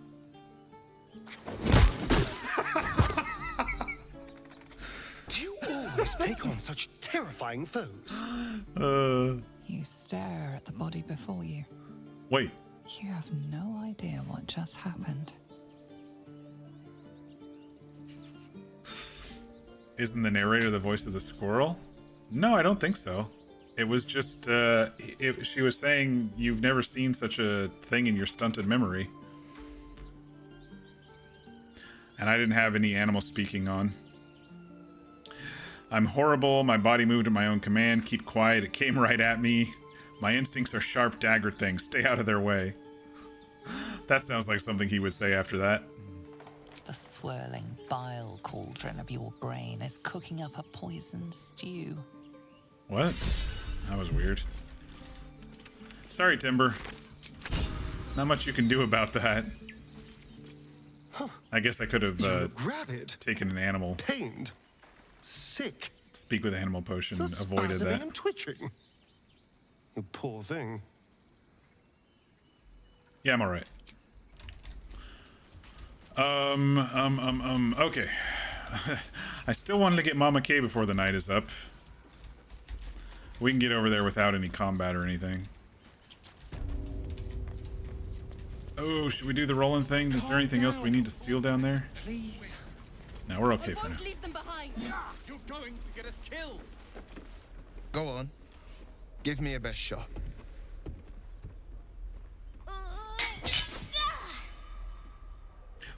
Do you always take on such terrifying foes?
You stare at the body before you.
Wait.
You have no idea what just happened.
Isn't the narrator the voice of the squirrel? No, I don't think so. It was just, she was saying you've never seen such a thing in your stunted memory. And I didn't have any animal speaking on. I'm horrible. My body moved at my own command. Keep quiet. It came right at me. My instincts are sharp dagger things. Stay out of their way. That sounds like something he would say after that.
The swirling bile cauldron of your brain is cooking up a poisoned stew.
What? That was weird. Sorry, Timber. Not much you can do about that. I guess I could have taken an animal.
Pained. Sick.
Speak with animal potion.
You're
Avoided
spasming
that.
and twitching. You poor thing.
Yeah, I'm alright. Okay. I still wanted to get Mama K before the night is up. We can get over there without any combat or anything. Oh, should we do the rolling thing? Is there anything else we need to steal down there?
Please.
No, we're okay for now.
Leave them behind.
You're going to get us killed.
Go on. Give me a best shot.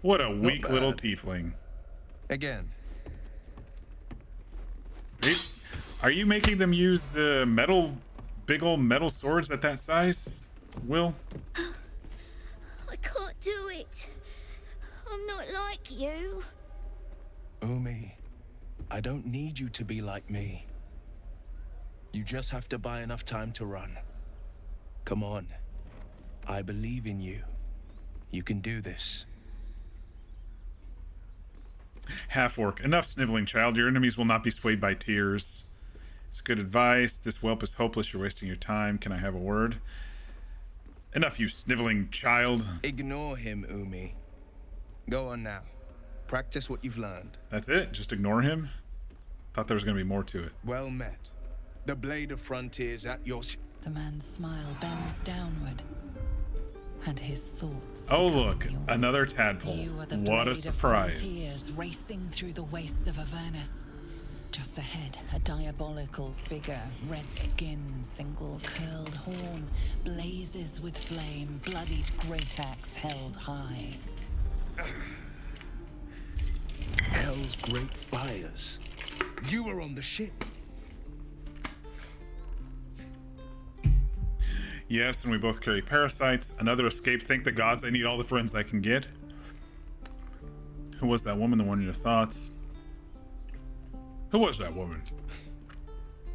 What a weak little tiefling.
Again.
Are you making them use metal, big old metal swords at that size, Will?
I can't do it. I'm not like you.
Umi, I don't need you to be like me. You just have to buy enough time to run. Come on. I believe in you. You can do this.
Half-orc. Enough sniveling, child. Your enemies will not be swayed by tears. It's good advice. This whelp is hopeless. You're wasting your time. Can I have a word? Enough, you sniveling child.
Ignore him, Umi. Go on now. Practice what you've learned.
That's it? Just ignore him? Thought there was going to be more to it.
Well met. The blade of frontiers at your...
The man's smile bends downward, and his thoughts.
Oh, look. Another tadpole.
You are the
What a
blade
surprise.
Of frontiers racing through the wastes of Avernus. Just ahead, a diabolical figure, red skin, single curled horn, blazes with flame, bloodied great axe held high.
Hell's great fires. You were on the ship.
Yes, and we both carry parasites. Another escape. Thank the gods I need all the friends I can get. Who was that woman? The one in your thoughts? Who was that woman?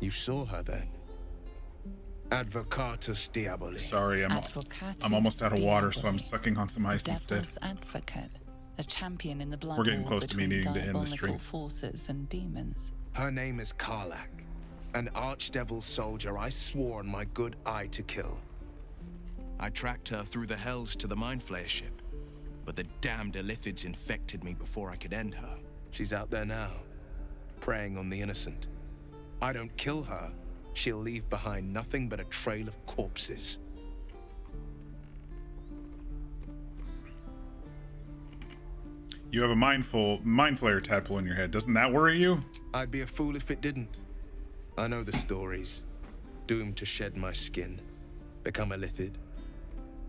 You saw her then. Advocatus Diaboli.
Sorry, I'm almost out of water, so I'm sucking on some ice instead.
Devil's advocate, a champion in the blood
We're getting
war
close to me
between
needing to end the
diabolical
stream.
forces and demons.
Her name is Karlak, an archdevil soldier I swore on my good eye to kill.
I tracked her through the hells to the Mind Flayer ship, but the damned Illithids infected me before I could end her.
She's out there now, preying on the innocent. I don't kill her, she'll leave behind nothing but a trail of corpses.
You have a mind flayer tadpole in your head. Doesn't that worry you?
I'd be a fool if it didn't. I know the stories. Doomed to shed my skin, become a Illithid,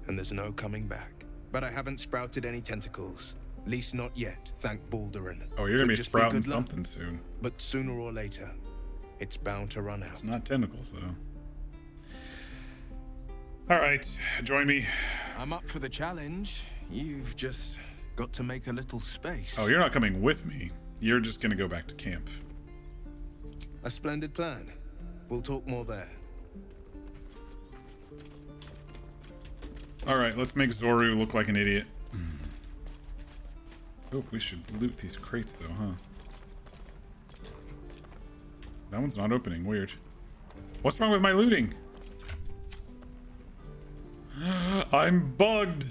and there's no coming back. But I haven't sprouted any tentacles. Least not yet, thank Baldur.
Oh, you're gonna be sprouting something soon.
But sooner or later, it's bound to run out.
It's not tentacles, though. All right, join me.
I'm up for the challenge. You've just got to make a little space.
Oh, you're not coming with me. You're just gonna go back to camp.
A splendid plan. We'll talk more there.
All right, let's make Zoru look like an idiot. Oh, we should loot these crates, though, huh? That one's not opening. Weird. What's wrong with my looting? I'm bugged.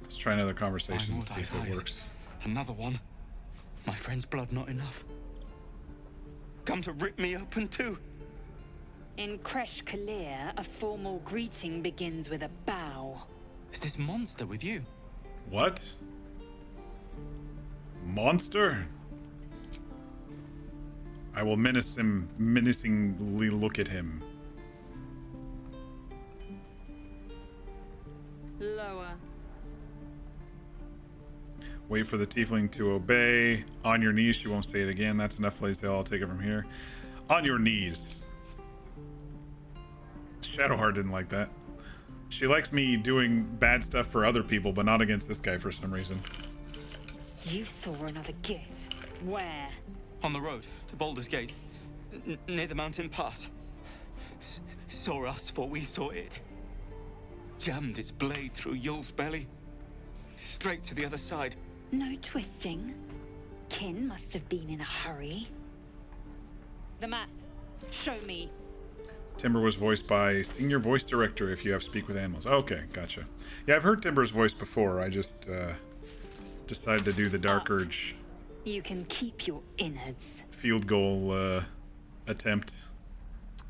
Let's try another conversation and see if it works.
Another one. My friend's blood not enough. Come to rip me open too.
In Kresh Kalir, a formal greeting begins with a bow.
Is this monster with you?
What? Monster? I will menace him, menacingly look at him.
Lower.
Wait for the tiefling to obey. On your knees. She won't say it again. That's enough, Lae'zel. I'll take it from here. On your knees. Shadowheart didn't like that. She likes me doing bad stuff for other people, but not against this guy for some reason.
You saw another gift. Where?
On the road to Baldur's Gate, near the mountain pass. Saw us before we saw it. Jammed its blade through Yul's belly. Straight to the other side.
No twisting. Kin must have been in a hurry. The map. Show me.
Timber was voiced by Senior Voice Director if you have Speak with Animals. Okay, gotcha. Yeah, I've heard Timber's voice before. I just decided to do the Dark Urge
You can keep your innards.
field goal attempt.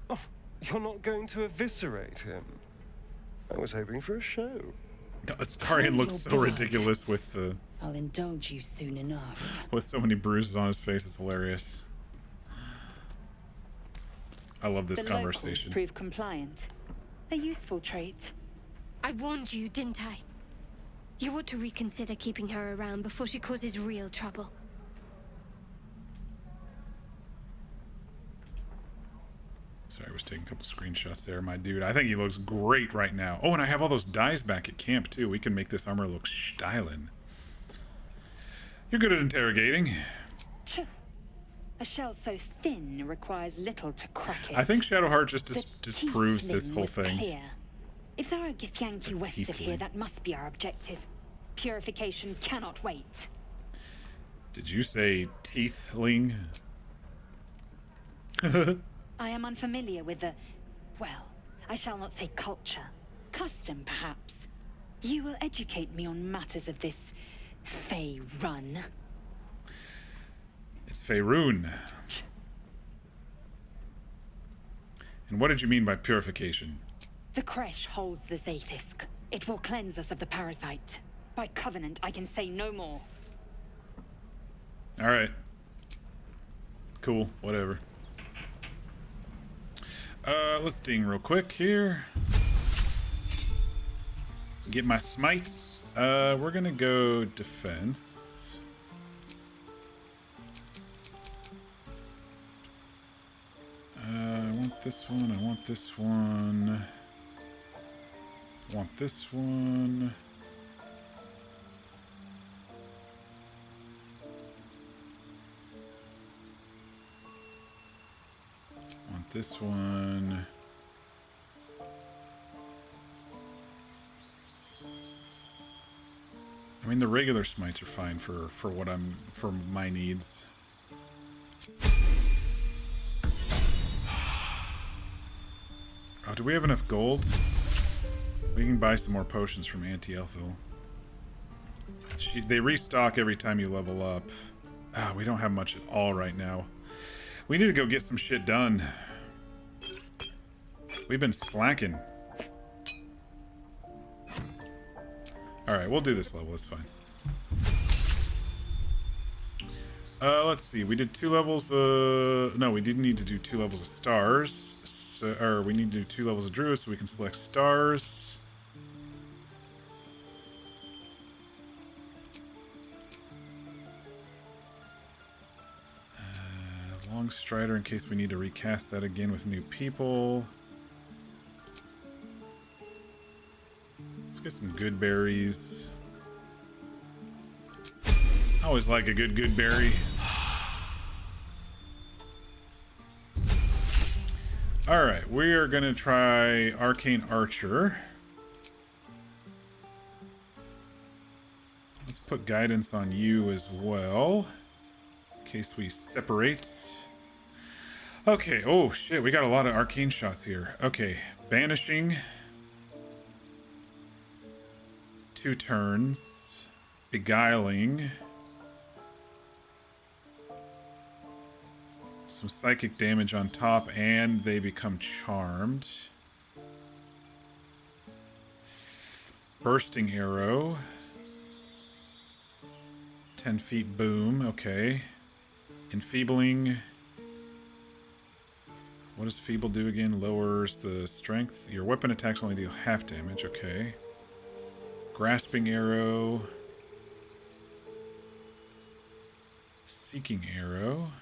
Oh, you're not going to eviscerate him? I was hoping for a show.
Astarion looks so ridiculous with
I'll indulge you soon enough.
with so many bruises on his face. It's hilarious. I love this
the
conversation.
Locals prove compliant. A useful trait.
I warned you, didn't I? You ought to reconsider keeping her around before she causes real trouble.
Sorry, I was taking a couple screenshots there, my dude. I think he looks great right now. Oh, and I have all those dyes back at camp, too. We can make this armor look stylin'. You're good at interrogating.
A shell so thin requires little to crack it.
I think Shadowheart just disproves this whole thing.
Clear. If there are Githyanki west of here,
tiefling.
that must be our objective. Purification cannot wait.
Did you say teethling?
I am unfamiliar with the, well, I shall not say culture. Custom, perhaps. You will educate me on matters of this Fey run.
It's Faerun. And what did you mean by purification?
The Kresh holds the Zaithisk. It will cleanse us of the parasite. By covenant, I can say no more.
All right. Cool. Whatever. Let's ding real quick here. Get my smites. We're gonna go defense. I want this one. I want this one. I want this one. Want this one. I mean, the regular smites are fine for my needs. Oh, do we have enough gold? We can buy some more potions from Auntie Ethel. They restock every time you level up. Ah, we don't have much at all right now. We need to go get some shit done. We've been slacking. Alright, we'll do this level, it's fine. Let's see, we did 2 levels, no, we didn't need to do 2 levels of stars. So, or we need to do 2 levels of druid so we can select stars. Long Strider in case we need to recast that again with new people. Let's get some good berries. I always like a good berry. Alright, we are going to try Arcane Archer. Let's put guidance on you as well, in case we separate. Okay, oh shit, we got a lot of arcane shots here. Okay, Banishing. 2 turns. Beguiling. Some psychic damage on top, and they become charmed. Bursting Arrow. 10 feet boom, okay. Enfeebling. What does Feeble do again? Lowers the strength. Your weapon attacks only deal half damage, okay. Grasping Arrow. Seeking Arrow.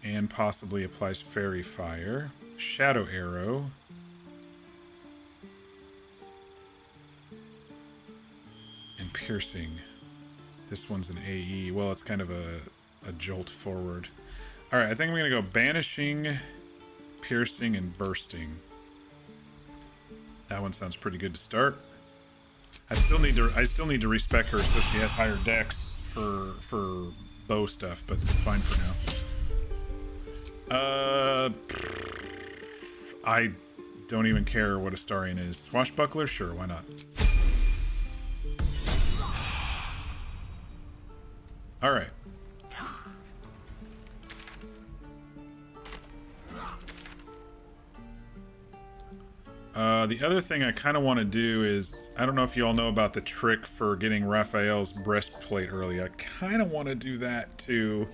And possibly applies Fairy Fire. Shadow Arrow. And Piercing. This one's an AE. Well, it's kind of a jolt forward. Alright, I think I'm going to go Banishing, Piercing, and Bursting. That one sounds pretty good to start. I still need to respec her so she has higher dex for bow stuff, but it's fine for now. I don't even care what Astarion is. Swashbuckler? Sure, why not? Alright. The other thing I kind of want to do is, I don't know if you all know about the trick for getting Raphael's breastplate early. I kind of want to do that too,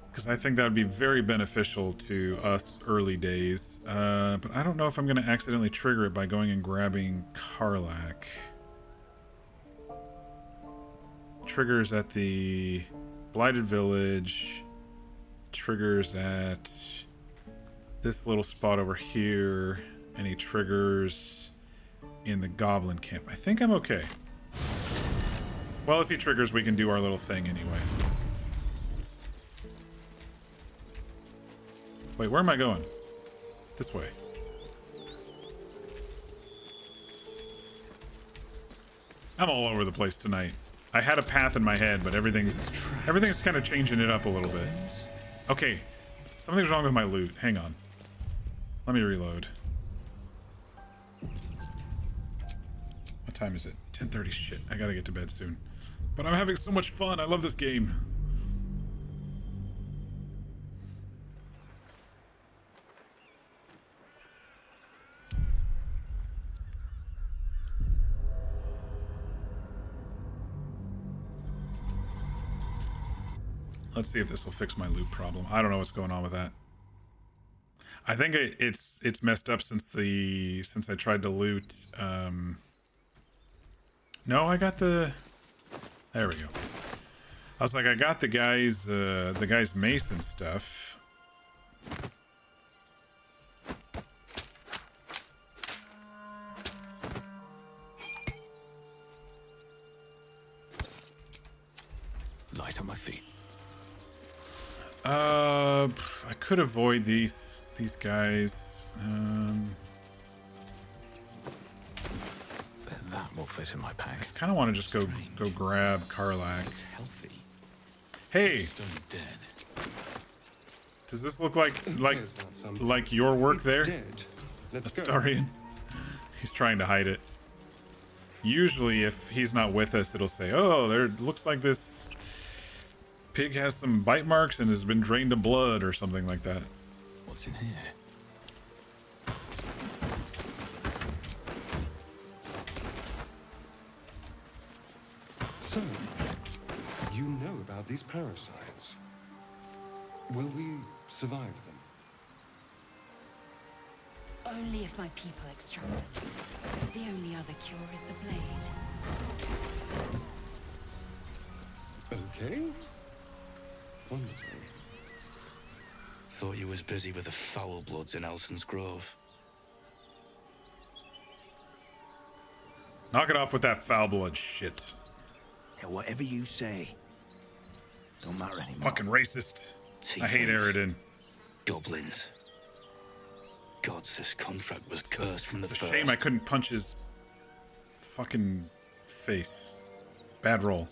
because I think that would be very beneficial to us early days. But I don't know if I'm going to accidentally trigger it by going and grabbing Karlach. Triggers at the Blighted Village. Triggers at this little spot over here. And he triggers in the Goblin Camp. I think I'm okay. Well, if he triggers, we can do our little thing anyway. Wait, where am I going? This way. I'm all over the place tonight. I had a path in my head, but everything's kind of changing it up a little bit. Okay, something's wrong with my loot. Hang on. Let me reload. What time is it? 10:30. Shit, I gotta get to bed soon. But I'm having so much fun. I love this game. Let's see if this will fix my loot problem. I don't know what's going on with that. I think it's messed up since I tried to loot. No, I got the. There we go. I was like, I got the guy's mace and stuff.
Light on my feet.
I could avoid these guys.
That will fit in my pack.
I kind of want to just go grab Karlach.
Healthy.
Hey,
Dead.
Does this look like your work there, Astarion? He's trying to hide it. Usually, if he's not with us, it'll say, "Oh, there looks like this pig has some bite marks and has been drained of blood," or something like that.
What's in here?
So, you know about these parasites. Will we survive them?
Only if my people extract them. The only other cure is the blade.
Okay. Wonderful.
Thought you was busy with the foul bloods in Elson's Grove.
Knock it off with that foul blood shit.
Yeah, whatever you say. Don't matter anymore.
Fucking racist. I hate Aridin.
Goblins. Gods, this contract was cursed from the
It's a
first.
shame I couldn't punch his fucking face. Bad roll.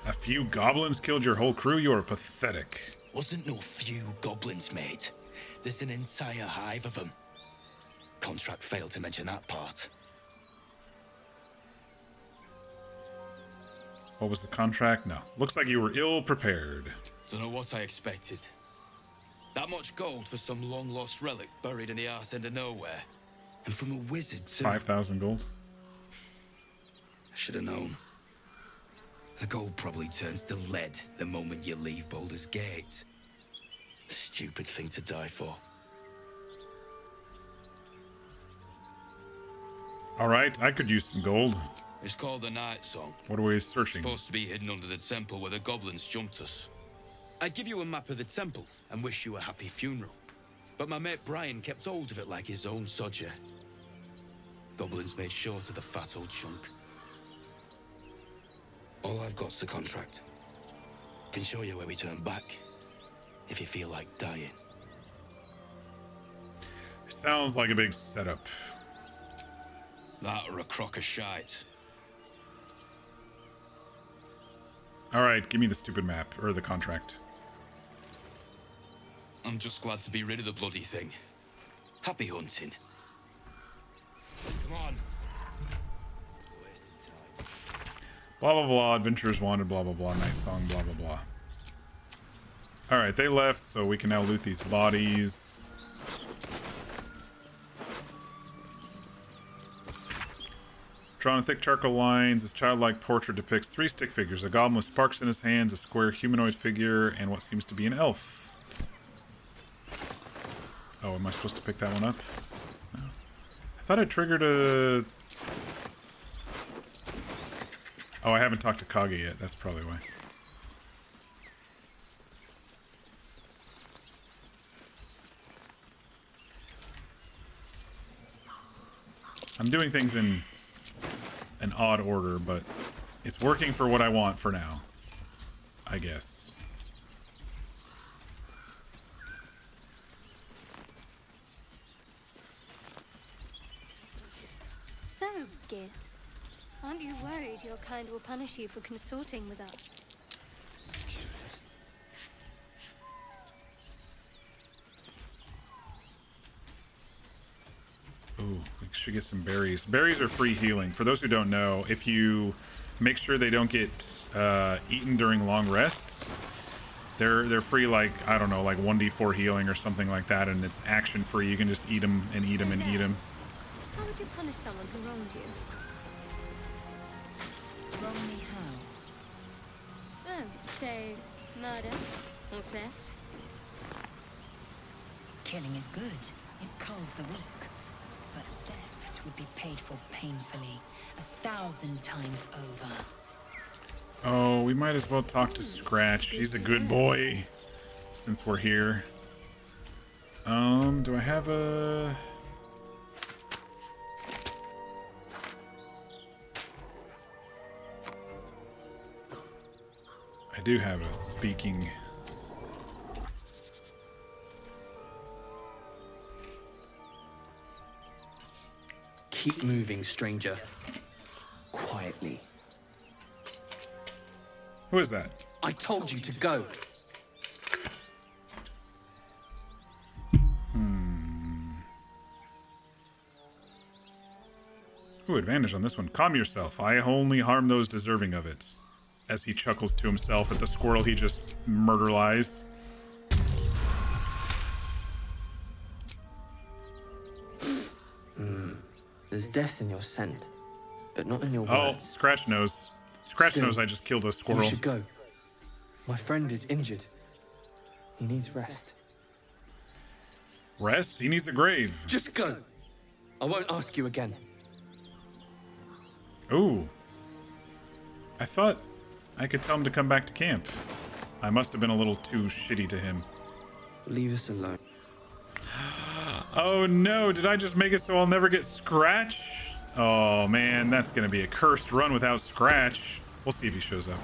A few goblins killed your whole crew? You are pathetic.
Wasn't no few goblins, mate. There's an entire hive of them. Contract failed to mention that part.
What was the contract? No. Looks like you were ill prepared.
Don't know what I expected. That much gold for some long-lost relic buried in the arse end of nowhere. And from a wizard, too.
5,000 gold?
I should have known. The gold probably turns to lead the moment you leave Baldur's Gate. Stupid thing to die for.
Alright, I could use some gold.
It's called the Night Song.
What are we searching?
Supposed to be hidden under the temple where the goblins jumped us. I'd give you a map of the temple and wish you a happy funeral. But my mate Brian kept hold of it like his own sodger. Goblins made short of the fat old chunk. All I've got's the contract. Can show you where we turn back, if you feel like dying.
It sounds like a big setup.
That or a crock of shite.
Alright, give me the stupid map, or the contract.
I'm just glad to be rid of the bloody thing. Happy hunting. Come on.
Blah blah blah, adventurers wanted, blah blah blah, night song, blah blah blah. Alright, they left, so we can now loot these bodies. Drawn in thick charcoal lines, this childlike portrait depicts 3 stick figures, a goblin with sparks in his hands, a square humanoid figure, and what seems to be an elf. Oh, am I supposed to pick that one up? No. I thought I triggered a... Oh, I haven't talked to Kage yet, that's probably why. I'm doing things in an odd order, but it's working for what I want for now, I guess.
So, Gith, aren't you worried your kind will punish you for consorting with us?
Ooh, we should get some berries. Berries are free healing. For those who don't know, if you make sure they don't get eaten during long rests, they're free, like, I don't know, like 1d4 healing or something like that, and it's action free. You can just eat them and eat them and eat them.
How would you punish someone who wronged you?
Wrong me how?
Oh, say, murder or theft?
Killing is good. It culls the weak. But theft would be paid for painfully, 1,000 times over.
Oh, we might as well talk to Scratch. He's a good boy, since we're here. Do I have a... I do have a speaking...
Keep moving, stranger. Quietly.
Who is that?
I told you to go.
Ooh, advantage on this one. Calm yourself. I only harm those deserving of it. As he chuckles to himself at the squirrel he just murderized.
There's death in your scent, but not in your
Oh,
words.
Scratch knows. Scratch knows I just killed a squirrel.
You should go. My friend is injured. He needs rest.
Rest? He needs a grave.
Just go. I won't ask you again.
Ooh. I thought I could tell him to come back to camp. I must have been a little too shitty to him.
Leave us alone.
Oh no, did I just make it so I'll never get Scratch? Oh man, that's gonna be a cursed run without Scratch. We'll see if he shows up.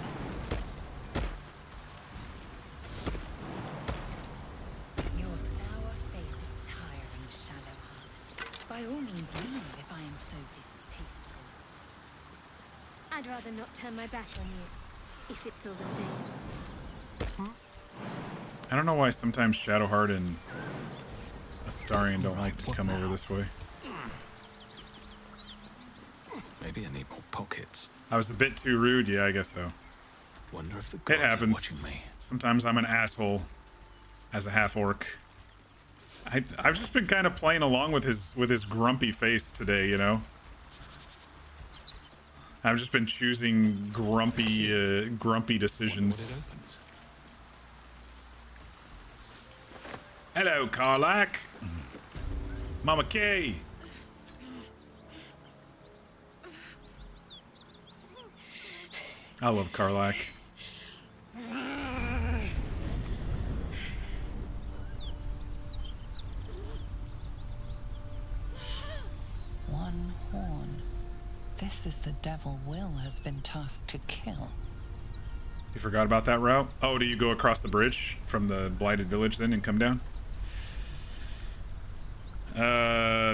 Your sour face is tiring, Shadowheart. By all means leave if I am so distasteful.
I'd rather not turn my back on you, if it's all the same.
I don't know why sometimes Shadowheart and Astarion don't like to come over this way.
Maybe I need more pockets.
I was a bit too rude. Yeah, I guess so.
Wonder if the
It
gods are
happens.
watching me.
Sometimes I'm an asshole as a half-orc. I've just been kind of playing along with his grumpy face today, you know? I've just been choosing grumpy decisions. Hello, Karlak. Mama K. I love Karlak.
One horn. This is the devil Will has been tasked to kill.
You forgot about that route? Oh, do you go across the bridge from the Blighted Village then and come down?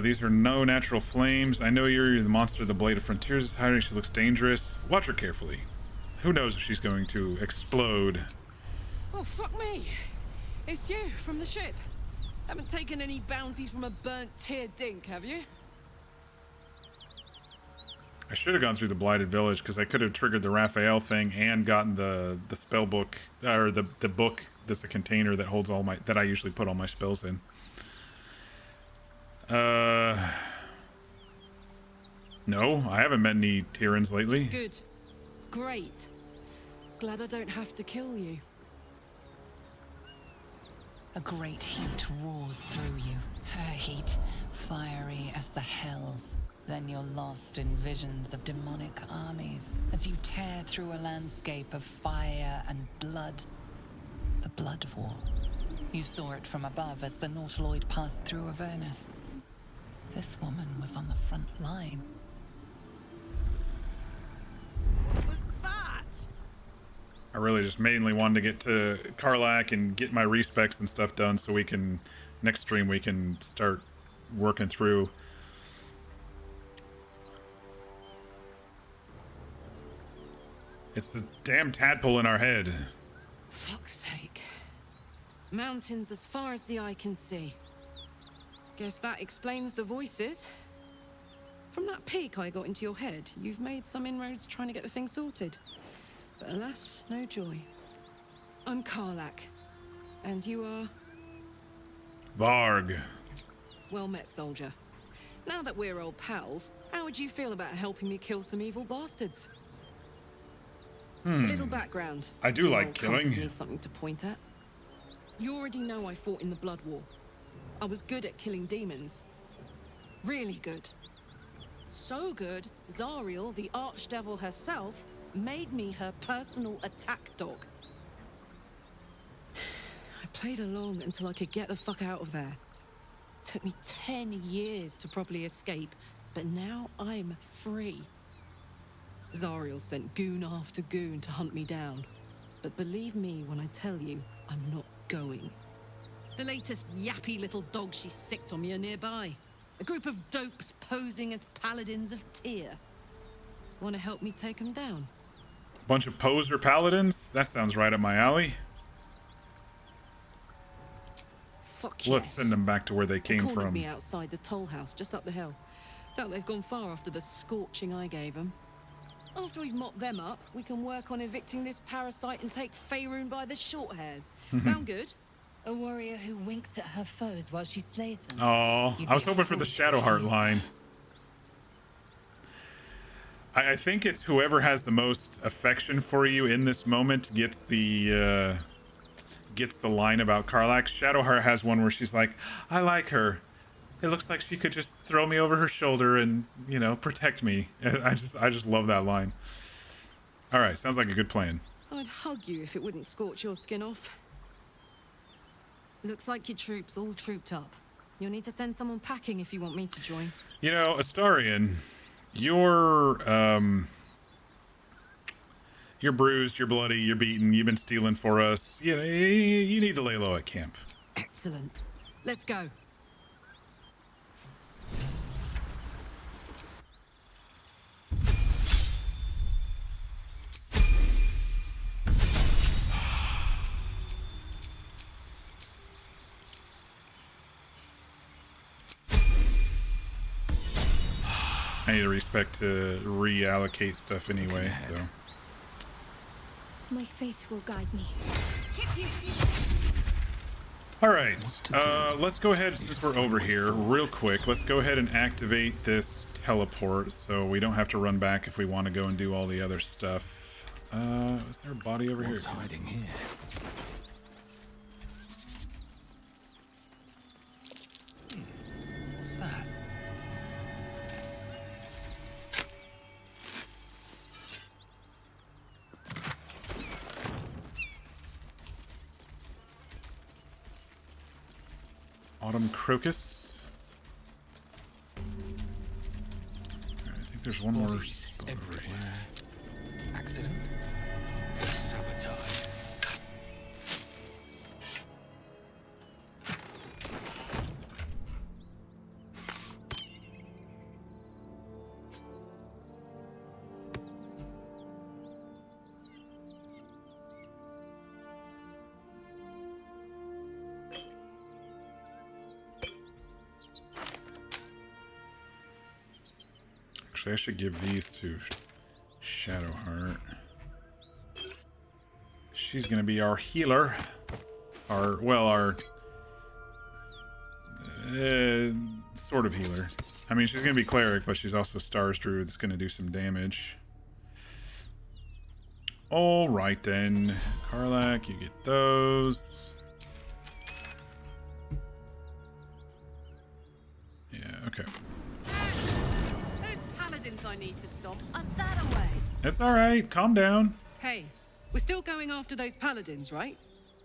These are no natural flames. I know you're the monster of the Blade of Frontiers is hiding. She looks dangerous. Watch her carefully. Who knows if she's going to explode?
Oh, fuck me. It's you, from the ship. Haven't taken any bounties from a burnt tier dink, have you?
I should have gone through the Blighted Village because I could have triggered the Raphael thing and gotten the spell book, or the book that's a container that holds all my, that I usually put all my spells in. No, I haven't met any Tyrans lately.
Good. Great. Glad I don't have to kill you.
A great heat roars through you, her heat, fiery as the hells. Then you're lost in visions of demonic armies as you tear through a landscape of fire and blood. The Blood War. You saw it from above as the Nautiloid passed through Avernus. This woman was on the front line.
What was that?
I really just mainly wanted to get to Karlak and get my respecs and stuff done so we can, next stream we can start working through. It's the damn tadpole in our head.
Fuck's sake. Mountains as far as the eye can see. Guess that explains the voices. From that peek I got into your head, you've made some inroads trying to get the thing sorted. But alas, no joy. I'm Karlak. And you are?
Varg.
Well met, soldier. Now that we're old pals, how would you feel about helping me kill some evil bastards? A little background.
I do
If
like
old
killing.
cunts need something to point at. You already know I fought in the Blood War. I was good at killing demons. Really good. So good, Zariel, the archdevil herself, made me her personal attack dog. I played along until I could get the fuck out of there. Took me 10 years to properly escape, but now I'm free. Zariel sent goon after goon to hunt me down. But believe me when I tell you, I'm not going. The latest yappy little dogs she sicked on me are nearby. A group of dopes posing as paladins of Tyr. Want to help me take them down?
Bunch of poser paladins? That sounds right up my alley.
Fuck
Let's
yes.
send them back to where they came
cornered
from.
me outside the toll house just up the hill. Doubt they've gone far after the scorching I gave them. After we've mopped them up, we can work on evicting this parasite and take Faerun by the short hairs. Sound good?
A warrior who winks at her foes while she slays them.
Oh,
You'd
I was
be a
hoping for the
fool to
Shadowheart
refuse
line. I think it's whoever has the most affection for you in this moment gets the line about Karlak. Shadowheart has one where she's like, "I like her. It looks like she could just throw me over her shoulder and, you know, protect me." I just love that line. All right, sounds like a good plan.
I'd hug you if it wouldn't scorch your skin off. Looks like your troops all trooped up. You'll need to send someone packing if you want me to join.
You know, Astarion, you're bruised, you're bloody, you're beaten, you've been stealing for us. You know, you need to lay low at camp.
Excellent. Let's go.
I need to to reallocate stuff anyway, so.
My faith will guide me.
All right, let's go ahead, since we're over here, real quick, let's go ahead and activate this teleport so we don't have to run back if we want to go and do all the other stuff. Is there a body over here?
What's hiding here? What's that?
Autumn Crocus. Alright, I think there's one more spot over here.
Accident? Sabotage?
Actually, I should give these to Shadowheart. She's gonna be our healer. Our sort of healer. I mean, she's gonna be cleric, but she's also Stars Druid that's gonna do some damage. Alright then. Karlach, you get those. Yeah, okay.
Those paladins I need to stop are that away.
It's alright, calm down.
Hey, we're still going after those paladins, right?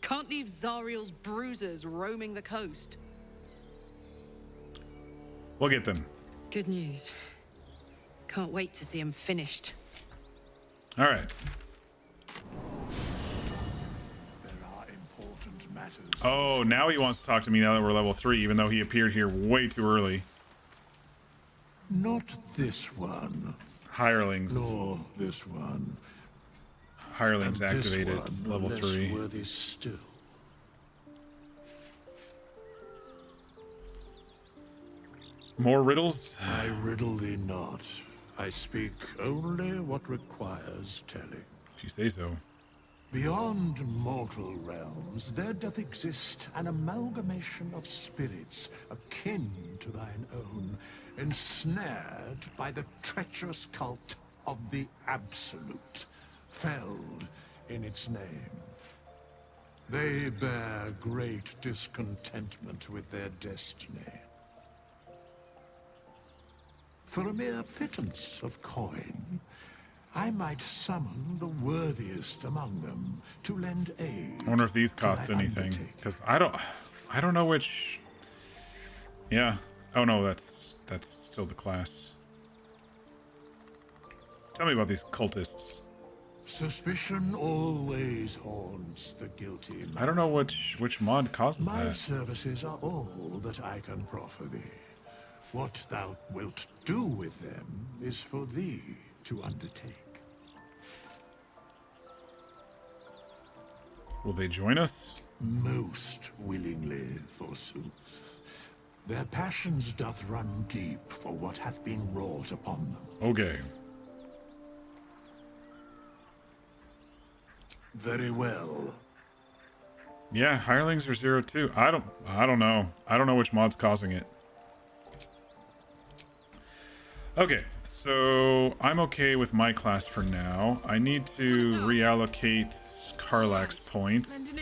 Can't leave Zariel's bruisers roaming the coast.
We'll get them.
Good news. Can't wait to see them finished.
Alright. Oh, now he wants to talk to me now that we're level 3, even though he appeared here way too early.
Not this one.
Hirelings.
Nor this one.
Hirelings
And this
activated,
one,
level
less
3.
worthy still.
More riddles?
I riddle thee not. I speak only what requires telling.
If you say so.
Beyond mortal realms, there doth exist an amalgamation of spirits akin to thine own, ensnared by the treacherous cult of the Absolute, felled in its name. They bear great discontentment with their destiny. For a mere pittance of coin, I might summon the worthiest among them to lend aid.
I wonder if these cost anything, because I don't know which. Yeah. Oh no, that's still the class. Tell me about these cultists.
Suspicion always haunts the guilty.
I don't know which mod causes
My
that.
services are all that I can proffer thee. What thou wilt do with them is for thee to undertake.
Will they join us?
Most willingly, forsooth. Their passions doth run deep for what hath been wrought upon them.
Okay.
Very well.
Yeah, hirelings are 0-2. I don't know. I don't know which mod's causing it. Okay, so I'm okay with my class for now. I need to reallocate Karlach's points.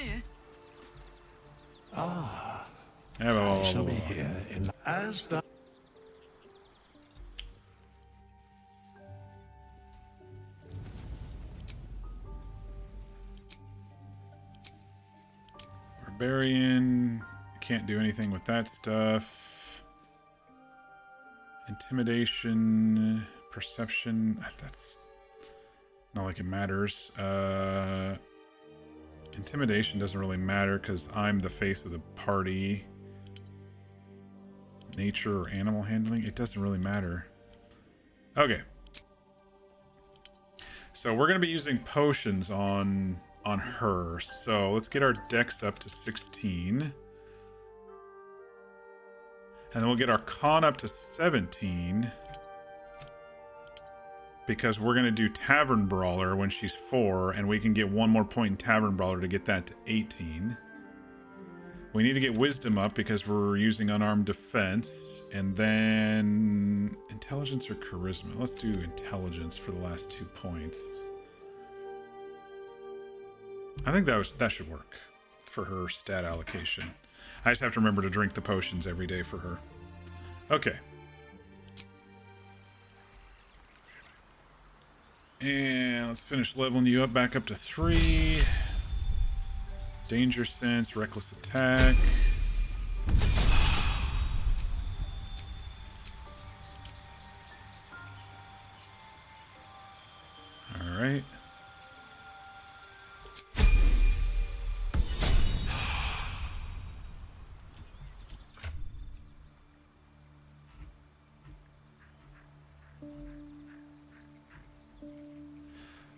Ah,
I
I shall be here in as the.
Barbarian. Can't do anything with that stuff. Intimidation, perception. That's not like it matters. Intimidation doesn't really matter because I'm the face of the party. Nature or animal handling, it doesn't really matter. Okay. So we're going to be using potions on her. So let's get our dex up to 16. And then we'll get our con up to 17. Because we're going to do Tavern Brawler when she's 4, and we can get one more point in Tavern Brawler to get that to 18. We need to get Wisdom up because we're using Unarmed Defense. And then Intelligence or Charisma? Let's do Intelligence for the last 2 points. I think that should work for her stat allocation. I just have to remember to drink the potions every day for her. Okay. And let's finish leveling you up back up to 3. Danger Sense, Reckless Attack. Alright.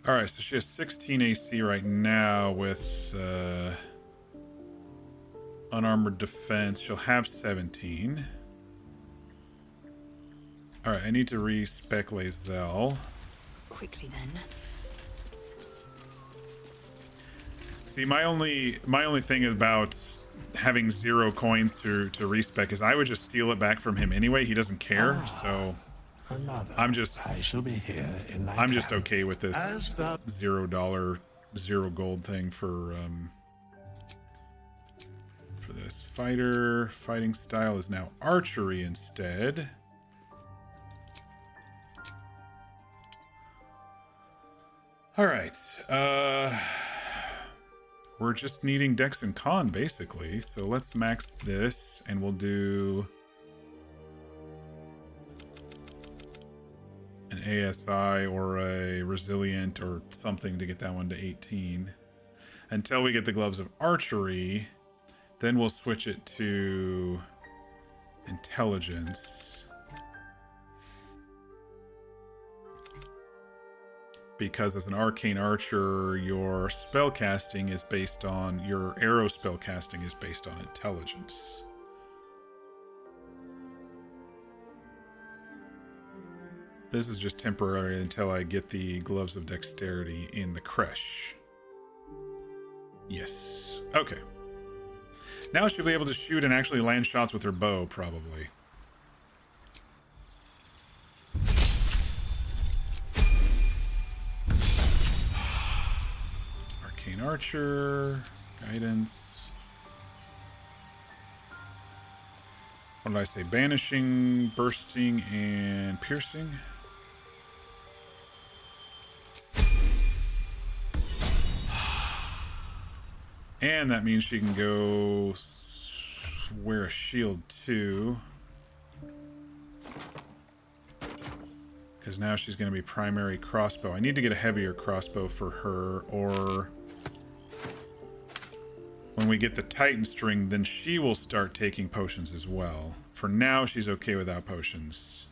Alright, so she has 16 AC right now with unarmored defense. She'll have 17. Alright, I need to respec Lae'zel.
Quickly then.
See, my only thing about having 0 coins to respec is I would just steal it back from him anyway. He doesn't care, so I'm just okay with this $0, 0 gold thing for this. Fighting style is now archery instead. All right. We're just needing Dex and Con basically, so let's max this and we'll do an ASI or a Resilient or something to get that one to 18. Until we get the Gloves of Archery, then we'll switch it to Intelligence. Because as an arcane archer, your spellcasting is based on, your arrow spellcasting is based on intelligence. This is just temporary until I get the Gloves of Dexterity in the Creche. Yes. Okay. Now she'll be able to shoot and actually land shots with her bow, probably. Arcane Archer, Guidance. What did I say? Banishing, Bursting, and Piercing. And that means she can go wear a shield too. Because now she's going to be primary crossbow. I need to get a heavier crossbow for her, or when we get the Titan string, then she will start taking potions as well. For now, she's okay without potions.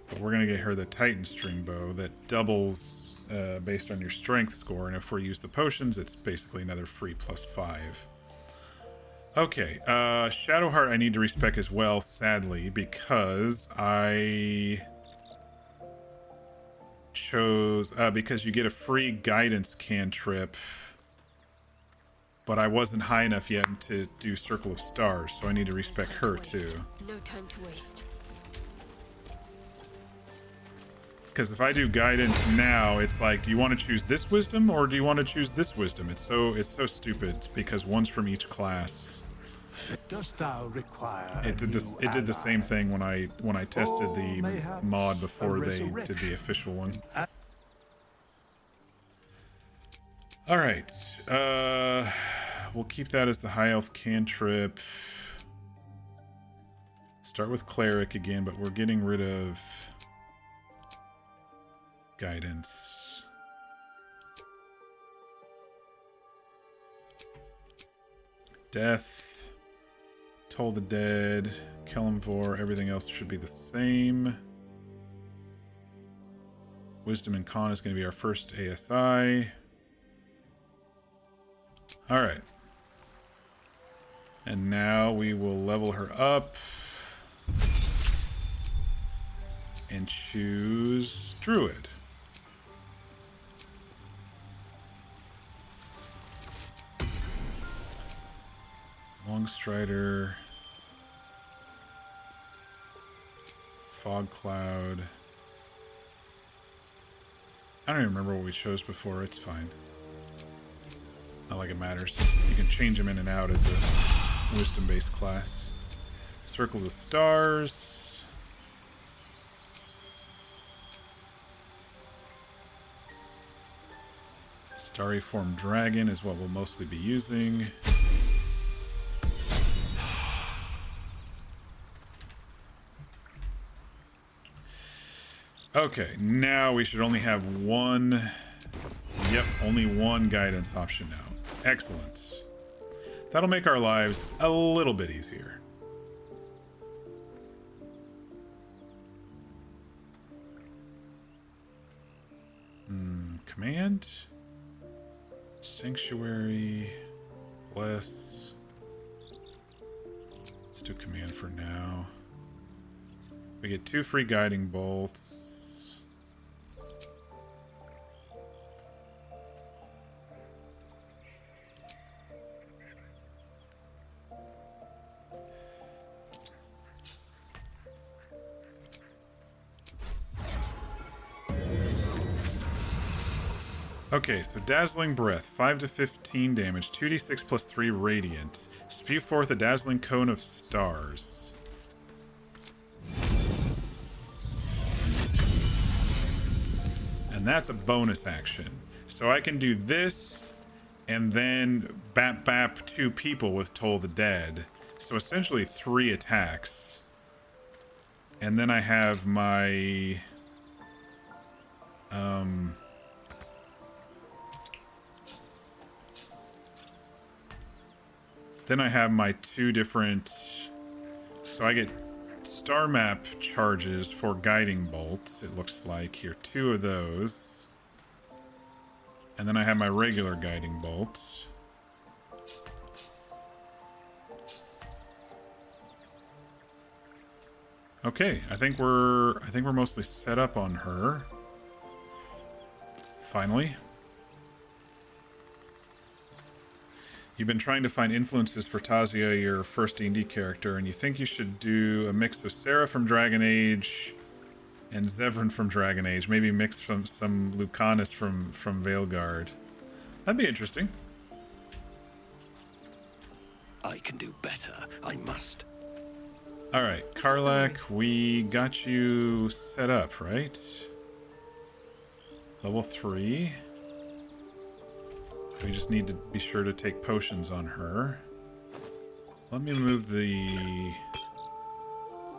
But we're going to get her the Titan string bow that doubles based on your strength score. And if we use the potions, it's basically another free +5. Okay, Shadowheart I need to respec as well, sadly, because I chose... because you get a free guidance cantrip, but I wasn't high enough yet to do Circle of Stars, so I need to respec her too.
No time to waste.
Because if I do guidance now, it's like, do you want to choose this wisdom or do you want to choose this wisdom? It's so stupid because one's from each class.
Dost thou require
It did this. It did the same thing when I tested the mod before they did the official one. All right. We'll keep that as the high elf cantrip. Start with cleric again, but we're getting rid of guidance. Death, Toll the Dead, Kelemvor, everything else should be the same. Wisdom and Con is going to be our first ASI. All right. And now we will level her up and choose Druid. Longstrider, Fog Cloud. I don't even remember what we chose before. It's fine. Not like it matters. You can change them in and out as a wisdom-based class. Circle the Stars. Starry Form Dragon is what we'll mostly be using. Okay, now we should only have one. Yep, only one guidance option now. Excellent. That'll make our lives a little bit easier. Command. Sanctuary. Bless. Let's do command for now. We get 2 free guiding bolts. Okay, so Dazzling Breath, 5 to 15 damage, 2d6 plus 3 radiant. Spew forth a dazzling cone of stars. And that's a bonus action. So I can do this and then bap 2 people with Toll the Dead. So essentially 3 attacks. And then I have my then I have my 2 different, so I get star map charges for guiding bolts, it looks like here, 2 of those. And then I have my regular guiding bolts. Okay, I think we're mostly set up on her. Finally. You've been trying to find influences for Tazia, your first D&D character, and you think you should do a mix of Sarah from Dragon Age and Zevran from Dragon Age. Maybe mix from some Lucanus from Veilguard. That'd be interesting.
I can do better. I must.
All right, Karlak, we got you set up, right? Level 3. We just need to be sure to take potions on her. Let me move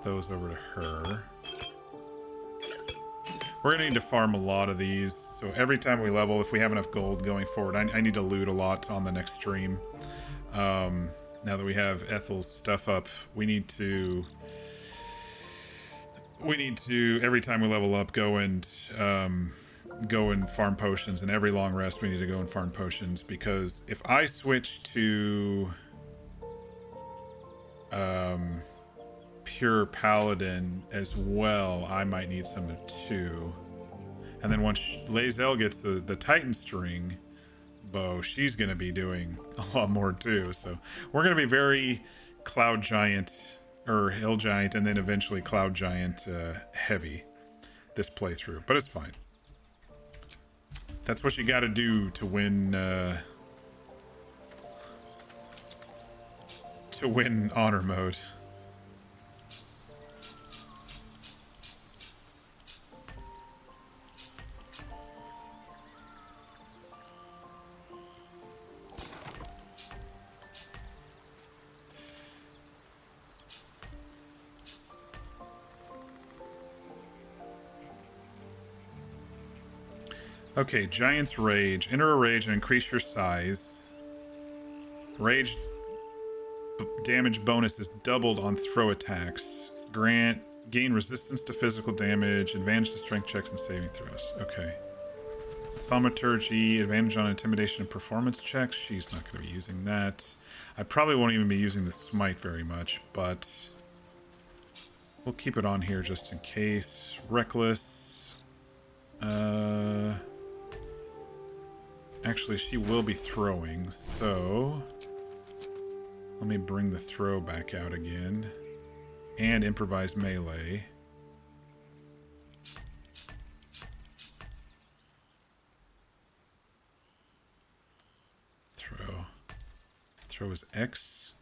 those over to her. We're gonna need to farm a lot of these, so every time we level, if we have enough gold going forward, I need to loot a lot on the next stream. Now that we have Ethel's stuff up, we need to every time we level up go and farm potions, and every long rest we need to go and farm potions, because if I switch to pure paladin as well, I might need some too. And then once Lae'zel gets the Titan string bow, she's gonna be doing a lot more too. So we're gonna be very Cloud Giant or Hill Giant and then eventually Cloud Giant heavy this playthrough, but it's fine. That's what you got to do to win honor mode. Okay, Giant's Rage. Enter a rage and increase your size. Rage damage bonus is doubled on throw attacks. Gain resistance to physical damage, advantage to strength checks and saving throws. Okay. Thaumaturgy, advantage on intimidation and performance checks. She's not going to be using that. I probably won't even be using the smite very much, but we'll keep it on here just in case. Reckless. Actually, she will be throwing, so let me bring the throw back out again. And improvise melee. Throw is X.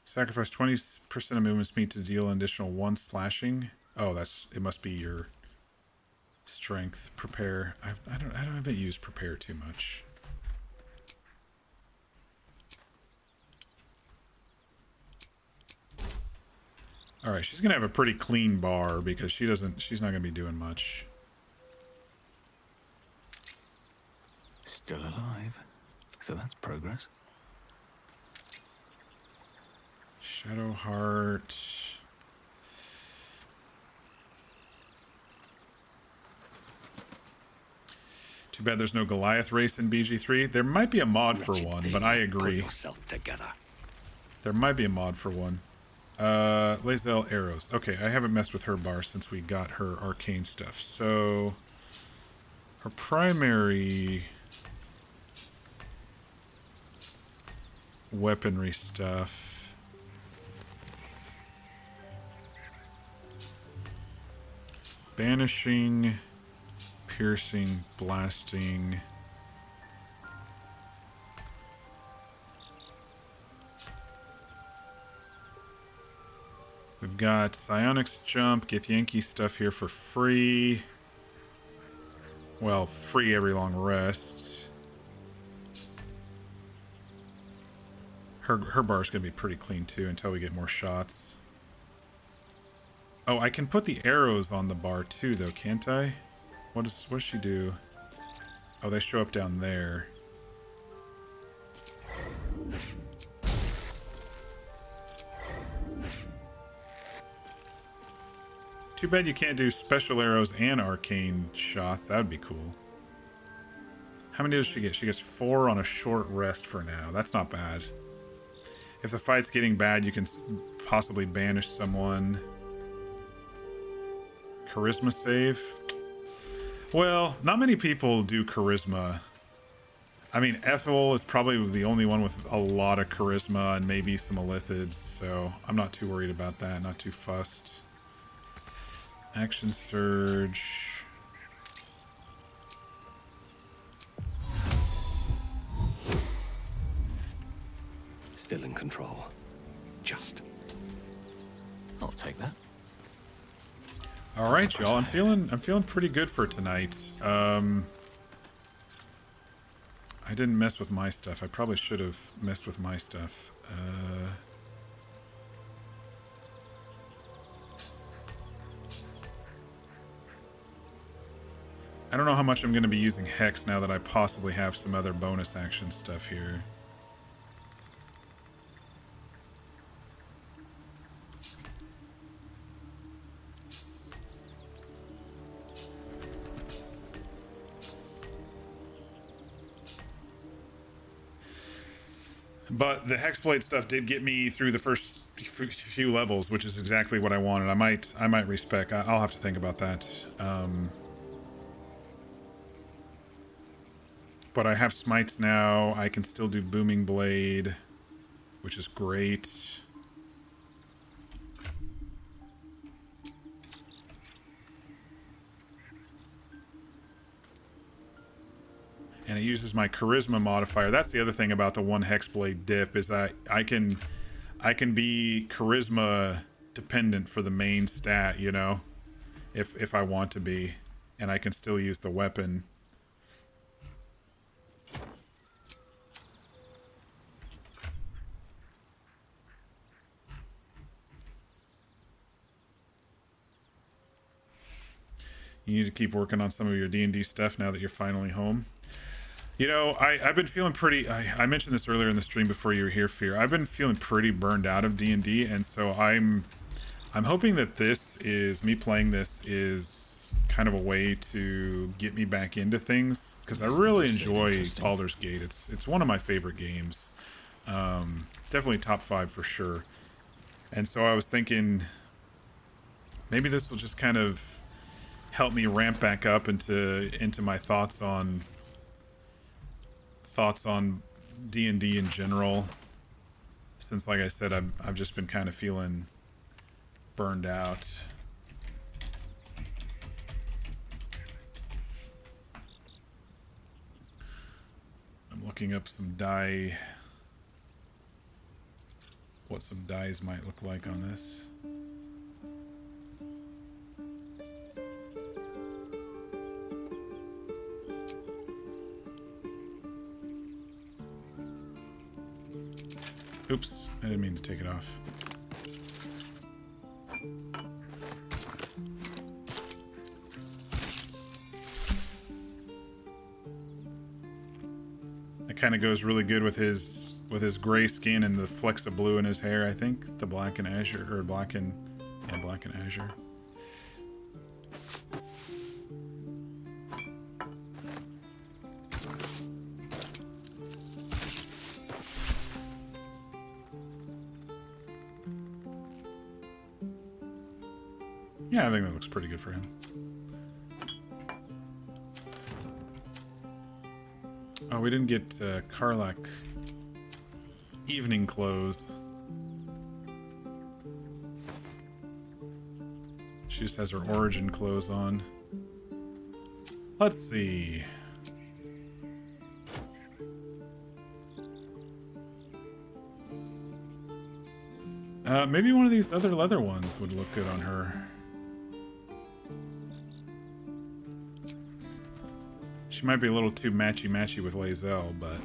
Sacrifice 20% of movement speed to deal an additional 1 slashing. Oh, it must be your strength. Prepare. I haven't used prepare too much. All right, she's gonna have a pretty clean bar because she's not gonna be doing much.
Still alive. So that's progress.
Shadowheart. Too bad there's no Goliath race in BG3. There might be a mod for one, but I agree.
Pull yourself together.
There might be a mod for one. Lazel arrows. Okay, I haven't messed with her bar since we got her arcane stuff. So her primary weaponry stuff. Banishing, piercing, blasting. We've got Psionics Jump, Githyanki stuff here for free. Well, free every long rest. Her bar's gonna be pretty clean too until we get more shots. Oh, I can put the arrows on the bar too though, can't I? What does she do? Oh, they show up down there. Too bad you can't do special arrows and arcane shots. That would be cool. How many does she get? She gets 4 on a short rest for now. That's not bad. If the fight's getting bad, you can possibly banish someone. Charisma save. Well, not many people do charisma. I mean, Ethel is probably the only one with a lot of charisma and maybe some Illithids, so I'm not too worried about that. Not too fussed. Action surge.
Still in control. Just.
I'll take that.
All right, y'all. I'm feeling pretty good for tonight. I didn't mess with my stuff. I probably should have messed with my stuff. I don't know how much I'm going to be using Hex now that I possibly have some other bonus action stuff here. But the Hexblade stuff did get me through the first few levels, which is exactly what I wanted. I might respec. I'll have to think about that. But I have smites now. I can still do Booming Blade, which is great. And it uses my charisma modifier. That's the other thing about the one Hexblade dip is that I can be charisma dependent for the main stat, you know, if I want to be, and I can still use the weapon. You need to keep working on some of your D&D stuff now that you're finally home. You know, I've been feeling pretty... I mentioned this earlier in the stream before you were here, Fear. I've been feeling pretty burned out of D&D, and so I'm hoping that this is... me playing this is kind of a way to get me back into things, because I really enjoy Baldur's Gate. It's one of my favorite games. Definitely top 5 for sure. And so I was thinking maybe this will just kind of help me ramp back up into my thoughts on D&D in general, since like I said I've just been kind of feeling burned out. I'm looking up some die, what some dies might look like on this. Oops, I didn't mean to take it off. That kind of goes really good with his gray skin and the flecks of blue in his hair, I think. The black and azure, or black and azure. Yeah, I think that looks pretty good for him. Oh, we didn't get Karlak evening clothes. She just has her origin clothes on. Let's see. Maybe one of these other leather ones would look good on her. She might be a little too matchy-matchy with Lae'zel, but...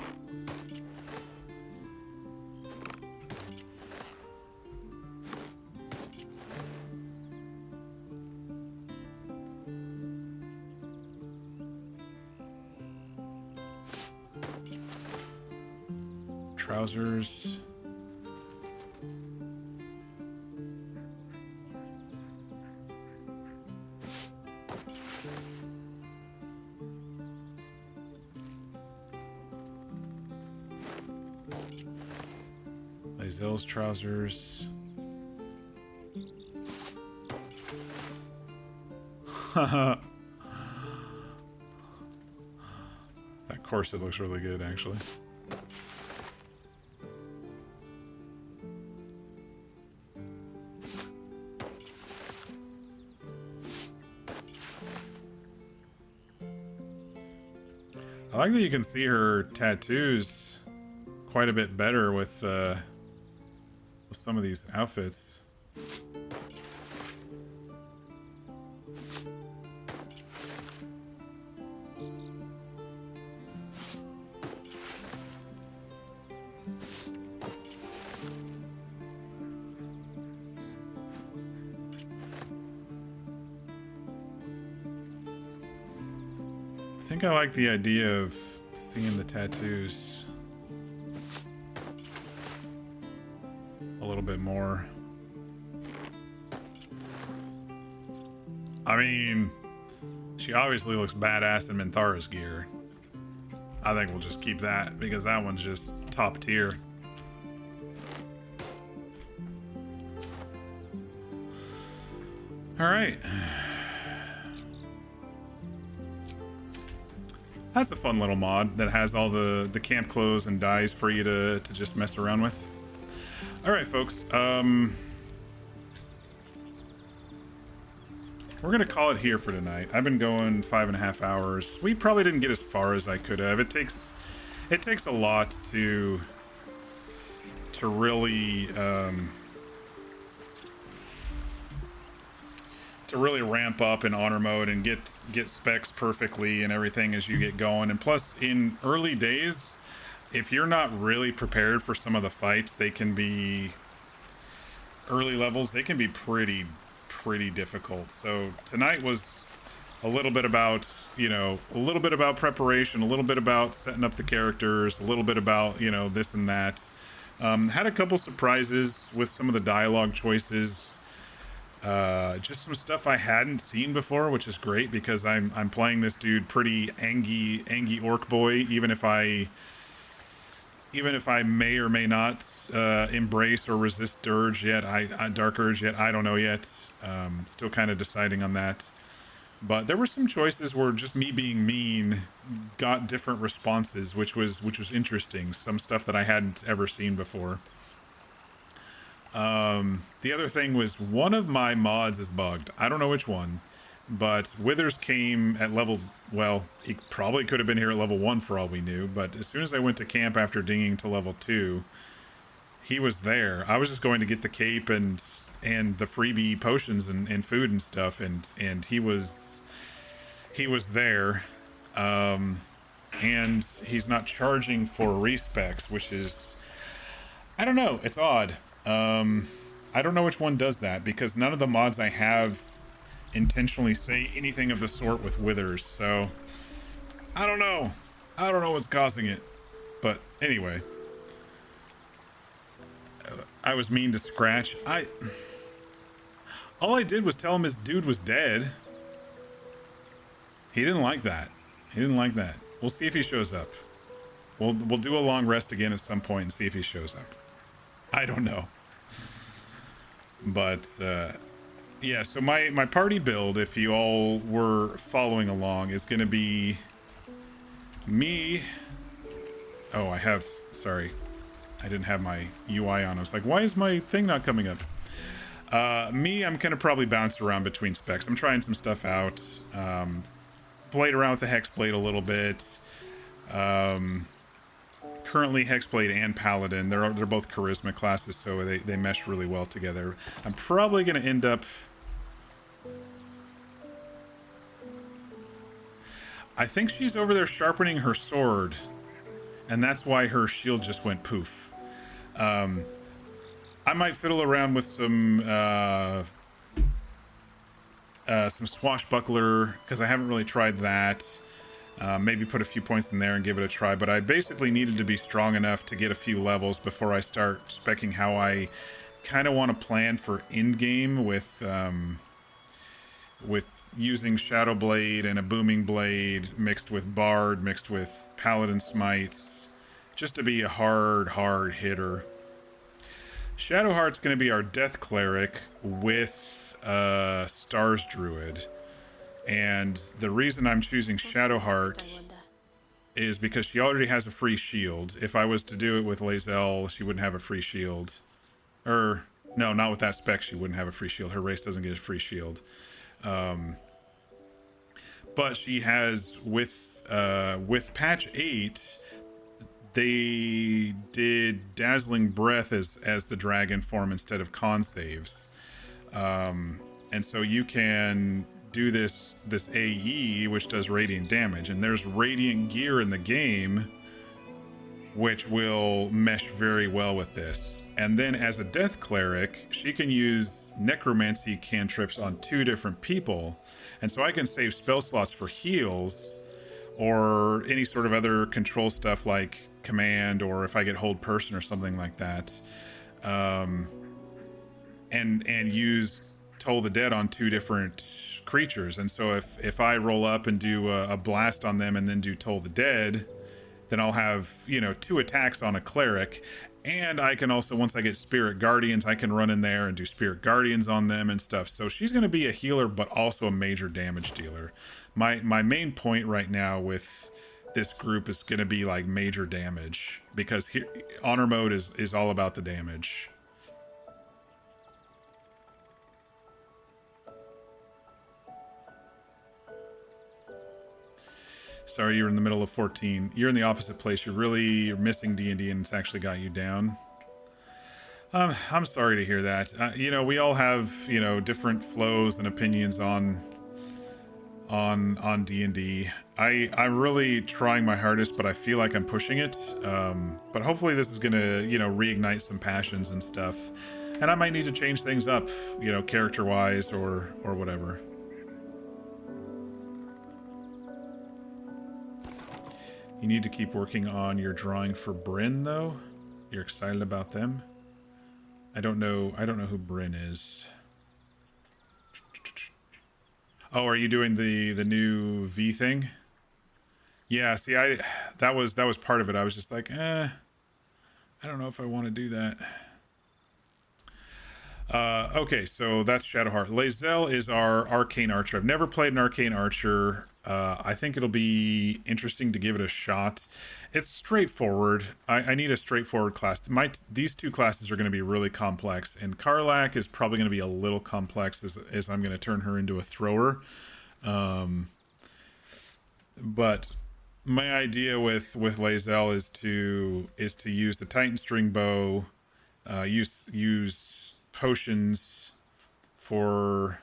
trousers. Lae'zel's trousers. That corset looks really good, actually. I like that you can see her tattoos quite a bit better with some of these outfits. I think I like the idea of seeing the tattoos a little bit more. I mean, she obviously looks badass in Minthara's gear. I think we'll just keep that because that one's just top tier. All right. That's a fun little mod that has all the camp clothes and dyes for you to just mess around with. All right, folks. We're gonna call it here for tonight. I've been going 5.5 hours. We probably didn't get as far as I could have. It takes a lot to really ramp up in honor mode and get specs perfectly and everything as you get going. And plus, in early days, if you're not really prepared for some of the fights, they can be early levels. They can be pretty difficult. So tonight was a little bit about, you know, a little bit about preparation, a little bit about setting up the characters, a little bit about, you know, this and that. Had a couple surprises with some of the dialogue choices. Just some stuff I hadn't seen before, which is great because I'm playing this dude pretty angy orc boy, even if I may or may not embrace or resist Dirge yet, Dark Urge yet, I don't know yet. Still kind of deciding on that. But there were some choices where just me being mean got different responses, which was interesting. Some stuff that I hadn't ever seen before. The other thing was one of my mods is bugged. I don't know which one, but Withers came at level, well, he probably could have been here at level 1 for all we knew, but as soon as I went to camp after dinging to level 2, he was there. I was just going to get the cape and the freebie potions and food and stuff, and he was there. And he's not charging for respecs, which is, I don't know, it's odd. I don't know which one does that, because none of the mods I have intentionally say anything of the sort with Withers, so I don't know what's causing it. But anyway, I was mean to Scratch. All I did was tell him his dude was dead. He didn't like that. We'll see if he shows up. We'll do a long rest again at some point and see if he shows up. I don't know. But yeah, so my party build, if you all were following along, is going to be me. Oh, sorry. I didn't have my UI on. I was like, why is my thing not coming up? Me, I'm going to probably bounce around between specs. I'm trying some stuff out. Played around with the Hexblade a little bit. Currently Hexblade and Paladin. They're both charisma classes, so they mesh really well together. I'm probably going to end up... I think she's over there sharpening her sword, and that's why her shield just went poof. I might fiddle around with some swashbuckler, because I haven't really tried that. Maybe put a few points in there and give it a try, but I basically needed to be strong enough to get a few levels before I start speccing how I kind of want to plan for in-game with using Shadow Blade and a Booming Blade mixed with Bard, mixed with Paladin Smites, just to be a hard hitter. Shadowheart's going to be our Death Cleric with Stars Druid. And the reason I'm choosing Shadowheart is because she already has a free shield. If I was to do it with Lae'zel, she wouldn't have a free shield. No, not with that spec, she wouldn't have a free shield. Her race doesn't get a free shield. But she has, with patch 8, they did Dazzling Breath as the dragon form instead of con saves. And so you can do this AE, which does radiant damage, and there's radiant gear in the game which will mesh very well with this. And then as a Death Cleric, she can use necromancy cantrips on 2 different people, and so I can save spell slots for heals or any sort of other control stuff like command, or if I get hold person or something like that, and use Toll the Dead on 2 different creatures. And so if I roll up and do a blast on them and then do Toll the Dead, then I'll have, 2 attacks on a cleric. And I can also, once I get Spirit Guardians, I can run in there and do Spirit Guardians on them and stuff. So she's going to be a healer, but also a major damage dealer. My main point right now with this group is going to be like major damage, because here, honor mode is all about the damage. Sorry, you're in the middle of 14. You're in the opposite place. You're missing D&D, and it's actually got you down. I'm sorry to hear that. We all have, different flows and opinions on D&D. I'm really trying my hardest, but I feel like I'm pushing it. But hopefully this is gonna, reignite some passions and stuff. And I might need to change things up, character-wise or whatever. You need to keep working on your drawing for Bryn, though. You're excited about them. I don't know who Bryn is. Oh, are you doing the new V thing? Yeah, see, that was part of it. I was just like, I don't know if I want to do that. Okay, so that's Shadowheart. Lae'zel is our arcane archer. I've never played an arcane archer. I think it'll be interesting to give it a shot. It's straightforward. I need a straightforward class. These two classes are going to be really complex, and Karlach is probably going to be a little complex as I'm going to turn her into a thrower. But my idea with Lae'zel is to use the Titan string bow, use potions for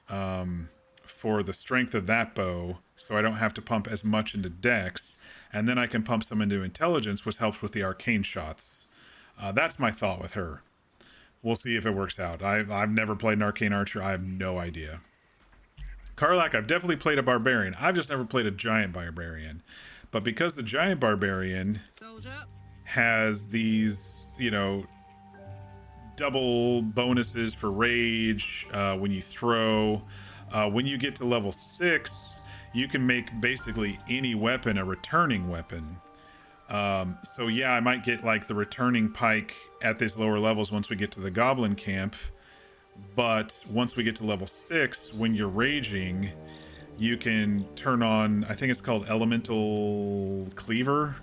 the strength of that bow, so I don't have to pump as much into dex, and then I can pump some into intelligence, which helps with the arcane shots. That's my thought with her. We'll see if it works out. I've never played an arcane archer. I have no idea. Karlach, I've definitely played a barbarian. I've just never played a giant barbarian. But because the giant barbarian has these, you know, double bonuses for rage when you throw, when you get to level 6, you can make basically any weapon a returning weapon. So yeah, I might get like the returning pike at these lower levels once we get to the goblin camp. But once we get to level 6, when you're raging, you can turn on, I think it's called Elemental Cleaver.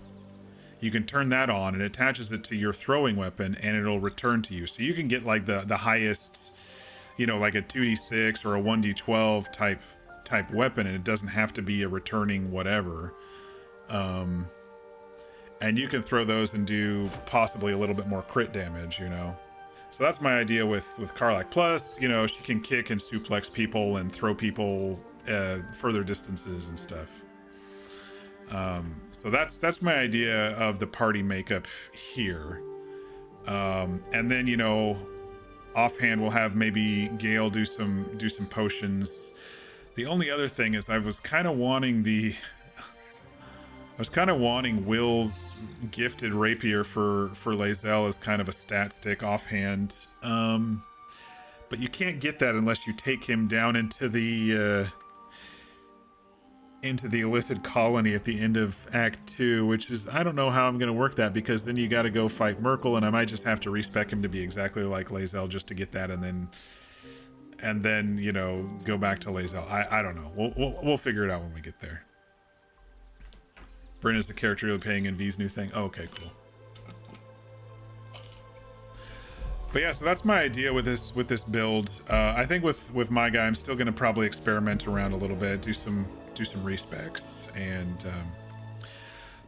You can turn that on and it attaches it to your throwing weapon and it'll return to you. So you can get like the highest, you know, like a 2d6 or a 1d12 type weapon, and it doesn't have to be a returning whatever. And you can throw those and do possibly a little bit more crit damage, you know. So that's my idea with Karlach. Plus, you know, she can kick and suplex people and throw people further distances and stuff. So that's my idea of the party makeup here. And then, you know, offhand we'll have maybe Gale do some potions. The only other thing is I was kind of wanting Will's gifted rapier for Lae'zel as kind of a stat stick offhand. But you can't get that unless you take him down into the Illithid colony at the end of Act 2, which is, I don't know how I'm going to work that, because then you got to go fight Merkel, and I might just have to respec him to be exactly like Lae'zel just to get that, and then you know, go back to Lae'zel. I don't know. We'll figure it out when we get there. Bryn is the character you're playing in V's new thing. Oh, okay, cool. But yeah, so that's my idea with this build. I think with my guy, I'm still going to probably experiment around a little bit, do some respecs, and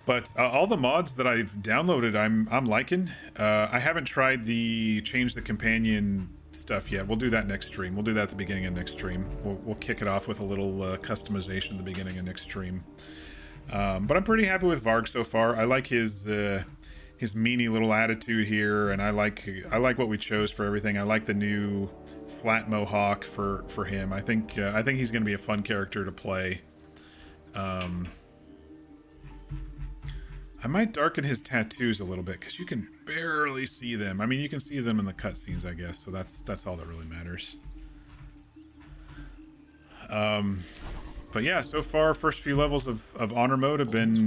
but all the mods that I've downloaded, I'm liking. I haven't tried the change the companion stuff yet. We'll do that next stream. We'll do that at the beginning of next stream. We'll kick it off with a little customization at the beginning of next stream. But I'm pretty happy with Varg so far. I like his meanie little attitude here, and I like what we chose for everything. I like the new flat mohawk for him. I think he's going to be a fun character to play. I might darken his tattoos a little bit because you can barely see them. I mean, you can see them in the cutscenes, I guess. So that's all that really matters. But yeah, so far, first few levels of honor mode have been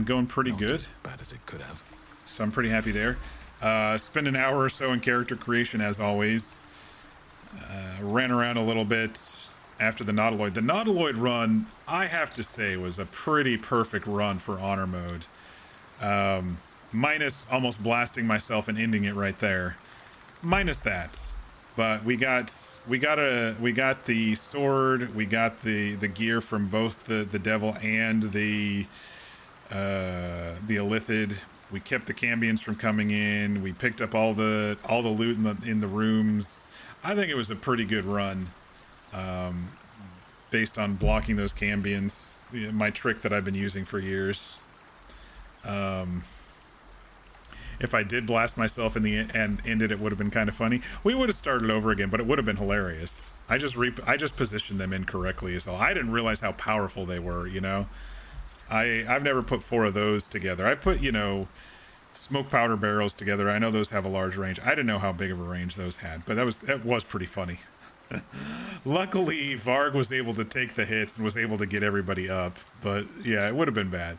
going pretty good.
Bad as it could have.
So I'm pretty happy there. Spend an hour or so in character creation as always. Ran around a little bit after the Nautiloid. The Nautiloid run, I have to say, was a pretty perfect run for honor mode. Minus almost blasting myself and ending it right there. Minus that. But we got the sword, we got the gear from both the devil and the Illithid. We kept the Cambions from coming in. We picked up all the loot in the rooms. I think it was a pretty good run, based on blocking those Cambions. My trick that I've been using for years. If I did blast myself in the end ended, it would have been kind of funny. We would have started over again, but it would have been hilarious. I just positioned them incorrectly, so I didn't realize how powerful they were, you know. I've never put 4 of those together. I put, you know, smoke powder barrels together. I know those have a large range. I didn't know how big of a range those had, but that was pretty funny. Luckily, Varg was able to take the hits and was able to get everybody up, but yeah, it would have been bad.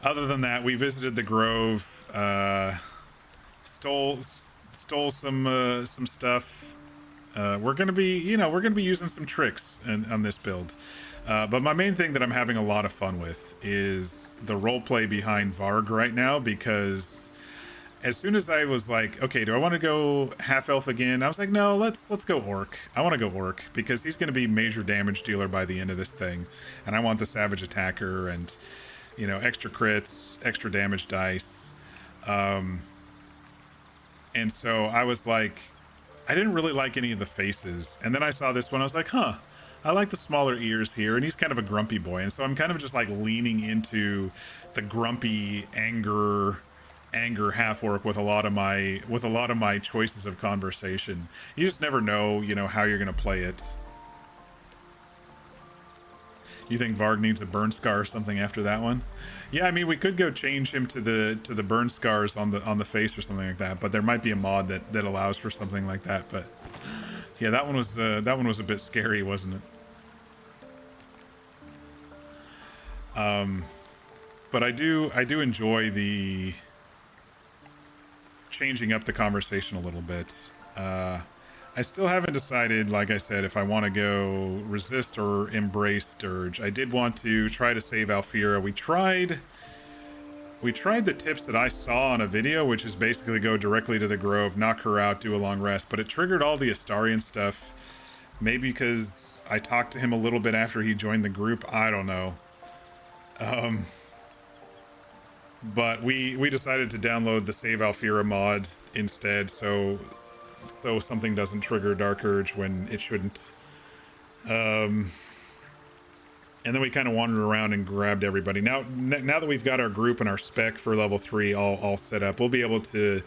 Other than that, we visited the Grove, stole some stuff. We're gonna be using some tricks on this build. But my main thing that I'm having a lot of fun with is the roleplay behind Varg right now, because as soon as I was like, okay, do I want to go half elf again? I was like, no, let's go orc. I want to go orc because he's going to be major damage dealer by the end of this thing, and I want the savage attacker and, you know, extra crits, extra damage dice. And so I was like, I didn't really like any of the faces, and then I saw this one. I was like, huh, I like the smaller ears here, and he's kind of a grumpy boy, and so I'm kind of just like leaning into the grumpy anger half orc with a lot of my choices of conversation. You just never know, you know, how you're gonna play it. You think Varg needs a burn scar or something after that one? Yeah, I mean, we could go change him to the burn scars on the face or something like that, but there might be a mod that allows for something like that. But yeah, that one was a bit scary, wasn't it? But I do enjoy the changing up the conversation a little bit. I still haven't decided, like I said, if I want to go resist or embrace dirge. I did want to try to save Alfira. We tried the tips that I saw on a video, which is basically go directly to the Grove, knock her out, do a long rest, but it triggered all the Astarian stuff. Maybe because I talked to him a little bit after he joined the group. I don't know. But we decided to download the Save Alfira mod instead, so something doesn't trigger Dark Urge when it shouldn't. And then we kind of wandered around and grabbed everybody. Now that we've got our group and our spec for level 3 all set up, we'll be able to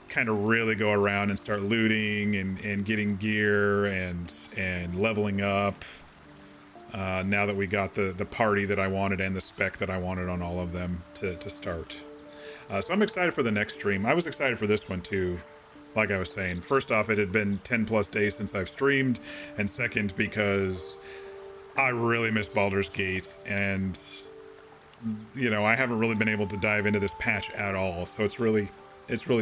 kind of really go around and start looting and getting gear and leveling up. Now that we got the party that I wanted and the spec that I wanted on all of them to start. So I'm excited for the next stream. I was excited for this one too. Like I was saying, first off, it had been 10 plus days since I've streamed, and second, because I really miss Baldur's Gate, and, you know, I haven't really been able to dive into this patch at all, so it's really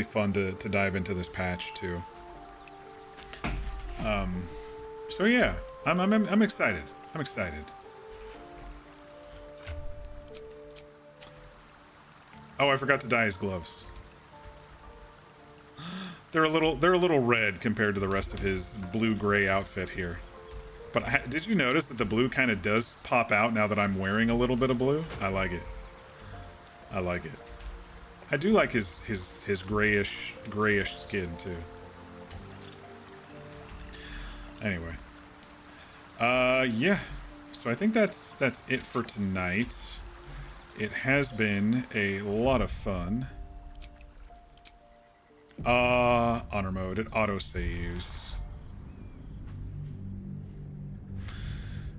fun to dive into this patch too. So yeah, I'm excited. I'm excited. Oh, I forgot to dye his gloves. They're a little red compared to the rest of his blue-gray outfit here. But did you notice that the blue kind of does pop out now that I'm wearing a little bit of blue? I like it. I like it. I do like his grayish skin too. Anyway. Yeah. So I think that's it for tonight. It has been a lot of fun. Honor mode, it autosaves.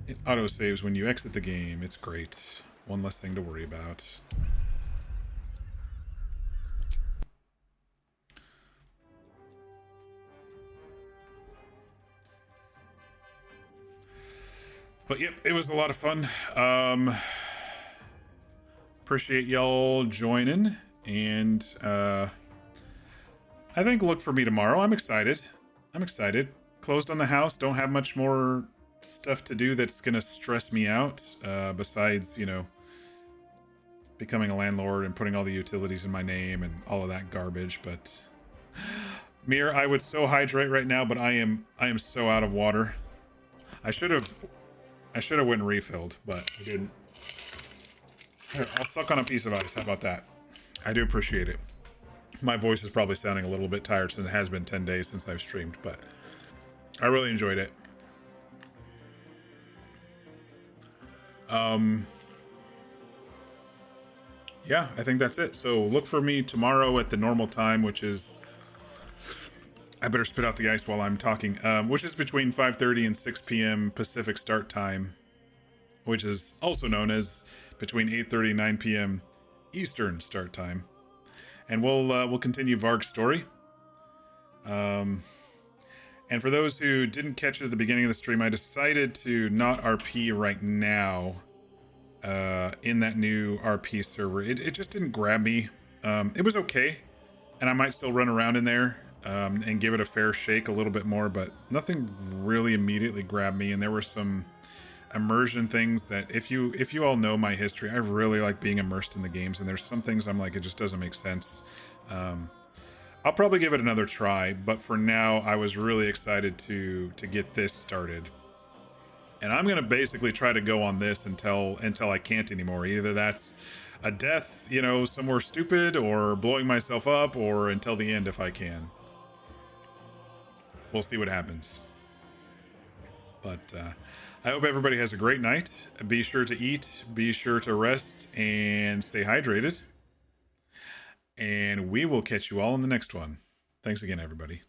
It autosaves when you exit the game. It's great. One less thing to worry about. But yep, it was a lot of fun. Appreciate y'all joining, and I think look for me tomorrow. I'm excited. Closed on the house. Don't have much more stuff to do that's gonna stress me out, besides, you know, becoming a landlord and putting all the utilities in my name and all of that garbage. But Mir, I would so hydrate right now, but I am so out of water. I should have went and refilled, but I didn't. Here, I'll suck on a piece of ice. How about that? I do appreciate it. My voice is probably sounding a little bit tired since it has been 10 days since I've streamed, but I really enjoyed it. Yeah, I think that's it. So look for me tomorrow at the normal time, which is I better spit out the ice while I'm talking, which is between 5:30 and 6 p.m. Pacific start time, which is also known as between 8:30 and 9 p.m. Eastern start time. And we'll continue Varg's story. And for those who didn't catch it at the beginning of the stream, I decided to not RP right now in that new RP server. It just didn't grab me. It was okay, and I might still run around in there and give it a fair shake a little bit more, but nothing really immediately grabbed me. And there were some immersion things that, if you all know my history, I really like being immersed in the games, and there's some things I'm like, it just doesn't make sense. I'll probably give it another try, but for now, I was really excited to get this started. And I'm gonna basically try to go on this until I can't anymore. Either that's a death, you know, somewhere stupid, or blowing myself up, or until the end if I can. We'll see what happens. But I hope everybody has a great night. Be sure to eat, be sure to rest, and stay hydrated. And we will catch you all in the next one. Thanks again, everybody.